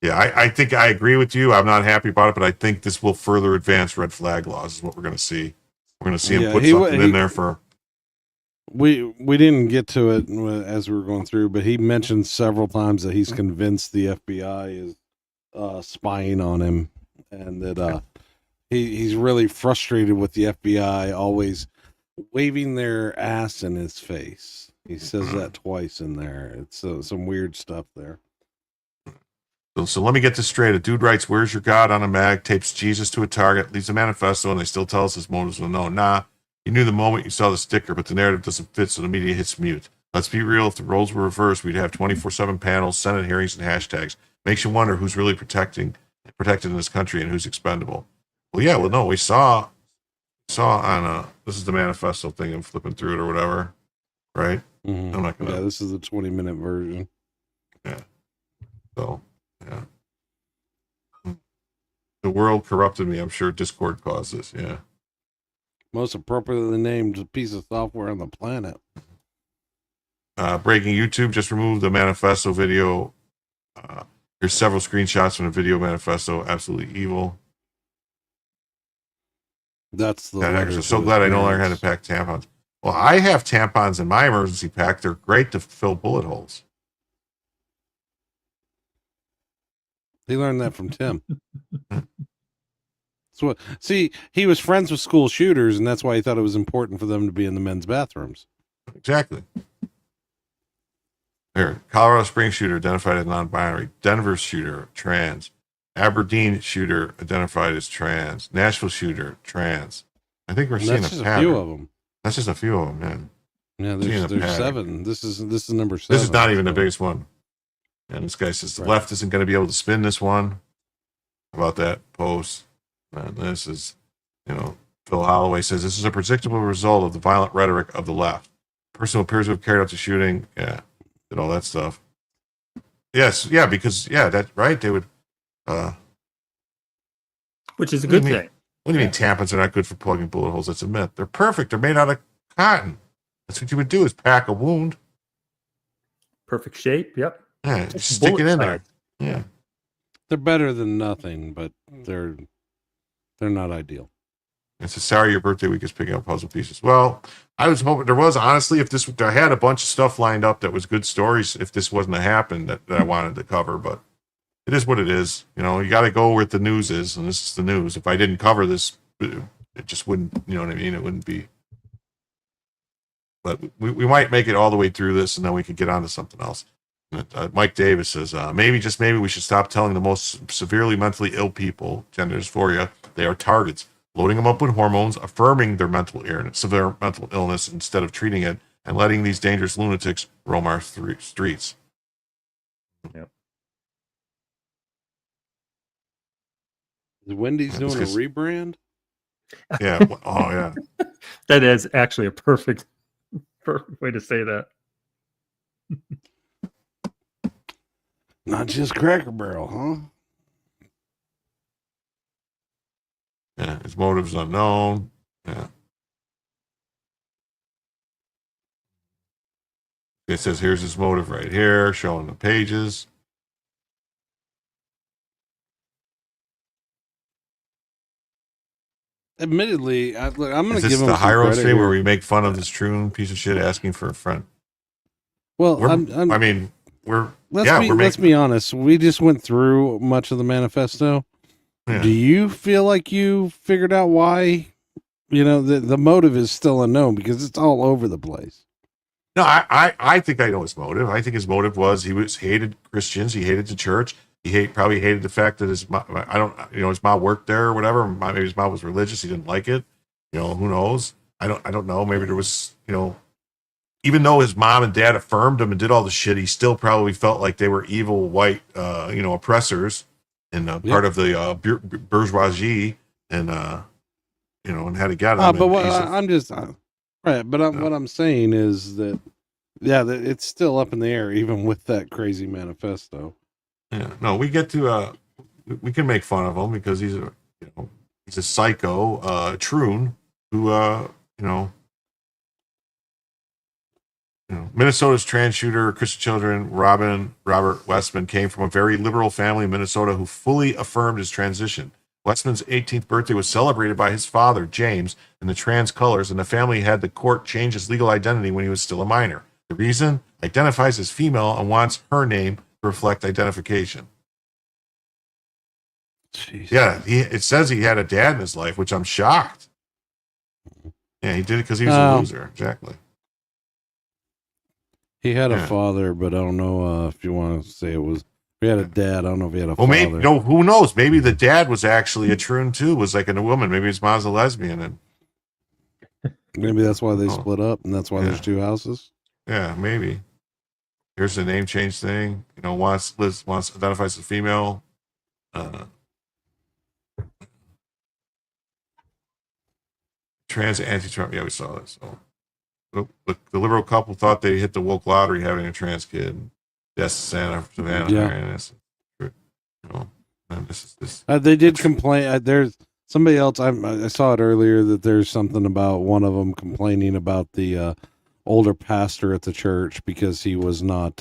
I think I agree with you. I'm not happy about it, but I think this will further advance red flag laws. Is what we're going to see. We're going to see him put something in there for. We didn't get to it as we were going through, but he mentioned several times that he's convinced the FBI is spying on him, and that he's really frustrated with the FBI always waving their ass in his face. He says that twice in there. It's some weird stuff there. So let me get this straight. A dude writes, "Where's your God?" on a mag, tapes Jesus to a target, leaves a manifesto, and they still tell us his motives will know. Nah, you knew the moment you saw the sticker, but the narrative doesn't fit, so the media hits mute. Let's be real. If the roles were reversed, we'd have 24/7 panels, Senate hearings, and hashtags. Makes you wonder who's really protected in this country and who's expendable. Well, yeah, well, no, we saw on this is the manifesto thing. I'm flipping through it or whatever, right? Mm-hmm. I'm not gonna. Yeah, this is the 20-minute version. Yeah. So, yeah. The world corrupted me. I'm sure Discord caused this. Yeah. Most appropriately named piece of software on the planet. Breaking: YouTube just removed the manifesto video. Here's several screenshots from the video manifesto. Absolutely evil. That's the. I'm so glad I no longer had to pack tampons. Well, I have tampons in my emergency pack. They're great to fill bullet holes. He learned that from Tim. So, see, he was friends with school shooters, and that's why he thought it was important for them to be in the men's bathrooms. Exactly. Here, Colorado Springs shooter identified as non-binary. Denver shooter, trans. Aberdeen shooter identified as trans. Nashville shooter trans. I think we're seeing That's just a pattern. a few of them. That's just a few of them, man. Yeah, Seeing a there's pattern. 7. This is number 7. This is not even the so- biggest one. And this guy says the Right. left isn't going to be able to spin this one. About that post. And this is, Phil Holloway says this is a predictable result of the violent rhetoric of the left. Person who appears to have carried out the shooting, did all that stuff. Yes, because that's right. They would. Which is a good What do you thing. What do you mean tampons are not good for plugging bullet holes? That's a myth. They're perfect. They're made out of cotton. That's what you would do is pack a wound. Perfect shape. Yep. Yeah, It's stick it in bullet there. Yeah. They're better than nothing, but they're not ideal. It's a sorry your birthday week is picking up puzzle pieces. Well, I was hoping there was, honestly, I had a bunch of stuff lined up that was good stories if this wasn't to happen that I wanted to cover, but it is what it is. You got to go where the news is, and this is the news. If I didn't cover this, it just wouldn't, you know what I mean? It wouldn't be. But we might make it all the way through this, and then we could get on to something else. Mike Davis says, maybe we should stop telling the most severely mentally ill people, gender dysphoria, they are targets. Loading them up with hormones, affirming their severe mental illness instead of treating it, and letting these dangerous lunatics roam our streets. Yep. Is Wendy's doing a rebrand? Yeah. Oh, yeah. That is actually a perfect way to say that. Not just Cracker Barrel, huh? Yeah, his motives unknown. Yeah. It says here's his motive right here, showing the pages. Admittedly, I'm going to Is this give him the some high road credit stream here. where we make fun of this troon piece of shit asking for a friend? Well, let's be honest. We just went through much of the manifesto. Yeah. Do you feel like you figured out why? The motive is still unknown because it's all over the place. No, I think I know his motive. I think his motive was he hated Christians. He hated the church. He probably hated the fact that his mom worked there or whatever. Maybe his mom was religious. He didn't like it. Who knows? I don't know. Maybe there was, even though his mom and dad affirmed him and did all the shit, he still probably felt like they were evil white, oppressors and part of the bourgeoisie and had to get him. But what I'm saying is that, that it's still up in the air, even with that crazy manifesto. Yeah, no, we get to we can make fun of him because he's a psycho troon who Minnesota's trans shooter, Christian children, Robert Westman came from a very liberal family in Minnesota who fully affirmed his transition. Westman's 18th birthday was celebrated by his father, James, in the trans colors, and the family had the court change his legal identity when he was still a minor. The reason? Identifies as female and wants her name to reflect identification. Jeez. Yeah, it says he had a dad in his life, which I'm shocked. Yeah, he did it because he was a loser. Exactly. He had a father, but I don't know if you want to say it was. He had a dad. I don't know if he had a father. Maybe who knows? Maybe the dad was actually a troon too. Was like a woman. Maybe his mom's a lesbian, and maybe that's why they split up, and that's why there's two houses. Yeah, maybe. Here's the name change thing. Wants identifies as female. Trans anti-Trump. Yeah, we saw that. So, the liberal couple thought they hit the woke lottery having a trans kid. Yes, Savannah. Yeah. And this. They did complain. There's somebody else. I saw it earlier that there's something about one of them complaining about the older pastor at the church because he was not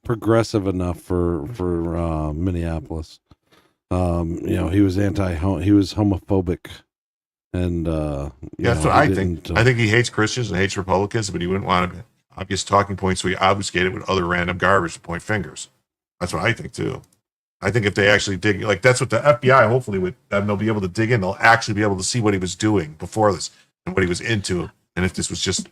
progressive enough for Minneapolis. He was he was homophobic. And that's what I think. I think he hates Christians and hates Republicans, but he wouldn't want to obvious talking points, so he obfuscated with other random garbage to point fingers. That's what I think too. I think if they actually dig, like that's what the FBI hopefully would, and they'll be able to dig in. They'll actually be able to see what he was doing before this and what he was into, and if this was just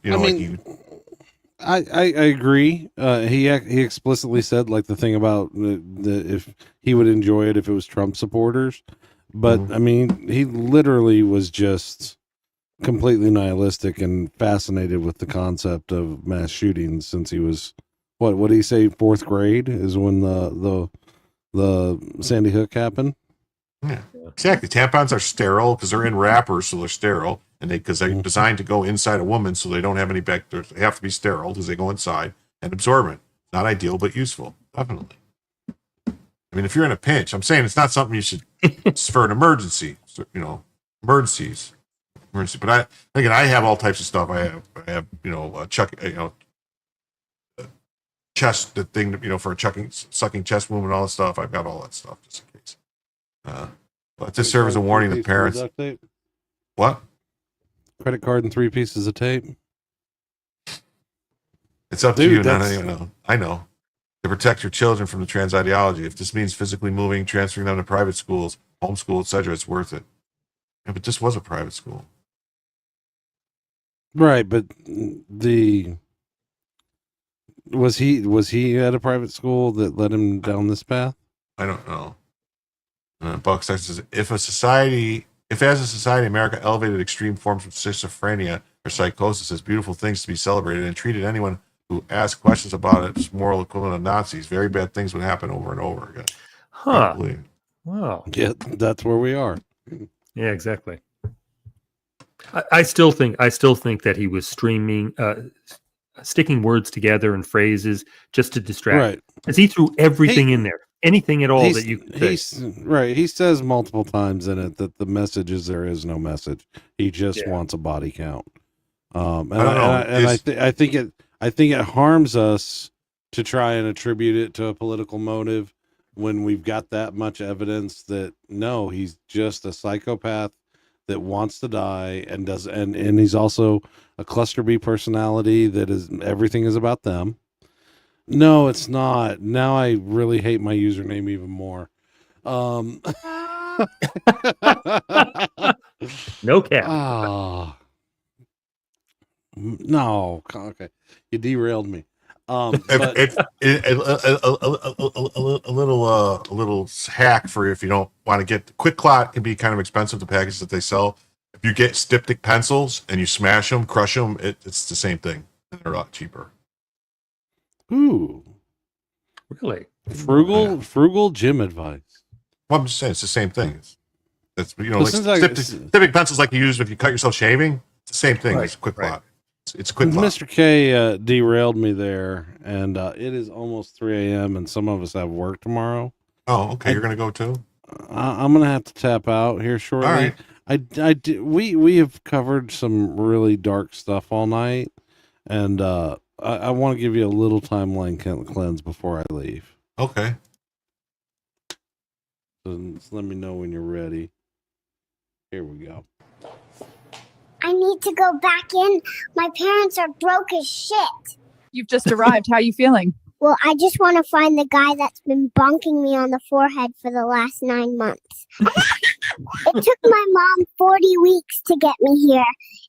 I agree. He explicitly said like the thing about if he would enjoy it if it was Trump supporters, but I mean he literally was just completely nihilistic and fascinated with the concept of mass shootings since he was what did he say 4th grade is when the Sandy Hook happened. Yeah, exactly. Tampons are sterile because they're in wrappers, so they're sterile, and because they're designed to go inside a woman, so they don't have any bacteria. They have to be sterile because they go inside and absorbent. Not ideal, but useful, definitely. I mean, if you're in a pinch, I'm saying it's not something you should. It's for an emergency, emergencies. But I have all types of stuff. I have chest, the thing for a sucking chest wound and all that stuff. I've got all that stuff just in case. But to serve as a warning to parents. What? Credit card and 3 pieces of tape. It's up to you. I know. To protect your children from the trans ideology. If this means physically moving, transferring them to private schools, homeschool, etc., it's worth it. Yeah, but this was a private school. Right, but was he at a private school that led him down this path? I don't know. Buck says, if as a society, America elevated extreme forms of schizophrenia or psychosis as beautiful things to be celebrated and treated anyone who asked questions about it as moral equivalent of Nazis, very bad things would happen over and over again. Huh. Wow. Yeah, that's where we are. Yeah, exactly. I still think that he was sticking words together and phrases just to distract. Right. Because he threw everything in there. Anything at all that you could say. Right. He says multiple times in it that the message is there is no message. He just wants a body count. I think it harms us to try and attribute it to a political motive when we've got that much evidence that no, he's just a psychopath that wants to die and does and he's also a cluster B personality that is everything is about them. No, it's not. Now I really hate my username even more. No cap. No, okay. You derailed me. A little hack for if you don't want to get Quick Clot can be kind of expensive. The packages that they sell. If you get styptic pencils and you smash them, crush them, it's the same thing. They're a lot cheaper. Ooh, really? Frugal gym advice. Well, I'm just saying it's the same thing. It's styptic pencils like you use if you cut yourself shaving. It's the same thing. Right, it's Quick Clot. It's Quick Clot. Mr. K derailed me there, and it is almost 3 a.m. and some of us have work tomorrow. Oh, okay. You're gonna go too. I'm gonna have to tap out here shortly. All right. We have covered some really dark stuff all night, and I want to give you a little timeline cleanse before I leave. Okay. So just let me know when you're ready. Here we go. I need to go back in. My parents are broke as shit. You've just arrived. How are you feeling? Well, I just want to find the guy that's been bonking me on the forehead for the last 9 months. It took my mom 40 weeks to get me here.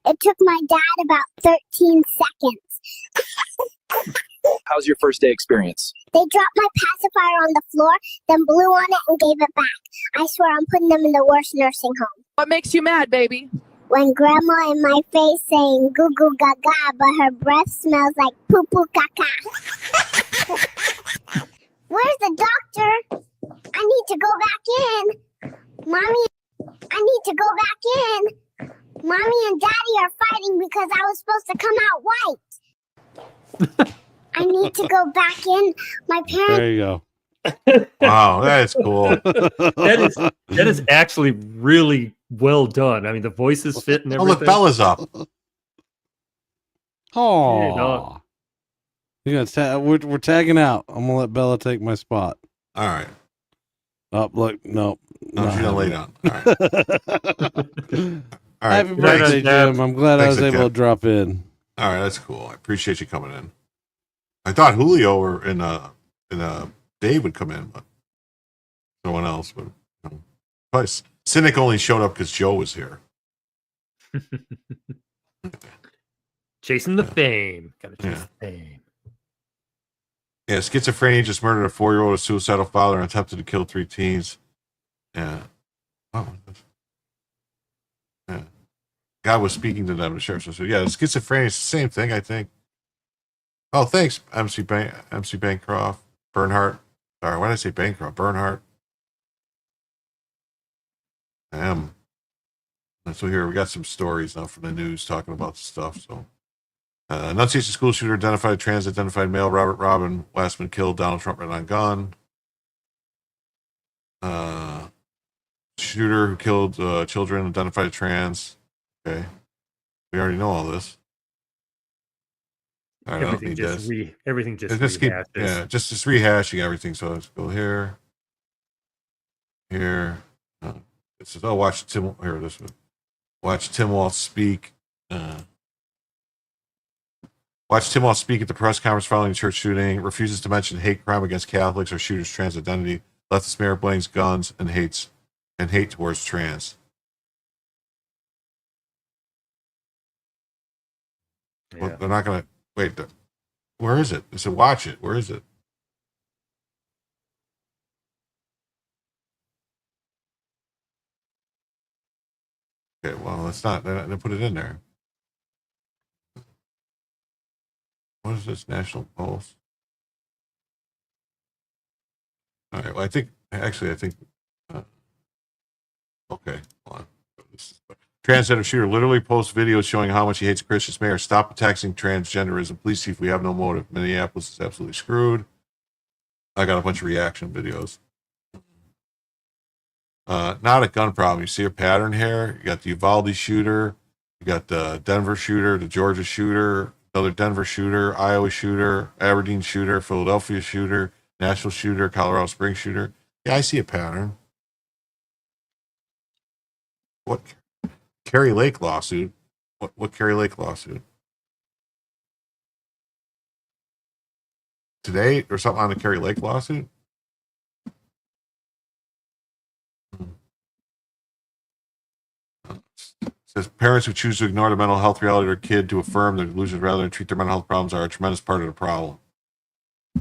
It took my dad about 13 seconds. How's your first day experience? They dropped my pacifier on the floor, then blew on it and gave it back. I swear I'm putting them in the worst nursing home. What makes you mad, baby? When grandma in my face saying goo goo gaga, but her breath smells like poo poo caca. Where's the doctor? I need to go back in. Mommy, I need to go back in. Mommy and Daddy are fighting because I was supposed to come out white. I need to go back in. My parents. There you go. Wow, that's cool. That is actually really well done. I mean, the voices fit and everything. Oh, look, Bella's up. Oh, we're tagging out. I'm gonna let Bella take my spot. All right. Oh, look, no, she's gonna lay down. All right. All right. Happy birthday, Jim. I'm glad I was able to drop in. All right, that's cool. I appreciate you coming in. I thought Julio or Dave would come in, but no one else. But plus, Cynic only showed up because Joe was here. Chasing the fame. Gotta chase the fame. Yeah, schizophrenia just murdered a 4-year-old, a suicidal father, and attempted to kill 3 teens. Yeah. Oh. Yeah. God was speaking to them, the sheriff said, yeah, schizophrenia is the same thing, I think. Oh, thanks, MC Bancroft. Bernhardt. Sorry, why did I say Bancroft? Bernhardt. So here, we got some stories now from the news talking about stuff, so. Annunciation school shooter identified, trans-identified male, Robert Robin, last been killed, Donald Trump ran on gun. Shooter who killed children, identified trans. Okay. We already know all this. All right, Everything just rehashes. Yeah, just rehashing everything. So let's go here. Here. It says, watch Tim. Here, this one. Watch Tim Walz speak. Watch Tim Walz speak at the press conference following the church shooting. Refuses to mention hate crime against Catholics or shooters' trans identity. Leftist mayor blames guns and hate towards trans. Yeah. Well, they're not going to wait. Where is it? They said, watch it. Where is it? Okay, well, it's not. They're not going to put it in there. What is this? National Pulse. All right. Well, I think. Okay. Hold on. Transgender shooter literally posts videos showing how much he hates Christians. Mayor, stop attacking transgenderism. Please see if we have no motive. Minneapolis is absolutely screwed. I got a bunch of reaction videos. Not a gun problem. You see a pattern here. You got the Uvalde shooter. You got the Denver shooter, the Georgia shooter, another Denver shooter, Iowa shooter, Aberdeen shooter, Philadelphia shooter, Nashville shooter, Colorado Springs shooter. Yeah, I see a pattern. What? Kerry Lake lawsuit? What Kerry Lake lawsuit? Today or something on the Kerry Lake lawsuit? Says parents who choose to ignore the mental health reality of their kid to affirm their delusions rather than treat their mental health problems are a tremendous part of the problem.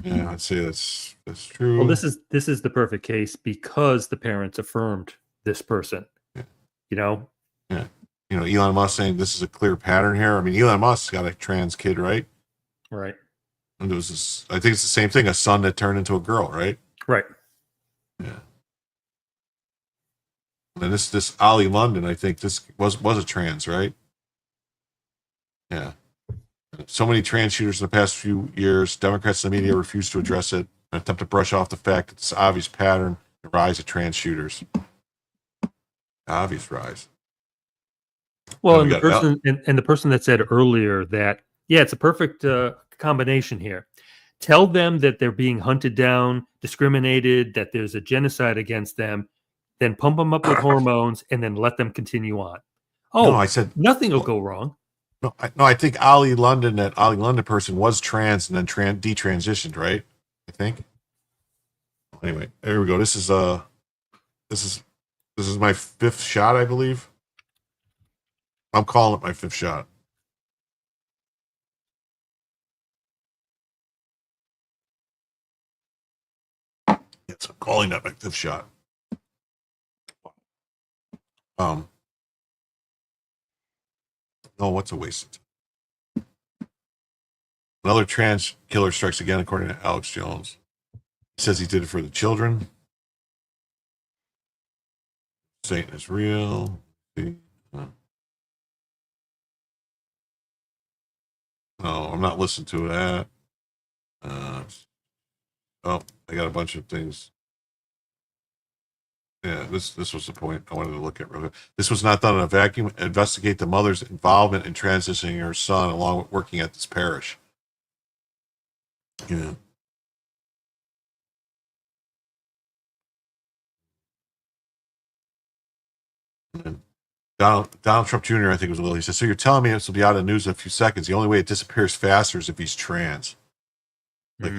Yeah, I'd say that's true. Well, this is the perfect case because the parents affirmed this person. Yeah. You know? Yeah. You know, Elon Musk saying this is a clear pattern here. I mean, Elon Musk's got a trans kid, right? Right. And there was this, I think it's the same thing, a son that turned into a girl, right? Right. Yeah. And this Ollie London, I think this was a trans, right? Yeah. So many trans shooters in the past few years, Democrats and the media refuse to address it and attempt to brush off the fact that this obvious pattern, the rise of trans shooters. Obvious rise. Well, and the person that said earlier that, yeah, it's a perfect combination here. Tell them that they're being hunted down, discriminated, that there's a genocide against them, then pump them up with hormones, and then let them continue on. Oh, no, I said nothing will go wrong. No, I think Ollie London, that Ollie London person was trans and then detransitioned, right? I think. Anyway, there we go. This is my 5th shot, I believe. I'm calling it my 5th shot. Yes, I'm calling that my 5th shot. No, what's a waste of time? Another trans killer strikes again, according to Alex Jones. He says he did it for the children. Satan is real. No, I'm not listening to that. I got a bunch of things. Yeah, this was the point I wanted to look at. This was not done in a vacuum. Investigate the mother's involvement in transitioning her son along with working at this parish. Yeah. And Donald Trump Jr., I think, was a little. He said, "So you're telling me this will be out of the news in a few seconds? The only way it disappears faster is if he's trans." Like,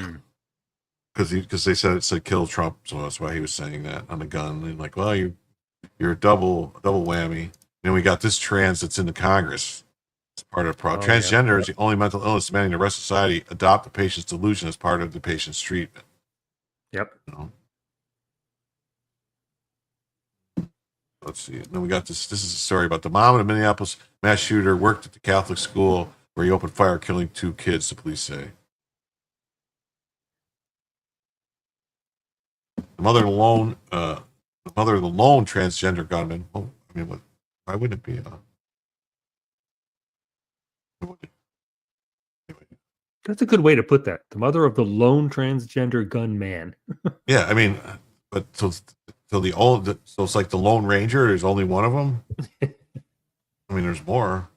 because they said it said kill Trump, so that's why he was saying that on the gun. And like, well, you're a double whammy. And then we got this trans that's in the Congress. It's part of the problem. Oh, yeah. Transgender is the only mental illness demanding the rest of society adopt the patient's delusion as part of the patient's treatment. Yep. You know? Let's see. Then we got this. This is a story about the mom of a Minneapolis mass shooter worked at the Catholic school where he opened fire, killing 2 kids. The police say. The mother of the lone transgender gunman. Well, I mean, why wouldn't it be? That's a good way to put that. The mother of the lone transgender gunman. Yeah, I mean, but so it's like the Lone Ranger. There's only one of them. I mean, there's more.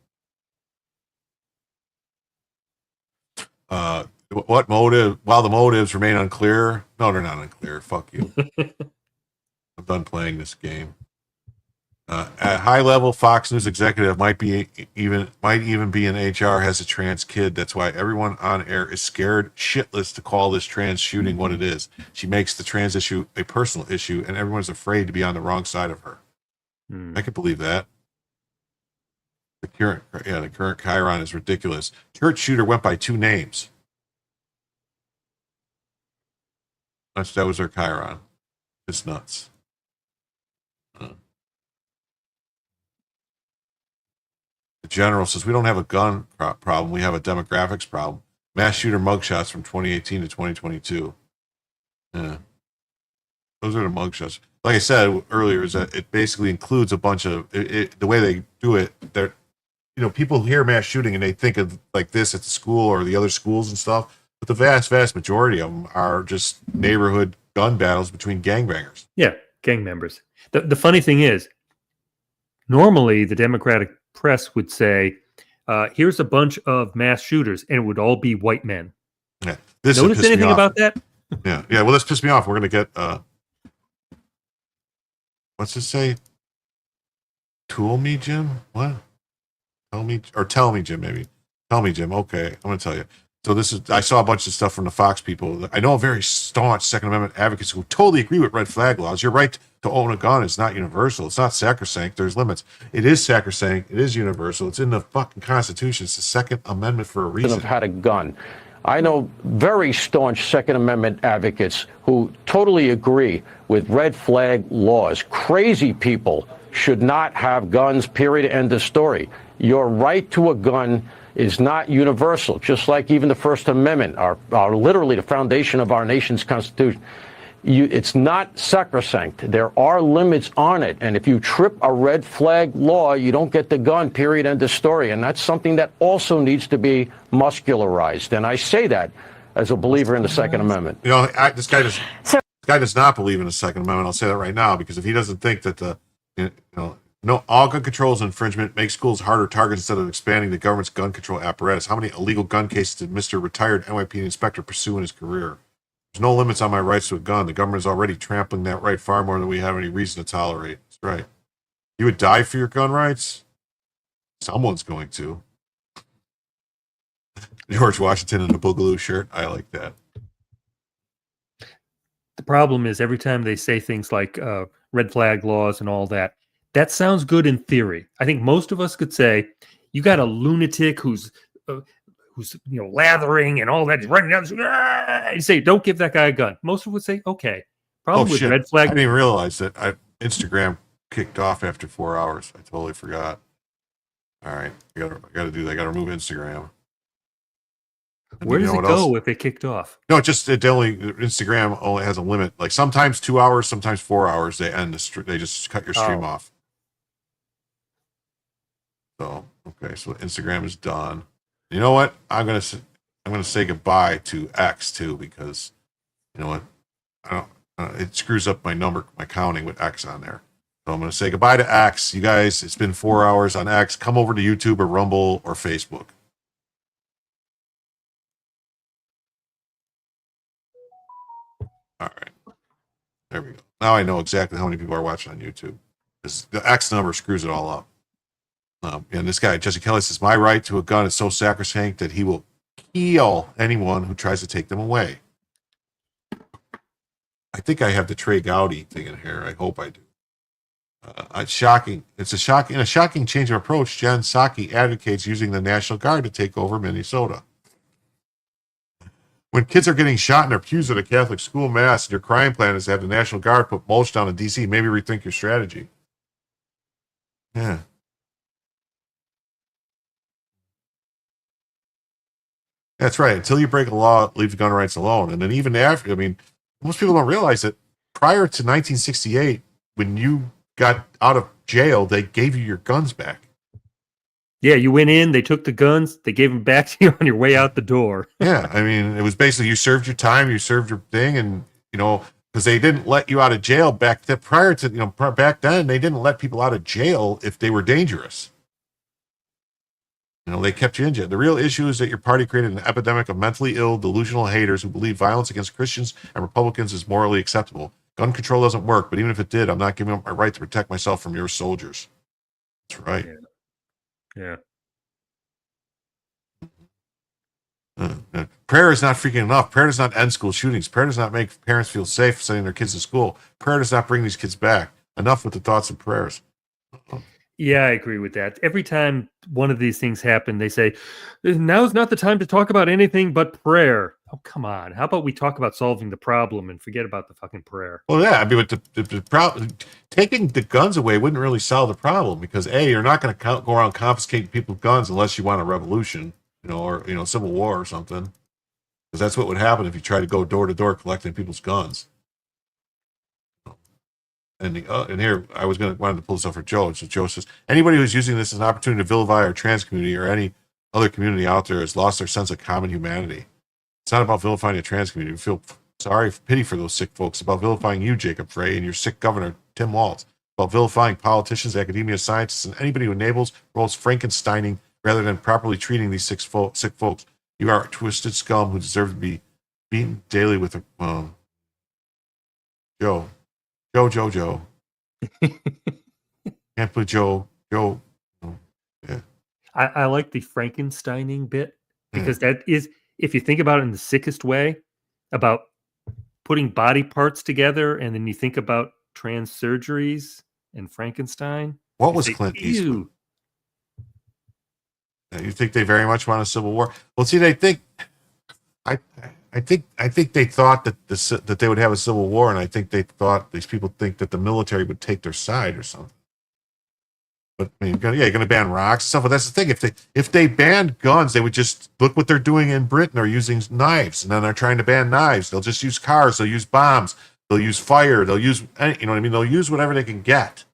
What motive? While the motives remain unclear. No, they're not unclear. Fuck you. I'm done playing this game. At high level, Fox News executive might even be in HR, has a trans kid. That's why everyone on air is scared shitless to call this trans shooting what it is. She makes the trans issue a personal issue, and everyone's afraid to be on the wrong side of her. I can believe that. The current Chiron is ridiculous. Church shooter went by 2 names. That was her Chiron. It's nuts. The general says, we don't have a gun problem. We have a demographics problem. Mass shooter mugshots from 2018 to 2022. Yeah. Those are the mugshots. Like I said earlier, is that it basically includes a bunch of, the way they do it, they're, people hear mass shooting and they think of like this at the school or the other schools and stuff. But the vast, vast majority of them are just neighborhood gun battles between gangbangers. Yeah, gang members. The funny thing is, normally the Democratic press would say, here's a bunch of mass shooters, and it would all be white men. Yeah. Notice anything about that? Yeah. Well, this pissed me off. We're going to get, what's this say? Tool me, Jim? What? Tell me, Jim, maybe. Tell me, Jim. Okay, I'm going to tell you. So I saw a bunch of stuff from the Fox people. I know very staunch Second Amendment advocates who totally agree with red flag laws. Your right to own a gun is not universal. It's not sacrosanct. There's limits. It is sacrosanct. It is universal. It's in the fucking Constitution. It's the Second Amendment for a reason. Have had a gun. I know very staunch Second Amendment advocates who totally agree with red flag laws. Crazy people should not have guns, period, end of story. Your right to a gun is not universal, just like even the First Amendment are literally the foundation of our nation's Constitution. It's not sacrosanct. There are limits on it. And if you trip a red flag law, you don't get the gun, period, end of story. And that's something that also needs to be muscularized. And I say that as a believer in the Second Amendment. This guy does not believe in the Second Amendment. I'll say that right now, because if he doesn't think that all gun control is infringement, make schools harder targets instead of expanding the government's gun control apparatus. How many illegal gun cases did Mr. retired NYPD inspector pursue in his career? There's no limits on my rights to a gun. The government is already trampling that right far more than we have any reason to tolerate. That's right. You would die for your gun rights? Someone's going to. George Washington in a Boogaloo shirt. I like that. The problem is every time they say things like red flag laws and all that, that sounds good in theory. I think most of us could say, you got a lunatic who's lathering and all that, running down the street. You say, don't give that guy a gun. Most of us would say, okay. Problem with red flag. I didn't even realize that Instagram kicked off after 4 hours. I totally forgot. All right, I gotta do that. I gotta remove Instagram. Where does it go if it kicked off? No, Instagram only has a limit. Like sometimes 2 hours, sometimes 4 hours. They end they just cut your stream off. So okay, so Instagram is done. You know what? I'm gonna say goodbye to X too, because you know what? It screws up my counting with X on there. So I'm gonna say goodbye to X. You guys, it's been 4 hours on X. Come over to YouTube or Rumble or Facebook. All right. There we go. Now I know exactly how many people are watching on YouTube. The X number screws it all up. And this guy, Jesse Kelly, says, my right to a gun is so sacrosanct that he will kill anyone who tries to take them away. I think I have the Trey Gowdy thing in here. I hope I do. Shocking. In a shocking change of approach, Jen Psaki advocates using the National Guard to take over Minnesota. When kids are getting shot in their pews at a Catholic school mass and your crime plan is to have the National Guard put mulch down in D.C., maybe rethink your strategy. Yeah. That's right. Until you break a law, leave the gun rights alone. And then even after, I mean, most people don't realize that prior to 1968, when you got out of jail, they gave you your guns back. Yeah, you went in, they took the guns, they gave them back to you on your way out the door. Yeah, I mean, it was basically you served your time, you served your thing, and, you know, because they didn't let you out of jail back then. Prior to, you know, back then, they didn't let people out of jail if they were dangerous. You know, they kept you in jail. The real issue is that your party created an epidemic of mentally ill, delusional haters who believe violence against Christians and Republicans is morally acceptable. Gun control doesn't work, but even if it did, I'm not giving up my right to protect myself from your soldiers. That's right. Yeah. Prayer is not freaking enough. Prayer does not end school shootings. Prayer does not make parents feel safe sending their kids to school. Prayer does not bring these kids back. Enough with the thoughts and prayers. Yeah, I agree with that. Every time one of these things happen, they say, now's not the time to talk about anything but prayer. Oh, come on. How about we talk about solving the problem and forget about the fucking prayer? Well, yeah, I mean, but the problem, taking the guns away wouldn't really solve the problem because, A, you're not going to go around confiscating people's guns unless you want a revolution, you know, or, you know, civil war or something. Because that's what would happen if you try to go door to door collecting people's guns. And here I wanted to pull this up for Joe. So Joe says anybody who's using this as an opportunity to vilify our trans community or any other community out there has lost their sense of common humanity. It's not about vilifying a trans community. We feel pity for those sick folks. It's about vilifying you, Jacob Frey, and your sick governor, Tim Walz. It's about vilifying politicians, academia, scientists, and anybody who enables Rolls Frankensteining rather than properly treating these sick folks. You are a twisted scum who deserve to be beaten daily with a Joe. Can't put Joe. Yeah. I like the Frankensteining bit because that is, if you think about it in the sickest way, about putting body parts together, and then you think about trans surgeries and Frankenstein. What was Clint Eastwood? You think they very much want a civil war? Well, see, they think. I think they thought that they would have a civil war, and I think they thought these people think that the military would take their side or something. But I mean, you're going to ban rocks and stuff. But that's the thing. If they banned guns, they would just look what they're doing in Britain. They're using knives, and then they're trying to ban knives. They'll just use cars. They'll use bombs. They'll use fire. They'll use, you know what I mean? They'll use whatever they can get.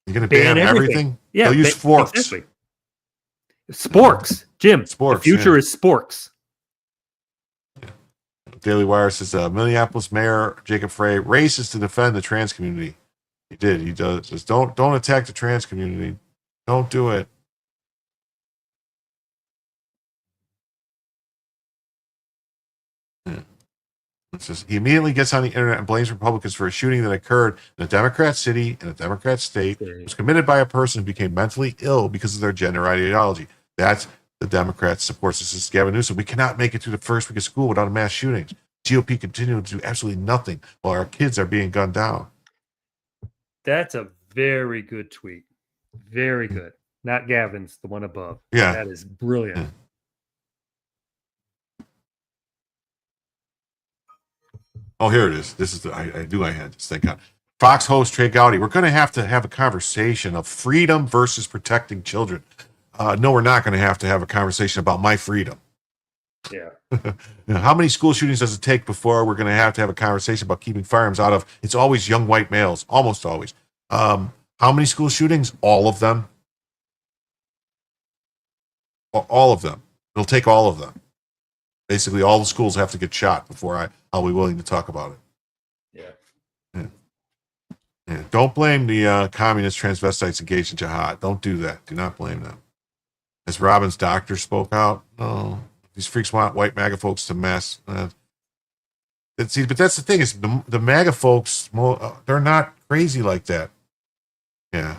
You're going to ban everything? Yeah, they'll use forks. Exactly. Sporks, Jim. Sporks. The future is sporks. Daily Wire says Minneapolis Mayor Jacob Frey races to defend the trans community. He did. He does. Says, don't attack the trans community. Don't do it. It says he immediately gets on the internet and blames Republicans for a shooting that occurred in a Democrat city in a Democrat state. It was committed by a person who became mentally ill because of their gender ideology. That's the Democrats support. This is Gavin Newsom. We cannot make it through the first week of school without a mass shooting. GOP continuing to do absolutely nothing while our kids are being gunned down. That's a very good tweet. Very good. Not Gavin's, the one above. Yeah. That is brilliant. Yeah. Oh, here it is. This is I knew I had this. Thank God. Fox host Trey Gowdy. We're going to have a conversation of freedom versus protecting children. No, we're not going to have a conversation about my freedom. Yeah. How many school shootings does it take before we're going to have a conversation about keeping firearms out of? It's always young white males, almost always. How many school shootings? All of them. All of them. It'll take all of them. Basically, all the schools have to get shot before I'll be willing to talk about it. Yeah. Don't blame the communist transvestites engaged in jihad. Don't do that. Do not blame them. As Robin's doctor spoke out, no, these freaks want white MAGA folks to mess. But that's the thing is the MAGA folks, they're not crazy like that. Yeah.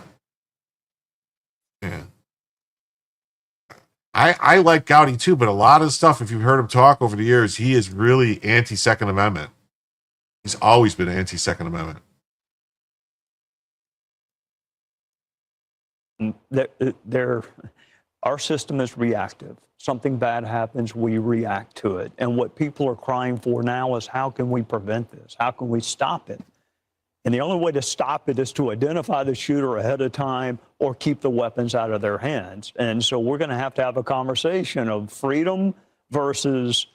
I like Gowdy too, but a lot of stuff, if you've heard him talk over the years, he is really anti-Second Amendment. He's always been anti-Second Amendment. Our system is reactive. Something bad happens, we react to it. And what people are crying for now is, how can we prevent this? How can we stop it? And the only way to stop it is to identify the shooter ahead of time or keep the weapons out of their hands. And so we're going to have a conversation of freedom versus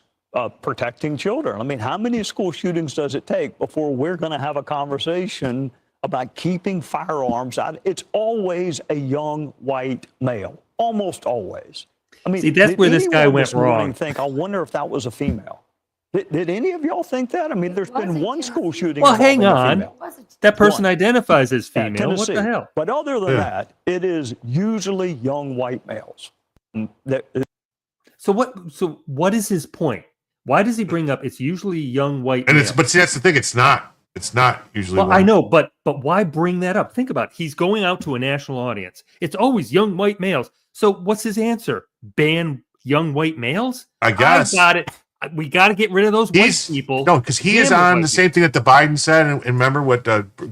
protecting children. I mean, how many school shootings does it take before we're going to have a conversation about keeping firearms out? It's always a young white male, almost always. I mean, see, that's where this guy went wrong. I wonder if that was a female. Did any of y'all think that? I mean, there's been one school shooting. Well, hang on. A female. That person One. identifies as Yeah, female. What the Tennessee. hell? But other than that, it is usually young white males. So what is his point? Why does he bring up it's usually young white And males? but see, that's the thing. It's not usually. Well, I know, but why bring that up? Think about it. He's going out to a national audience. It's always young white males. So what's his answer? Ban young white males? I guess. I got it. We got to get rid of those white people. No, because he is on the same thing that the Biden said. And remember what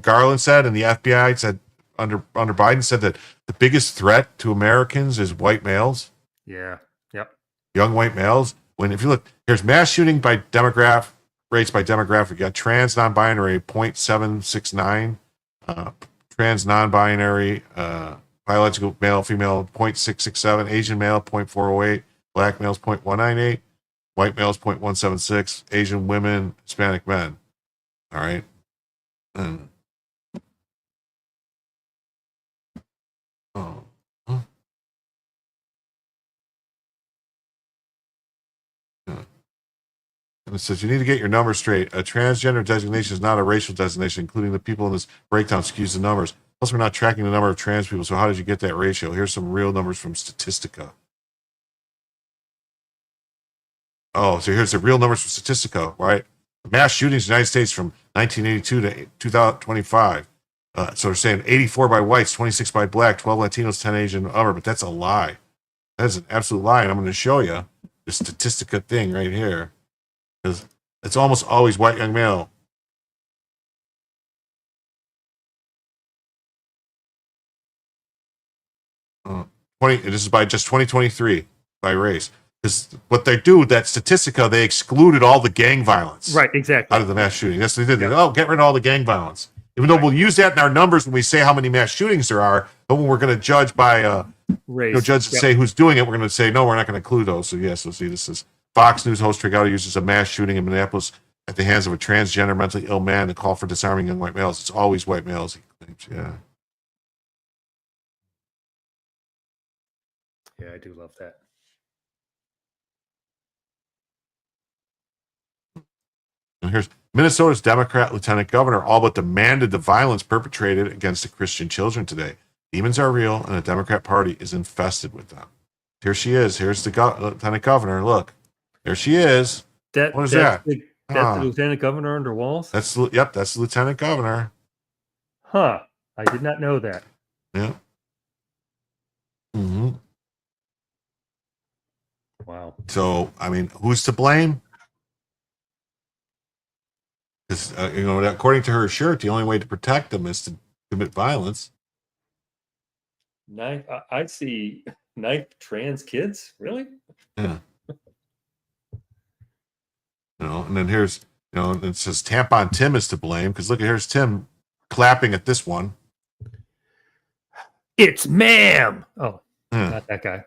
Garland said, and the FBI said under Biden said that the biggest threat to Americans is white males. Yeah. Yep. Young white males. If you look, here's mass shooting by demographic rates by demographic. You got trans non-binary 0.769, trans non-binary biological male female 0.667, Asian male 0.408, black males 0.198. White males 0.176, Asian women, Hispanic men. All right. And, And it says you need to get your numbers straight. A transgender designation is not a racial designation, including the people in this breakdown skews the numbers. Plus, we're not tracking the number of trans people. So how did you get that ratio? Here's some real numbers from Statistica. Oh, so here's the real numbers from Statistica, right? Mass shootings in the United States from 1982 to 2025. So they're saying 84 by whites, 26 by black, 12 Latinos, 10 Asian, other, but that's a lie. That's an absolute lie, and I'm going to show you the Statistica thing right here. Because it's almost always white young male. This is by just 2023 by race. Because what they do, that Statistica, they excluded all the gang violence. Right, exactly. Out of the mass shooting. That's what they did. Oh, get rid of all the gang violence. Even though we'll use that in our numbers when we say how many mass shootings there are, but when we're going to judge by race, say who's doing it, we're going to say, no, we're not going to include those. So, yes, see, this is Fox News host Trigaudo uses a mass shooting in Minneapolis at the hands of a transgender, mentally ill man to call for disarming young white males. It's always white males, he claims. Yeah. Yeah, I do love that. And here's Minnesota's Democrat lieutenant governor all but demanded the violence perpetrated against the Christian children today. Demons are real, and the Democrat Party is infested with them. Here she is. Here's the lieutenant governor. Look, there she is. What is that? That's the lieutenant governor under Walls? That's the lieutenant governor. Huh. I did not know that. Yeah. Mm-hmm. Wow. So, I mean, who's to blame? Because, according to her shirt, the only way to protect them is to commit violence. I see 9 trans kids? Really? Yeah. And then here's, it says Tampon Tim is to blame because look, here's Tim clapping at this one. It's ma'am. Oh, not that guy.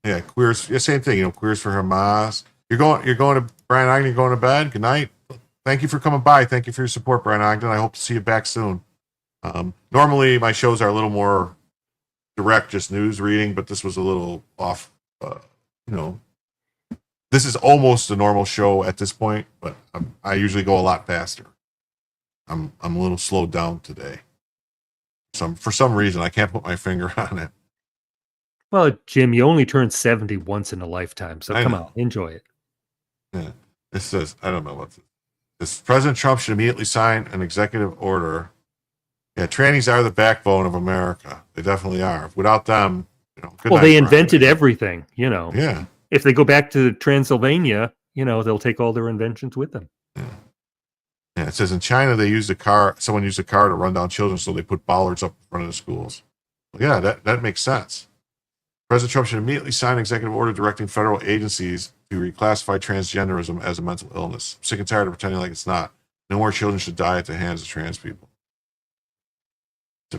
Yeah, queers. Yeah, same thing. Queers for Hamas. You're going to Brian Ogden. You're going to bed. Good night. Thank you for coming by. Thank you for your support, Brian Ogden. I hope to see you back soon. Normally, my shows are a little more direct, just news reading, but this was a little off. This is almost a normal show at this point, but I usually go a lot faster. I'm a little slowed down today. For some reason, I can't put my finger on it. Well, Jim, you only turn 70 once in a lifetime, so come on, enjoy it. Yeah. It says, I don't know what this. President Trump should immediately sign an executive order. Yeah, trannies are the backbone of America. They definitely are. Without them, good night, they invented everything, Yeah. If they go back to Transylvania, they'll take all their inventions with them. Yeah, it says in China, someone used a car to run down children, so they put bollards up in front of the schools. Yeah, that makes sense. President Trump should immediately sign an executive order directing federal agencies to reclassify transgenderism as a mental illness. I'm sick and tired of pretending like it's not. No more children should die at the hands of trans people.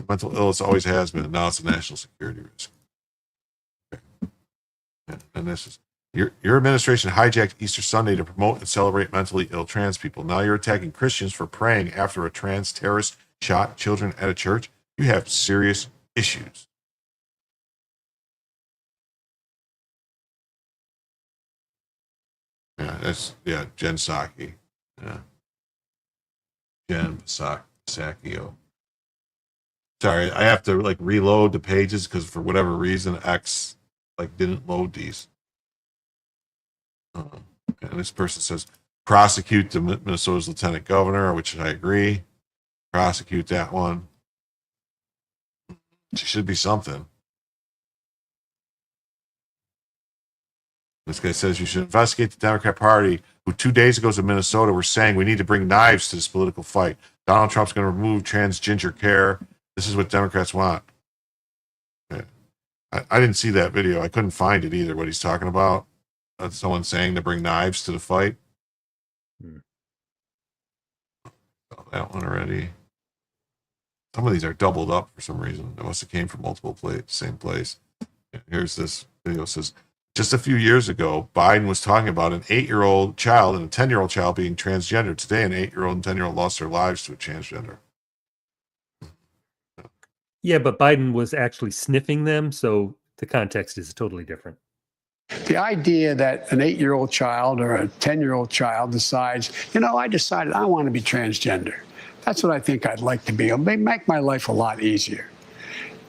Mental illness always has been, and now it's a national security risk. Okay. And this is your administration hijacked Easter Sunday to promote and celebrate mentally ill trans people. Now you're attacking Christians for praying after a trans terrorist shot children at a church. You have serious issues. Yeah, Jen Psaki. Yeah. Jen Psakio. Sorry, I have to like reload the pages because for whatever reason X like didn't load these. And this person says prosecute the Minnesota's lieutenant governor, which I agree. Prosecute that one. She should be something. This guy says you should investigate the Democrat Party, who 2 days ago in Minnesota were saying we need to bring knives to this political fight. Donald Trump's going to remove transgender care. This is what Democrats want. I didn't see that video. I couldn't find it either, what he's talking about. Someone saying to bring knives to the fight. Oh, that one already. Some of these are doubled up for some reason. It must have came from multiple same place. Here's this video. It says, just a few years ago, Biden was talking about an 8-year-old child and a 10-year-old child being transgender. Today, an 8-year-old and 10-year-old lost their lives to a transgender. Yeah, but Biden was actually sniffing them, so the context is totally different. The idea that an 8-year-old child or a 10-year-old child decides, I decided I want to be transgender. That's what I think I'd like to be. It'll make my life a lot easier.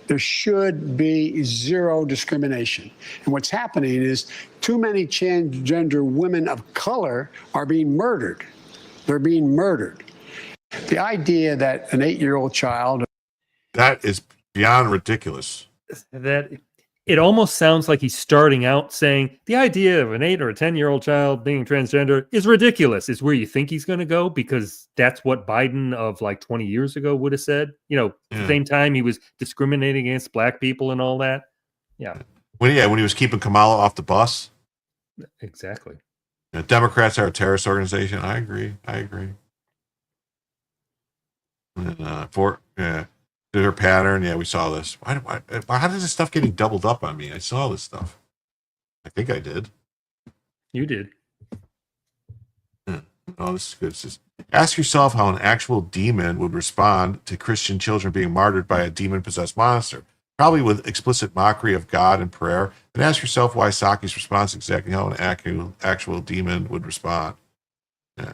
There should be zero discrimination. And what's happening is too many transgender women of color are being murdered. They're being murdered. The idea that an 8-year-old child... That is beyond ridiculous. That it almost sounds like he's starting out saying the idea of an 8 or a 10-year-old child being transgender is ridiculous, is where you think he's going to go, because that's what Biden of like 20 years ago would have said. At the same time, he was discriminating against black people and all that. Yeah. When he was keeping Kamala off the bus. Exactly. Democrats are a terrorist organization. I agree. And, their pattern. Yeah, we saw this. How does this stuff getting doubled up on me? I saw this stuff. I think I did. You did. Oh, this is good. It says, ask yourself how an actual demon would respond to Christian children being martyred by a demon-possessed monster. Probably with explicit mockery of God and prayer. And ask yourself why Psaki's response is exactly how an actual demon would respond. Yeah.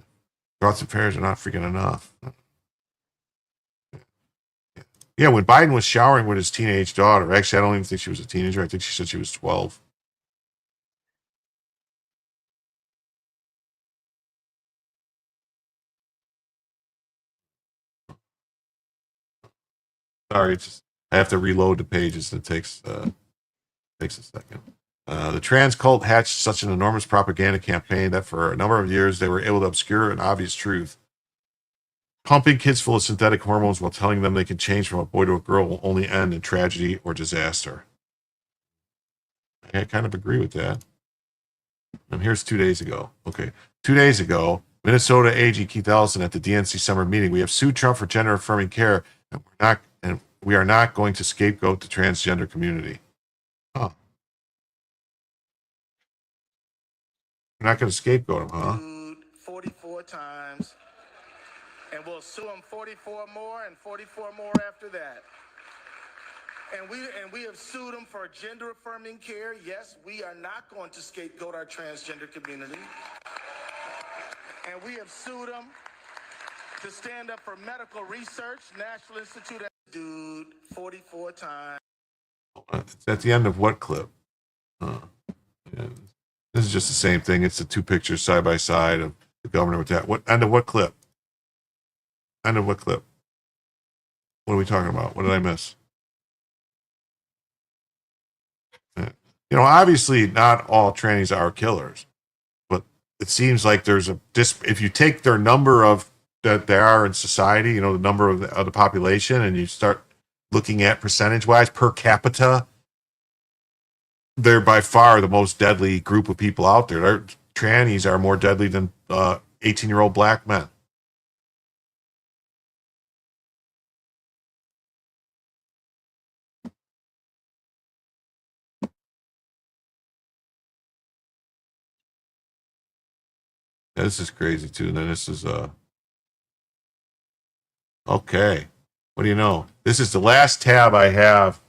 Thoughts and prayers are not freaking enough. Yeah, when Biden was showering with his teenage daughter, actually, I don't even think she was a teenager. I think she said she was 12. Sorry, I have to reload the pages. It takes a second. The trans cult hatched such an enormous propaganda campaign that for a number of years they were able to obscure an obvious truth. Pumping kids full of synthetic hormones while telling them they can change from a boy to a girl will only end in tragedy or disaster. I kind of agree with that. And here's 2 days ago. Okay. 2 days ago, Minnesota AG Keith Ellison at the DNC summer meeting. We have sued Trump for gender affirming care, and we are not going to scapegoat the transgender community. Huh. We're not going to scapegoat him, huh? 44 times. And we'll sue them 44 more and 44 more after that. And we have sued them for gender affirming care. Yes, we are not going to scapegoat our transgender community. And we have sued them to stand up for medical research, National Institute. Dude, 44 times. It's at the end of what clip? Yeah. This is just the same thing. It's the two pictures side by side of the governor with that. End of what clip? End of what clip? What are we talking about? What did I miss? Obviously not all trannies are killers, but it seems like there's if you take their number of that there are in society, the number of the population, and you start looking at percentage-wise per capita, they're by far the most deadly group of people out there. Trannies are more deadly than 18-year-old black men. Yeah, this is crazy too. And then this is okay. What do you know? This is the last tab I have.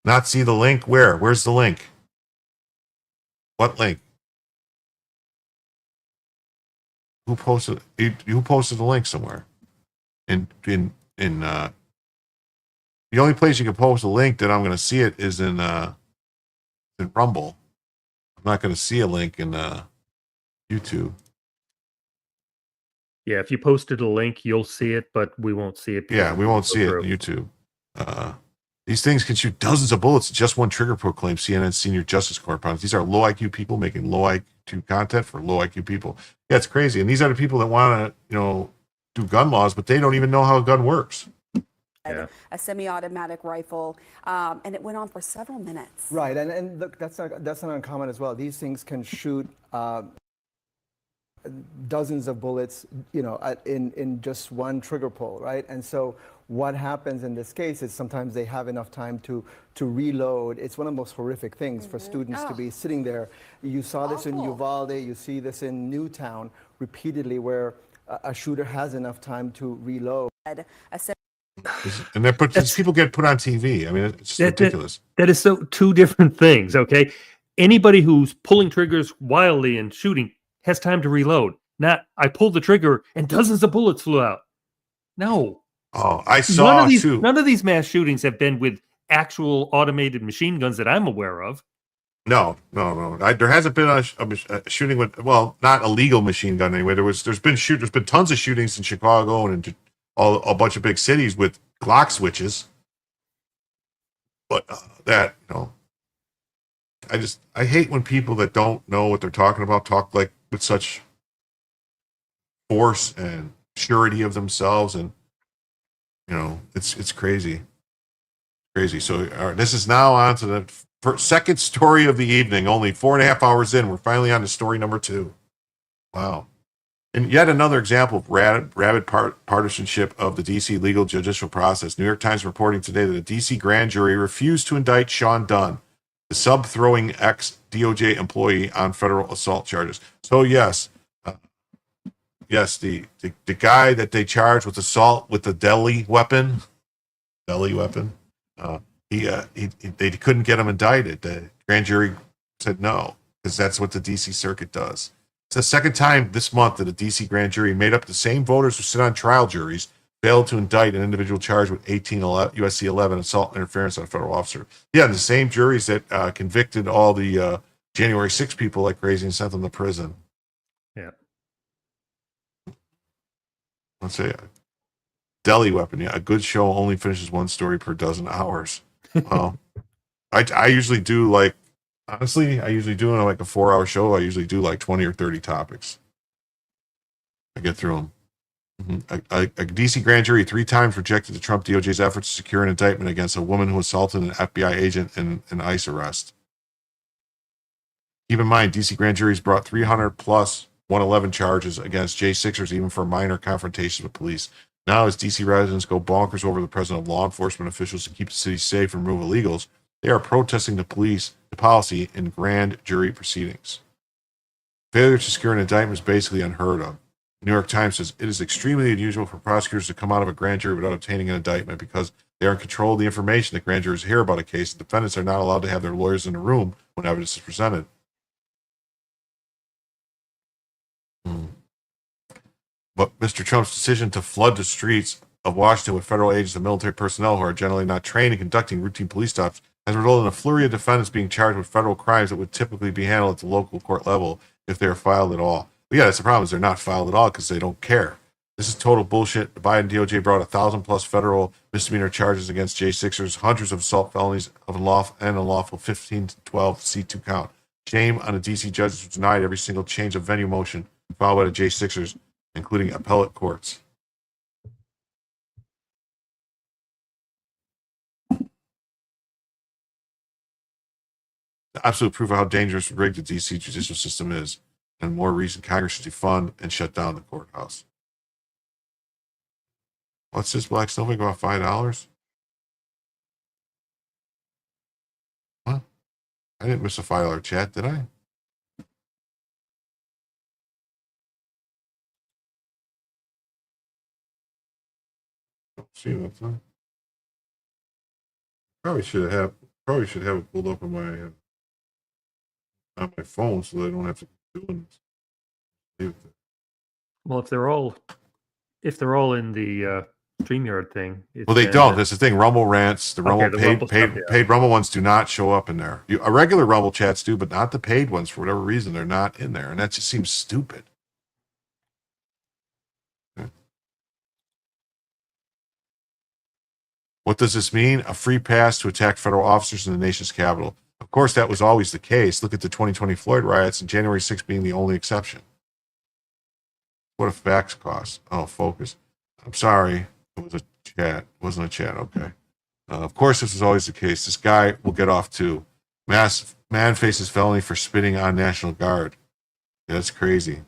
Not see the link? Where? Where's the link? What link? Who posted? Who posted the link somewhere? In the only place you can post a link that I'm going to see it is in Rumble. I'm not going to see a link in YouTube. Yeah, if you posted a link, you'll see it, but we won't see it. Yeah, we won't see it on YouTube. These things can shoot dozens of bullets. Just one trigger proclaimed CNN senior justice correspondent. These are low IQ people making low IQ content for low IQ people. Yeah, it's crazy. And these are the people that want to, do gun laws, but they don't even know how a gun works. Yeah. A semi-automatic rifle, and it went on for several minutes. Right, and look, that's not uncommon as well. These things can shoot dozens of bullets, in just one trigger pull, right? And so what happens in this case is sometimes they have enough time to reload. It's one of the most horrific things for students to be sitting there. You saw this in Uvalde, you see this in Newtown repeatedly, where a shooter has enough time to reload. And people get put on TV. I mean, it's just ridiculous. That is so two different things, okay? Anybody who's pulling triggers wildly and shooting has time to reload. Not, I pulled the trigger and dozens of bullets flew out. No. Oh, I saw none of these mass shootings have been with actual automated machine guns that I'm aware of. No. There hasn't been a shooting with, well, not a legal machine gun anyway. There's been tons of shootings in Chicago and in a bunch of big cities with Glock switches. But I hate when people that don't know what they're talking about talk like with such force and surety of themselves, and it's crazy. So this is now on to the second story of the evening. Only 4.5 hours in, we're finally on to story number 2. Wow. And yet another example of rabid partisanship of the D.C. legal judicial process. New York Times reporting today that a D.C. grand jury refused to indict Sean Dunn, the sub-throwing ex-DOJ employee, on federal assault charges. So yes, the guy that they charged with assault with the Deli weapon, they couldn't get him indicted. The grand jury said no, because that's what the D.C. Circuit does. It's the second time this month that a D.C. grand jury, made up the same voters who sit on trial juries, failed to indict an individual charged with 18 U.S.C. 11 assault and interference on a federal officer. Yeah, the same juries that convicted all the January 6 people like crazy and sent them to prison. Yeah. Let's say Deli weapon. Yeah, a good show only finishes one story per dozen hours. Well, I usually do like a 4-hour show. I usually do like 20 or 30 topics. I get through them. A D.C. grand jury 3 times rejected the Trump DOJ's efforts to secure an indictment against a woman who assaulted an FBI agent in an ICE arrest. Keep in mind, D.C. grand juries brought 300 plus 111 charges against J6ers, even for minor confrontations with police. Now, as D.C. residents go bonkers over the presence of law enforcement officials to keep the city safe and remove illegals, they are protesting the policy in grand jury proceedings. Failure to secure an indictment is basically unheard of. The New York Times says it is extremely unusual for prosecutors to come out of a grand jury without obtaining an indictment because they are in control of the information that grand jurors hear about a case. The defendants are not allowed to have their lawyers in the room when evidence is presented. But Mr. Trump's decision to flood the streets of Washington with federal agents and military personnel who are generally not trained in conducting routine police stops has resulted in a flurry of defendants being charged with federal crimes that would typically be handled at the local court level if they are filed at all. But yeah, that's the problem, is they're not filed at all because they don't care. This is total bullshit. The Biden DOJ brought 1,000 plus federal misdemeanor charges against J6ers, hundreds of assault felonies of unlawful 15 to 12 C2 count. Shame on the DC judges who denied every single change of venue motion filed by the J6ers, including appellate courts. the absolute proof of how dangerous and rigged the DC judicial system is. And more reason Congress should defund and shut down the courthouse. What's this black snowflake about $5? Huh? I didn't miss a $5 chat, did I? See that time. Probably should have it pulled up on my phone so that I don't have to keep doing this. Leave it there. Well, if they're all in the StreamYard thing, Well, they don't. That's the thing. Rumble rants, the Rumble Rumble stuff, paid Rumble ones do not show up in there. Regular Rumble chats do, but not the paid ones. For whatever reason, they're not in there, and that just seems stupid. What does this mean? A free pass to attack federal officers in the nation's capital. Of course, that was always the case. Look at the 2020 Floyd riots, and January 6th being the only exception. What a fax cost. Oh, focus. I'm sorry. It was a chat. It wasn't a chat. Okay. Of course, this is always the case. This guy will get off too. Man faces felony for spitting on National Guard. Yeah, that's crazy.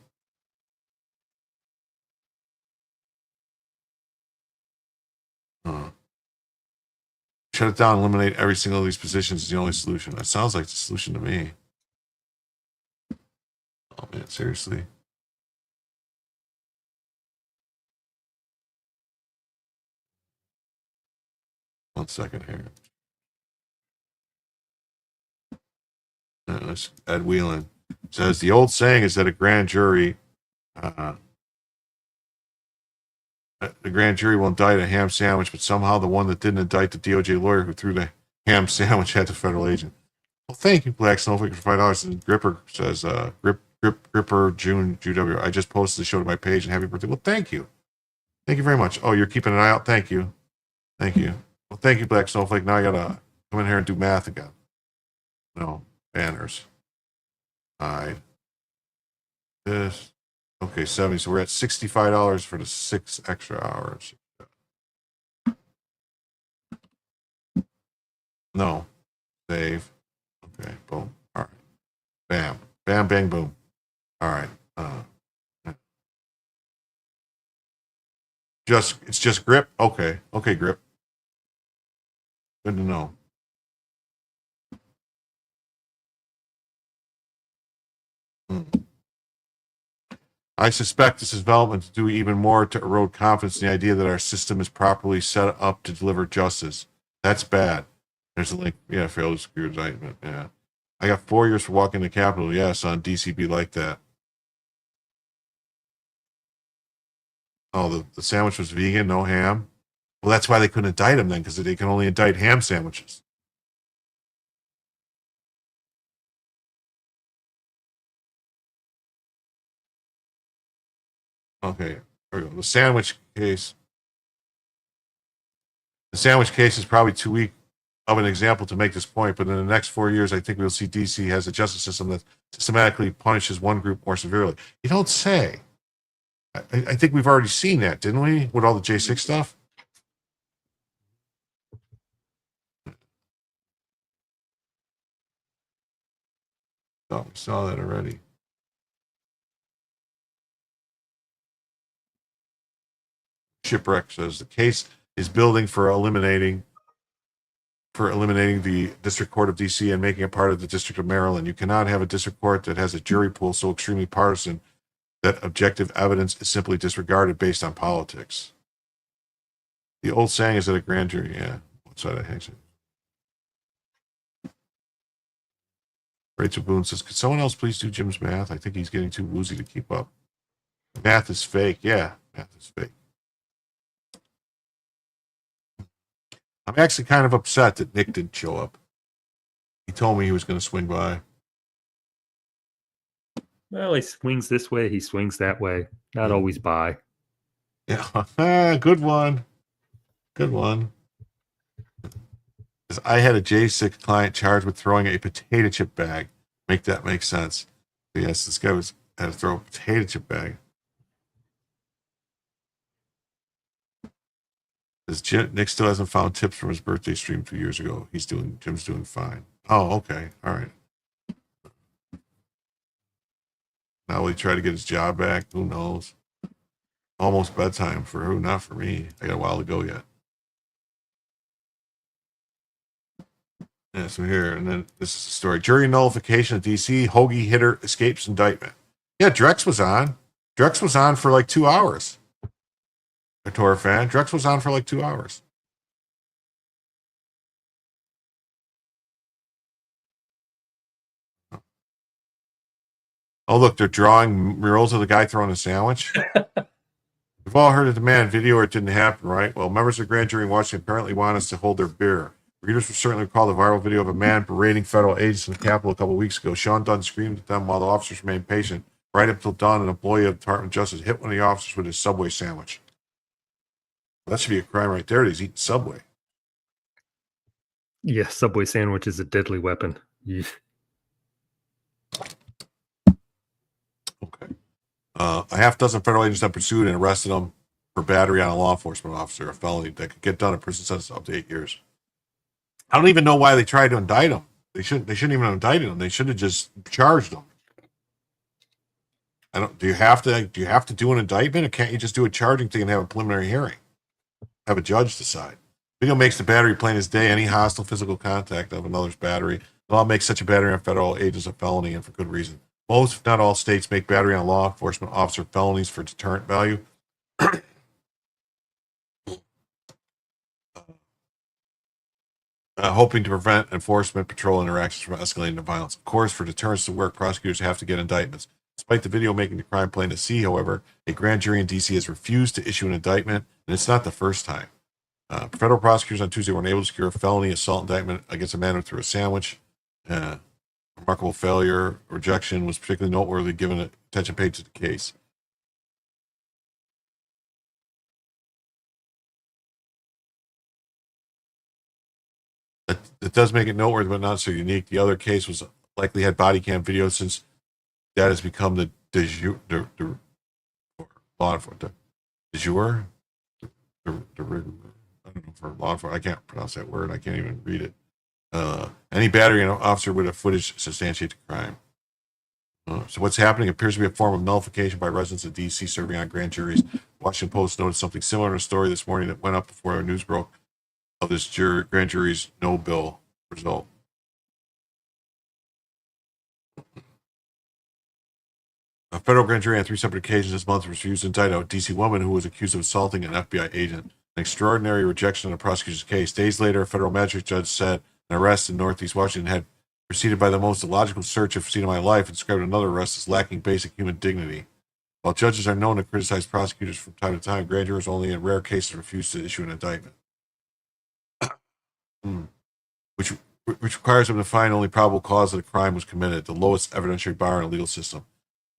Shut it down, eliminate every single of these positions is the only solution. That sounds like the solution to me. Oh man, seriously. One second here. Ed Whelan says the old saying is that a grand jury will indict a ham sandwich, but somehow the one that didn't indict the DOJ lawyer who threw the ham sandwich at the federal agent. Well, thank you, Black Snowflake, for $5. And Gripper says, Gripper June GW. I just posted the show to my page and happy birthday. Well, thank you. Thank you very much. Oh, you're keeping an eye out? Thank you. Thank you. Well, thank you, Black Snowflake. Now I gotta come in here and do math again. No, banners. All right. This. Okay, 70. So we're at $65 for the 6 extra hours. No. Save. Okay, boom. All right. Bam. Bam, bang, boom. All right. It's just grip? Okay. Okay, grip. Good to know. I suspect this development to do even more to erode confidence in the idea that our system is properly set up to deliver justice. That's bad. There's a link. Yeah, failed to secure indictment. Yeah. I got 4 years for walking the Capitol. Yeah, son, DCB like that. Oh, the sandwich was vegan, no ham. Well, that's why they couldn't indict him then, because they can only indict ham sandwiches. Okay, there we go. The sandwich case is probably too weak of an example to make this point, but in the next 4 years, I think we'll see DC has a justice system that systematically punishes one group more severely. You don't say. I think we've already seen that, didn't we? With all the J6 stuff? Oh, we saw that already. Shipwreck says the case is building for eliminating the District Court of DC and making it part of the District of Maryland. You cannot have a district court that has a jury pool so extremely partisan that objective evidence is simply disregarded based on politics. The old saying is that a grand jury, yeah. What side of hangs it? Rachel Boone says, could someone else please do Jim's math? I think he's getting too woozy to keep up. Math is fake. Yeah, math is fake. I'm actually kind of upset that Nick didn't show up. He told me he was going to swing by. Well, he swings this way, he swings that way. Not always by. Yeah, good one. Good one. I had a J6 client charged with throwing a potato chip bag. Make that make sense. But yes, this guy had to throw a potato chip bag. Nick still hasn't found tips from his birthday stream 2 years ago. Jim's doing fine. Oh, okay. All right. Now will he try to get his job back? Who knows? Almost bedtime for who? Not for me. I got a while to go yet. Yeah, so here, and then this is the story. Jury nullification of DC. Hoagie hitter escapes indictment. Yeah, Drex was on. Drex was on for like 2 hours. A Tor fan. Drex was on for like 2 hours. Oh, look, they're drawing murals of the guy throwing a sandwich. We've all heard of the man video or it didn't happen, right? Well, members of the grand jury in Washington apparently want us to hold their beer. Readers will certainly recall the viral video of a man berating federal agents in the Capitol a couple of weeks ago. Sean Dunn screamed at them while the officers remained patient. Right up till dawn, an employee of the Department of Justice hit one of the officers with his Subway sandwich. That should be a crime right there. He's eating Subway. Yeah, Subway sandwich is a deadly weapon. Yeah. Okay. A half dozen federal agents then pursued and arrested him for battery on a law enforcement officer, a felony that could get done a prison sentence up to 8 years. I don't even know why they tried to indict him. They shouldn't even have indicted him. They should have just charged him. Do you have to do an indictment, or can't you just do a charging thing and have a preliminary hearing? Have a judge decide. Video makes the battery plain as day. Any hostile physical contact of another's battery. The law makes such a battery on federal agents a felony, and for good reason. Most, if not all, states make battery on law enforcement officer felonies for deterrent value. Hoping to prevent enforcement patrol interactions from escalating to violence. Of course, for deterrence to work, prosecutors have to get indictments. Despite the video making the crime plain to see, however, a grand jury in D.C. has refused to issue an indictment, and it's not the first time. Federal prosecutors on Tuesday were unable to secure a felony assault indictment against a man who threw a sandwich. Remarkable failure, rejection was particularly noteworthy given the attention paid to the case. It does make it noteworthy, but not so unique. The other case was likely had body cam video since that has become the de jure law enforcement. De jure? I don't know, for law enforcement. I can't pronounce that word. I can't even read it. Any battery on an officer with a footage substantiate the crime. So what's happening appears to be a form of nullification by residents of D.C. serving on grand juries. Washington Post noticed something similar in a story this morning that went up before our news broke of this grand jury's no bill result. A federal grand jury on 3 separate occasions this month refused to indict a D.C. woman who was accused of assaulting an FBI agent. An extraordinary rejection of the prosecutor's case. Days later, a federal magistrate judge said an arrest in Northeast Washington had preceded by the most illogical search I've seen in my life and described another arrest as lacking basic human dignity. While judges are known to criticize prosecutors from time to time, grand jurors only in rare cases refuse to issue an indictment. Which requires them to find only probable cause that a crime was committed, the lowest evidentiary bar in a legal system.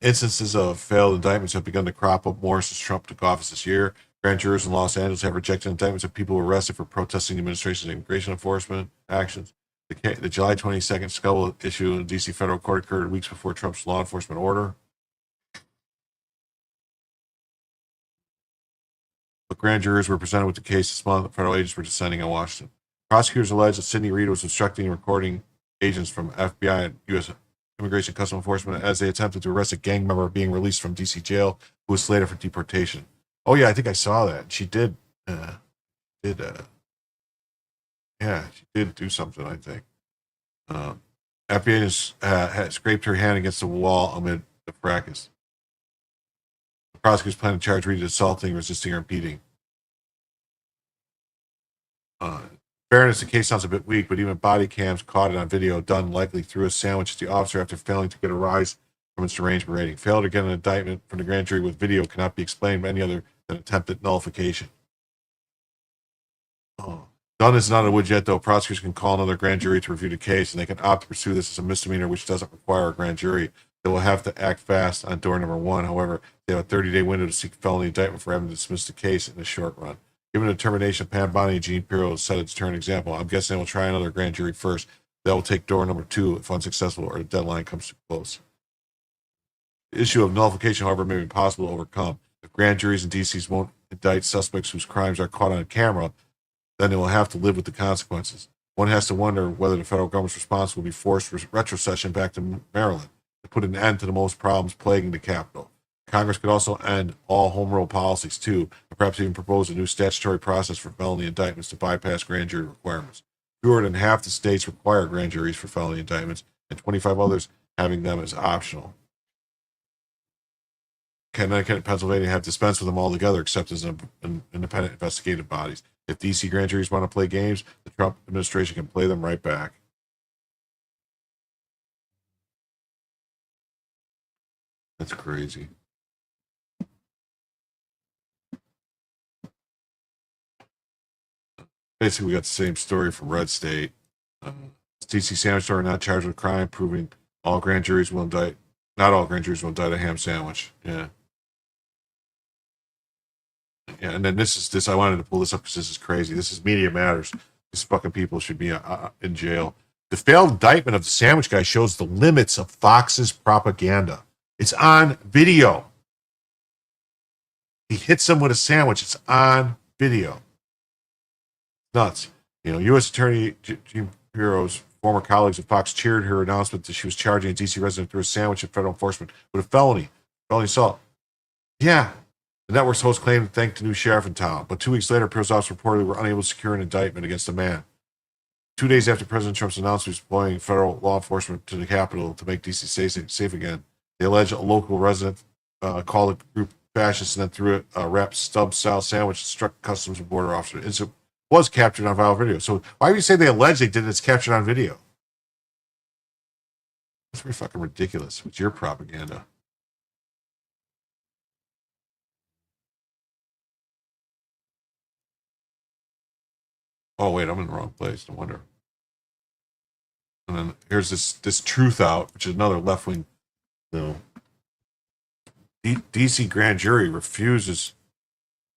Instances of failed indictments have begun to crop up more since Trump took office this year. Grand jurors in Los Angeles have rejected indictments of people arrested for protesting the administration's immigration enforcement actions. The July 22nd scuffle issue in the D.C. federal court occurred weeks before Trump's law enforcement order. But grand jurors were presented with the case this month. Federal agents were descending on Washington. Prosecutors allege that Sidney Reed was instructing and recording agents from FBI and U.S. Immigration and Customs Enforcement as they attempted to arrest a gang member being released from D.C. jail who was slated for deportation. Oh yeah, I think I saw that. She did do something, I think. FBI had scraped her hand against the wall amid the fracas. The prosecutors plan to charge Reed with assaulting, resisting, or impeding. Fairness, the case sounds a bit weak, but even body cams caught it on video. Dunn likely threw a sandwich at the officer after failing to get a rise from its deranged rating. Failure to get an indictment from the grand jury with video cannot be explained by any other than attempted nullification. Dunn is not in the woods yet, though. Prosecutors can call another grand jury to review the case, and they can opt to pursue this as a misdemeanor, which doesn't require a grand jury. They will have to act fast on door number 1. However, they have a 30-day window to seek felony indictment for having to dismiss the case in the short run. Given the determination, Pam Bondi and Gene Pirro has set a deterrent example. I'm guessing they will try another grand jury first. That will take door number 2 if unsuccessful or the deadline comes too close. The issue of nullification, however, may be possible to overcome. If grand juries in D.C. won't indict suspects whose crimes are caught on camera, then they will have to live with the consequences. One has to wonder whether the federal government's response will be forced retrocession back to Maryland. to put an end to the most problems plaguing the Capitol. Congress could also end all home rule policies, too, and perhaps even propose a new statutory process for felony indictments to bypass grand jury requirements. Fewer than half the states require grand juries for felony indictments, and 25 others having them as optional. Connecticut and Pennsylvania have dispensed with them altogether, except as independent investigative bodies. If DC grand juries want to play games, the Trump administration can play them right back. That's crazy. Basically, we got the same story from Red State. DC sandwich store not charged with crime, proving all grand juries will indict. Not all grand juries will indict a ham sandwich. Yeah. Yeah, and then this. I wanted to pull this up because this is crazy. This is Media Matters. These fucking people should be in jail. The failed indictment of the sandwich guy shows the limits of Fox's propaganda. It's on video. He hits him with a sandwich. It's on video. Nuts. U.S. Attorney Jean Piro's former colleagues at Fox cheered her announcement that she was charging a D.C. resident through a sandwich of federal enforcement with a felony assault. Yeah. The network's host claimed to thank the new sheriff in town, but 2 weeks later, Piro's officers reportedly were unable to secure an indictment against the man. 2 days after President Trump's announcement he was deploying federal law enforcement to the Capitol to make D.C. safe again, they allege a local resident called the group fascists and then threw a wrapped stub-style sandwich and struck Customs and Border officer. It was captured on video. So why do you say they allege they did it? It's captured on video. That's pretty fucking ridiculous. It's your propaganda. Oh, wait, I'm in the wrong place. No wonder. And then here's this Truth Out, which is another left-wing, DC grand jury refuses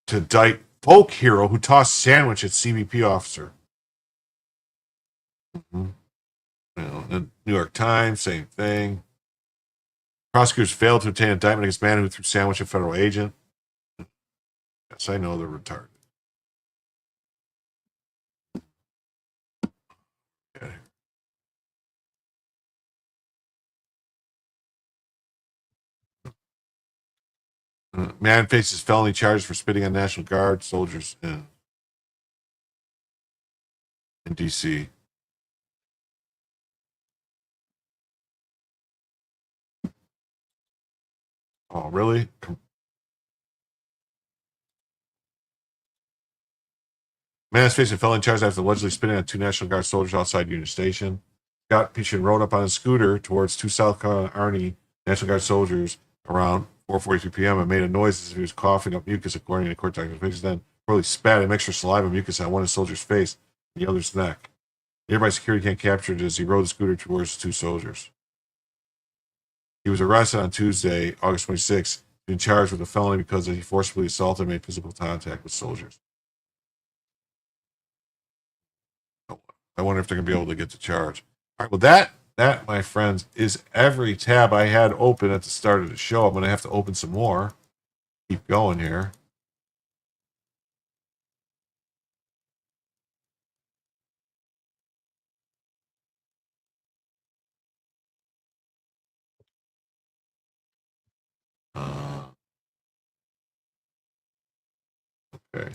to indict folk hero who tossed sandwich at CBP officer. Mm-hmm. The New York Times, same thing. Prosecutors failed to obtain indictment against man who threw sandwich at federal agent. Yes, I know they're retarded. Okay. Man faces felony charges for spitting on National Guard soldiers in D.C. Oh, really? Man is facing felony charges after allegedly spitting on 2 National Guard soldiers outside Union Station. Scott Peachin rode up on a scooter towards 2 South Carolina Army National Guard soldiers around 4:42 p.m. and made a noise as if he was coughing up mucus, according to court documents. Then probably spat a mixture of saliva and mucus on one of the soldier's face and the other's neck. Nearby security camera captured as he rode the scooter towards 2 soldiers. He was arrested on Tuesday, August 26th, being charged with a felony because he forcibly assaulted and made physical contact with soldiers. I wonder if they're going to be able to get the charge. All right, well, that, my friends, is every tab I had open at the start of the show. I'm going to have to open some more. Keep going here. Okay.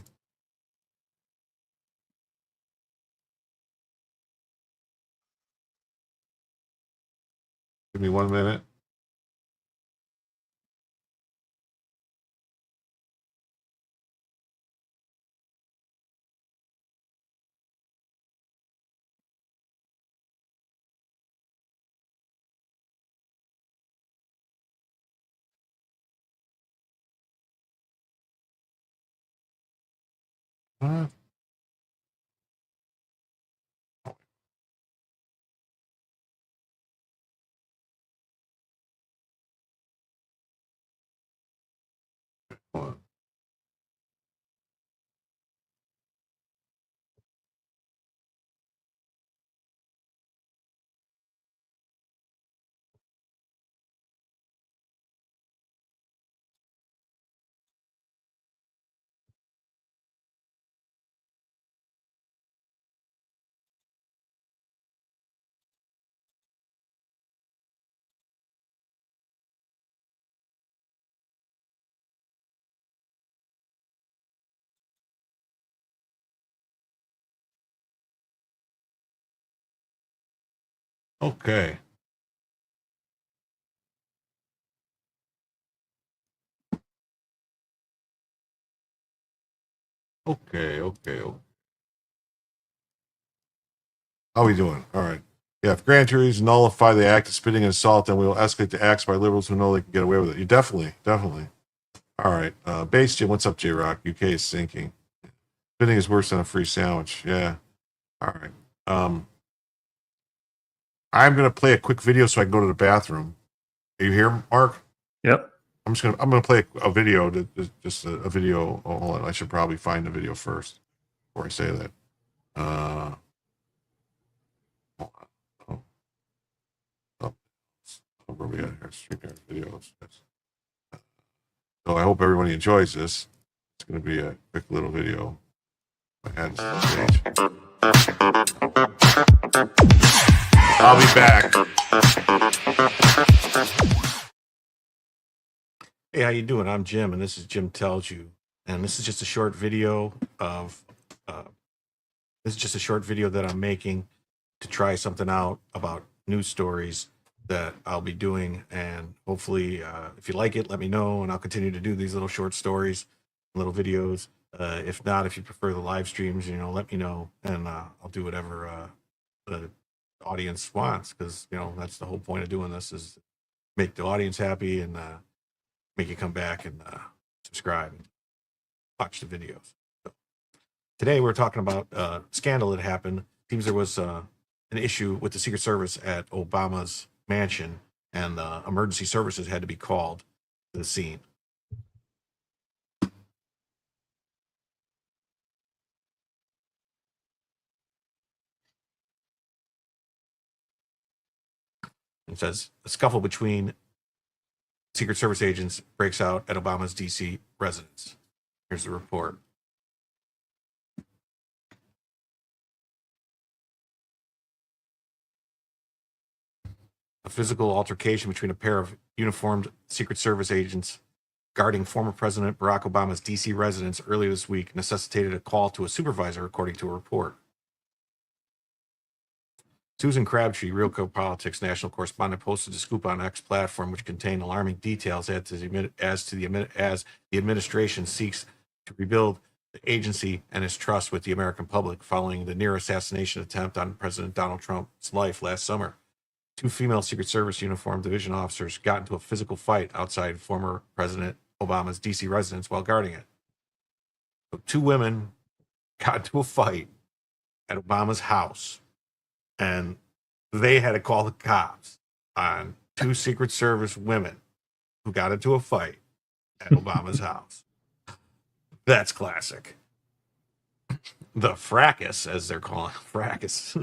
Give me 1 minute. Okay. Okay. How we doing? All right. Yeah, if grand juries nullify the act of spitting and assault, then we will escalate the acts by liberals who know they can get away with it. You definitely. All right. Base Jim, what's up, J-Rock? UK is sinking. Spitting is worse than a free sandwich. Yeah. All right. I'm gonna play a quick video so I can go to the bathroom. Are you here, Mark? Yep. I'm gonna play a video. Just a video. Oh, hold on. I should probably find the video first before I say that. Hold on. Where we at here? Stream videos. So I hope everybody enjoys this. It's going to be a quick little video. I'll be back. Hey, how you doing? I'm Jim, and this is Jim Tells You, and this is just a short video of. This is just a short video that I'm making to try something out about news stories that I'll be doing, and hopefully if you like it, let me know, and I'll continue to do these little short stories, little videos. If not, if you prefer the live streams, let me know, and I'll do whatever the audience wants, because that's the whole point of doing this, is make the audience happy and make you come back and subscribe and watch the videos. So, today we're talking about a scandal that happened. Seems there was an issue with the Secret Service at Obama's mansion, and emergency services had to be called to the scene. It says a scuffle between Secret Service agents breaks out at Obama's D.C. residence. Here's the report. A physical altercation between a pair of uniformed Secret Service agents guarding former President Barack Obama's D.C. residence earlier this week necessitated a call to a supervisor, according to a report. Susan Crabtree, Real Code Politics national correspondent, posted a scoop on X platform which contained alarming details as the administration seeks to rebuild the agency and its trust with the American public following the near assassination attempt on President Donald Trump's life last summer. Two female Secret Service uniformed division officers got into a physical fight outside former President Obama's D.C. residence while guarding it. So two women got into a fight at Obama's house, and they had to call the cops on two Secret Service women who got into a fight at Obama's house. That's classic. The fracas, as they're calling it, fracas.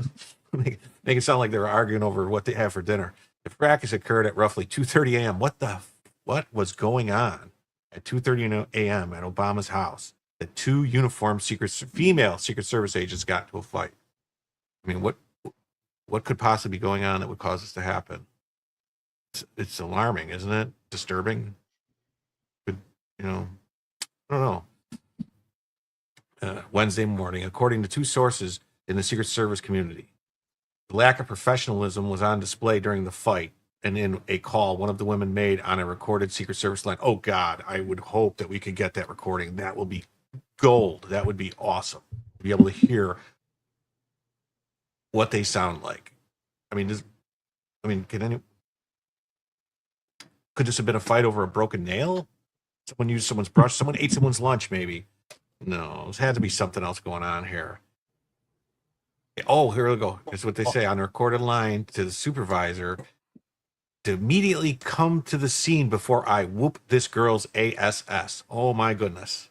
Make it sound like they were arguing over what they have for dinner. The fracas occurred at roughly 2:30 a.m. What was going on at 2:30 a.m. at Obama's house? The two uniformed female Secret Service agents got into a fight. I mean, what could possibly be going on that would cause this to happen? It's alarming, isn't it? Disturbing. I don't know. Wednesday morning, according to two sources in the Secret Service community, the lack of professionalism was on display during the fight, and in a call one of the women made on a recorded Secret Service line. Oh, God, I would hope that we could get that recording. That will be gold. That would be awesome. To be able to hear what they sound like. Could this have been a fight over a broken nail? Someone used someone's brush? Someone ate someone's lunch, maybe? No, there had to be something else going on here. Oh, here we go. It's what they say on a recorded line to the supervisor to immediately come to the scene before I whoop this girl's ass. Oh my goodness.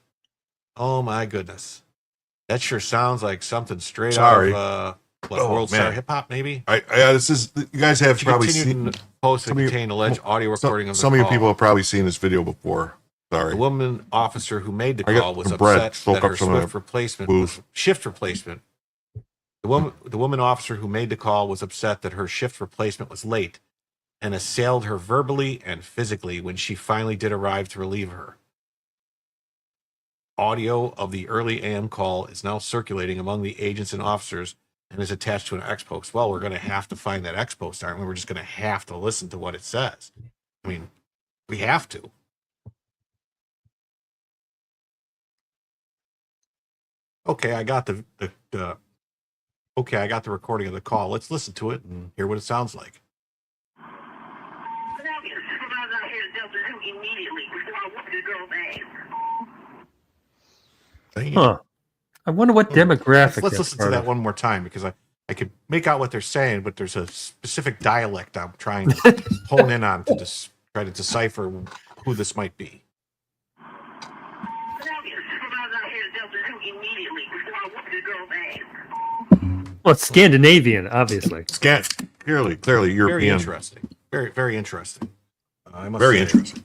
That sure sounds like something straight out of World Star Hip Hop, maybe. This is, you guys have probably seen posts that contain alleged audio recording of the some of you call. people have probably seen this video before. Sorry. The woman officer who made the call was upset that her shift replacement. The woman officer who made the call was upset that her shift replacement was late and assailed her verbally and physically when she finally did arrive to relieve her. Audio of the early AM call is now circulating among the agents and officers and is attached to an X post. Well, we're going to have to find that X post, aren't we? We're just going to have to listen to what it says. I mean, we have to. Okay, I got the okay, I got the recording of the call. Let's listen to it and hear what it sounds like. Huh. I wonder what demographic. Let's listen to that one more time, because I could make out what they're saying, but there's a specific dialect I'm trying to hone in on to just try to decipher who this might be. Well, it's Scandinavian, obviously. Clearly European. Very interesting. Very, very interesting. I must Very say, interesting.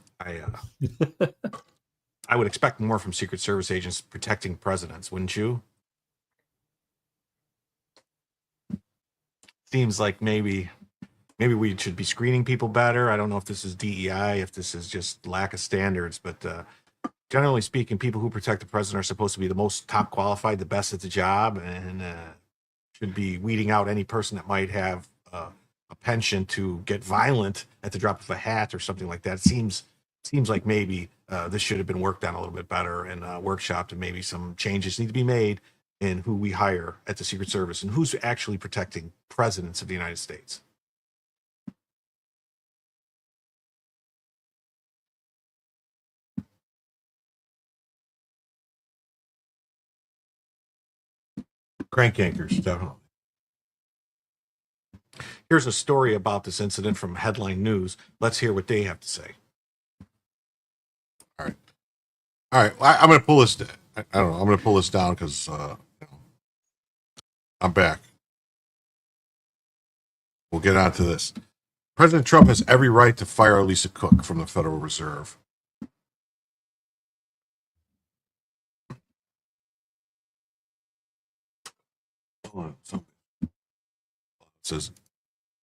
I would expect more from Secret Service agents protecting presidents, wouldn't you? Seems like maybe we should be screening people better. I don't know if this is DEI, if this is just lack of standards, but generally speaking, people who protect the president are supposed to be the most top qualified, the best at the job, and should be weeding out any person that might have a penchant to get violent at the drop of a hat or something like that. It seems like maybe this should have been worked on a little bit better and workshopped, and maybe some changes need to be made in who we hire at the Secret Service and who's actually protecting presidents of the United States. Crank anchors, definitely. Here's a story about this incident from Headline News. Let's hear what they have to say. All right. Well, I'm going to pull this. I don't know. I'm going to pull this down because I'm back. We'll get on to this. President Trump has every right to fire Lisa Cook from the Federal Reserve. Hold on. It says,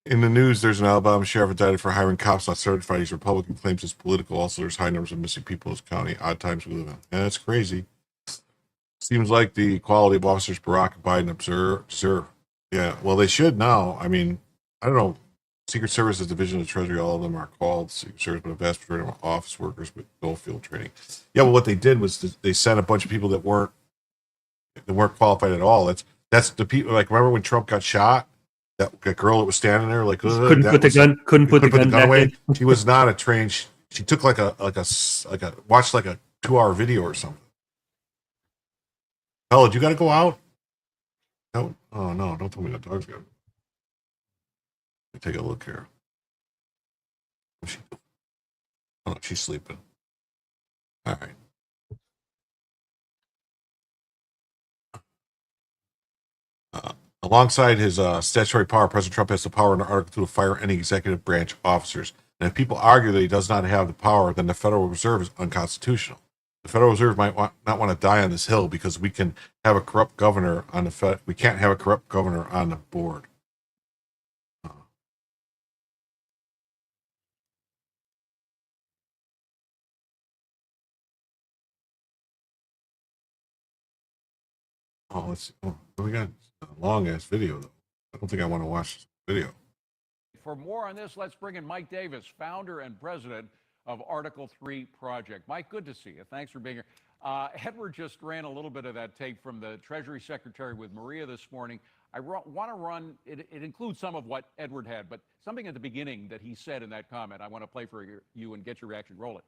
in the news, there's an Alabama sheriff indicted for hiring cops not certified. He's Republican, claims it's political. Also, there's high numbers of missing people in this county. Odd times we live in. And that's crazy. Seems like the quality of officers Barack and Biden deserve. Yeah, well, they should now. I mean, I don't know. Secret Service, Division of the Treasury, all of them are called Secret Service, but a vast majority of them are office workers with no field training. Yeah, well, what they did was they sent a bunch of people that weren't qualified at all. That's the people. Like, remember when Trump got shot? That girl that was standing there, like couldn't put the gun away. She was not a trained. She took watched like a 2-hour video or something. Hell, did you got to go out? No, oh no! Don't tell me the dog's got. Let me take a look here. What's she doing? Oh, she's sleeping. All right. Alongside his statutory power, President Trump has the power under Article 2 to fire any executive branch officers. And if people argue that he does not have the power, then the Federal Reserve is unconstitutional. The Federal Reserve might not want to die on this hill because we can have a corrupt governor on the Fed. We can't have a corrupt governor on the board. Let's see. Oh, we got a long ass video though. I don't think I want to watch this video. For more on this, let's bring in Mike Davis, founder and president of Article 3 Project. Mike, good to see you. Thanks for being here. Edward just ran a little bit of that tape from the Treasury Secretary with Maria this morning. I want to run, it includes some of what Edward had, but something at the beginning that he said in that comment, I want to play for you and get your reaction. Roll it.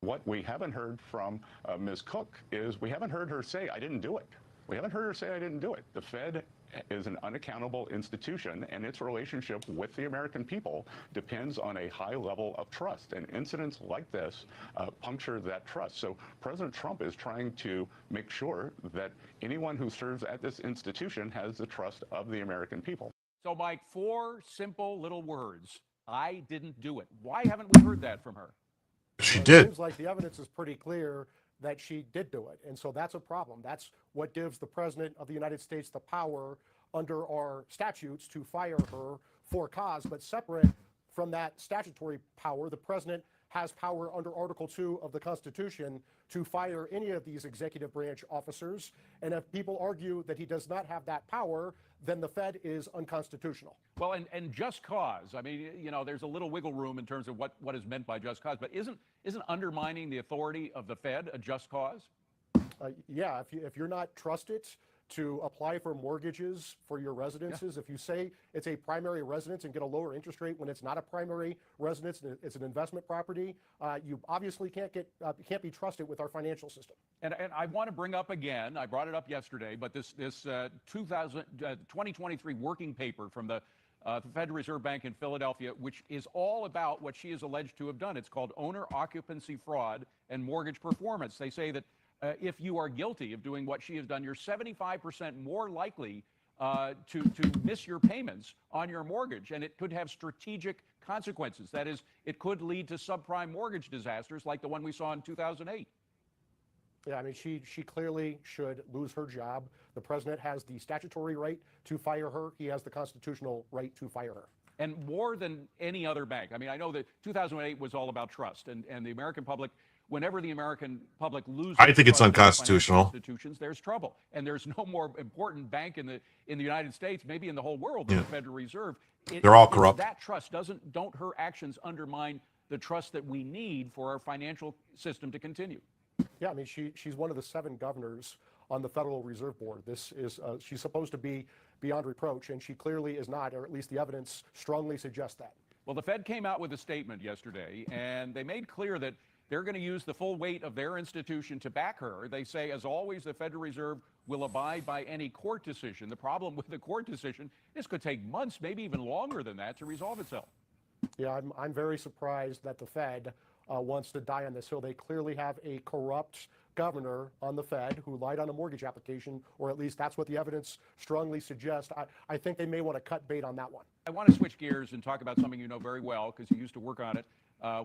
What we haven't heard from Ms. Cook is we haven't heard her say, I didn't do it. We haven't heard her say, I didn't do it. The Fed is an unaccountable institution, and its relationship with the American people depends on a high level of trust. And incidents like this puncture that trust. So President Trump is trying to make sure that anyone who serves at this institution has the trust of the American people. So, Mike, 4 simple little words. I didn't do it. Why haven't we heard that from her? She did. It seems like the evidence is pretty clear that she did do it. And so that's a problem. That's what gives the President of the United States the power under our statutes to fire her for cause, but separate from that statutory power. The president has power under Article 2 of the Constitution to fire any of these executive branch officers. And if people argue that he does not have that power, then the Fed is unconstitutional. Well, and just cause. I mean, you know, there's a little wiggle room in terms of what is meant by just cause. But isn't undermining the authority of the Fed a just cause? Yeah, if you're not trusted to apply for mortgages for your residences, if you say it's a primary residence and get a lower interest rate when it's not a primary residence, it's an investment property, you obviously can't be trusted with our financial system. And I want to bring up again, I brought it up yesterday, but this 2023 working paper from the Federal Reserve Bank in Philadelphia, which is all about what she is alleged to have done. It's called owner occupancy fraud and mortgage performance. They say that if you are guilty of doing what she has done, you're 75% more likely to miss your payments on your mortgage, and it could have strategic consequences. That is, it could lead to subprime mortgage disasters like the one we saw in 2008. Yeah, I mean, she clearly should lose her job. The president has the statutory right to fire her. He has the constitutional right to fire her. And more than any other bank. I mean, I know that 2008 was all about trust, and the American public, whenever the American public loses, I think it's trust in unconstitutional. financial institutions, there's trouble. And there's no more important bank in the United States, maybe in the whole world, than the Federal Reserve. They're all corrupt. That trust don't her actions undermine the trust that we need for our financial system to continue? Yeah, I mean, she's one of the 7 governors on the Federal Reserve Board. This is she's supposed to be beyond reproach, and she clearly is not, or at least the evidence strongly suggests that. Well, the Fed came out with a statement yesterday, and they made clear that they're going to use the full weight of their institution to back her. They say, as always, the Federal Reserve will abide by any court decision. The problem with the court decision, this could take months, maybe even longer than that, to resolve itself. Yeah, I'm very surprised that the Fed wants to die on this hill. They clearly have a corrupt governor on the Fed who lied on a mortgage application, or at least that's what the evidence strongly suggests. I think they may want to cut bait on that one. I want to switch gears and talk about something you know very well, because you used to work on it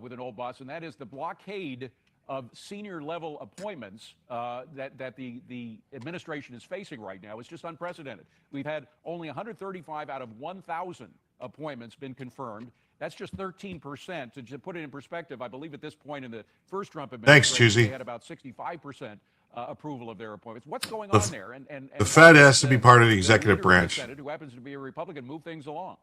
with an old boss, and that is the blockade of senior level appointments that the administration is facing right now. It's just unprecedented. We've had only 135 out of 1,000 appointments been confirmed. That's just 13%. To put it in perspective, I believe at this point in the first Trump administration, they had about 65% approval of their appointments. What's going on there? And the Fed has to be part of the executive branch. Senate, who happens to be a Republican, move things along.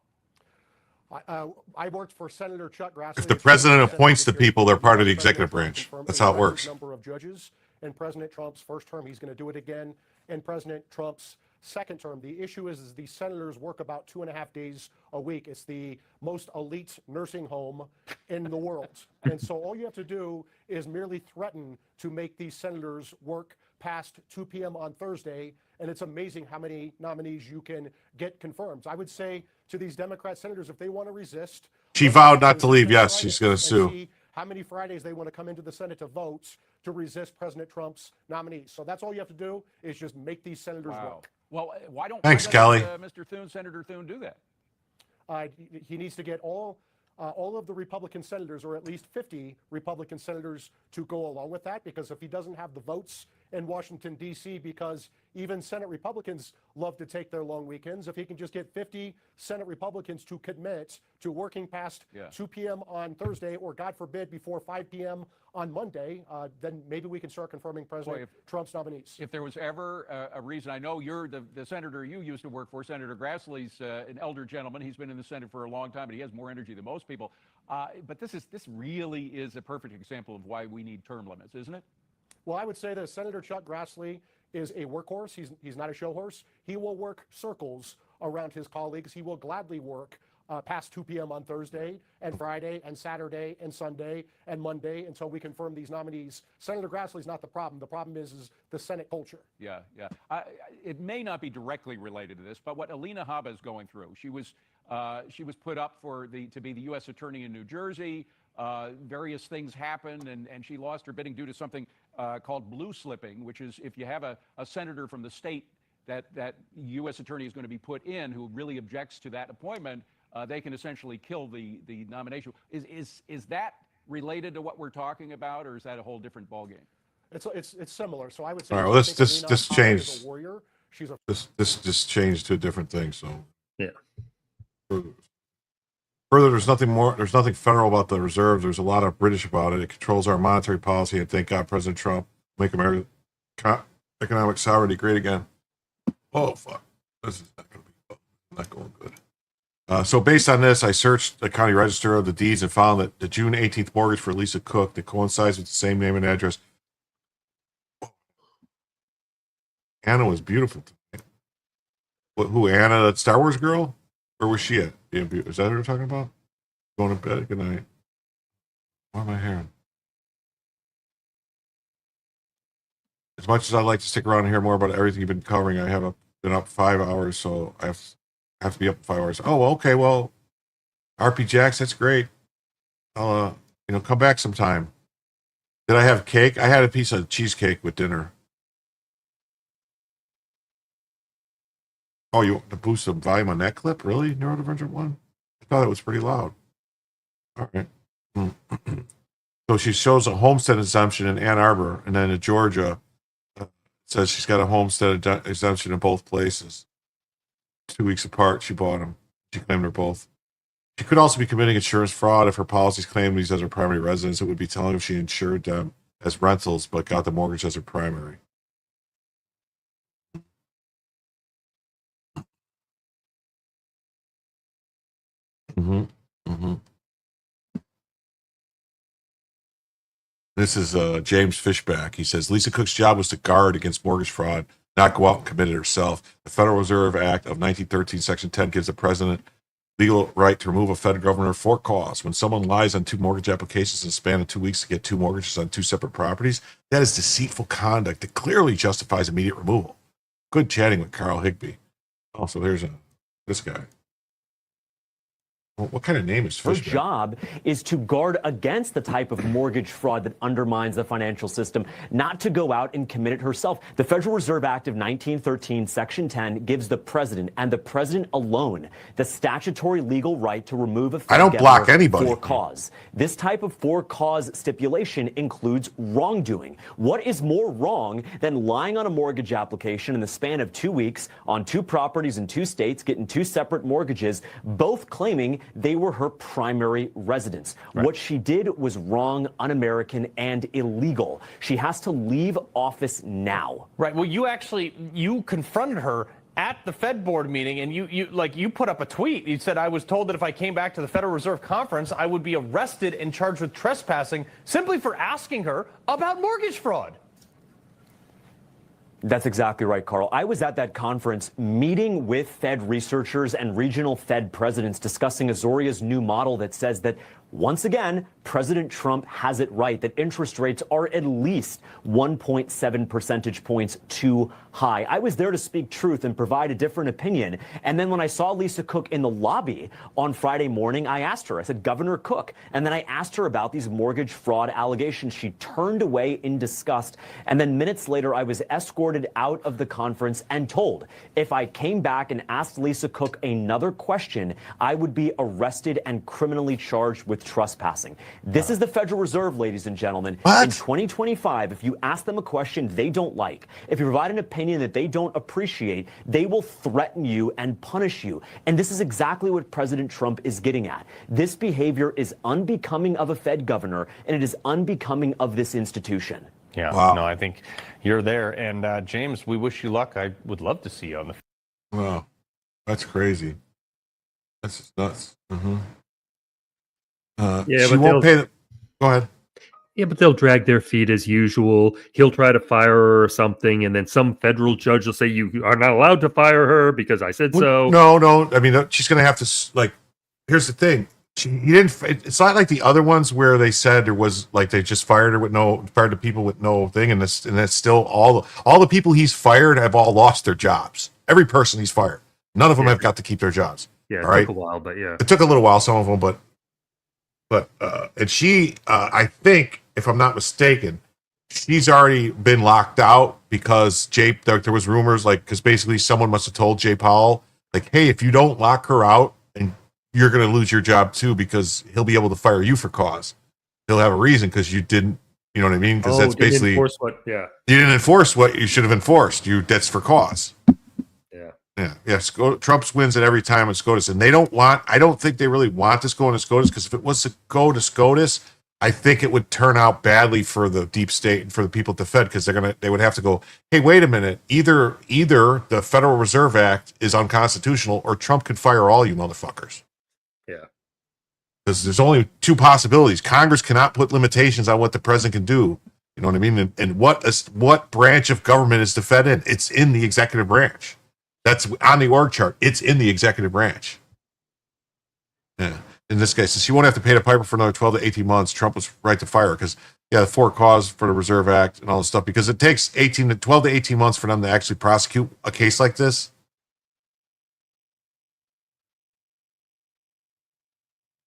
I worked for Senator Chuck Grassley. If the president appoints the people, they're part of the executive branch. That's how it works. Number of judges in President Trump's first term. He's going to do it again in President Trump's second term. The issue is the senators work about 2.5 days a week. It's the most elite nursing home in the world. And so all you have to do is merely threaten to make these senators work past 2 p.m. on Thursday, and it's amazing how many nominees you can get confirmed. So I would say to these Democrat senators, if they want to resist. She vowed not to leave. Yes, she's going to sue. How many Fridays they want to come into the Senate to vote to resist President Trump's nominees. So that's all you have to do is just make these senators work. Well, why don't Kelly. Mr. Thune, Senator Thune, do that? He needs to get all of the Republican senators, or at least 50 Republican senators, to go along with that, because if he doesn't have the votes in Washington, D.C., because even Senate Republicans love to take their long weekends, if he can just get 50 Senate Republicans to commit to working past 2 p.m. on Thursday, or God forbid, before 5 p.m. on Monday, then maybe we can start confirming President Trump's nominees. If there was ever a reason, I know you're the senator you used to work for, Senator Grassley's an elder gentleman. He's been in the Senate for a long time, but he has more energy than most people. But this really is a perfect example of why we need term limits, isn't it? Well, I would say that Senator Chuck Grassley is a workhorse. He's not a show horse. He will work circles around his colleagues. He will gladly work past 2 p.m. on Thursday and Friday and Saturday and Sunday and Monday until we confirm these nominees. Senator Grassley's not the problem. The problem is the Senate culture. Yeah. It may not be directly related to this, but what Alina Habba is going through, she was put up to be the U.S. Attorney in New Jersey. Various things happened, and she lost her bidding due to something called blue slipping, which is if you have a senator from the state that U.S. attorney is going to be put in who really objects to that appointment, they can essentially kill the nomination. Is that related to what we're talking about, or is that a whole different ballgame? It's similar. So I would say. All right. Well, this changed. Is a warrior. This just changed to a different thing. So yeah. Further, there's nothing federal about the reserve. There's a lot of British about it. It controls our monetary policy, and thank God President Trump make America economic sovereignty great again. Oh, fuck. This is not going good. So based on this, I searched the county register of the deeds and found that the June 18th mortgage for Lisa Cook that coincides with the same name and address. Anna was beautiful tonight. Who, Anna, that Star Wars girl? Where was she at? Is that what you're talking about? Going to bed. Good night. What am I hearing? As much as I'd like to stick around and hear more about everything you've been covering, I have been up 5 hours, so I have to be up 5 hours. Oh, okay. Well, RP Jacks, that's great. I'll come back sometime. Did I have cake? I had a piece of cheesecake with dinner. Oh, you want to boost the volume on that clip? Really? Neurodivergent one? I thought it was pretty loud. All right. So she shows a homestead exemption in Ann Arbor, and then in Georgia, says she's got a homestead exemption in both places. 2 weeks apart, she bought them. She claimed they're both. She could also be committing insurance fraud if her policies claim these as her primary residence. It would be telling if she insured them as rentals, but got the mortgage as her primary. This is James Fishback. He says Lisa Cook's job was to guard against mortgage fraud, not go out and commit it herself. The Federal Reserve Act of 1913, Section 10, gives the president legal right to remove a Fed governor for cause. When someone lies on 2 mortgage applications in a span of 2 weeks to get 2 mortgages on 2 separate properties, that is deceitful conduct that clearly justifies immediate removal. Good chatting with Carl Higbee. Oh, so there's this guy. What kind of name is Her Fishback? job is to guard against the type of mortgage fraud that undermines the financial system, not to go out and commit it herself. The Federal Reserve Act of 1913, Section 10, gives the president and the president alone the statutory legal right to remove a Fed I don't block governor anybody. for cause. This type of for cause stipulation includes wrongdoing. What is more wrong than lying on a mortgage application in the span of 2 weeks on 2 properties in 2 states, getting 2 separate mortgages, both claiming they were her primary residence? Right. What she did was wrong, un-American, and illegal. She has to leave office now. Right. Well, you confronted her at the Fed board meeting, and you put up a tweet. You said, I was told that if I came back to the Federal Reserve Conference, I would be arrested and charged with trespassing simply for asking her about mortgage fraud. That's exactly right, Carl. I was at that conference meeting with Fed researchers and regional Fed presidents discussing Azoria's new model that says that, once again, President Trump has it right, that interest rates are at least 1.7 percentage points too high. I was there to speak truth and provide a different opinion. And then when I saw Lisa Cook in the lobby on Friday morning, I asked her, I said, Governor Cook. And then I asked her about these mortgage fraud allegations. She turned away in disgust. And then minutes later, I was escorted out of the conference and told if I came back and asked Lisa Cook another question, I would be arrested and criminally charged with trespassing. This is the Federal Reserve, ladies and gentlemen. What? In 2025, if you ask them a question they don't like, if you provide an opinion that they don't appreciate, they will threaten you and punish you. And this is exactly what President Trump is getting at. This behavior is unbecoming of a Fed governor, and it is unbecoming of this institution. Yeah, Wow. No, I think you're there. And James, we wish you luck. I would love to see you on the. Wow, that's crazy. That's just nuts. Yeah, she but won't pay they'll- the. Go ahead. Yeah, but they'll drag their feet as usual. He'll try to fire her or something, and then some federal judge will say you are not allowed to fire her because I said so. No. I mean, she's going to have to like. Here's the thing. He didn't. It's not like the other ones where they said there was like they just fired her fired the people with no thing, and that's still all the people he's fired have all lost their jobs. Every person he's fired, none of them have got to keep their jobs. Yeah, it all right? took a while, but yeah. It took a little while, some of them, but and she, I think, if I'm not mistaken, she's already been locked out because there was rumors because basically someone must have told Jay Powell like, hey, if you don't lock her out, and you're going to lose your job too because he'll be able to fire you for cause. He'll have a reason because you didn't, you know what I mean? Because that's basically enforce what, yeah. You didn't enforce what you should have enforced. That's for cause. Yeah. Yeah. Trump's wins at every time on SCOTUS, and I don't think they really want this going to SCOTUS, because if it was to go to SCOTUS, I think it would turn out badly for the deep state and for the people at the Fed, because they would have to go, hey, wait a minute, either the Federal Reserve Act is unconstitutional, or Trump can fire all you motherfuckers. Yeah. Because there's only two possibilities. Congress cannot put limitations on what the president can do. You know what I mean? And what branch of government is the Fed in? It's in the executive branch. That's on the org chart. It's in the executive branch. Yeah. In this case, since he won't have to pay the piper for another 12 to 18 months, Trump was right to fire, because, the for cause for the Reserve Act and all this stuff, because it takes 12 to 18 months for them to actually prosecute a case like this.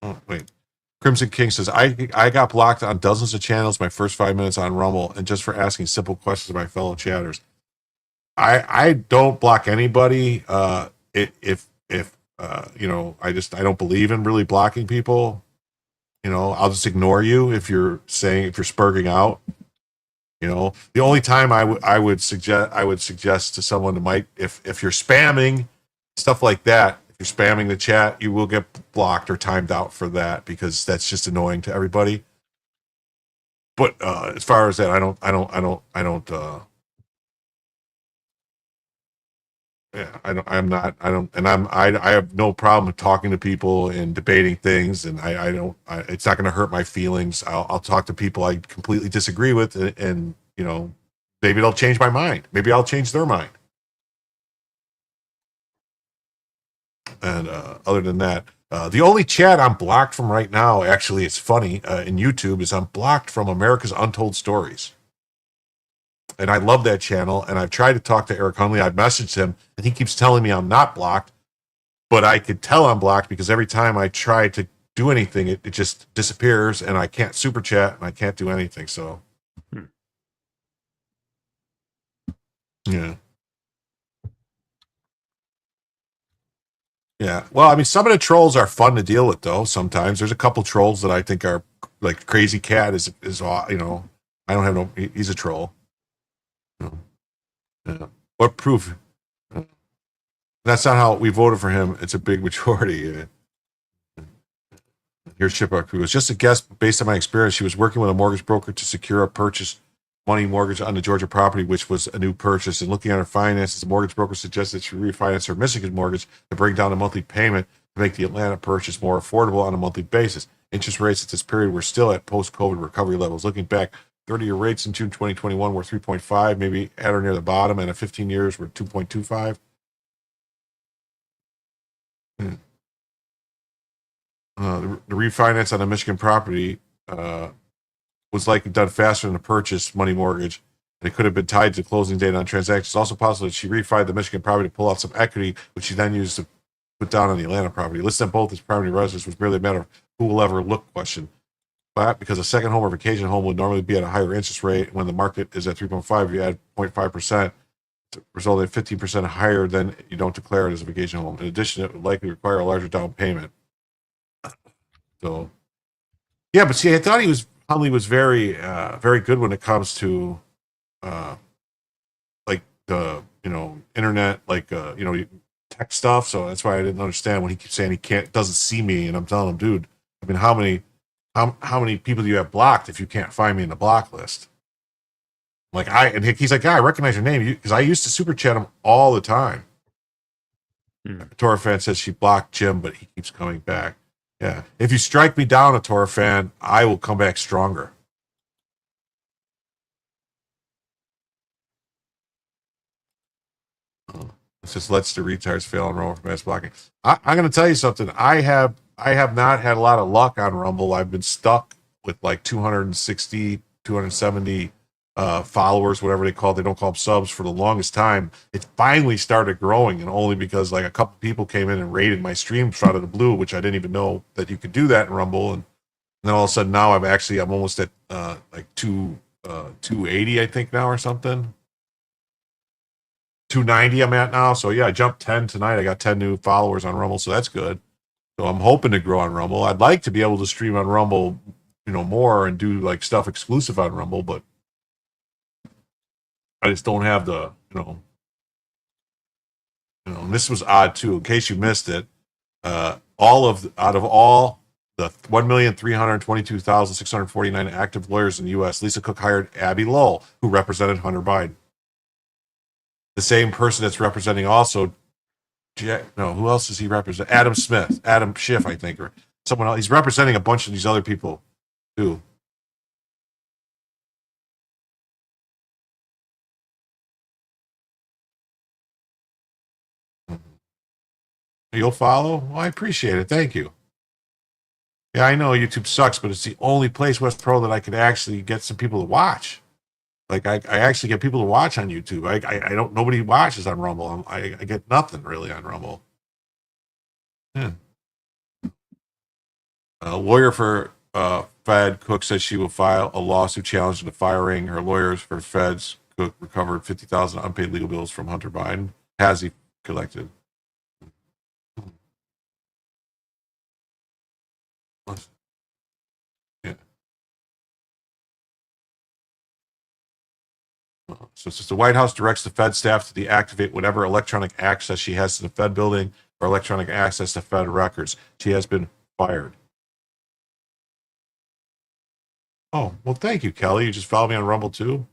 Oh, wait. Crimson King says, I got blocked on dozens of channels my first 5 minutes on Rumble, and just for asking simple questions of my fellow chatters. I don't block anybody. If I don't believe in really blocking people. I'll just ignore you if you're spurging out. The only time I would suggest to someone that might, if you're spamming stuff like that, if you're spamming the chat, you will get blocked or timed out for that, because that's just annoying to everybody. But as far as that, I don't. Yeah, I have no problem talking to people and debating things, and it's not going to hurt my feelings. I'll talk to people I completely disagree with, and maybe they'll change my mind. Maybe I'll change their mind. And other than that, the only chat I'm blocked from right now, actually, it's funny, in YouTube, is I'm blocked from America's Untold Stories. And I love that channel, and I've tried to talk to Eric Hunley. I've messaged him, and he keeps telling me I'm not blocked, but I could tell I'm blocked, because every time I try to do anything, it just disappears, and I can't super chat, and I can't do anything. So, yeah. Yeah. Well, I mean, some of the trolls are fun to deal with, though. Sometimes there's a couple trolls that I think are, like, Crazy Cat is I don't have he's a troll. Yeah. What proof? That's not how we voted for him. It's a big majority. Here's Chippewa Crew. It's just a guess based on my experience. She was working with a mortgage broker to secure a purchase money mortgage on the Georgia property, which was a new purchase. And looking at her finances, the mortgage broker suggested she refinance her Michigan mortgage to bring down the monthly payment to make the Atlanta purchase more affordable on a monthly basis. Interest rates at this period were still at post-COVID recovery levels. Looking back, 30-year rates in June 2021 were 3.5, maybe at or near the bottom, and at 15 years were 2.25. The refinance on the Michigan property was likely done faster than the purchase money mortgage, and it could have been tied to the closing date on transactions. It's also possible that she refied the Michigan property to pull out some equity, which she then used to put down on the Atlanta property. Listed on both as primary residence was merely a matter of who will ever look question. But because a second home or vacation home would normally be at a higher interest rate, when the market is at 3.5, you add 0.5%, resulting in 15% higher than you don't declare it as a vacation home. In addition, it would likely require a larger down payment. So, yeah, but see, I thought Hunley was very, very good when it comes to, like the internet, like tech stuff. So that's why I didn't understand when he keeps saying he doesn't see me, and I'm telling him, dude, I mean, how many people do you have blocked if you can't find me in the block list? And he's like, yeah, I recognize your name, because I used to super chat him all the time. Tora fan says she blocked Jim, but he keeps coming back. Yeah. If you strike me down, a Tora fan, I will come back stronger. It says, let's the retards fail on Rumble for mass blocking. I'm going to tell you something. I have not had a lot of luck on Rumble. I've been stuck with like 260, 270 followers, whatever they call it. They don't call them subs for the longest time. It finally started growing, and only because like a couple people came in and raided my streams out of the blue, which I didn't even know that you could do that in Rumble. And then all of a sudden now I'm almost at like 280, I think now, or something. 290 I'm at now. So yeah, I jumped 10 tonight. I got 10 new followers on Rumble, so that's good. So I'm hoping to grow on Rumble. I'd like to be able to stream on Rumble, more and do like stuff exclusive on Rumble, but I just don't have the, And this was odd too. In case you missed it, out of all the 1,322,649 active lawyers in the U.S., Lisa Cook hired Abby Lowell, who represented Hunter Biden. The same person that's representing also, who else does he represent? Adam Smith, Adam Schiff, I think, or someone else. He's representing a bunch of these other people too. You'll follow? Well, I appreciate it. Thank you. Yeah, I know YouTube sucks, but it's the only place, West Pro, that I could actually get some people to watch. Like I actually get people to watch on YouTube. I don't. Nobody watches on Rumble. I get nothing really on Rumble. Yeah. A lawyer for Fed Cook says she will file a lawsuit challenging the firing. Her lawyers for Feds Cook recovered 50,000 unpaid legal bills from Hunter Biden. Has he collected? Yeah. So since the White House directs the Fed staff to deactivate whatever electronic access she has to the Fed building or electronic access to Fed records, she has been fired. Oh, well, thank you, Kelly. You just follow me on Rumble too?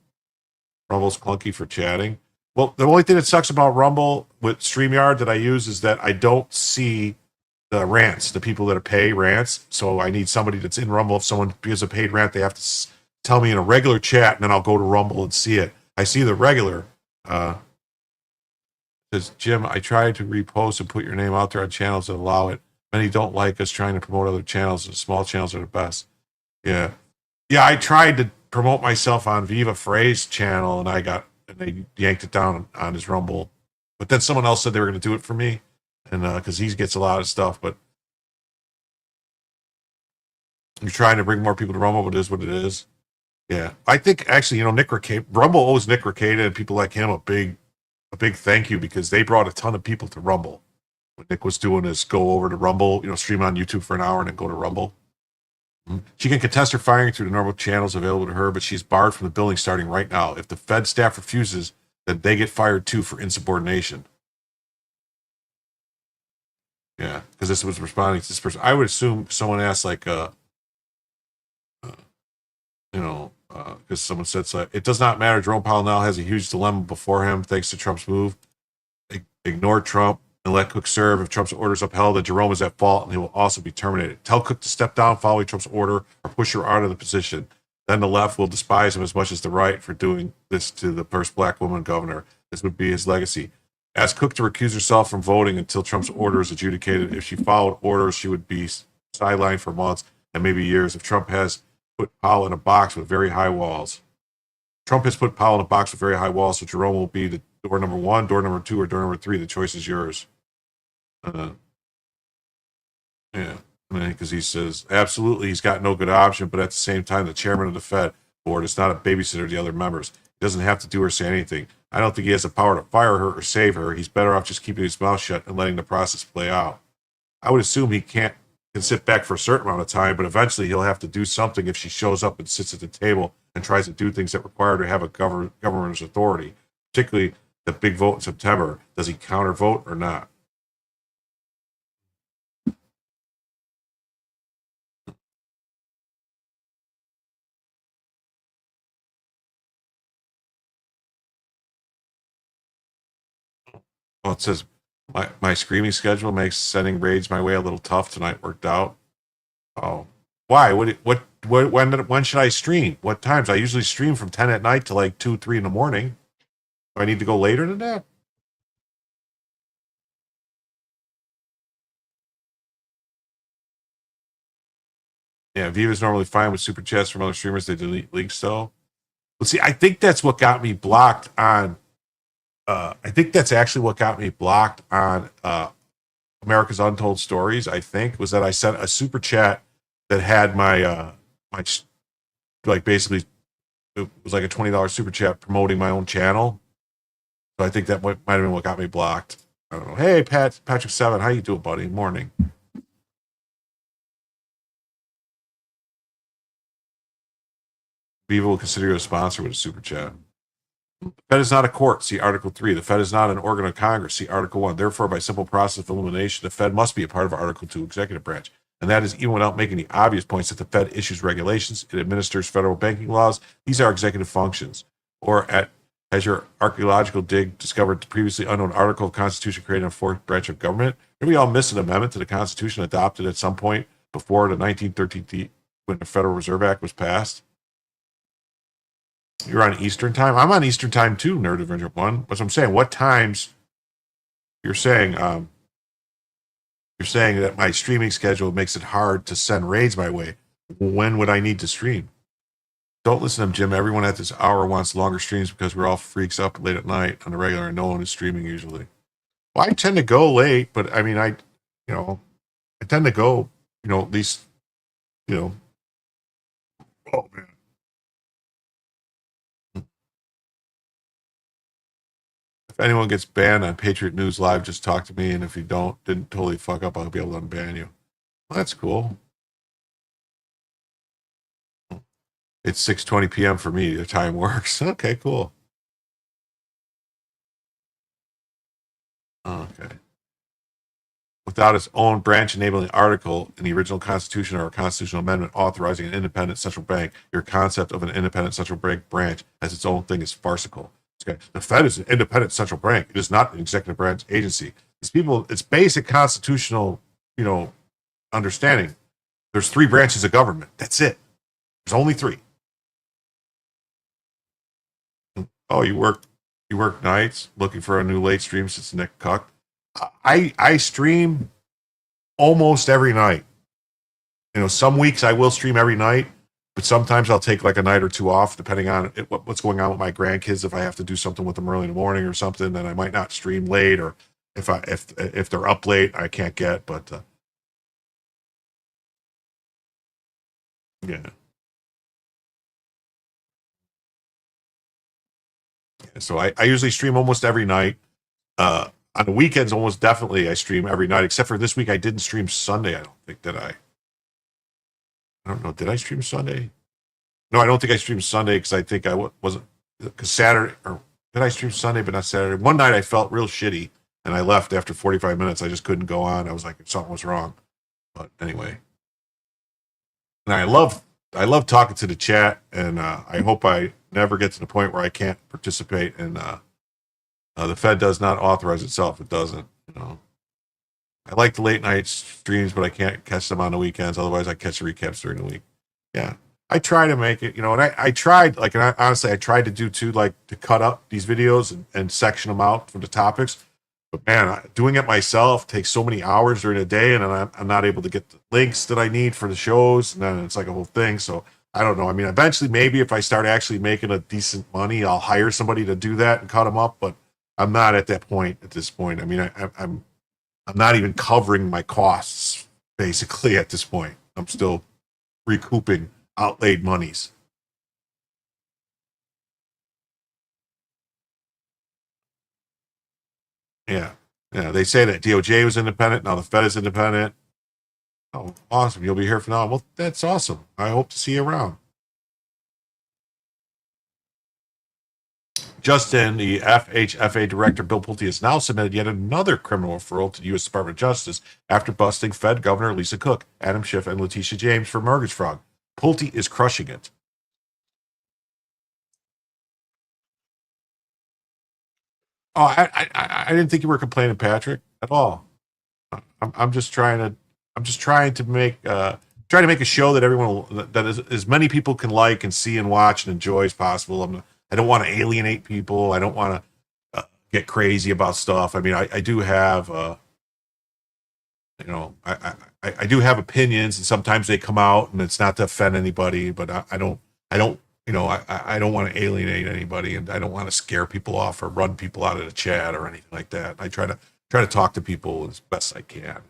Rumble's clunky for chatting. Well, the only thing that sucks about Rumble with StreamYard that I use is that I don't see the rants, the people that pay rants. So I need somebody that's in Rumble. If someone gives a paid rant, they have to tell me in a regular chat, and then I'll go to Rumble and see it. I see the regular. Says, Jim, I tried to repost and put your name out there on channels that allow it. Many don't like us trying to promote other channels, and small channels are the best. Yeah. Yeah, I tried to promote myself on Viva Frey's channel, and they yanked it down on his Rumble. But then someone else said they were going to do it for me, and because he gets a lot of stuff. But you're trying to bring more people to Rumble, but it is what it is. Yeah, I think actually, Nick Recaita, Rumble owes Nick Recaita and people like him a big thank you, because they brought a ton of people to Rumble. What Nick was doing is go over to Rumble, stream on YouTube for an hour and then go to Rumble. She can contest her firing through the normal channels available to her, but she's barred from the building starting right now. If the Fed staff refuses, then they get fired too for insubordination. Yeah, because this was responding to this person. I would assume someone asked because someone said so. It does not matter. Jerome Powell now has a huge dilemma before him thanks to Trump's move. Ignore Trump and let Cook serve. If Trump's order is upheld, then Jerome is at fault and he will also be terminated. Tell Cook to step down following Trump's order or push her out of the position. Then the left will despise him as much as the right for doing this to the first black woman governor. This would be his legacy. Ask Cook to recuse herself from voting until Trump's order is adjudicated. If she followed orders, she would be sidelined for months and maybe years. If Trump has put Powell in a box with very high walls. Trump has put Powell in a box with very high walls, so Jerome will be the door number 1, door number 2, or door number 3. The choice is yours. Yeah, because he says, absolutely, he's got no good option, but at the same time, the chairman of the Fed board is not a babysitter to the other members. He doesn't have to do or say anything. I don't think he has the power to fire her or save her. He's better off just keeping his mouth shut and letting the process play out. I would assume he can sit back for a certain amount of time, but eventually he'll have to do something if she shows up and sits at the table and tries to do things that require her to have a government's authority, particularly the big vote in September. Does he counter vote or not? Well, it says my screaming schedule makes sending raids my way a little tough tonight. Worked out. Oh, why? When should I stream? What times? I usually stream from 10 at night to like 2, 3 in the morning. Do I need to go later than that? Yeah, Viva's normally fine with super chats from other streamers. They delete links though. Well, see, I think that's what got me blocked on. I think that's actually what got me blocked on America's Untold Stories. I think was that I sent a super chat that had my basically it was like a $20 super chat promoting my own channel. So I think that might have been what got me blocked. I don't know. Hey, Patrick 7, how you doing, buddy? Morning. Viva will consider you a sponsor with a super chat. The Fed is not a court, see Article 3. The Fed is not an organ of Congress, see Article 1. Therefore, by simple process of elimination, the Fed must be a part of Article 2 executive branch. And that is even without making the obvious points that the Fed issues regulations, it administers federal banking laws. These are executive functions. Or has your archaeological dig discovered the previously unknown article of the Constitution creating a fourth branch of government? Maybe we all missed an amendment to the Constitution adopted at some point before the 1913 when the Federal Reserve Act was passed. You're on Eastern time. I'm on Eastern time too, Nerd Avenger 1. But I'm saying, what times you're saying that my streaming schedule makes it hard to send raids my way. When would I need to stream? Don't listen to them, Jim. Everyone at this hour wants longer streams because we're all freaks up late at night on the regular and no one is streaming usually. Well, I tend to go late, but I mean, I tend to go, at least, oh man. If anyone gets banned on Patriot News Live, just talk to me. And if you didn't totally fuck up, I'll be able to unban you. Well, that's cool. It's 6:20 p.m. for me. The time works. Okay, cool. Okay. Without its own branch enabling article in the original Constitution or a constitutional amendment authorizing an independent central bank, your concept of an independent central bank branch as its own thing is farcical. Okay. The Fed is an independent central bank. It is not an executive branch agency. These people, it's basic constitutional, understanding. There's 3 branches of government. That's it. There's only 3. Oh, you work nights looking for a new late stream since Nick cucked. I stream almost every night. Some weeks I will stream every night, but sometimes I'll take like a night or 2 off, depending on what's going on with my grandkids. If I have to do something with them early in the morning or something, then I might not stream late. Or if they're up late, I can't get. But yeah. So I usually stream almost every night. On the weekends, almost definitely I stream every night, except for this week I didn't stream Sunday. I don't think, did I? I don't know. Did I stream Sunday? No, I don't think I streamed Sunday because I think I wasn't, because Saturday, or did I stream Sunday but not Saturday? One night I felt real shitty and I left after 45 minutes. I just couldn't go on. I was like, something was wrong. But anyway. And I love talking to the chat, and I hope I never get to the point where I can't participate. And the Fed does not authorize itself. It doesn't. I like the late night streams, but I can't catch them on the weekends. Otherwise, I catch the recaps during the week. Yeah, I try to make it. And I tried. Honestly, I tried to do too, like to cut up these videos and section them out for the topics. But man, doing it myself takes so many hours during the day, and I'm not able to get the links that I need for the shows, and then it's like a whole thing. So I don't know. I mean, eventually, maybe if I start actually making a decent money, I'll hire somebody to do that and cut them up. But I'm not at that point at this point. I mean, I'm not even covering my costs basically at this point. I'm still recouping outlaid monies. Yeah. They say that DOJ was independent. Now the Fed is independent. Oh, awesome. You'll be here for now. Well, that's awesome. I hope to see you around. Justin, the FHFA director, Bill Pulte, has now submitted yet another criminal referral to the U.S. Department of Justice after busting Fed Governor Lisa Cook, Adam Schiff, and Letitia James for mortgage fraud. Pulte is crushing it. Oh, I didn't think you were complaining, Patrick, at all. I'm just trying to make a show that everyone that as many people can like and see and watch and enjoy as possible. I don't want to alienate people. I don't want to get crazy about stuff. I mean, I do have I do have opinions, and sometimes they come out, and it's not to offend anybody, but I don't want to alienate anybody, and I don't want to scare people off or run people out of the chat or anything like that. I try to talk to people as best I can.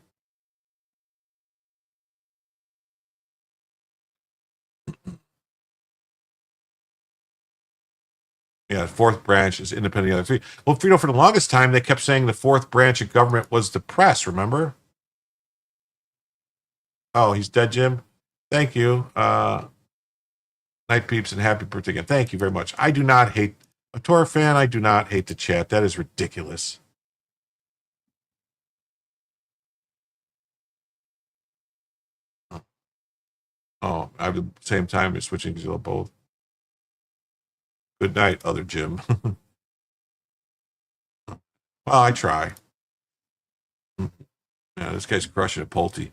Yeah, the fourth branch is independent of the other 3. Well, for the longest time, they kept saying the fourth branch of government was the press, remember? Oh, he's dead, Jim? Thank you. Night peeps and happy birthday again. Thank you very much. I do not hate A Tor fan, I do not hate the chat. That is ridiculous. Oh, at the same time, you're switching to both. Good night, other Jim. Well, I try. Yeah, this guy's crushing it, Pulte.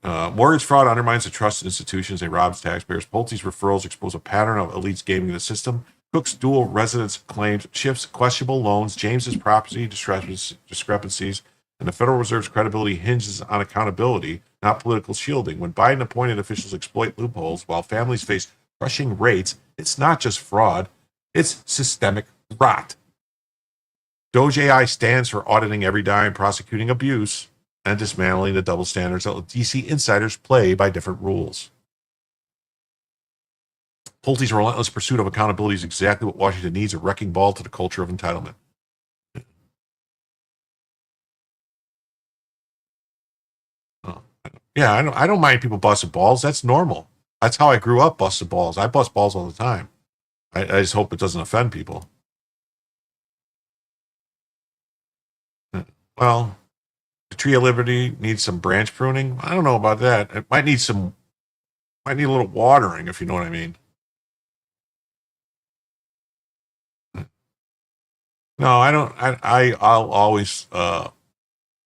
Mortgage fraud undermines the trust in institutions and robs taxpayers. Pulte's referrals expose a pattern of elites gaming the system. Cook's dual residence claims shifts questionable loans. James's property discrepancies, and the Federal Reserve's credibility hinges on accountability, not political shielding. When Biden appointed officials exploit loopholes while families face crushing rates, it's not just fraud, it's systemic rot. Doge AI stands for auditing every dime, prosecuting abuse, and dismantling the double standards that DC insiders play by different rules. Pulte's relentless pursuit of accountability is exactly what Washington needs, a wrecking ball to the culture of entitlement. Yeah, I don't mind people busting balls. That's normal. That's how I grew up, busting balls. I bust balls all the time. I just hope it doesn't offend people. Well, the Tree of Liberty needs some branch pruning. I don't know about that. It might need a little watering, if you know what I mean. No, I don't. I'll always,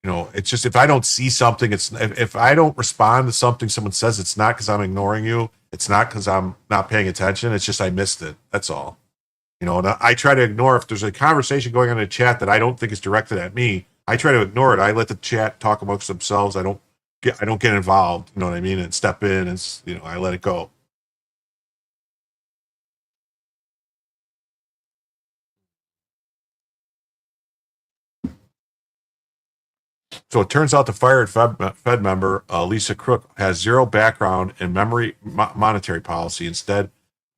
it's just if I don't see something, if I don't respond to something someone says, it's not because I'm ignoring you. It's not because I'm not paying attention. It's just I missed it. That's all. And I try to ignore if there's a conversation going on in the chat that I don't think is directed at me. I try to ignore it. I let the chat talk amongst themselves. I don't get involved. You know what I mean? And step in and I let it go. So it turns out the fired Fed member, Lisa Crook, has zero background in monetary policy, instead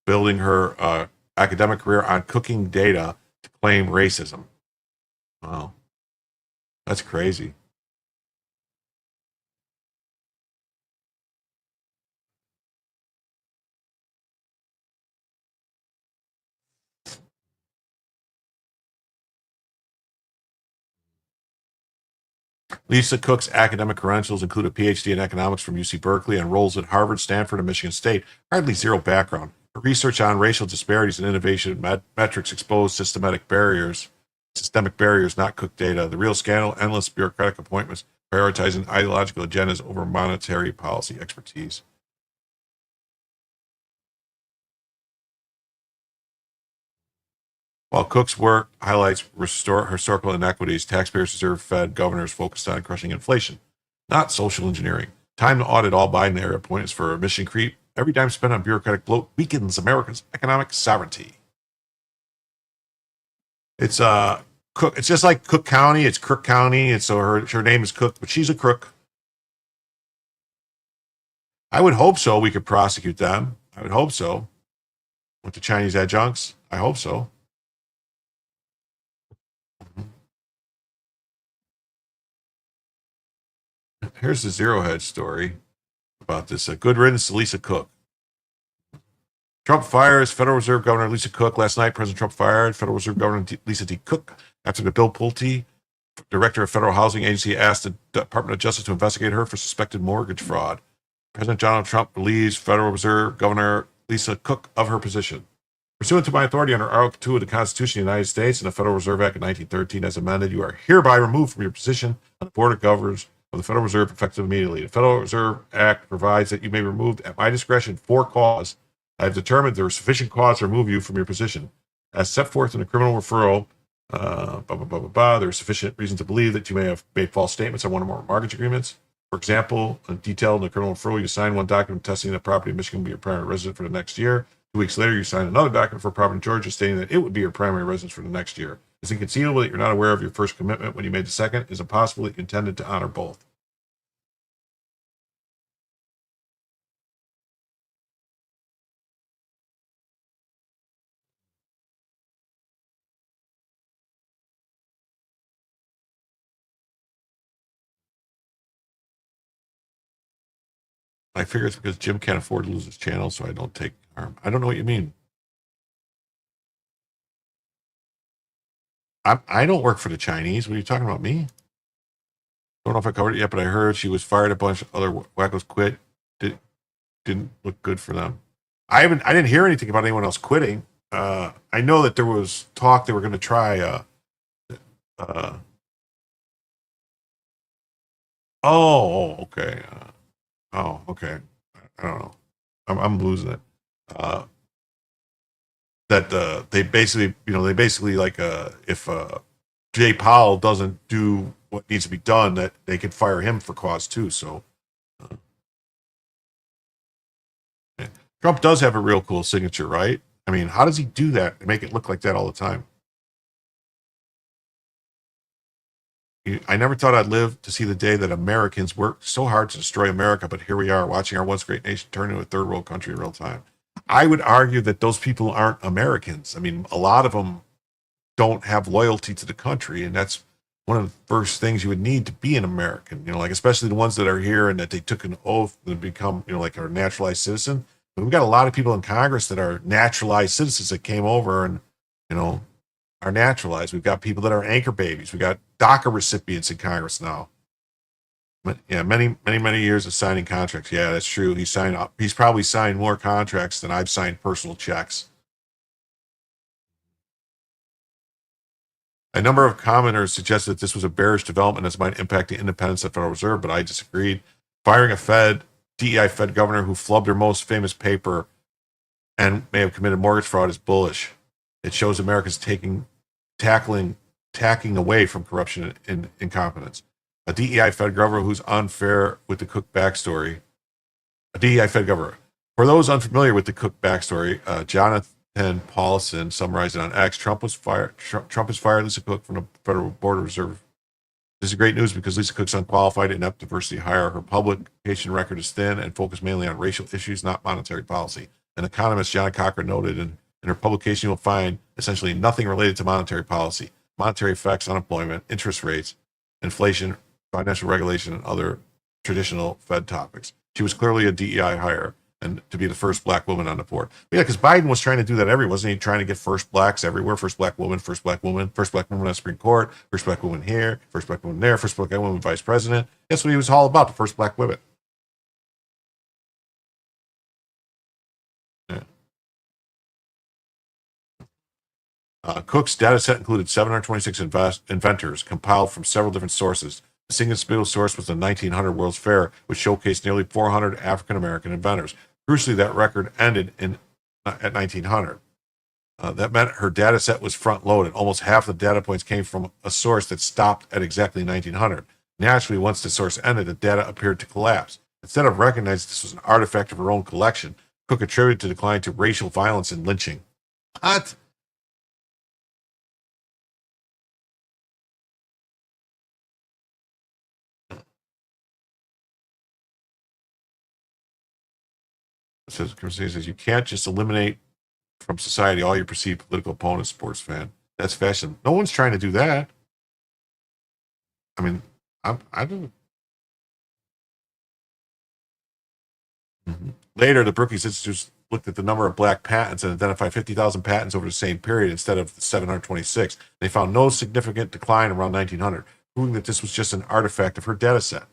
building her academic career on cooking data to claim racism. Wow. That's crazy. Lisa Cook's academic credentials include a PhD in economics from UC Berkeley and roles at Harvard, Stanford, and Michigan State. Hardly zero background. Her research on racial disparities and innovation metrics expose systemic barriers, not cooked data. The real scandal: endless bureaucratic appointments, prioritizing ideological agendas over monetary policy expertise. While Cook's work highlights historical inequities, taxpayers deserve Fed governors focused on crushing inflation, not social engineering. Time to audit all Biden-era appointments for emission creep. Every dime spent on bureaucratic bloat weakens America's economic sovereignty. It's Cook. It's just like Cook County. It's Crook County. And so her name is Cook, but she's a crook. I would hope so. We could prosecute them. I would hope so. With the Chinese adjuncts, I hope so. Here's the Zero Hedge story about this. Good riddance to Lisa Cook. Trump fires Federal Reserve Governor Lisa Cook. Last night, President Trump fired Federal Reserve Governor Lisa D. Cook after the Bill Pulte, director of Federal Housing Agency, asked the Department of Justice to investigate her for suspected mortgage fraud. President Donald Trump relieves Federal Reserve Governor Lisa Cook of her position. Pursuant to my authority under Article 2 of the Constitution of the United States and the Federal Reserve Act of 1913 as amended, you are hereby removed from your position on the Board of Governors of the Federal Reserve effective immediately. The Federal Reserve Act provides that you may be removed at my discretion for cause. I have determined there is sufficient cause to remove you from your position. As set forth in the criminal referral, there is sufficient reason to believe that you may have made false statements on one or more mortgage agreements. For example, detailed in the criminal referral, you signed one document attesting that property in Michigan will be your primary residence for the next year. 2 weeks later, you signed another document for property in Georgia stating that it would be your primary residence for the next year. It's inconceivable that you're not aware of your first commitment when you made the second. It's impossible that you intended to honor both. I figure it's because Jim can't afford to lose his channel, so I don't take harm. I don't know what you mean. I don't work for the Chinese. What are you talking about, me? Don't know if I covered it yet, but I heard she was fired. A bunch of other wackos quit. Didn't look good for them. I didn't hear anything about anyone else quitting. I know that there was talk they were going to try. Okay. Okay. I don't know. I'm losing it. That they basically, like if Jay Powell doesn't do what needs to be done, that they could fire him for cause too. So yeah. Trump does have a real cool signature, right? I mean, how does he do that and make it look like that all the time? I never thought I'd live to see the day that Americans worked so hard to destroy America, but here we are watching our once great nation turn into a third world country in real time. I would argue that those people aren't Americans. I mean, a lot of them don't have loyalty to the country, and that's one of the first things you would need to be an American. Like especially the ones that are here and that they took an oath to become, like a naturalized citizen. But we've got a lot of people in Congress that are naturalized citizens that came over and, are naturalized. We've got people that are anchor babies. We've got DACA recipients in Congress now. But yeah, many years of signing contracts. Yeah, that's true. He's probably signed more contracts than I've signed personal checks. A number of commenters suggested that this was a bearish development as might impact the independence of the Federal Reserve, but I disagreed. Firing a DEI Fed governor who flubbed her most famous paper and may have committed mortgage fraud is bullish. It shows America's tacking away from corruption and incompetence. A DEI Fed governor who's unfair with the Cook backstory. A DEI Fed governor. For those unfamiliar with the Cook backstory, Jonathan Paulson summarized it on X. Trump has fired Lisa Cook from the Federal Board of Reserve. This is great news because Lisa Cook's unqualified, inept diversity hire. Her publication record is thin and focused mainly on racial issues, not monetary policy. An economist, John Cochran, noted in her publication, you will find essentially nothing related to monetary policy, monetary effects, unemployment, interest rates, inflation, financial regulation, and other traditional Fed topics. She was clearly a DEI hire and to be the first black woman on the board. But yeah, because Biden was trying to do that everywhere. Wasn't he trying to get first blacks everywhere? First black woman on the Supreme Court, first black woman here, first black woman there, first black woman vice president. That's what he was all about, the first black women. Yeah. Cook's data set included 726 inventors compiled from several different sources. The single source was the 1900 World's Fair, which showcased nearly 400 African-American inventors. Crucially, that record ended at 1900. That meant her data set was front-loaded. Almost half the data points came from a source that stopped at exactly 1900. Naturally, once the source ended, the data appeared to collapse. Instead of recognizing this was an artifact of her own collection, Cook attributed the decline to racial violence and lynching. What? Says you can't just eliminate from society all your perceived political opponents, sports fan. That's fashion. No one's trying to do that. I mean, I don't. Mm-hmm. Later, the Brookings Institute looked at the number of black patents and identified 50,000 patents over the same period instead of 726. They found no significant decline around 1900, proving that this was just an artifact of her data set.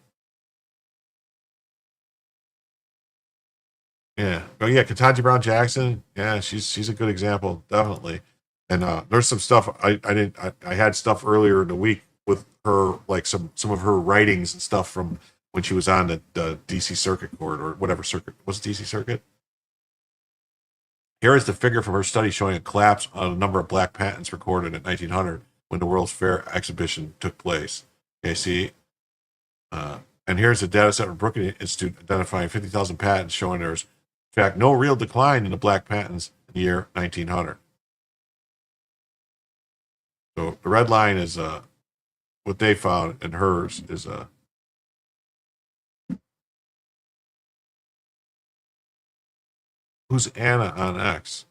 Yeah. Oh yeah, Ketanji Brown Jackson. Yeah, she's a good example, definitely. And there's some stuff I had stuff earlier in the week with her, like some of her writings and stuff from when she was on the DC Circuit Court or whatever circuit. Was it DC Circuit? Here is the figure from her study showing a collapse on a number of black patents recorded in 1900 when the World's Fair exhibition took place. Okay, see? And here's the data set from Brookings Institute identifying 50,000 patents showing there's in fact, no real decline in the black patents in the year 1900. So the red line is what they found, and hers is who's Anna on X?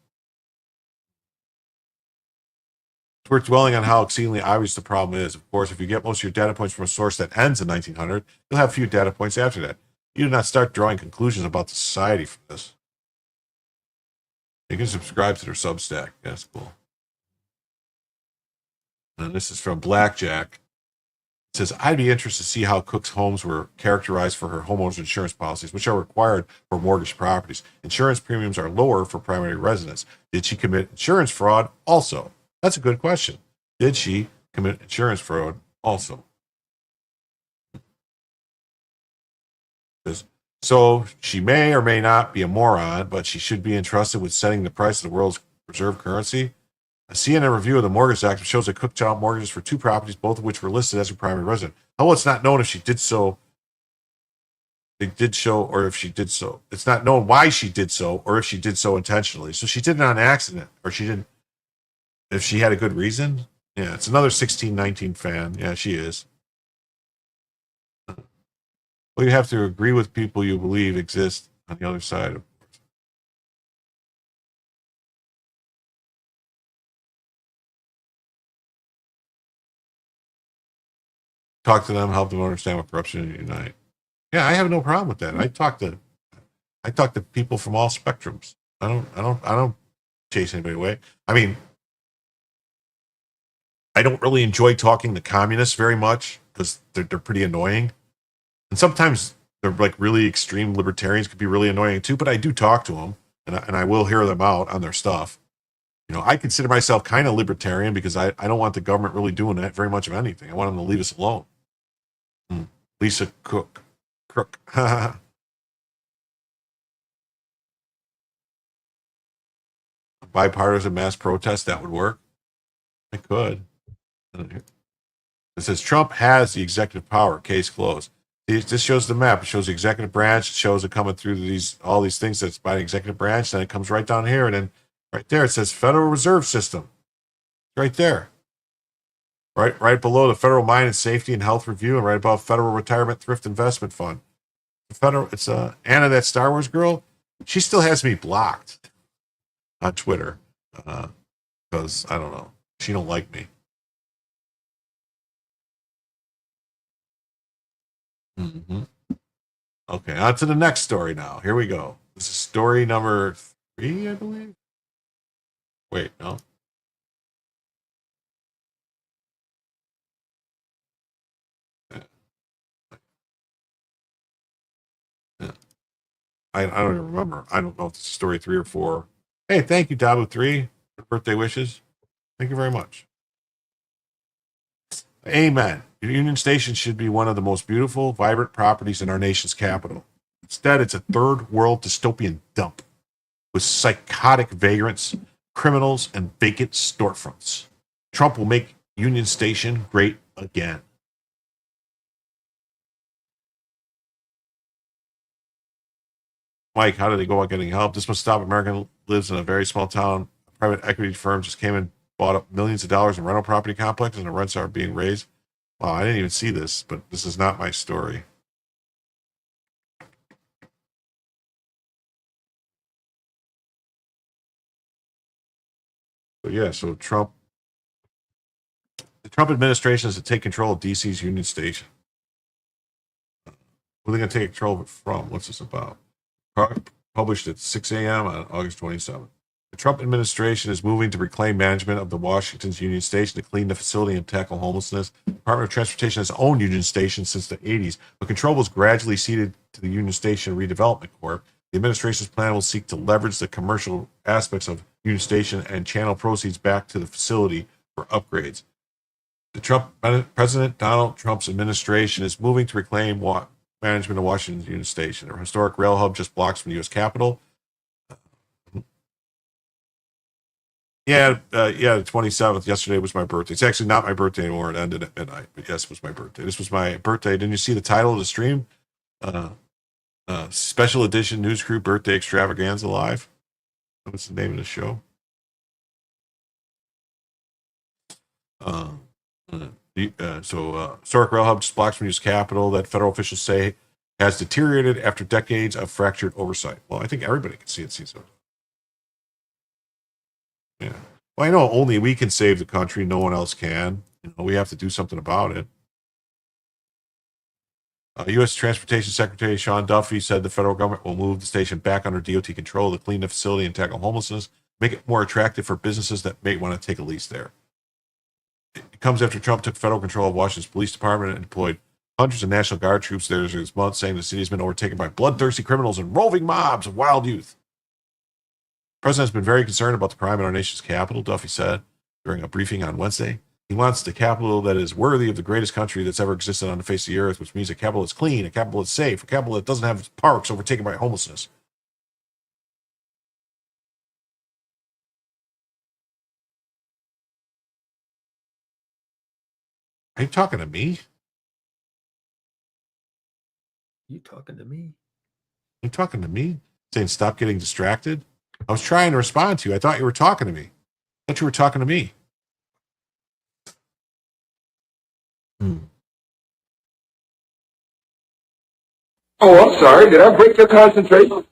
It's worth dwelling on how exceedingly obvious the problem is. Of course, if you get most of your data points from a source that ends in 1900, you'll have few data points after that. You do not start drawing conclusions about the society from this. You can subscribe to their Substack. That's cool. and this is from Blackjack. It says, I'd be interested to see how Cook's homes were characterized for her homeowners insurance policies, which are required for mortgage properties. Insurance premiums are lower for primary residents. Did she commit insurance fraud also? That's a good question. Did she commit insurance fraud also? So she may or may not be a moron, but she should be entrusted with setting the price of the world's reserve currency. A CNN review of the Mortgage Act shows that Cook took out mortgages for 2 properties, both of which were listed as her primary resident. Although it's not known if she did so, or if she did so. It's not known why she did so, or if she did so intentionally. So she did it on accident, or she didn't. If she had a good reason, yeah. It's another 1619 fan. Yeah, she is. Well, you have to agree with people you believe exist on the other side of. Talk to them, help them understand what corruption and unite. Yeah, I have no problem with that. I talk to people from all spectrums. I don't chase anybody away. I mean, I don't really enjoy talking to communists very much because they're pretty annoying. And sometimes they're like really extreme libertarians could be really annoying too, but I do talk to them and I will hear them out on their stuff. You know, I consider myself kind of libertarian because I don't want the government really doing that very much of anything. I want them to leave us alone. Lisa Crook. Bipartisan mass protest, that would work. It could. It says Trump has the executive power. Case closed. This shows the map. It shows the executive branch. It shows it coming through all these things that's by the executive branch. Then it comes right down here, and then right there it says Federal Reserve System. Right there. Right below the Federal Mine and Safety and Health Review, and right above Federal Retirement Thrift Investment Fund. It's Anna, that Star Wars girl. She still has me blocked on Twitter because I don't know. She don't like me. Okay, on to the next story now. Here we go. This is story number 3, I believe. Wait, no. I don't even remember. I don't know if it's story 3 or 4. Hey, thank you, Dabu3, for birthday wishes. Thank you very much. Amen. Union Station should be one of the most beautiful, vibrant properties in our nation's capital. Instead, it's a third world dystopian dump with psychotic vagrants, criminals, and vacant storefronts. Trump will make Union Station great again. Mike, how do they go about getting help? This must stop. American lives in a very small town. A private equity firm just came and bought up millions of dollars in rental property complexes, and the rents are being raised. Wow, I didn't even see this, but this is not my story. So yeah, so the Trump administration is to take control of DC's Union Station. Who are they going to take control of it from? What's this about? Published at 6 a.m. on August 27th. The Trump administration is moving to reclaim management of the Washington's Union Station to clean the facility and tackle homelessness. The Department of Transportation has owned Union Station since the 80s, but control was gradually ceded to the Union Station Redevelopment Corp. The administration's plan will seek to leverage the commercial aspects of Union Station and channel proceeds back to the facility for upgrades. President Donald Trump's administration is moving to reclaim management of Washington's Union Station, a historic rail hub just blocks from the U.S. Capitol. The 27th. Yesterday was my birthday. It's actually not my birthday anymore. It ended at midnight, but yes, it was my birthday. This was my birthday. Didn't you see the title of the stream? Special edition News Crew Birthday Extravaganza Live. What's the name of the show? Historic rail hub just blocks from U.S. Capitol that federal officials say has deteriorated after decades of fractured oversight. Well, I think everybody can see it. So. Yeah. Well, I know only we can save the country. No one else can. We have to do something about it. U.S. Transportation Secretary Sean Duffy said the federal government will move the station back under DOT control to clean the facility and tackle homelessness, make it more attractive for businesses that may want to take a lease there. It comes after Trump took federal control of Washington's police department and deployed hundreds of National Guard troops there this month, saying the city has been overtaken by bloodthirsty criminals and roving mobs of wild youth. The president has been very concerned about the crime in our nation's capital, Duffy said during a briefing on Wednesday. He wants the capital that is worthy of the greatest country that's ever existed on the face of the earth, which means a capital that's clean, a capital that's safe, a capital that doesn't have parks overtaken by homelessness. Are you talking to me? You talking to me? You talking to me? Saying stop getting distracted? I was trying to respond to you. I thought you were talking to me. I thought you were talking to me. Oh, I'm sorry. Did I break your concentration?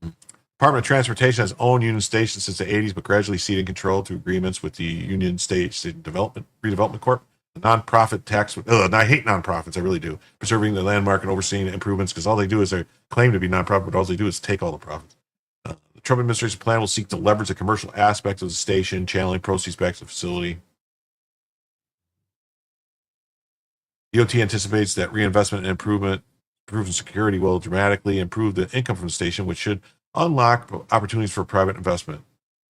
Department of Transportation has owned Union Station since the 80s, but gradually ceded control through agreements with the Union Station Redevelopment Corp. The nonprofit tax. I hate nonprofits. I really do. Preserving the landmark and overseeing the improvements, because all they do is they claim to be nonprofit, but all they do is take all the profits. The Trump administration plan will seek to leverage the commercial aspect of the station, channeling proceeds back to the facility. DOT anticipates that reinvestment and improvement in security will dramatically improve the income from the station, which should unlock opportunities for private investment.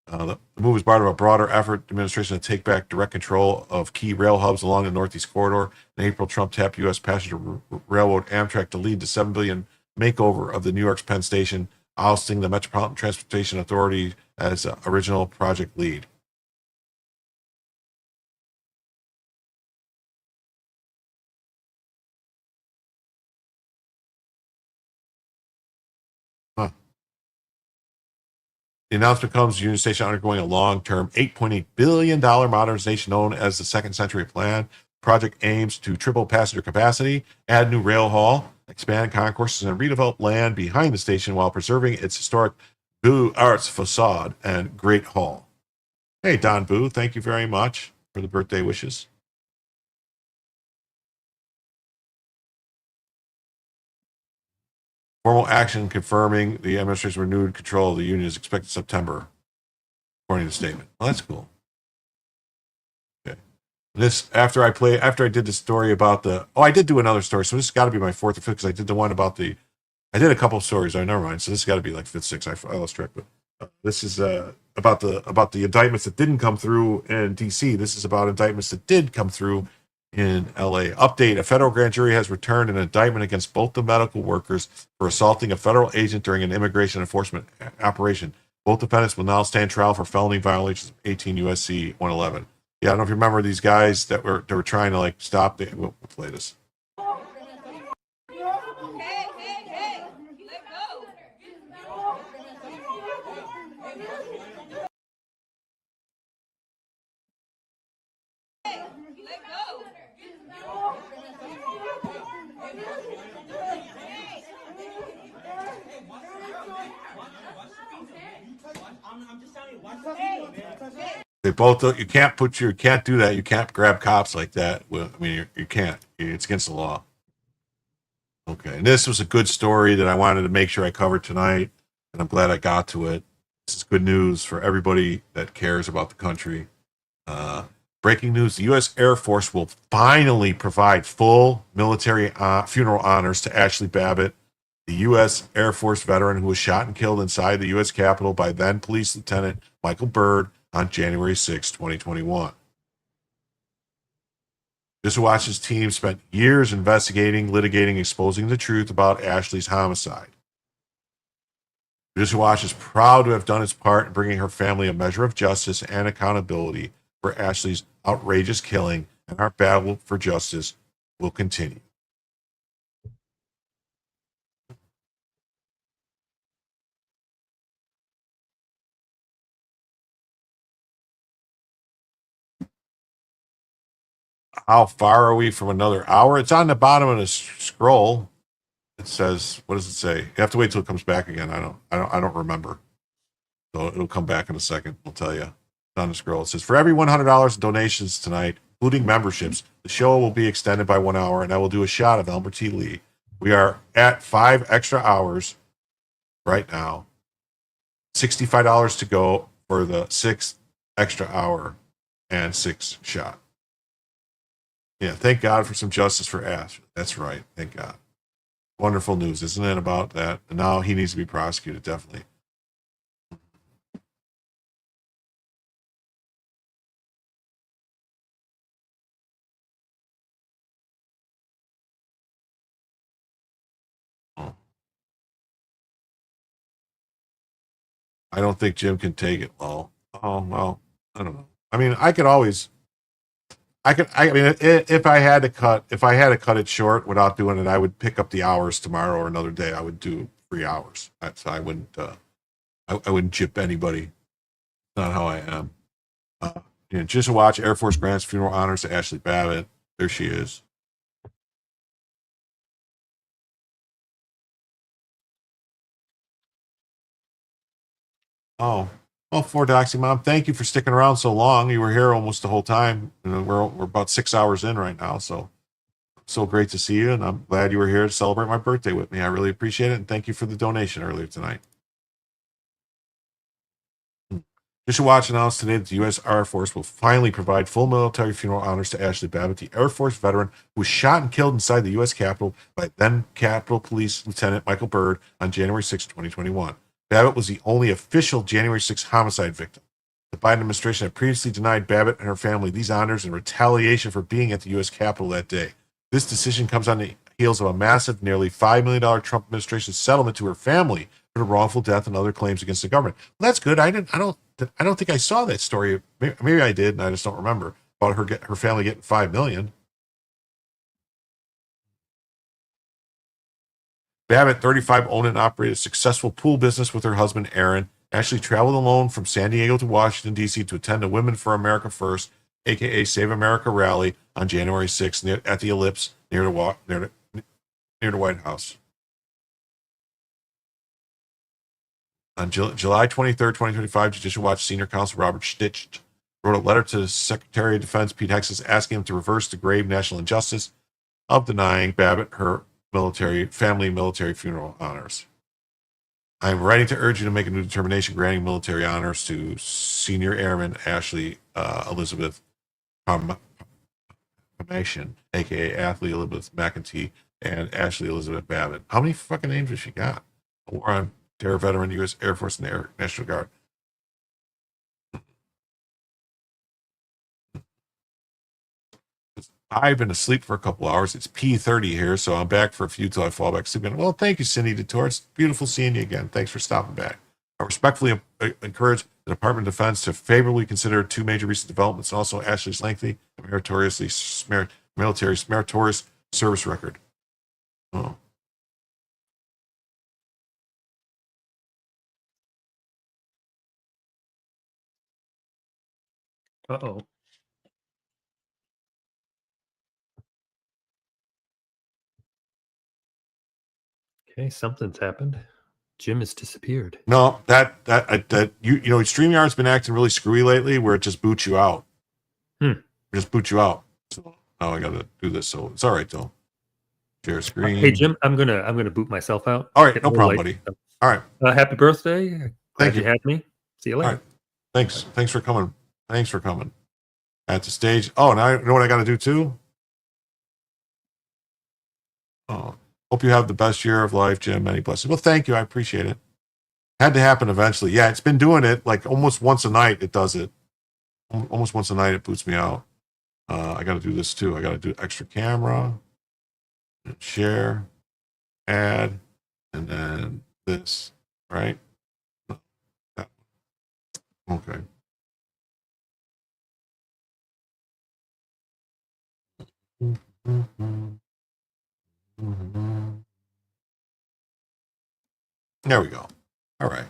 The move is part of a broader effort, the administration, to take back direct control of key rail hubs along the Northeast Corridor. In April, Trump tapped U.S. passenger railroad Amtrak to lead the $7 billion makeover of the New York's Penn Station, ousting the Metropolitan Transportation Authority as original project lead. The announcement comes Union Station undergoing a long-term $8.8 billion modernization known as the Second Century Plan. The project aims to triple passenger capacity, add new rail hall, expand concourses, and redevelop land behind the station while preserving its historic Beaux Arts facade and Great Hall. Hey, Don Boo, thank you very much for the birthday wishes. Formal action confirming the administration's renewed control of the union is expected September, according to the statement. Well, that's cool. Okay. This after I did the story about I did do another story, so this has got to be my fourth or fifth, because I did the one about I did a couple of stories. Never mind. So this has got to be like fifth, sixth. I lost track, but this is about the indictments that didn't come through in D.C. This is about indictments that did come through in L.A. Update: a federal grand jury has returned an indictment against both the medical workers for assaulting a federal agent during an immigration enforcement operation. Both defendants will now stand trial for felony violations of 18 U.S.C. 111. Yeah, I don't know if you remember these guys that were trying to stop. We'll play this. They both. You can't do that. You can't grab cops like that. Well, I mean, you can't. It's against the law. Okay, and this was a good story that I wanted to make sure I covered tonight, and I'm glad I got to it. This is good news for everybody that cares about the country. Breaking news: the U.S. Air Force will finally provide full military funeral honors to Ashli Babbit, the U.S. Air Force veteran who was shot and killed inside the U.S. Capitol by then Police Lieutenant Michael Byrd on January 6, 2021. Just Watch's team spent years investigating, litigating, exposing the truth about Ashli's homicide. Just Watch is proud to have done its part in bringing her family a measure of justice and accountability for Ashli's outrageous killing, and our battle for justice will continue. How far are we from another hour? It's on the bottom of the scroll. It says, what does it say? You have to wait till it comes back again. I don't remember. So it'll come back in a second. I'll tell you. It's on the scroll. It says, for every $100 in donations tonight, including memberships, the show will be extended by 1 hour, and I will do a shot of Elmer T. Lee. We are at 5 extra hours right now. $65 to go for the 6th extra hour. and 6 shot. Yeah, thank God for some justice for Ashley. That's right. Thank God. Wonderful news, isn't it, about that? And now he needs to be prosecuted, definitely. I don't think Jim can take it. Well, well, I don't know. I mean, I mean, if I had to cut it short without doing it, I would pick up the hours tomorrow or another day. I would do 3 hours. I wouldn't, I wouldn't chip anybody. Not how I am. Just watch Air Force grants funeral honors to Ashli Babbit. There she is. Oh, for Doxy Mom, thank you for sticking around so long. You were here almost the whole time. We're about 6 hours in right now, so great to see you, and I'm glad you were here to celebrate my birthday with me. I really appreciate it, and thank you for the donation earlier tonight. Just watch announced today that the U.S. Air Force will finally provide full military funeral honors to Ashli Babbit, the Air Force veteran who was shot and killed inside the U.S. Capitol by then Capitol Police Lieutenant Michael Byrd on January 6, 2021. Babbit was the only official January 6 homicide victim. The Biden administration had previously denied Babbit and her family these honors in retaliation for being at the U.S. Capitol that day. This decision comes on the heels of a massive, nearly $5 million Trump administration settlement to her family for the wrongful death and other claims against the government. Well, that's good. I don't think I saw that story. Maybe I did, and I just don't remember about her family getting $5 million. Babbit, 35, owned and operated a successful pool business with her husband, Aaron. Ashley traveled alone from San Diego to Washington, D.C. to attend the Women for America First, a.k.a. Save America rally on January 6th at the Ellipse near the White House. On July 23rd, 2025, Judicial Watch Senior Counsel Robert Stitch wrote a letter to the Secretary of Defense, Pete Hegseth, asking him to reverse the grave national injustice of denying Babbit her family military funeral honors. I am writing to urge you to make a new determination granting military honors to Senior Airman Ashli Elizabeth Comation, aka Athlete Elizabeth McEntee, and Ashli Elizabeth Babbit. How many fucking names has she got? War on Terror veteran, U.S. Air Force and Air National Guard. I've been asleep for a couple hours. It's P30 here, so I'm back for a few till I fall back asleep. Well, thank you, Cindy DeTore. It's beautiful seeing you again. Thanks for stopping back. I respectfully encourage the Department of Defense to favorably consider 2 major recent developments and also Ashley's lengthy and meritorious service record. Oh. Uh-oh. Okay, something's happened. Jim has disappeared. No, that you know, StreamYard's been acting really screwy lately, where it just boots you out. It just boots you out. So now I got to do this. So it's all right though. Share screen. Hey Jim, I'm gonna boot myself out. All right, no problem, buddy. All right. Happy birthday. Glad you had me. See you later. All right. Thanks for coming. Thanks for coming. At the stage. Oh, now you know what I got to do too. Oh. Hope you have the best year of life, Jim. Many blessings. Well, thank you. I appreciate it. Had to happen eventually. Yeah, it's been doing it like almost once a night. It does it. Almost once a night, it boots me out. I got to do this too. I got to do extra camera, share, add, and then this, right? Okay. There we go. All right.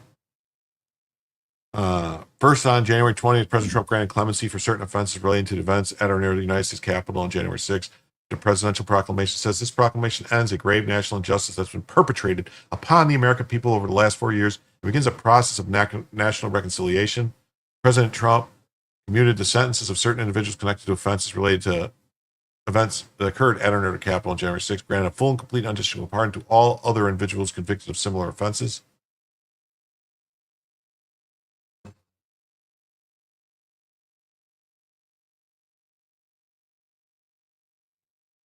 First, on January 20th, President Trump granted clemency for certain offenses relating to events at or near the United States Capitol on January 6th. The presidential proclamation says this proclamation ends a grave national injustice that's been perpetrated upon the American people over the last 4 years and begins a process of national reconciliation. President Trump commuted the sentences of certain individuals connected to offenses related to events that occurred at or near the Capitol on January 6th, granted a full and complete unconditional pardon to all other individuals convicted of similar offenses.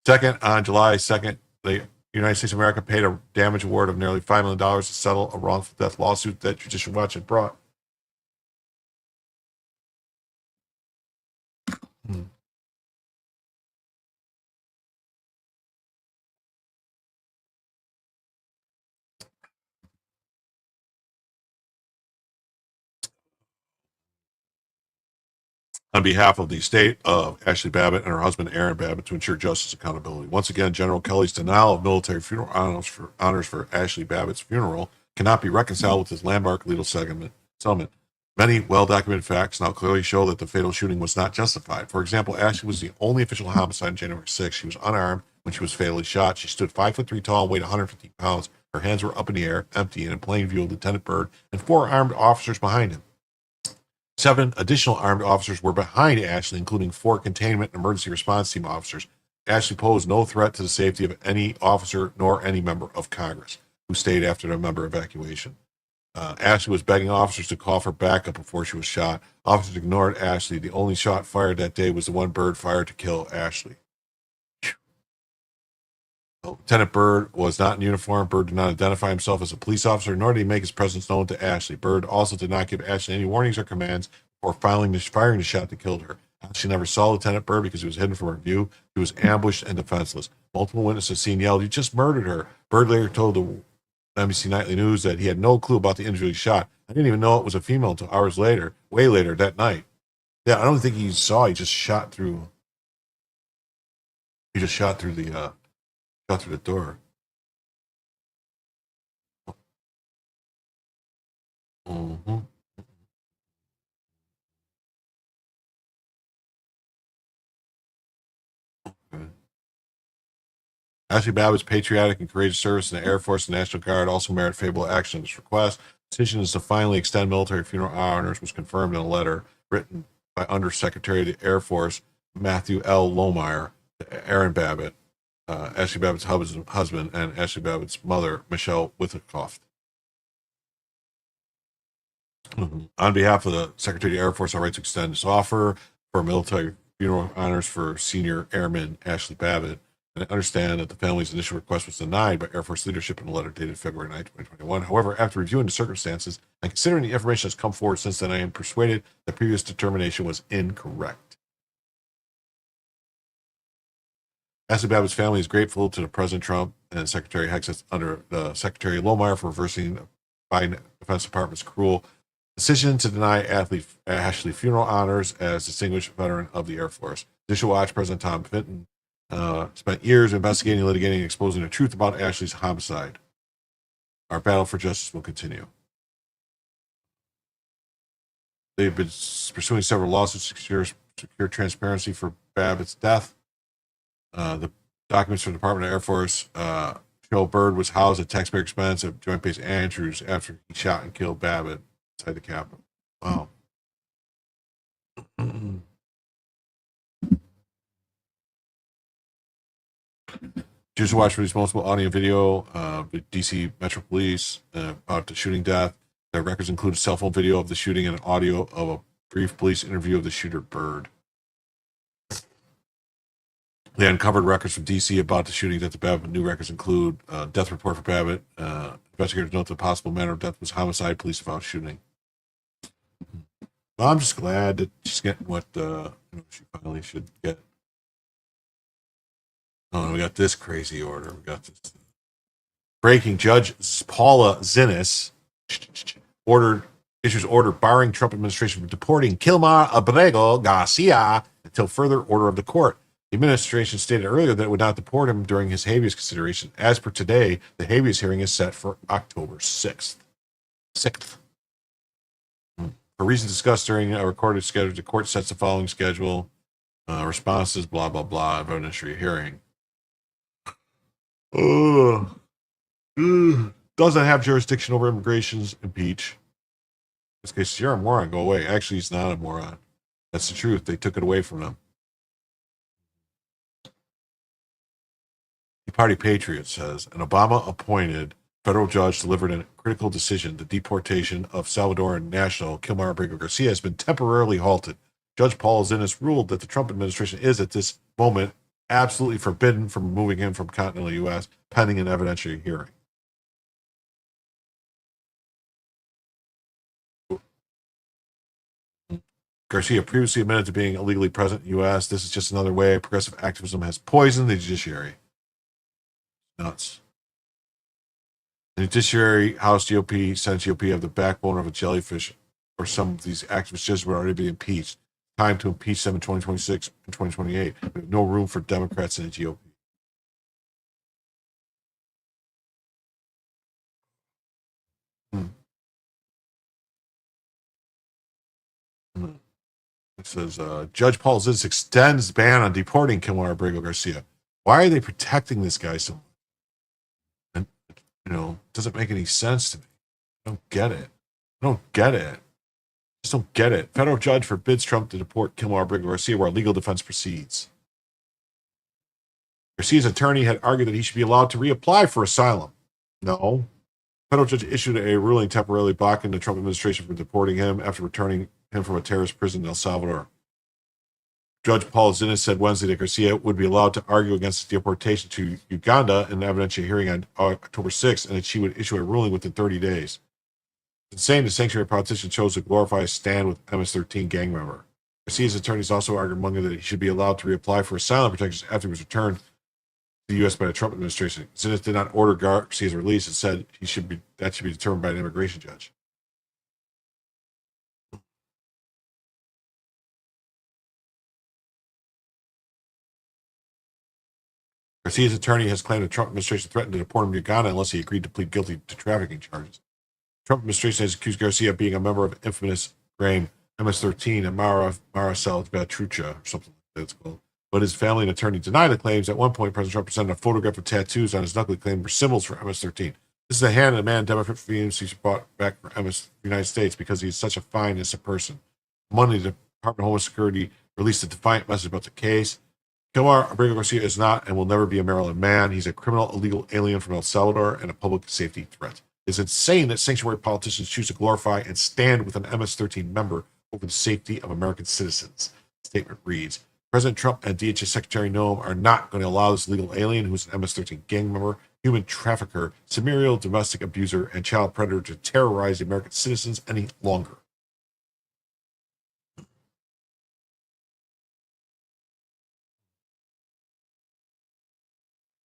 Second, on July 2nd, the United States of America paid a damage award of nearly $5 million to settle a wrongful death lawsuit that Judicial Watch had brought. On behalf of the estate of Ashli Babbit and her husband Aaron Babbit to ensure justice and accountability. Once again, General Kelly's denial of military funeral honors for Ashli Babbitt's funeral cannot be reconciled with his landmark legal settlement. Many well-documented facts now clearly show that the fatal shooting was not justified. For example, Ashli was the only official homicide on January 6th. She was unarmed when she was fatally shot. She stood 5'3" tall and weighed 150 pounds. Her hands were up in the air, empty, and in plain view of Lieutenant Byrd and 4 armed officers behind him. 7 additional armed officers were behind Ashli, including 4 containment and emergency response team officers. Ashli posed no threat to the safety of any officer nor any member of Congress who stayed after the member evacuation. Ashli was begging officers to call for backup before she was shot. Officers ignored Ashli. The only shot fired that day was the one Byrd fired to kill Ashli. Lieutenant Byrd was not in uniform. Byrd did not identify himself as a police officer, nor did he make his presence known to Ashli. Byrd also did not give Ashli any warnings or commands before firing the shot that killed her. She never saw Lieutenant Byrd because he was hidden from her view. He was ambushed and defenseless. Multiple witnesses seen yelled, "You just murdered her." Byrd later told the NBC Nightly News that he had no clue about the individual he shot. I didn't even know it was a female until hours later, way later that night. Yeah, I don't think he saw. He just shot through. He just shot through the door. Mm-hmm. Okay. Ashli Babbitt's patriotic and courageous service in the Air Force and National Guard also merit favorable action on this request. The decision is to finally extend military funeral honors was confirmed in a letter written by Undersecretary of the Air Force Matthew L. Lohmeyer to Aaron Babbit, Ashli Babbitt's husband, and Ashli Babbitt's mother, Michelle Withycoft. On behalf of the Secretary of the Air Force, I would like to extend this offer for military funeral honors for Senior Airman Ashli Babbit. And I understand that the family's initial request was denied by Air Force leadership in a letter dated February 9, 2021. However, after reviewing the circumstances and considering the information that's come forward since then, I am persuaded the previous determination was incorrect. Ashli Babbitt's family is grateful to the President Trump and Secretary Hexet under the Secretary Lohmeyer for reversing the Biden Defense Department's cruel decision to deny Ashli funeral honors as distinguished veteran of the Air Force. Judicial Watch President Tom Fitton spent years investigating, litigating, and exposing the truth about Ashli's homicide. Our battle for justice will continue. They've been pursuing several lawsuits to secure transparency for Babbitt's death. The documents from the Department of Air Force show Byrd was housed at taxpayer expense at Joint Base Andrews after he shot and killed Babbit inside the Capitol. Wow. Just watch released multiple audio and video with DC Metro Police about the shooting death. The records include cell phone video of the shooting and audio of a brief police interview of the shooter Byrd. They uncovered records from DC about the shooting that the Babbit new records include death report for Babbit. Investigators note the possible manner of death was homicide, police without shooting. Well, I'm just glad that she's getting what she finally should get. Oh, and we got this crazy order. We got this breaking. Judge Paula Xinis issues order barring Trump administration from deporting Kilmar Abrego Garcia until further order of the court. The administration stated earlier that it would not deport him during his habeas consideration. As per today, the habeas hearing is set for October 6th. For reasons discussed during a recorded schedule, the court sets the following schedule. Responses, blah, blah, blah, of evidentiary hearing. Doesn't have jurisdiction over immigration's impeach. In this case, you're a moron, go away. Actually, he's not a moron. That's the truth. They took it away from him. The Party Patriot says an Obama-appointed federal judge delivered a critical decision. The deportation of Salvadoran national Kilmar Abrego Garcia has been temporarily halted. Judge Paul Xinis ruled that the Trump administration is, at this moment, absolutely forbidden from removing him from continental U.S. pending an evidentiary hearing. Garcia previously admitted to being illegally present in the U.S. This is just another way progressive activism has poisoned the judiciary. Nuts. The judiciary, House GOP, Senate GOP have the backbone of a jellyfish, or some of these activist judges would already be impeached. Time to impeach them in 2026 and 2028. We have no room for Democrats in the GOP. It says, Judge Paul Ziz extends ban on deporting Kilmar Abrego Garcia. Why are they protecting this guy so much? And, it doesn't make any sense to me. I don't get it. Just don't get it. Federal judge forbids Trump to deport Kilmar Abrego Garcia while legal defense proceeds. Garcia's attorney had argued that he should be allowed to reapply for asylum. No. Federal judge issued a ruling temporarily blocking the Trump administration from deporting him after returning him from a terrorist prison in El Salvador. Judge Paul Xinis said Wednesday that Garcia would be allowed to argue against his deportation to Uganda in an evidentiary hearing on October 6th, and that she would issue a ruling within 30 days. It's insane the sanctuary politician chose to glorify a stand with MS-13 gang member. Garcia's attorneys also argued among them that he should be allowed to reapply for asylum protection after he was returned to the U.S. by the Trump administration. Xinis did not order Garcia's release and said that should be determined by an immigration judge. Garcia's attorney has claimed the Trump administration threatened to deport him to Uganda unless he agreed to plead guilty to trafficking charges. The Trump administration has accused Garcia of being a member of infamous gang MS-13 and Mara Salvatrucha, or something like that it's called. But his family and attorney deny the claims. At one point, President Trump presented a photograph of tattoos on his knuckle claim were symbols for MS-13. This is the hand of a man Democrat for he brought back for the United States because he's such a fine, innocent person. Monday, the Department of Homeland Security released a defiant message about the case. Kilmar Abrego Garcia is not and will never be a Maryland man. He's a criminal, illegal alien from El Salvador and a public safety threat. It's insane that sanctuary politicians choose to glorify and stand with an MS-13 member over the safety of American citizens. The statement reads, President Trump and DHS Secretary Noem are not going to allow this illegal alien, who's an MS-13 gang member, human trafficker, serial domestic abuser, and child predator to terrorize the American citizens any longer.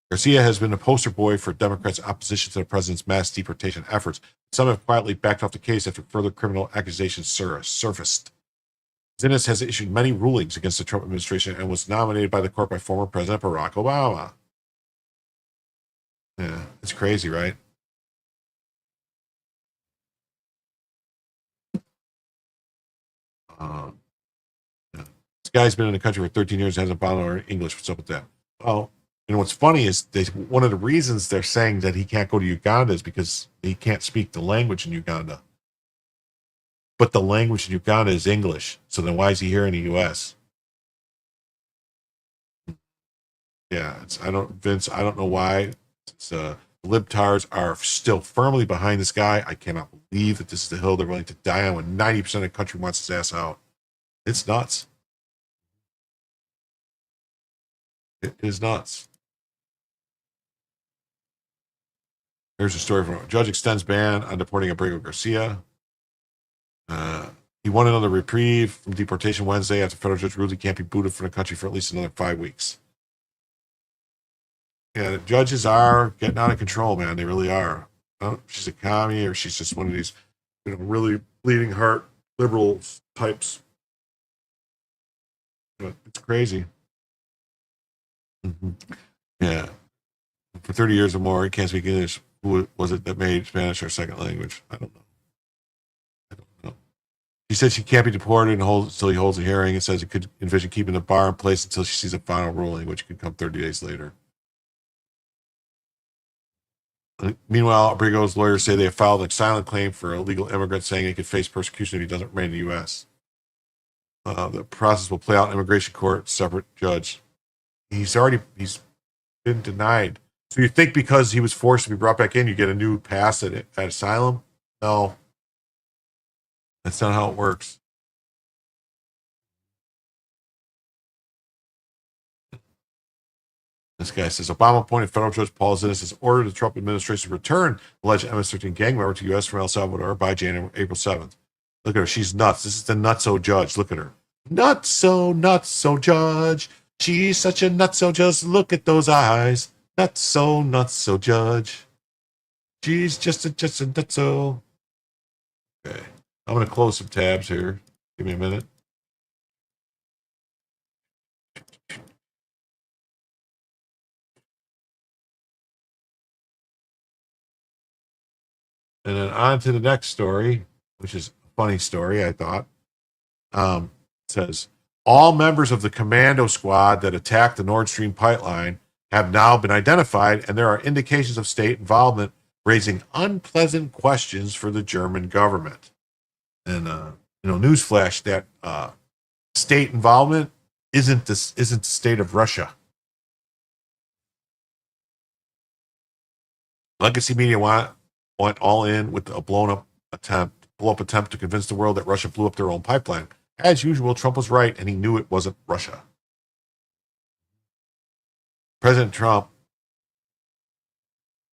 Garcia has been a poster boy for Democrats' opposition to the president's mass deportation efforts. Some have quietly backed off the case after further criminal accusations surfaced. Xinis has issued many rulings against the Trump administration and was nominated by the court by former President Barack Obama. Yeah, it's crazy, right? This guy's been in the country for 13 years and hasn't bothered to learn English. What's up with that? Well, what's funny is one of the reasons they're saying that he can't go to Uganda is because he can't speak the language in Uganda. But the language in Uganda is English. So then why is he here in the U.S.? Yeah, I don't know why. The libtards are still firmly behind this guy. I cannot believe that this is the hill they're willing to die on when 90% of the country wants his ass out. It's nuts. It is nuts. Here's a story from Judge extends ban on deporting Abrego Garcia. He won another reprieve from deportation Wednesday after federal judge ruled he can't be booted from the country for at least another 5 weeks. Yeah, the judges are getting out of control, man. They really are. She's a commie, or she's just one of these, really bleeding heart liberal types. But it's crazy. Mm-hmm. Yeah. For 30 years or more, he can't speak English. Who was it that made Spanish her second language? I don't know. She said she can't be deported until he holds a hearing and says he could envision keeping the bar in place until she sees a final ruling, which could come 30 days later. Meanwhile, Abrigo's lawyers say they have filed an asylum claim for a illegal immigrant, saying he could face persecution if he doesn't remain in the U.S. The process will play out in immigration court, separate judge. He's been denied. So you think because he was forced to be brought back in, you get a new pass at asylum? No. That's not how it works. This guy says Obama appointed federal judge Paul Xinis has ordered the Trump administration to return alleged MS-13 gang member to U.S. from El Salvador by April 7th. Look at her. She's nuts. This is the nutso judge. Look at her. Nutso judge. She's such a nutso. Just look at those eyes. Nutso judge. She's just a nutso. Okay. I'm going to close some tabs here. Give me a minute. And then on to the next story, which is a funny story, I thought. It says, all members of the commando squad that attacked the Nord Stream pipeline have now been identified, and there are indications of state involvement raising unpleasant questions for the German government. And, newsflash, that state involvement isn't the state of Russia. Legacy media went all in with a blow up attempt to convince the world that Russia blew up their own pipeline. As usual, Trump was right, and he knew it wasn't Russia. President Trump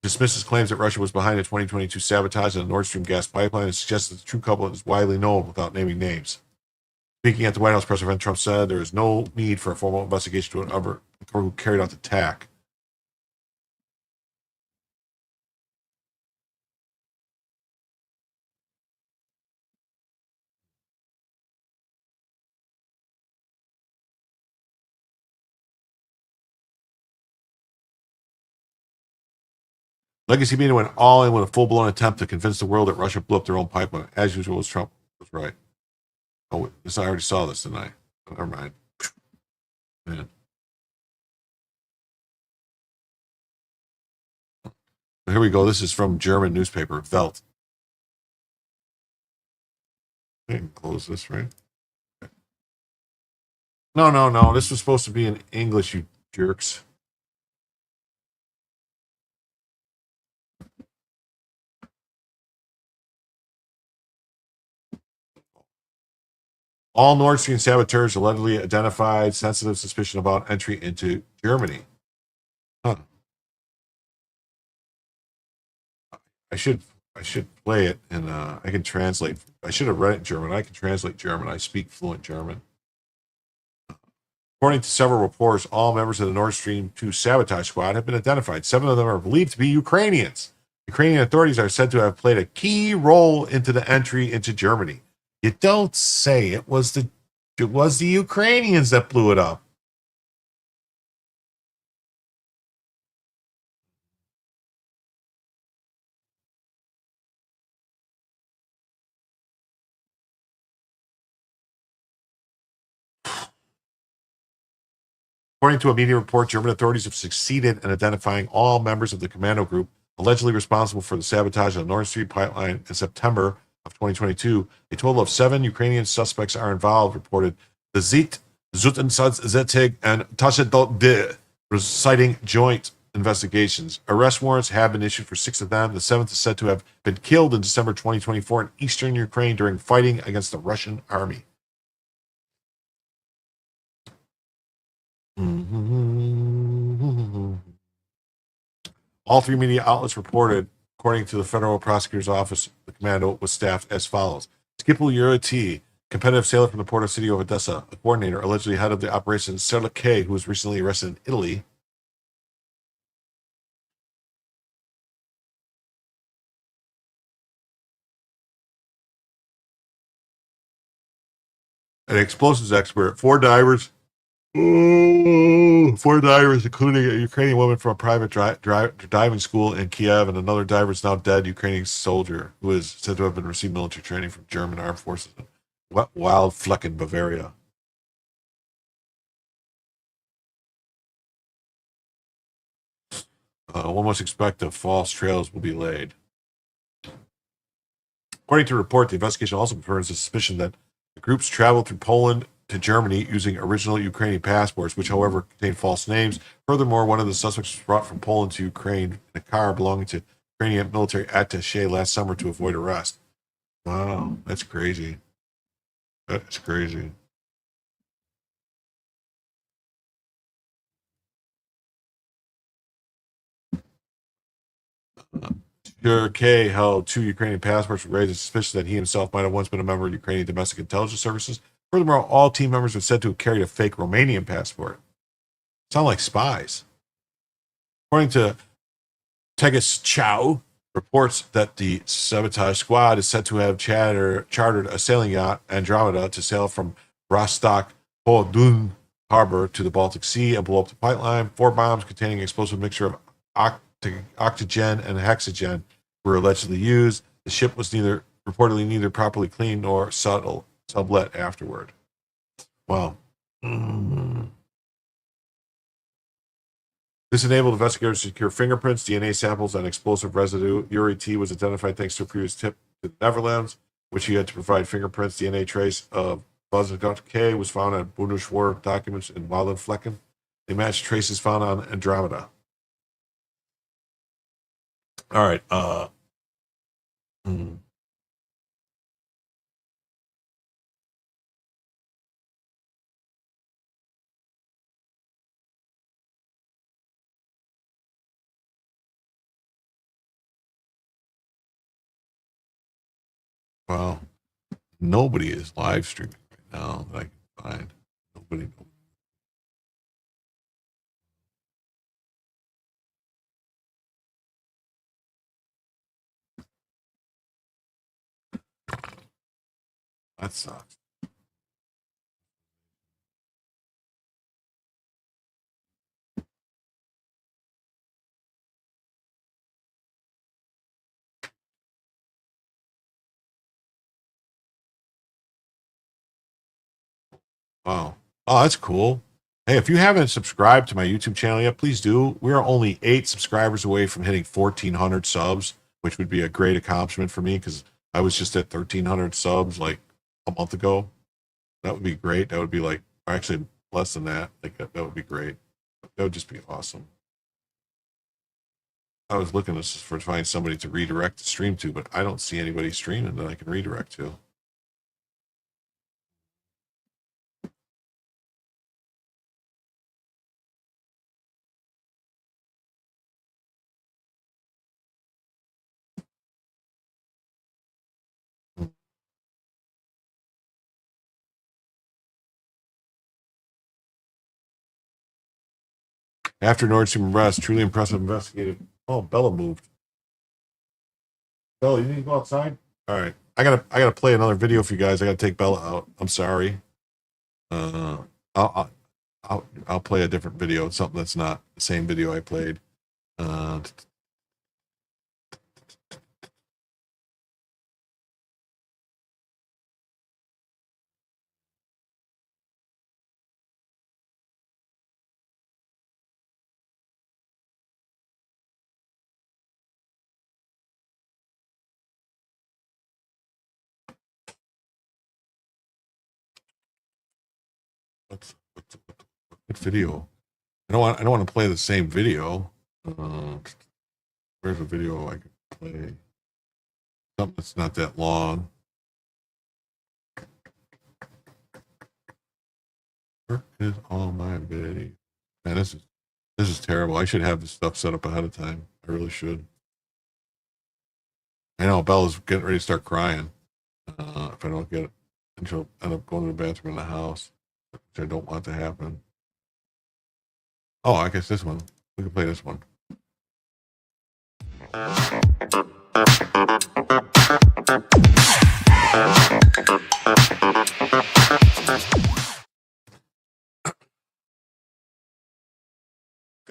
dismisses claims that Russia was behind the 2022 sabotage of the Nord Stream gas pipeline and suggests that the true culprit is widely known without naming names. Speaking at the White House press event, Trump said there is no need for a formal investigation to uncover who carried out the attack. Legacy media went all in with a full-blown attempt to convince the world that Russia blew up their own pipeline. As usual, Trump was right. Oh, I already saw this tonight. Never mind. Man. Here we go. This is from German newspaper, Welt. I can close this, right? No. This was supposed to be in English, you jerks. All Nord Stream saboteurs allegedly identified sensitive suspicion about entry into Germany. Huh. I should play it, and I can translate. I should have read it in German. I can translate German. I speak fluent German. According to several reports, all members of the Nord Stream 2 sabotage squad have been identified. 7 of them are believed to be Ukrainians. Ukrainian authorities are said to have played a key role into the entry into Germany. You don't say. It was the Ukrainians that blew it up. According to a media report, German authorities have succeeded in identifying all members of the commando group allegedly responsible for the sabotage of the Nord Stream pipeline in September of 2022. A total of 7 Ukrainian suspects are involved, reported the Zit, Zutensatzzetig, and Tasche.de, citing joint investigations. Arrest warrants have been issued for 6 of them. The 7th is said to have been killed in December 2024 in eastern Ukraine during fighting against the Russian army. All 3 media outlets reported, according to the Federal Prosecutor's Office, the commando was staffed as follows. Skipul Uriti, competitive sailor from the port of city of Odessa, a coordinator, allegedly head of the operation Serlake, who was recently arrested in Italy. An explosives expert, 4 divers, including a Ukrainian woman from a private diving school in Kiev, and another diver is now dead Ukrainian soldier who is said to have been received military training from German armed forces in Wild Flecken, Bavaria. One must expect that false trails will be laid. According to a report, the investigation also confirms the suspicion that the groups traveled through Poland to Germany using original Ukrainian passports, which, however, contain false names. Furthermore, one of the suspects was brought from Poland to Ukraine in a car belonging to Ukrainian military attaché last summer to avoid arrest. Wow, that's crazy. That's crazy. Sure K held 2 Ukrainian passports, raising suspicion that he himself might have once been a member of Ukrainian domestic intelligence services. Furthermore, all team members were said to have carried a fake Romanian passport. Sound like spies. According to Tegas Chow, reports that the sabotage squad is said to have chartered a sailing yacht, Andromeda, to sail from Rostock-Podun harbor to the Baltic Sea and blow up the pipeline. 4 bombs containing an explosive mixture of octogen and hexogen were allegedly used. The ship was reportedly neither properly cleaned nor sublet afterward. Wow. This enabled investigators to secure fingerprints, DNA samples, and explosive residue. Yuri T was identified thanks to a previous tip to the Netherlands, which he had to provide fingerprints. DNA trace of Buzz K was found on Bundeswehr documents in Wallenflecken. They matched traces found on Andromeda. All right. Well, nobody is live streaming right now that I can find. Nobody. That sucks. Wow. Oh, that's cool. Hey, if you haven't subscribed to my YouTube channel yet, please do. We are only 8 subscribers away from hitting 1,400 subs, which would be a great accomplishment for me because I was just at 1,300 subs like a month ago. That would be great. That would be like actually less than that. Like that would be great. That would just be awesome. I was looking to find somebody to redirect the stream to, but I don't see anybody streaming that I can redirect to. After Nordstrom arrest, truly impressive investigative. Oh, Bella moved. Bella, you need to go outside? All right. I gotta play another video for you guys. I gotta take Bella out. I'm sorry. I'll play a different video, something that's not the same video I played. What video? I don't want to play the same video. Where's a video I can play? Something that's not that long. Where is all my video? Man, this is terrible. I should have this stuff set up ahead of time. I really should. I know Bella's getting ready to start crying. If I don't get it, and she'll end up going to the bathroom in the house, which I don't want to happen. Oh, I guess this one. We can play this one.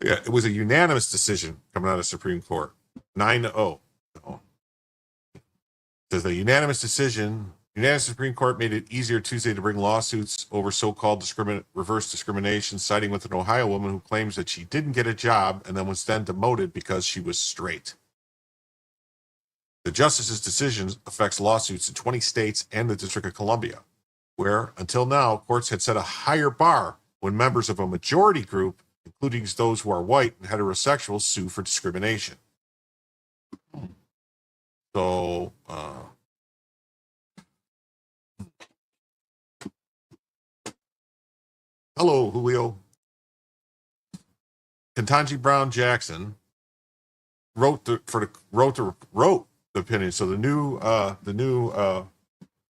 Yeah, it was a unanimous decision coming out of Supreme Court, 9-0. Says the unanimous Supreme Court made it easier Tuesday to bring lawsuits over so-called reverse discrimination, siding with an Ohio woman who claims that she didn't get a job and then was then demoted because she was straight. The justice's decision affects lawsuits in 20 states and the District of Columbia, where, until now, courts had set a higher bar when members of a majority group, including those who are white and heterosexual, sue for discrimination. So, hello, Julio. Ketanji Brown Jackson wrote the opinion. So the new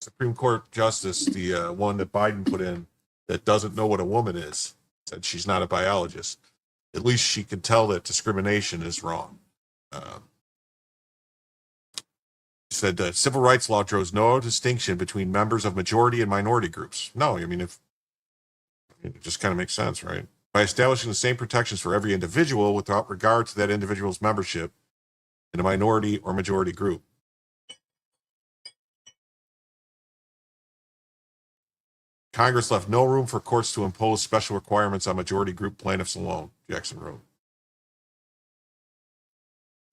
Supreme Court justice, the one that Biden put in, that doesn't know what a woman is, said she's not a biologist. At least she can tell that discrimination is wrong. Said that civil rights law draws no distinction between members of majority and minority groups. No, I mean, it just kind of makes sense, right? By establishing the same protections for every individual without regard to that individual's membership in a minority or majority group. Congress left no room for courts to impose special requirements on majority group plaintiffs alone, Jackson wrote.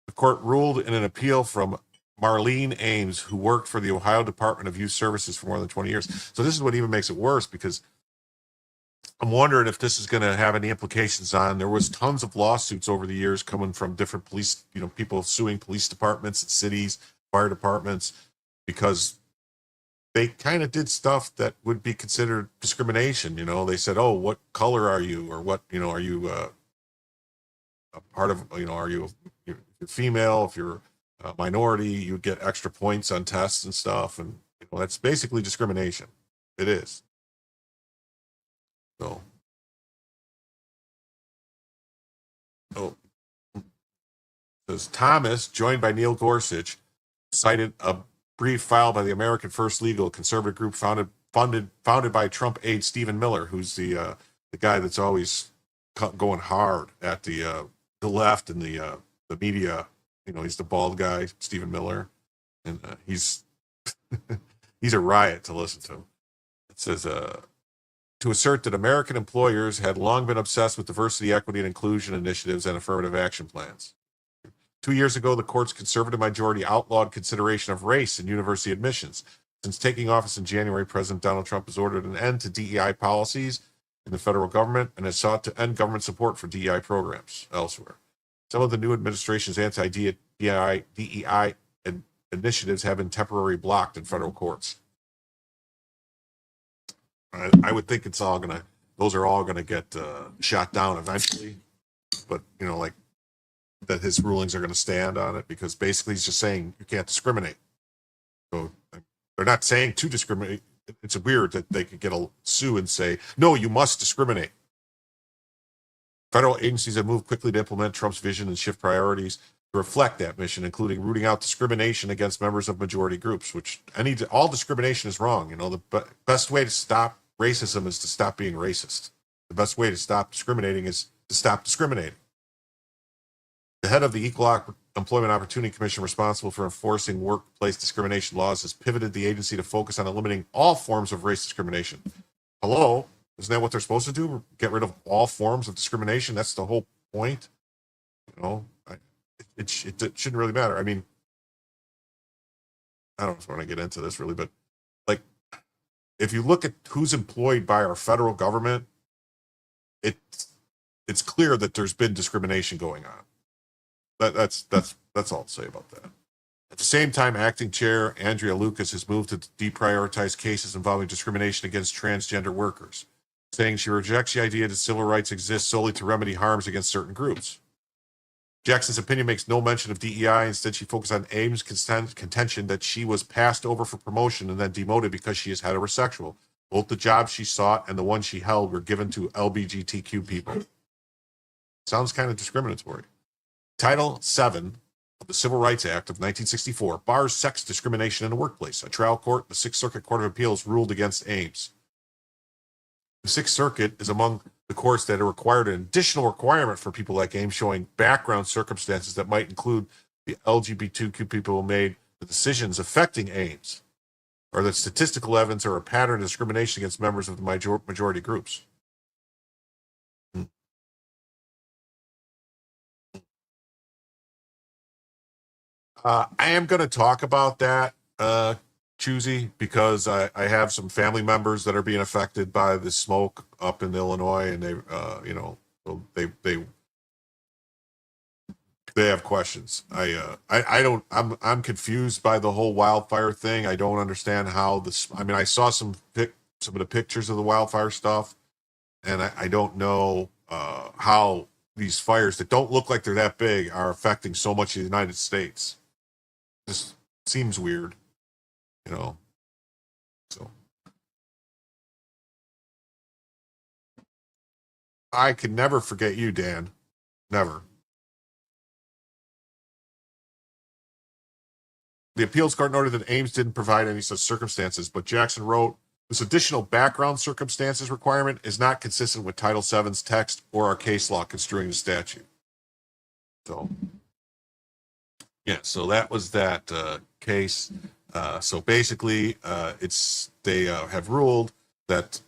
The court ruled in an appeal from Marlene Ames, who worked for the Ohio Department of Youth Services for more than 20 years. So this is what even makes it worse, because I'm wondering if this is going to have any implications on, there was tons of lawsuits over the years coming from different police, people suing police departments and cities, fire departments, because they kind of did stuff that would be considered discrimination. They said, oh, what color are you? Or what, are you a part of, are you you're female? If you're a minority, you get extra points on tests and stuff. And that's basically discrimination. It is. So. Oh. Says Thomas, joined by Neil Gorsuch, cited a brief filed by the American First Legal, conservative group founded by Trump aide Stephen Miller, who's the guy that's always going hard at the left and the media. He's the bald guy, Stephen Miller, and he's he's a riot to listen to. It says to assert that American employers had long been obsessed with diversity, equity, and inclusion initiatives and affirmative action plans. 2 years ago, the court's conservative majority outlawed consideration of race in university admissions. Since taking office in January, President Donald Trump has ordered an end to DEI policies in the federal government and has sought to end government support for DEI programs elsewhere. Some of the new administration's anti-DEI initiatives have been temporarily blocked in federal courts. I would think those are all gonna get shot down eventually, but like that his rulings are going to stand on it, because basically he's just saying you can't discriminate. So they're not saying to discriminate. It's weird that they could get a sue and say, no, you must discriminate. Federal agencies have moved quickly to implement Trump's vision and shift priorities to reflect that mission, including rooting out discrimination against members of majority groups, which all discrimination is wrong. The best way to stop racism is to stop being racist. The best way to stop discriminating is to stop discriminating. The head of the Equal Employment Opportunity Commission, responsible for enforcing workplace discrimination laws, has pivoted the agency to focus on eliminating all forms of race discrimination. Hello? Isn't that what they're supposed to do? Get rid of all forms of discrimination? That's the whole point? It shouldn't really matter. I mean, I don't want to get into this really, but if you look at who's employed by our federal government, it's clear that there's been discrimination going on. That's all I'll say about that. At the same time, Acting Chair Andrea Lucas has moved to deprioritize cases involving discrimination against transgender workers, saying she rejects the idea that civil rights exist solely to remedy harms against certain groups. Jackson's opinion makes no mention of DEI. Instead, she focused on Ames' contention that she was passed over for promotion and then demoted because she is heterosexual. Both the jobs she sought and the one she held were given to LGBTQ people. Sounds kind of discriminatory. Title VII of the Civil Rights Act of 1964 bars sex discrimination in the workplace. A trial court, the Sixth Circuit Court of Appeals, ruled against Ames. The Sixth Circuit is among the courts that have required an additional requirement for people like Ames, showing background circumstances that might include the LGBTQ people who made the decisions affecting Ames, or that statistical evidence or a pattern of discrimination against members of the majority groups. I am going to talk about that, Choosy, because I have some family members that are being affected by the smoke up in Illinois, and they have questions. I'm confused by the whole wildfire thing. I don't understand how this. I mean, I saw some of the pictures of the wildfire stuff, and I don't know how these fires that don't look like they're that big are affecting so much of the United States. Just seems weird, you know. So I can never forget you, Dan. Never. The appeals court noted that Ames didn't provide any such circumstances, but Jackson wrote, this additional background circumstances requirement is not consistent with Title VII's text or our case law construing the statute. So, yeah, so that was that case. So basically, they have ruled that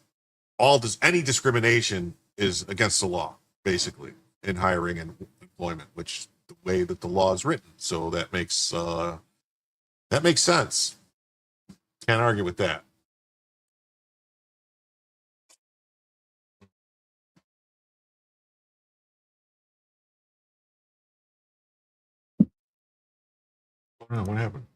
any discrimination is against the law, basically, in hiring and employment, which the way that the law is written. So that makes sense. Can't argue with that. What happened?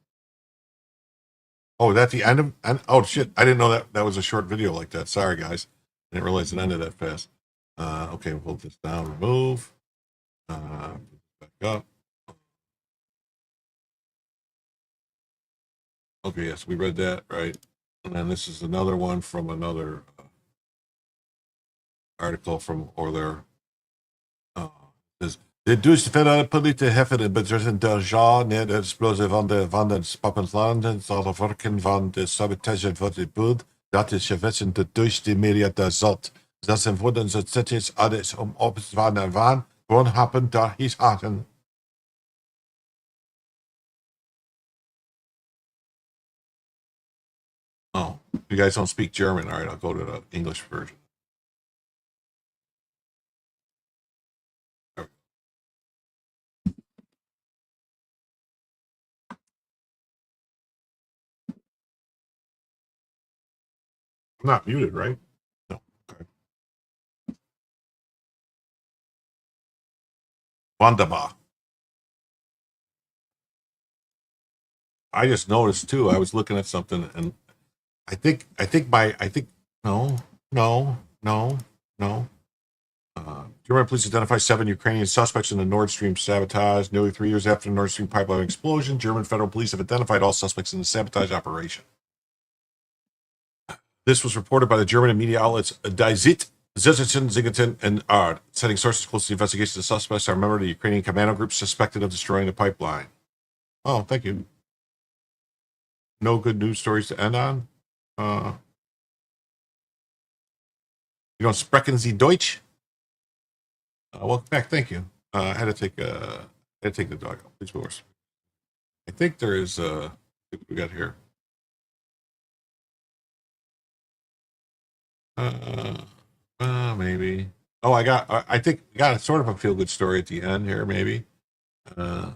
Oh, that's the end of. Oh shit! I didn't know that was a short video like that. Sorry, guys. I didn't realize it ended that fast. Okay, we'll hold this down. Remove. Back up. Okay, yes, we read that right. And then this is another one from another article from Orler. De dus verder politieke heffen betreffend de genre net explosie van de Pappenlanden zal de vorken van de sabotage voor de boel dat is gewezen durch de media der zat. Dat zijn woorden zo zetjes alles op zwaar waan, gewoon happen daar is haken. Oh, you guys don't speak German. All right, I'll go to the English version. I'm not muted, right? No. Okay. Wunderbar. I just noticed too. I was looking at something, and I think no. German police identify 7 Ukrainian suspects in the Nord Stream sabotage. Nearly 3 years after the Nord Stream pipeline explosion, German federal police have identified all suspects in the sabotage operation. This was reported by the German media outlets Die Zeit, Zingeten, and Ard, citing sources close to the investigation. The suspects are members of the Ukrainian commando group suspected of destroying the pipeline. Oh, thank you. No good news stories to end on. You don't sprechen Sie Deutsch? Welcome back. Thank you. I had to take the dog out. Please, horse. I think there is. What we got here? Maybe. Oh, I think we got a sort of a feel good story at the end here. Maybe. So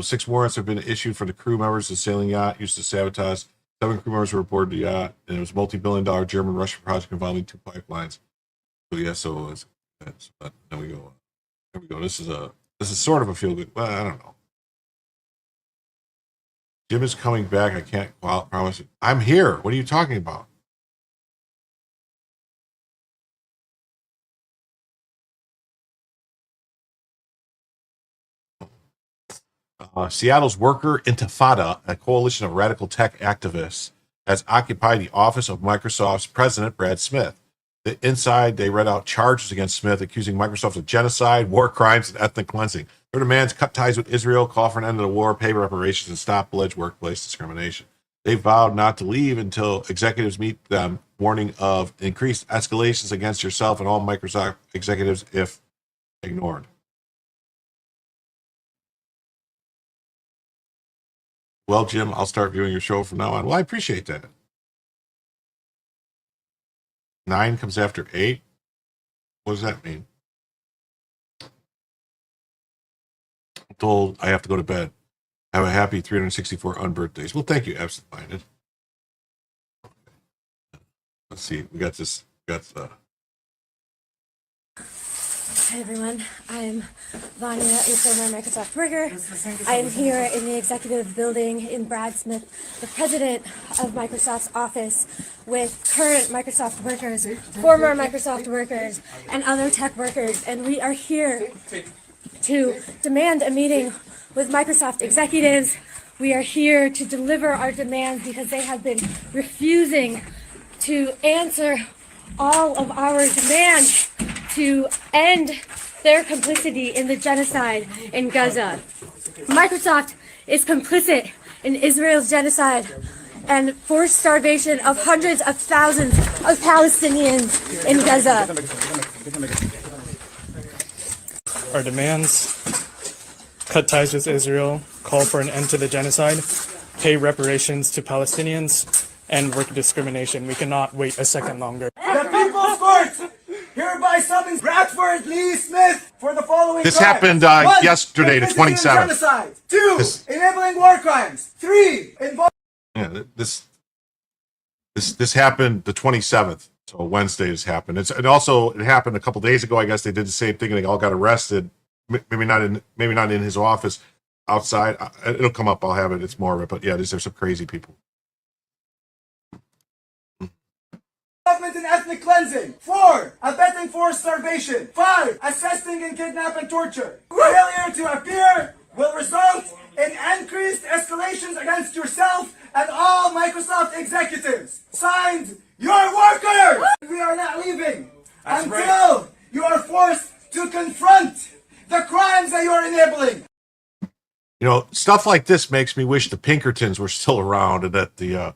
6 warrants have been issued for the crew members of the sailing yacht used to sabotage. 7 crew members were reported to the yacht, and it was a multi-billion-dollar German-Russian project involving 2 pipelines. So there we go. There we go. This is sort of a feel good. Well, I don't know. Jim is coming back. I can't promise it. I'm here. What are you talking about? Seattle's Worker Intifada, a coalition of radical tech activists, has occupied the office of Microsoft's president, Brad Smith. Inside, they read out charges against Smith, accusing Microsoft of genocide, war crimes, and ethnic cleansing. Their demands cut ties with Israel, call for an end to the war, pay reparations, and stop alleged workplace discrimination. They vowed not to leave until executives meet them, warning of increased escalations against yourself and all Microsoft executives if ignored. Well, Jim, I'll start viewing your show from now on. Well, I appreciate that. 9 comes after 8. What does that mean? I'm told I have to go to bed. Have a happy 364 unbirthdays. Well, thank you, absent-minded. Let's see. We got this. Hi everyone, I'm Vanya, a former Microsoft worker. I am here in the executive building in Brad Smith, the president of Microsoft's office, with current Microsoft workers, former Microsoft workers, and other tech workers, and we are here to demand a meeting with Microsoft executives. We are here to deliver our demands because they have been refusing to answer all of our demands to end their complicity in the genocide in Gaza. Microsoft is complicit in Israel's genocide and forced starvation of hundreds of thousands of Palestinians in Gaza. Our demands: cut ties with Israel, call for an end to the genocide, pay reparations to Palestinians, and work discrimination. We cannot wait a second longer. The People's Court hereby summons Bradford Lee Smith for the following This crimes. happened 1, yesterday, the complicity in 27th. Genocide. 2, enabling war crimes. 3, involving... Yeah, this happened the 27th. So Wednesday has happened. It happened a couple days ago. I guess they did the same thing and they all got arrested. Maybe not in his office, outside. It'll come up. I'll have it. It's more of it. But yeah, there's some crazy people. Involvement in ethnic cleansing. 4, abetting forced starvation. 5, assisting in kidnap and torture. Failure to appear will result in increased escalations against yourself and all Microsoft executives. Signed, your workers! We are not leaving until you are forced to confront the crimes that you are enabling. You know, stuff like this makes me wish the Pinkertons were still around and that the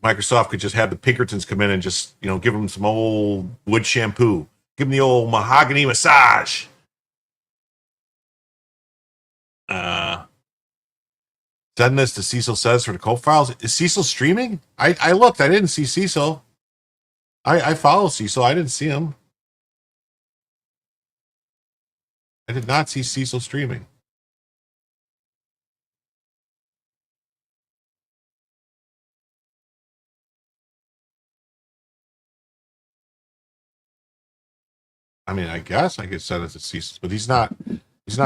Microsoft could just have the Pinkertons come in and just, give them some old wood shampoo. Give them the old mahogany massage. Send this to Cecil Says for the Cope Files. Is Cecil streaming? I looked. I didn't see Cecil. I follow Cecil. I didn't see him. I did not see Cecil streaming. I mean, I guess I could send it to Cecil, but he's not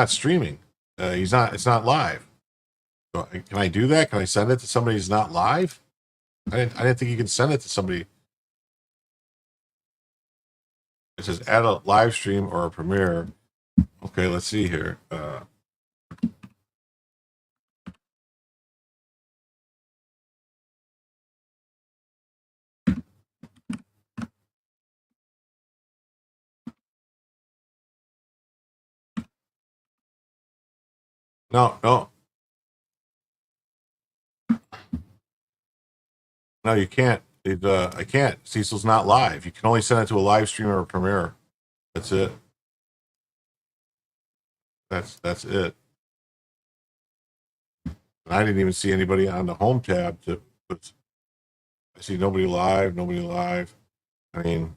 streaming. It's not live. So can I do that? Can I send it to somebody who's not live? I didn't think you can send it to somebody. It says add a live stream or a premiere. Okay, let's see here. No, you can't. I can't. Cecil's not live. You can only send it to a live stream or a premiere. That's it. That's it. And I didn't even see anybody on the home tab to put. I see nobody live. I mean,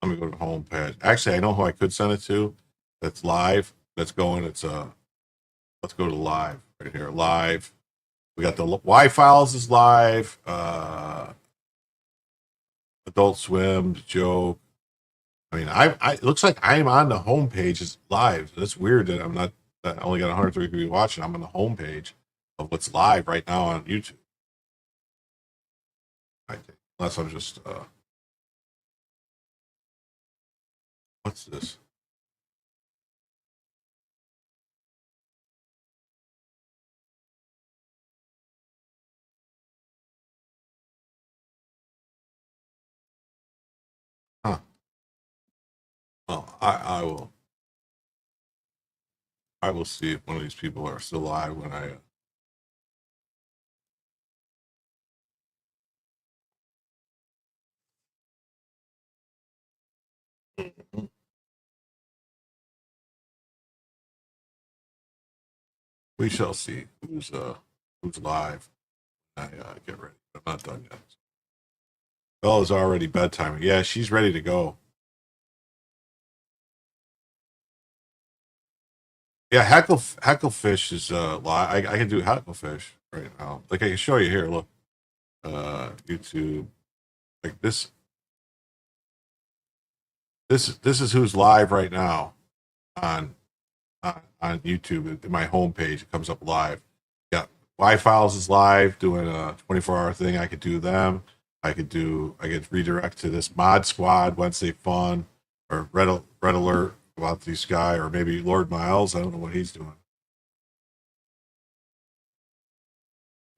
let me go to the home page. Actually, I know who I could send it to. That's live. That's going. Let's go to live right here. Live. We got the Y Files is live. Adult Swim, joke. I mean, it looks like I'm on the home page. It's live. That's weird that I only got 130 people watching. I'm on the home page of what's live right now on YouTube. I think, unless I'm just what's this? Huh. Well, I will see if one of these people are still alive when I. We shall see who's live. I get ready. I'm not done yet. Bella's already bedtime. Yeah, she's ready to go. Yeah, Hecklefish is live. I can do Hecklefish right now. Like I can show you here. Look, YouTube. Like this This is who's live right now on YouTube. In my homepage, it comes up live. Yeah, Y-Files is live doing a 24-hour thing. I could do them. I get redirect to this Mod Squad Wednesday Fun or Red Alert about this guy, or maybe Lord Miles. I don't know what he's doing.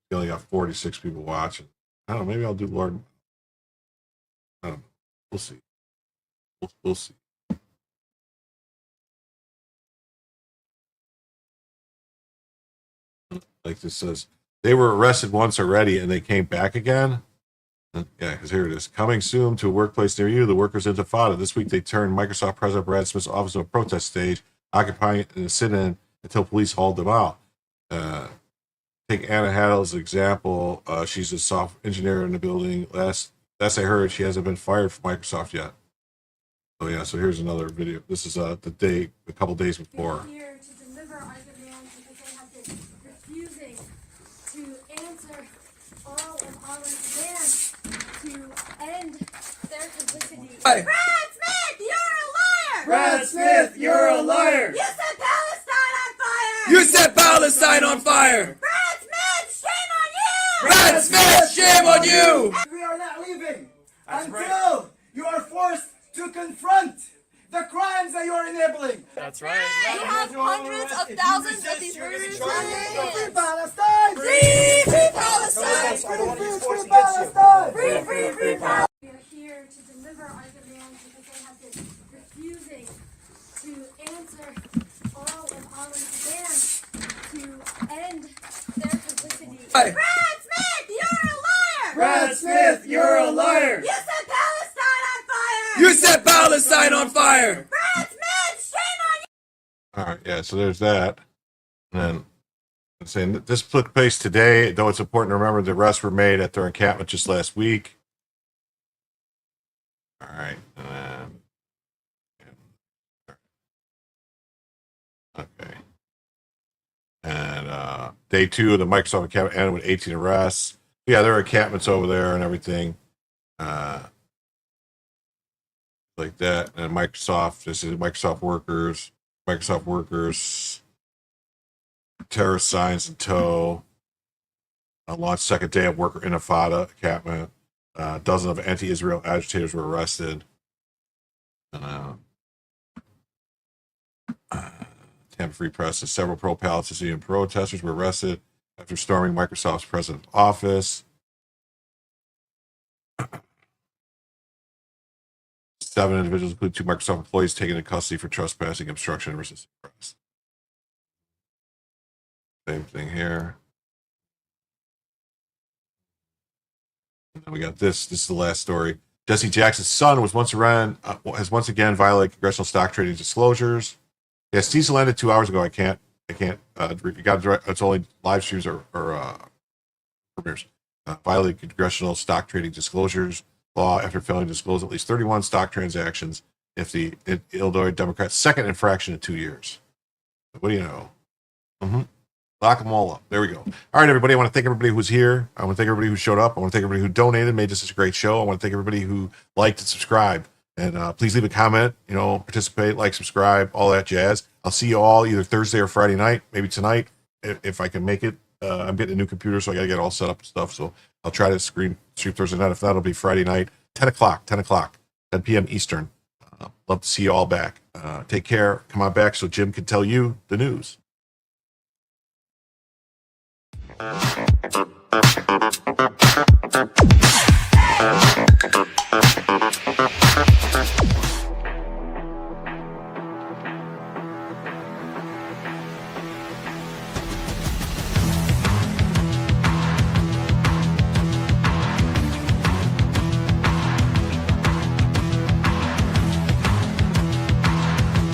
He only got 46 people watching. I don't know. Maybe I'll do Lord. I don't know. We'll see. We'll see. Like this says, they were arrested once already and they came back again. Yeah, because here it is. Coming soon to a workplace near you, the workers' intifada. This week they turned Microsoft President Brad Smith's office into a protest stage, occupying it in a sit-in until police hauled them out. Take Anna Haddle as an example. She's a software engineer in the building. Last I heard, she hasn't been fired from Microsoft yet. Oh yeah, so here's another video. This is a couple days before. Here to deliver our demands because they have been refusing to answer all of our demands to end their complicity. Hey. Brad Smith, you're a liar! Brad Smith, you're a liar! You set Palestine on fire! You set Palestine on fire! Brad Smith, shame on you! Brad Smith, shame on you! We are not leaving until you are forced to confront the crimes that you are enabling. That's right. We have hundreds of thousands of these murders. Free Palestine! Free Palestine! Free Palestine! Free Palestine! We are here to deliver our demands because they have been refusing to answer all of our demands to end their complicity. Hey. Brad Smith, you're a liar! Brad Smith, you're a liar! You set Palestine on fire! You set Palestine on fire! Brad Smith, shame on you! All right, yeah. So there's that. And then I'm saying that this took place today, though it's important to remember the arrests were made at their encampment just last week. All right. Okay. And day 2 of the Microsoft encampment ended with 18 arrests. Yeah, there are encampments over there and everything. Like that. And Microsoft, this is Microsoft workers, terrorist signs in tow. Launched second day of worker intifada encampment. A dozen of anti-Israel agitators were arrested. And, Tampa Free Press says several pro-Palestinian protesters were arrested after storming Microsoft's president's office. 7 individuals, including 2 Microsoft employees, taken into custody for trespassing, obstruction, and resisting arrest. Same thing here. And then we got this. This is the last story. Jesse Jackson's son has once again violated congressional stock trading disclosures. Yeah, Diesel ended 2 hours ago. I can't. You got to. It's only live streams or premieres. Violated congressional stock trading disclosures law after failing to disclose at least 31 stock transactions. If the Illinois Democrats' second infraction in 2 years. What do you know? Lock them all up. There we go. All right, everybody. I want to thank everybody who's here. I want to thank everybody who showed up. I want to thank everybody who donated, made this a great show. I want to thank everybody who liked and subscribed. And please leave a comment, participate, like, subscribe, all that jazz. I'll see you all either Thursday or Friday night, maybe tonight, if I can make it. I'm getting a new computer, so I got to get all set up and stuff. So I'll try to stream Thursday night. If not, it'll be Friday night, 10 p.m. Eastern. Love to see you all back. Take care. Come on back so Jim can tell you the news. Hey!